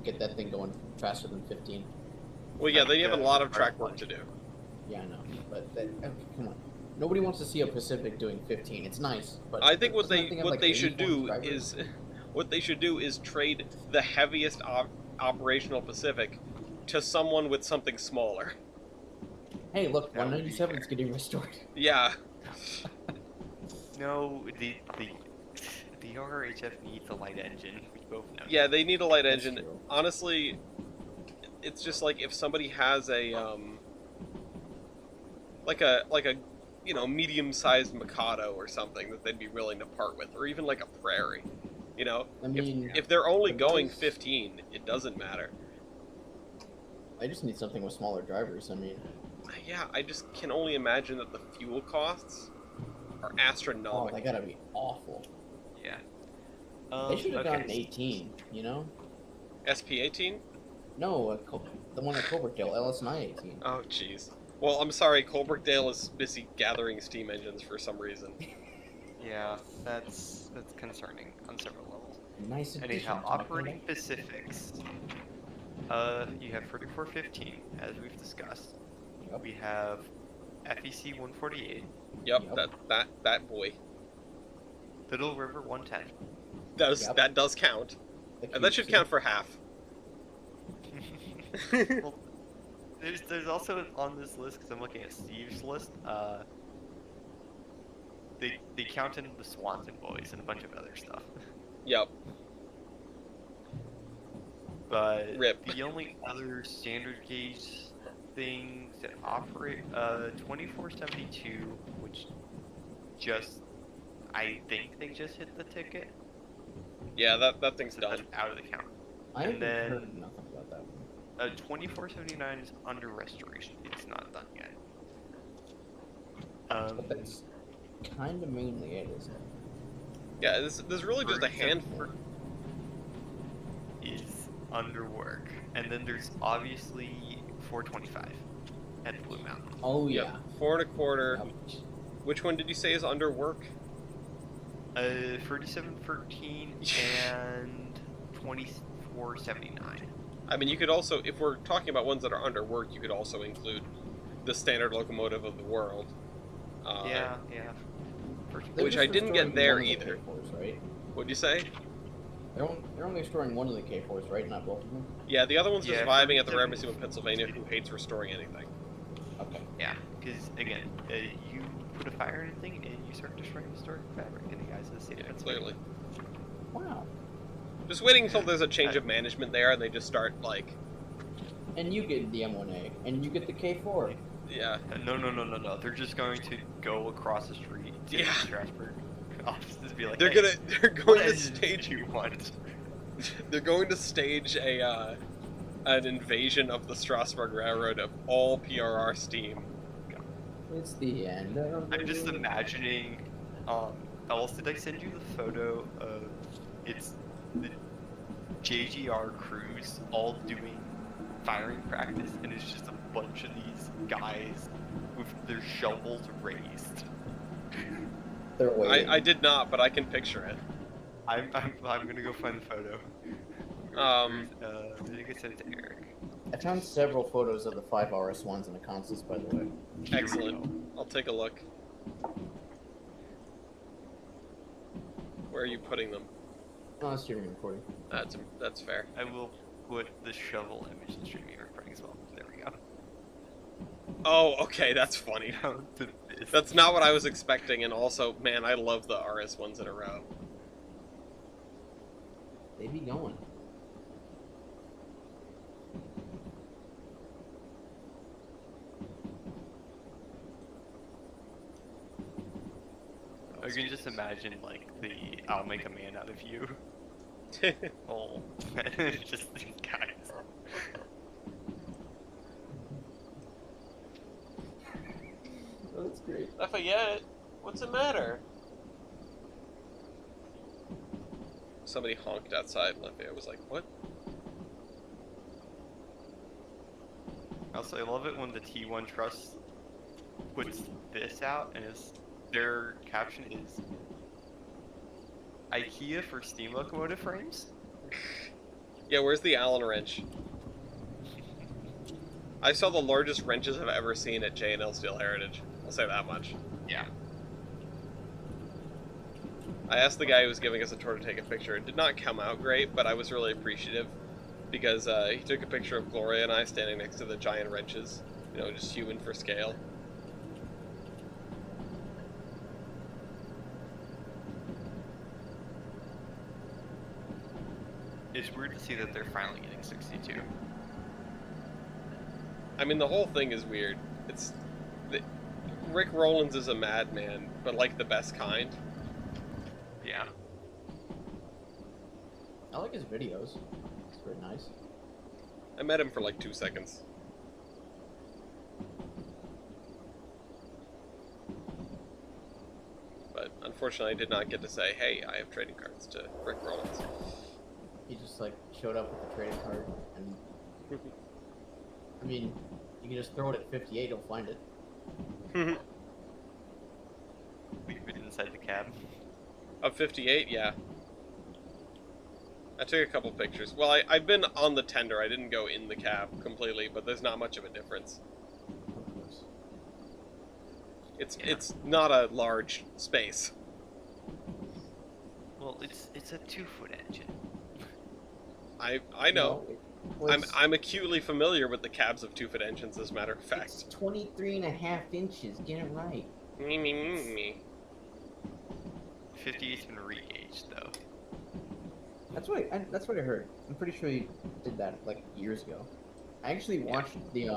[SPEAKER 10] get that thing going faster than 15.
[SPEAKER 1] Well, yeah, they have a lot of
[SPEAKER 7] Hard
[SPEAKER 1] track work to do.
[SPEAKER 10] Yeah, I know, but come on. Nobody wants to see a Pacific doing 15. It's nice, but
[SPEAKER 1] I think what
[SPEAKER 10] doesn't that thing have, like,
[SPEAKER 1] should
[SPEAKER 10] 84
[SPEAKER 1] do
[SPEAKER 10] drivers?
[SPEAKER 1] is trade the heaviest operational Pacific to someone with something smaller.
[SPEAKER 10] Hey, look,
[SPEAKER 7] That would be
[SPEAKER 10] 197 is getting restored.
[SPEAKER 1] Yeah.
[SPEAKER 7] No, the RHF needs a light engine. We both know.
[SPEAKER 1] Yeah, they need a light
[SPEAKER 10] That's
[SPEAKER 1] engine.
[SPEAKER 10] true.
[SPEAKER 1] Honestly, it's just like if somebody has a like a medium-sized Mikado or something that they'd be willing to part with, or even like a Prairie.
[SPEAKER 10] I mean,
[SPEAKER 1] If they're only
[SPEAKER 10] the
[SPEAKER 1] going
[SPEAKER 10] price-
[SPEAKER 1] 15, it doesn't matter.
[SPEAKER 10] I just need something with smaller drivers. I mean,
[SPEAKER 1] Yeah, I just can only imagine that the fuel costs are
[SPEAKER 10] oh,
[SPEAKER 1] astronomical.
[SPEAKER 10] they gotta be awful.
[SPEAKER 7] Yeah.
[SPEAKER 10] They should have
[SPEAKER 7] okay.
[SPEAKER 10] gotten 18. You know?
[SPEAKER 1] SP18?
[SPEAKER 10] No, the one at Cobradale, LS9 18.
[SPEAKER 1] Oh, jeez. Well, I'm sorry, Colbrookdale is busy gathering steam engines for some reason.
[SPEAKER 7] Yeah, that's concerning on several levels.
[SPEAKER 10] Nice addition.
[SPEAKER 7] Anyhow,
[SPEAKER 10] to my
[SPEAKER 7] operating
[SPEAKER 10] collection.
[SPEAKER 7] Pacifics. You have 3415, as we've discussed.
[SPEAKER 10] Yep.
[SPEAKER 7] We have FEC 148,
[SPEAKER 1] Yep,
[SPEAKER 10] Yep.
[SPEAKER 1] that boy.
[SPEAKER 7] Little River 110.
[SPEAKER 10] Yep.
[SPEAKER 1] That does count.
[SPEAKER 10] The
[SPEAKER 1] And that should
[SPEAKER 10] QC.
[SPEAKER 1] count for half.
[SPEAKER 7] Well, there's also on this list, because I'm looking at Steve's list, they count in the Swanson boys and a bunch of other stuff.
[SPEAKER 1] Yep.
[SPEAKER 7] But
[SPEAKER 1] Rip.
[SPEAKER 7] the only other standard gauge things that operate 2472, which I think they just hit the ticket.
[SPEAKER 1] Yeah, that thing's
[SPEAKER 7] So
[SPEAKER 1] done.
[SPEAKER 7] that's out of the count.
[SPEAKER 10] I
[SPEAKER 7] and
[SPEAKER 10] haven't
[SPEAKER 7] then-
[SPEAKER 10] heard nothing about that one.
[SPEAKER 7] 2479 is under restoration. It's not done yet.
[SPEAKER 10] But that's kind of mainly it, isn't it?
[SPEAKER 1] Yeah, there's really just a handful.
[SPEAKER 7] Is under work, and then there's obviously 425 at Blue Mountain.
[SPEAKER 10] Oh
[SPEAKER 1] Yep.
[SPEAKER 10] yeah.
[SPEAKER 1] 4 1/4.
[SPEAKER 10] Yep.
[SPEAKER 1] Which one did you say is under work?
[SPEAKER 7] 3713 and 2479.
[SPEAKER 1] I mean, you could also, if we're talking about ones that are underworked, you could also include the standard locomotive of the world.
[SPEAKER 7] Yeah.
[SPEAKER 10] They're
[SPEAKER 1] Which
[SPEAKER 10] just
[SPEAKER 1] I didn't
[SPEAKER 10] restoring
[SPEAKER 1] get there
[SPEAKER 10] one of the
[SPEAKER 1] either.
[SPEAKER 10] K4s, right?
[SPEAKER 1] What'd you say?
[SPEAKER 10] They're only restoring one of the K4s, right? Not both of them?
[SPEAKER 1] Yeah, the other one's
[SPEAKER 7] Yeah,
[SPEAKER 1] surviving at the Rare
[SPEAKER 7] 37
[SPEAKER 1] Museum of Pennsylvania, who hates restoring anything.
[SPEAKER 10] Okay.
[SPEAKER 7] Yeah, because again, you put a fire in anything and you start destroying historic fabric in the eyes of the state of
[SPEAKER 1] Yeah,
[SPEAKER 7] Pennsylvania.
[SPEAKER 1] clearly.
[SPEAKER 10] Wow.
[SPEAKER 1] Just waiting until there's a change of management there, and they just start, like,
[SPEAKER 10] And you get the M1A, and you get the K4.
[SPEAKER 1] yeah.
[SPEAKER 7] No. They're just going to go across the street to
[SPEAKER 1] Yeah.
[SPEAKER 7] the Strasbourg offices and be like,
[SPEAKER 1] They're
[SPEAKER 7] "Hey,
[SPEAKER 1] going
[SPEAKER 7] what
[SPEAKER 1] to
[SPEAKER 7] engine
[SPEAKER 1] stage
[SPEAKER 7] do you want?"
[SPEAKER 1] They're going to stage an invasion of the Strasbourg Railroad of all PRR steam.
[SPEAKER 10] It's the end of
[SPEAKER 7] I'm just
[SPEAKER 10] the-
[SPEAKER 7] imagining. Ellis, did I send you the photo of it's the JGR crews all doing firing practice, and it's just a bunch of these guys with their shovels raised.
[SPEAKER 10] They're waiting.
[SPEAKER 1] I did not, but I can picture it.
[SPEAKER 7] I'm gonna go find the photo.
[SPEAKER 1] Um,
[SPEAKER 7] I think I sent it to Eric.
[SPEAKER 10] I found several photos of the 5 RS1s in the consoles, by the way.
[SPEAKER 7] Here we
[SPEAKER 1] Excellent.
[SPEAKER 7] go.
[SPEAKER 1] I'll take a look. Where are you putting them?
[SPEAKER 10] Oh, that's streaming recording.
[SPEAKER 1] That's fair.
[SPEAKER 7] I will put the shovel image in streaming recording as well. There we go.
[SPEAKER 1] Oh, okay, that's funny.
[SPEAKER 7] Down to this.
[SPEAKER 1] That's not what I was expecting, and also, man, I love the RS ones in a row.
[SPEAKER 10] They be going.
[SPEAKER 7] I can just imagine like the "I'll make a man out of you." Oh, just these guys.
[SPEAKER 10] Oh, that's great.
[SPEAKER 1] Lafayette, what's the matter? Somebody honked outside, and Lafayette was like, "What?"
[SPEAKER 7] Also, I love it when the T1 Trust puts this out and their caption is IKEA for steam locomotive frames.
[SPEAKER 1] Yeah, where's the Allen wrench? I saw the largest wrenches I've ever seen at J&L Steel Heritage. I'll say that much.
[SPEAKER 7] Yeah.
[SPEAKER 1] I asked the guy who was giving us a tour to take a picture. It did not come out great, but I was really appreciative because he took a picture of Gloria and I standing next to the giant wrenches. You know, just human for scale.
[SPEAKER 7] It's weird to see that they're finally getting 62.
[SPEAKER 1] I mean, the whole thing is weird. Rick Rollins is a madman, but like the best kind.
[SPEAKER 7] Yeah.
[SPEAKER 10] I like his videos. It's very nice.
[SPEAKER 1] I met him for like 2 seconds. But unfortunately, I did not get to say, "Hey, I have trading cards" to Rick Rollins.
[SPEAKER 10] He just like showed up with a trading card, and I mean, you can just throw it at 58, he'll find it.
[SPEAKER 7] Leave it inside the cab.
[SPEAKER 1] Of 58, yeah. I took a couple pictures. Well, I've been on the tender. I didn't go in the cab completely, but there's not much of a difference. It's not a large space.
[SPEAKER 7] Well, it's a 2-foot engine.
[SPEAKER 1] I know.
[SPEAKER 10] No,
[SPEAKER 1] I'm acutely familiar with the cabs of 2-foot engines, as a matter of
[SPEAKER 10] It's
[SPEAKER 1] fact.
[SPEAKER 10] 23.5 inches. Get it right.
[SPEAKER 1] Me.
[SPEAKER 7] 58's been re-gauged though.
[SPEAKER 10] That's what I heard. I'm pretty sure he did that like years ago. I actually watched the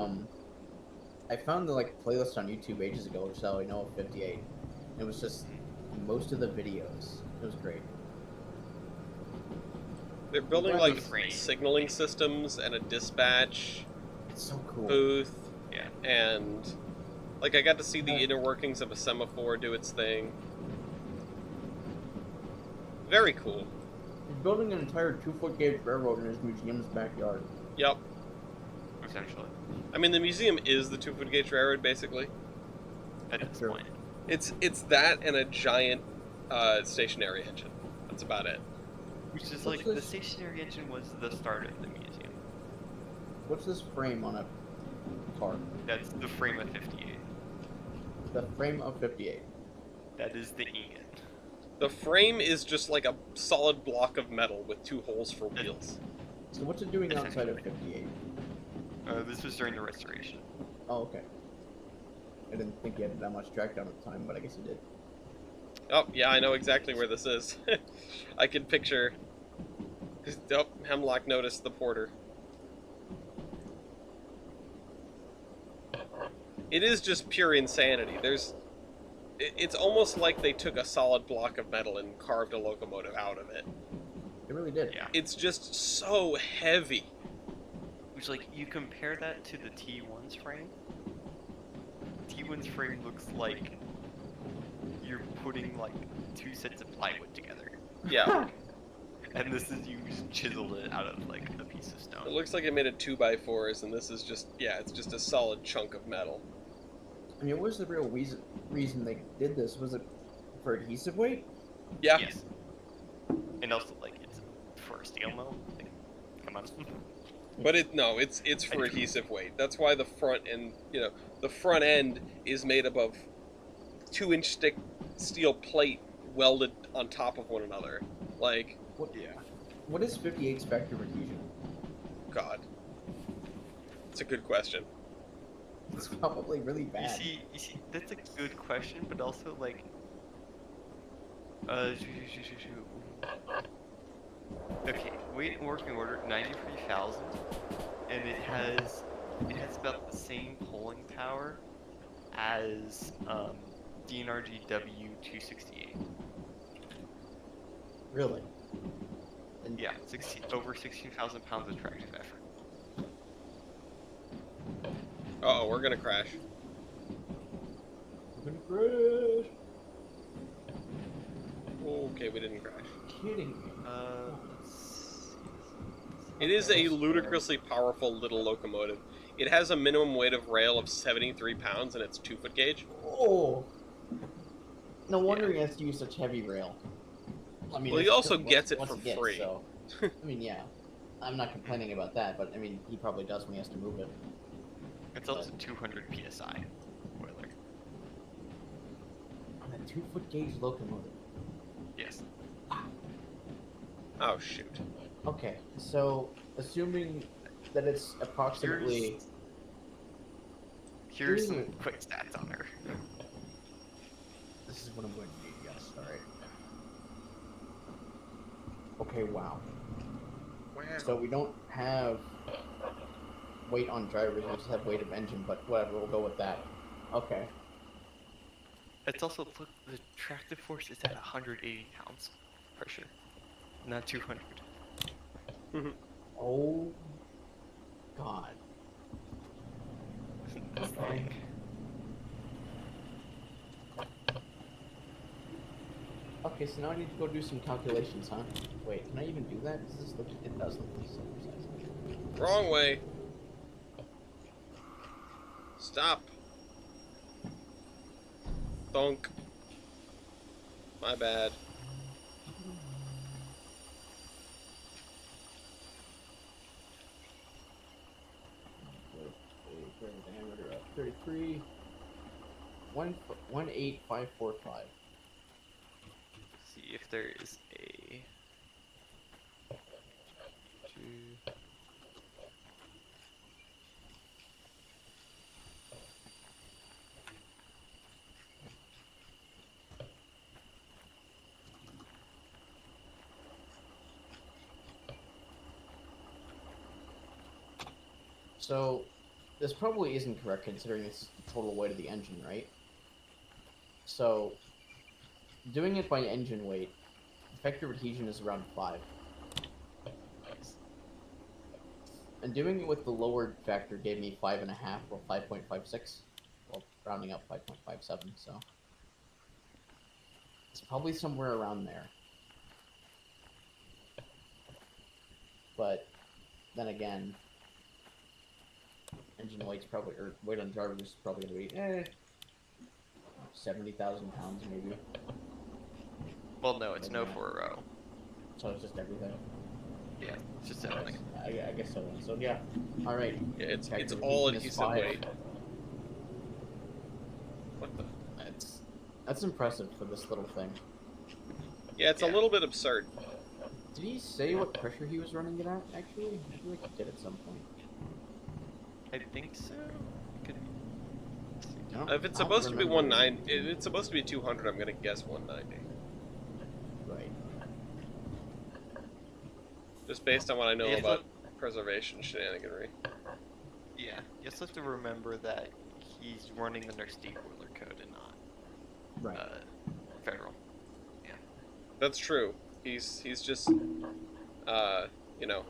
[SPEAKER 10] I found the like playlist on YouTube ages ago, which is how I know of 58. It was just most of the videos. It was great.
[SPEAKER 1] They're building
[SPEAKER 10] Right.
[SPEAKER 1] like
[SPEAKER 7] Great.
[SPEAKER 1] signaling systems and a dispatch
[SPEAKER 10] It's so cool.
[SPEAKER 1] booth,
[SPEAKER 7] Yeah.
[SPEAKER 1] and like I got to see the inner workings of a semaphore do its thing. Very cool.
[SPEAKER 10] He's building an entire 2-foot gauge railroad in his museum's backyard.
[SPEAKER 1] Yep.
[SPEAKER 7] Essentially.
[SPEAKER 1] I mean, the museum is the 2-foot gauge railroad, basically.
[SPEAKER 7] At this
[SPEAKER 10] Sure.
[SPEAKER 7] point.
[SPEAKER 1] It's that and a giant stationary engine. That's about it.
[SPEAKER 7] Which is
[SPEAKER 10] What's
[SPEAKER 7] like, the
[SPEAKER 10] this?
[SPEAKER 7] stationary engine was the start of the museum.
[SPEAKER 10] What's this frame on a car?
[SPEAKER 7] That's the frame of 58.
[SPEAKER 10] The frame of 58.
[SPEAKER 7] That is the Ian.
[SPEAKER 1] The frame is just like a solid block of metal with 2 holes for wheels.
[SPEAKER 10] So what's it doing outside of 58?
[SPEAKER 7] This was during the restoration.
[SPEAKER 10] Oh, okay. I didn't think you had that much track down at the time, but I guess you did.
[SPEAKER 1] Oh, yeah, I know exactly where this is. I can picture... Oh, Hemlock noticed the porter. It is just pure insanity. It's almost like they took a solid block of metal and carved a locomotive out of it.
[SPEAKER 10] It really did.
[SPEAKER 7] Yeah.
[SPEAKER 1] It's just so heavy.
[SPEAKER 7] Which, like, you compare that to the T1's frame. T1's frame looks like you're putting, like, 2 sets of plywood together.
[SPEAKER 1] Yeah.
[SPEAKER 7] And this is, you just chiseled it out of, like, a piece of
[SPEAKER 1] It
[SPEAKER 7] stone.
[SPEAKER 1] looks like it made it 2x4s, and this is just, yeah, it's just a solid chunk of metal.
[SPEAKER 10] I mean, what was the real reason they did this? Was it for adhesive weight?
[SPEAKER 1] Yeah.
[SPEAKER 7] Yes. And also, like, it's for a steel mill. Like, come on.
[SPEAKER 1] But it's for adhesive weight. That's why the front end, the front end is made up of 2-inch thick steel plate welded on top of one another. Like,
[SPEAKER 7] Yeah.
[SPEAKER 10] What is 58's factor of adhesion?
[SPEAKER 1] God. It's a good question.
[SPEAKER 10] It's probably really bad.
[SPEAKER 7] You see, that's a good question, but also, like, okay, weight and working order 93,000, and it has about the same pulling power as DNRG W268.
[SPEAKER 10] Really? And
[SPEAKER 7] Yeah, over 16,000 pounds of tractive effort.
[SPEAKER 1] Uh-oh, we're gonna crash.
[SPEAKER 10] we're gonna crash.
[SPEAKER 1] Okay, we didn't crash.
[SPEAKER 10] Kidding me.
[SPEAKER 1] It is a ludicrously powerful little locomotive. It has a minimum weight of rail of 73 pounds, and it's 2-foot gauge.
[SPEAKER 10] Oh. No wonder he has to use such heavy rail. I mean,
[SPEAKER 1] Well, he
[SPEAKER 10] that's
[SPEAKER 1] also
[SPEAKER 10] what-
[SPEAKER 1] gets it
[SPEAKER 10] what's
[SPEAKER 1] for
[SPEAKER 10] he get,
[SPEAKER 1] free.
[SPEAKER 10] So. I mean, yeah. I'm not complaining about that, but I mean, he probably does when he has to move it.
[SPEAKER 7] It's also 200 psi boiler.
[SPEAKER 10] On a 2-foot gauge locomotive.
[SPEAKER 7] Yes.
[SPEAKER 1] Oh, shoot.
[SPEAKER 10] Okay, so assuming that it's approximately.
[SPEAKER 7] Here's some quick stats on her.
[SPEAKER 10] This is what I'm going to need, yes, alright. Okay, wow. So we don't have weight on drivers, we just have weight of engine, but whatever, we'll go with that. Okay.
[SPEAKER 7] It's also, look, the tractive force is at 180 pounds pressure, not 200.
[SPEAKER 10] Oh. God.
[SPEAKER 7] It's
[SPEAKER 10] Okay.
[SPEAKER 7] like,
[SPEAKER 10] Okay, so now I need to go do some calculations, huh? Wait, can I even do that? Does this look, it does look like super
[SPEAKER 1] Wrong way. Stop. Thunk. My bad.
[SPEAKER 10] the diameter up. 33. 18545.
[SPEAKER 7] see if there is a. Two.
[SPEAKER 10] So, this probably isn't correct considering this is the total weight of the engine, right? So, doing it by engine weight, effective adhesion is around 5. And doing it with the lowered factor gave me 5.5 or 5.56. Well, rounding up 5.57, so. It's probably somewhere around there. But, then again, engine weight's probably, or weight on drivers is probably going to be, 70,000 pounds maybe.
[SPEAKER 9] Well, no, it's no for a row.
[SPEAKER 10] So it's just everything.
[SPEAKER 9] Yeah, it's just everything.
[SPEAKER 10] I guess so. So yeah. All right.
[SPEAKER 1] Yeah, it's
[SPEAKER 10] Technically,
[SPEAKER 1] all
[SPEAKER 10] it's
[SPEAKER 1] adhesive
[SPEAKER 10] five.
[SPEAKER 1] weight. What the?
[SPEAKER 10] That's impressive for this little thing.
[SPEAKER 1] Yeah, it's a
[SPEAKER 9] Yeah.
[SPEAKER 1] little bit absurd.
[SPEAKER 10] Did he say what pressure he was running it at? Actually, I feel like he did at some point.
[SPEAKER 9] I think so. Could
[SPEAKER 10] No,
[SPEAKER 1] If it's
[SPEAKER 10] I don't
[SPEAKER 1] supposed to be
[SPEAKER 10] remember.
[SPEAKER 1] 190, it's supposed to be 200. I'm gonna guess 190,
[SPEAKER 10] Right.
[SPEAKER 1] just based on what I know
[SPEAKER 9] Yeah,
[SPEAKER 1] about preservation shenaniganry.
[SPEAKER 9] Yeah, you just have to remember that he's running under state boiler code and not
[SPEAKER 10] Right.
[SPEAKER 9] federal.
[SPEAKER 1] That's true. He's just, you know,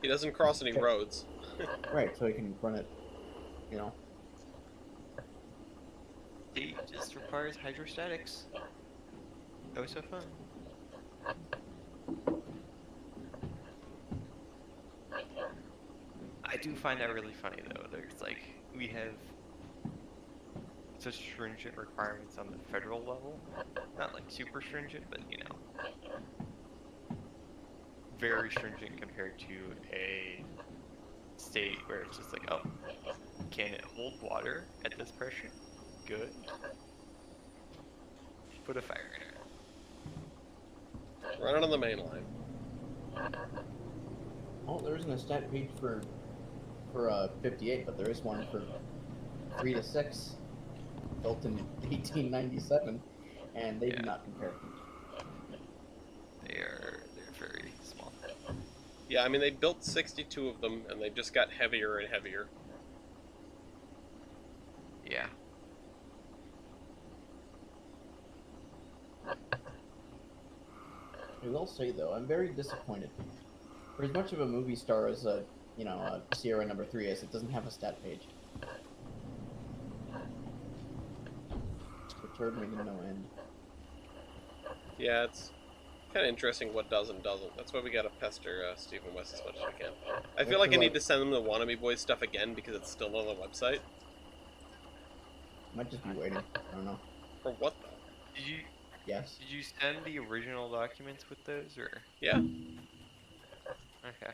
[SPEAKER 1] he doesn't cross any roads.
[SPEAKER 10] Right. So he can run it. You know.
[SPEAKER 9] He just requires hydrostatics. Oh, so fun. I do find that really funny though. There's like we have such stringent requirements on the federal level. Not like super stringent, but you know, very stringent compared to a state where it's just like, oh, can it hold water at this pressure? Good. Put a fire in it.
[SPEAKER 1] Run it on the main line.
[SPEAKER 10] Oh, there isn't a stat page for 58, but there is one for 3 to 6, built in 1897, and they do not compare.
[SPEAKER 9] They're very small.
[SPEAKER 1] Yeah, I mean they built 62 of them, and they just got heavier and heavier.
[SPEAKER 9] Yeah.
[SPEAKER 10] I will say though, I'm very disappointed. For as much of a movie star as a Sierra Number 3 is, it doesn't have a stat page. It's perturbed me to no end.
[SPEAKER 1] Yeah, it's kind of interesting what does and doesn't. That's why we gotta pester Stephen West as much as we can. I feel like I need to send them the Wannabe Boys stuff again because it's still on the website.
[SPEAKER 10] Might just be waiting. I don't know.
[SPEAKER 1] For what though?
[SPEAKER 9] Did you
[SPEAKER 10] Yes.
[SPEAKER 9] did you send the original documents with those or?
[SPEAKER 1] Yeah.
[SPEAKER 9] Okay.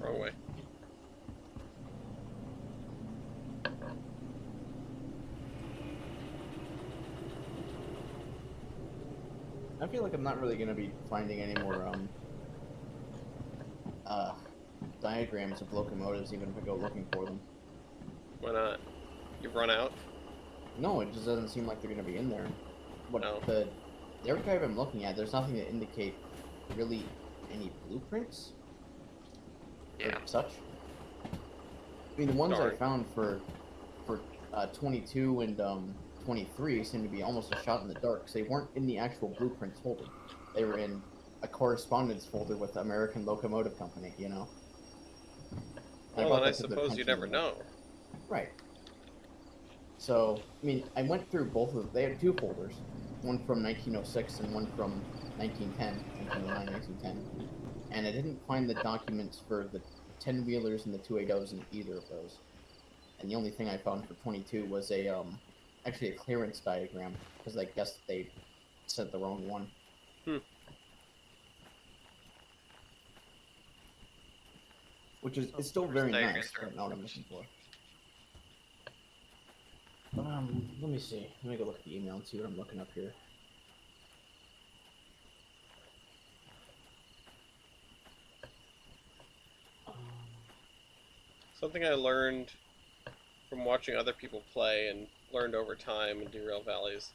[SPEAKER 1] Wrong way.
[SPEAKER 10] I feel like I'm not really gonna be finding any more diagrams of locomotives, even if I go looking for them.
[SPEAKER 1] Why not? You've run out?
[SPEAKER 10] No, it just doesn't seem like they're gonna be in there. What
[SPEAKER 1] No.
[SPEAKER 10] the archive I'm looking at, there's nothing to indicate really any blueprints
[SPEAKER 9] Yeah.
[SPEAKER 10] or such. I mean, the ones
[SPEAKER 1] Darn.
[SPEAKER 10] I found for 22 and 23 seem to be almost a shot in the dark because they weren't in the actual blueprints folder. They were in a correspondence folder with the American Locomotive Company, you know. And
[SPEAKER 1] Well,
[SPEAKER 10] brought
[SPEAKER 1] then I
[SPEAKER 10] that to their
[SPEAKER 1] suppose you
[SPEAKER 10] attention,
[SPEAKER 1] never know.
[SPEAKER 10] Right. So, I mean, I went through both of them. They had two folders, one from 1906 and one from 1910, 1909, 1910. And I didn't find the documents for the 10-wheelers and the 280s in either of those. And the only thing I found for 22 was actually a clearance diagram, because I guess they sent the wrong one. Which is it's still very
[SPEAKER 9] Diagrams
[SPEAKER 10] nice,
[SPEAKER 9] are
[SPEAKER 10] but not what I'm looking for. Let me see. Let me go look at the email and see what I'm looking up here.
[SPEAKER 1] Something I learned from watching other people play and learned over time in Derail Valleys.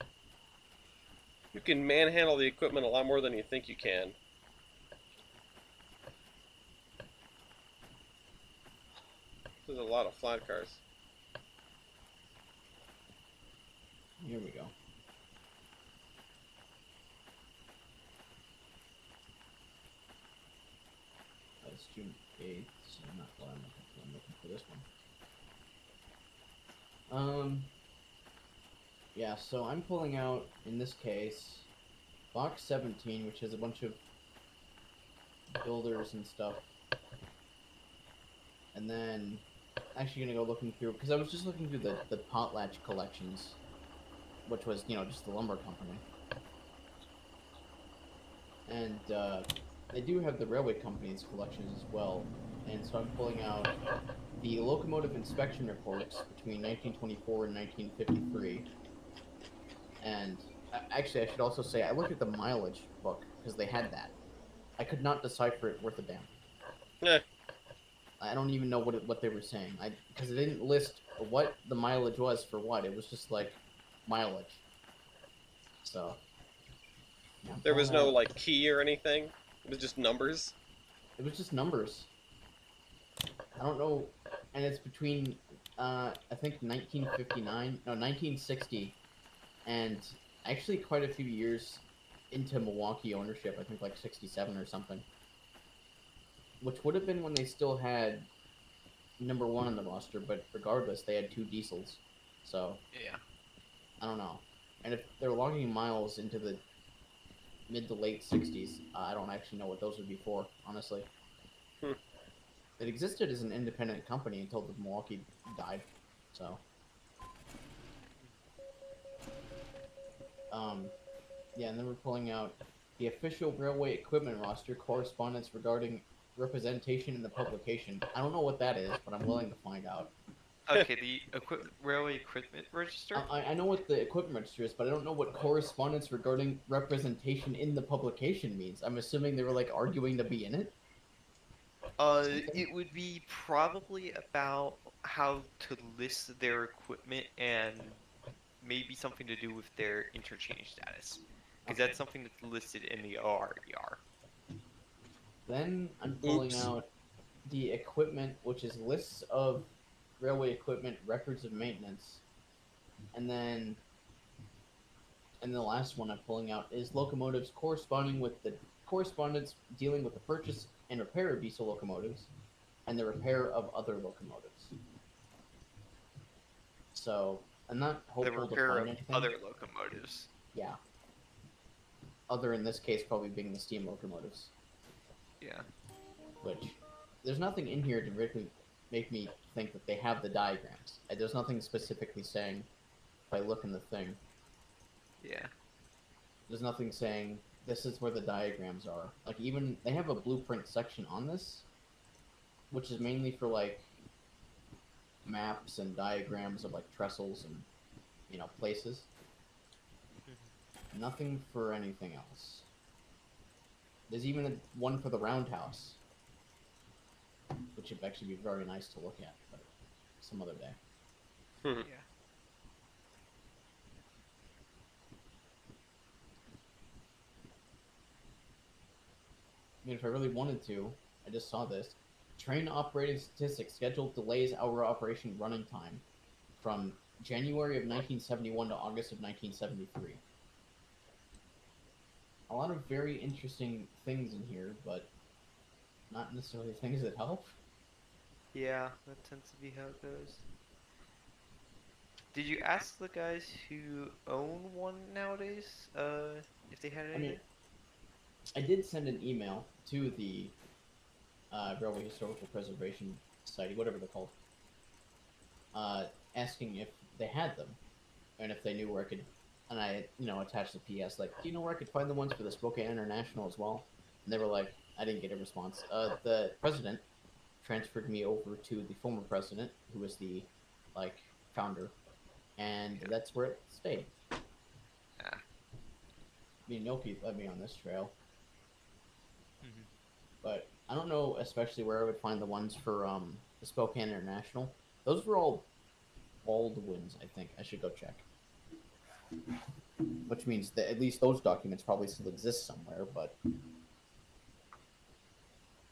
[SPEAKER 1] You can manhandle the equipment a lot more than you think you can. There's a lot of flat cars.
[SPEAKER 10] Here we go. That's June 8th, so not what I'm looking for. I'm looking for this one. Yeah, so I'm pulling out, in this case, box 17, which has a bunch of builders and stuff. And then, actually gonna go looking through, because I was just looking through the Potlatch collections, which was, just the lumber company. And, they do have the railway company's collections as well. And so I'm pulling out the locomotive inspection reports between 1924 and 1953. And actually, I should also say I looked at the mileage book because they had that. I could not decipher it worth a damn.
[SPEAKER 1] Eh.
[SPEAKER 10] I don't even know what they were saying. Because it didn't list what the mileage was for what. It was just like mileage. So. Yeah,
[SPEAKER 1] There was no
[SPEAKER 10] out.
[SPEAKER 1] like key or anything. It was just numbers.
[SPEAKER 10] It was just numbers. I don't know, and it's between I think 1960, and actually quite a few years into Milwaukee ownership. I think like 67 or something, which would have been when they still had number 1 on the roster. But regardless, they had 2 diesels, so
[SPEAKER 9] Yeah.
[SPEAKER 10] I don't know. And if they're logging miles into the mid to late 60s, I don't actually know what those would be for, honestly. It existed as an independent company until the Milwaukee died, so. Yeah, and then we're pulling out the official railway equipment roster correspondence regarding representation in the publication. I don't know what that is, but I'm willing to find out.
[SPEAKER 7] Okay, the railway equipment register.
[SPEAKER 10] I know what the equipment register is, but I don't know what correspondence regarding representation in the publication means. I'm assuming they were like arguing to be in it.
[SPEAKER 7] It would be probably about how to list their equipment and maybe something to do with their interchange status, because that's something that's listed in the ORER.
[SPEAKER 10] Then I'm pulling out the equipment, which is lists of railway equipment, records of maintenance, and then the last one I'm pulling out is locomotives corresponding with the correspondence dealing with the purchase and repair of diesel locomotives and the repair of other locomotives. So I'm not
[SPEAKER 7] The
[SPEAKER 10] hopeful to
[SPEAKER 7] repair
[SPEAKER 10] find
[SPEAKER 7] of
[SPEAKER 10] anything.
[SPEAKER 7] other locomotives.
[SPEAKER 10] Yeah. Other in this case probably being the steam locomotives.
[SPEAKER 7] Yeah.
[SPEAKER 10] Which there's nothing in here to really make me think that they have the diagrams. There's nothing specifically saying if I look in the thing.
[SPEAKER 7] Yeah.
[SPEAKER 10] There's nothing saying this is where the diagrams are. Like even they have a blueprint section on this, which is mainly for like maps and diagrams of like trestles and places. Nothing for anything else. There's even one for the roundhouse, which would actually be very nice to look at, but some other day.
[SPEAKER 7] Yeah.
[SPEAKER 10] I mean, if I really wanted to, I just saw this. Train operating statistics, scheduled delays, hour operation running time from January of 1971 to August of 1973. A lot of very interesting things in here, but not necessarily things that help.
[SPEAKER 7] Yeah, that tends to be how it goes. Did you ask the guys who own one nowadays, if they had anything?
[SPEAKER 10] I mean, I did send an email to the Railway Historical Preservation Society, whatever they're called, asking if they had them, and if they knew where I could, and I, attached the PS, like, do you know where I could find the ones for the Spokane International as well? And they were like, I didn't get a response. The president transferred me over to the former president, who was the, founder, and that's where it stayed.
[SPEAKER 7] Ah.
[SPEAKER 10] Noki led me on this trail.
[SPEAKER 7] Mhm.
[SPEAKER 10] But I don't know especially where I would find the ones for the Spokane International. Those were all Baldwins, I think. I should go check. Which means that at least those documents probably still exist somewhere, but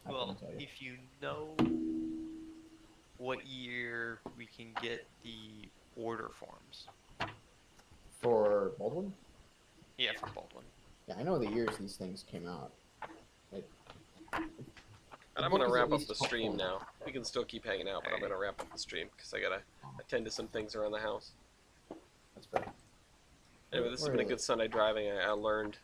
[SPEAKER 10] I
[SPEAKER 7] Well,
[SPEAKER 10] couldn't tell you.
[SPEAKER 7] if you know what year we can get the order forms.
[SPEAKER 10] For Baldwin?
[SPEAKER 7] Yeah, for Baldwin.
[SPEAKER 10] Yeah, I know the years these things came out.
[SPEAKER 1] And I'm gonna wrap up the stream now. We can still keep hanging out, but I'm gonna wrap up the stream because I gotta attend to some things around the house.
[SPEAKER 10] That's fair.
[SPEAKER 1] Anyway, this has
[SPEAKER 10] Where
[SPEAKER 1] been a
[SPEAKER 10] is
[SPEAKER 1] good
[SPEAKER 10] it?
[SPEAKER 1] Sunday driving. I learned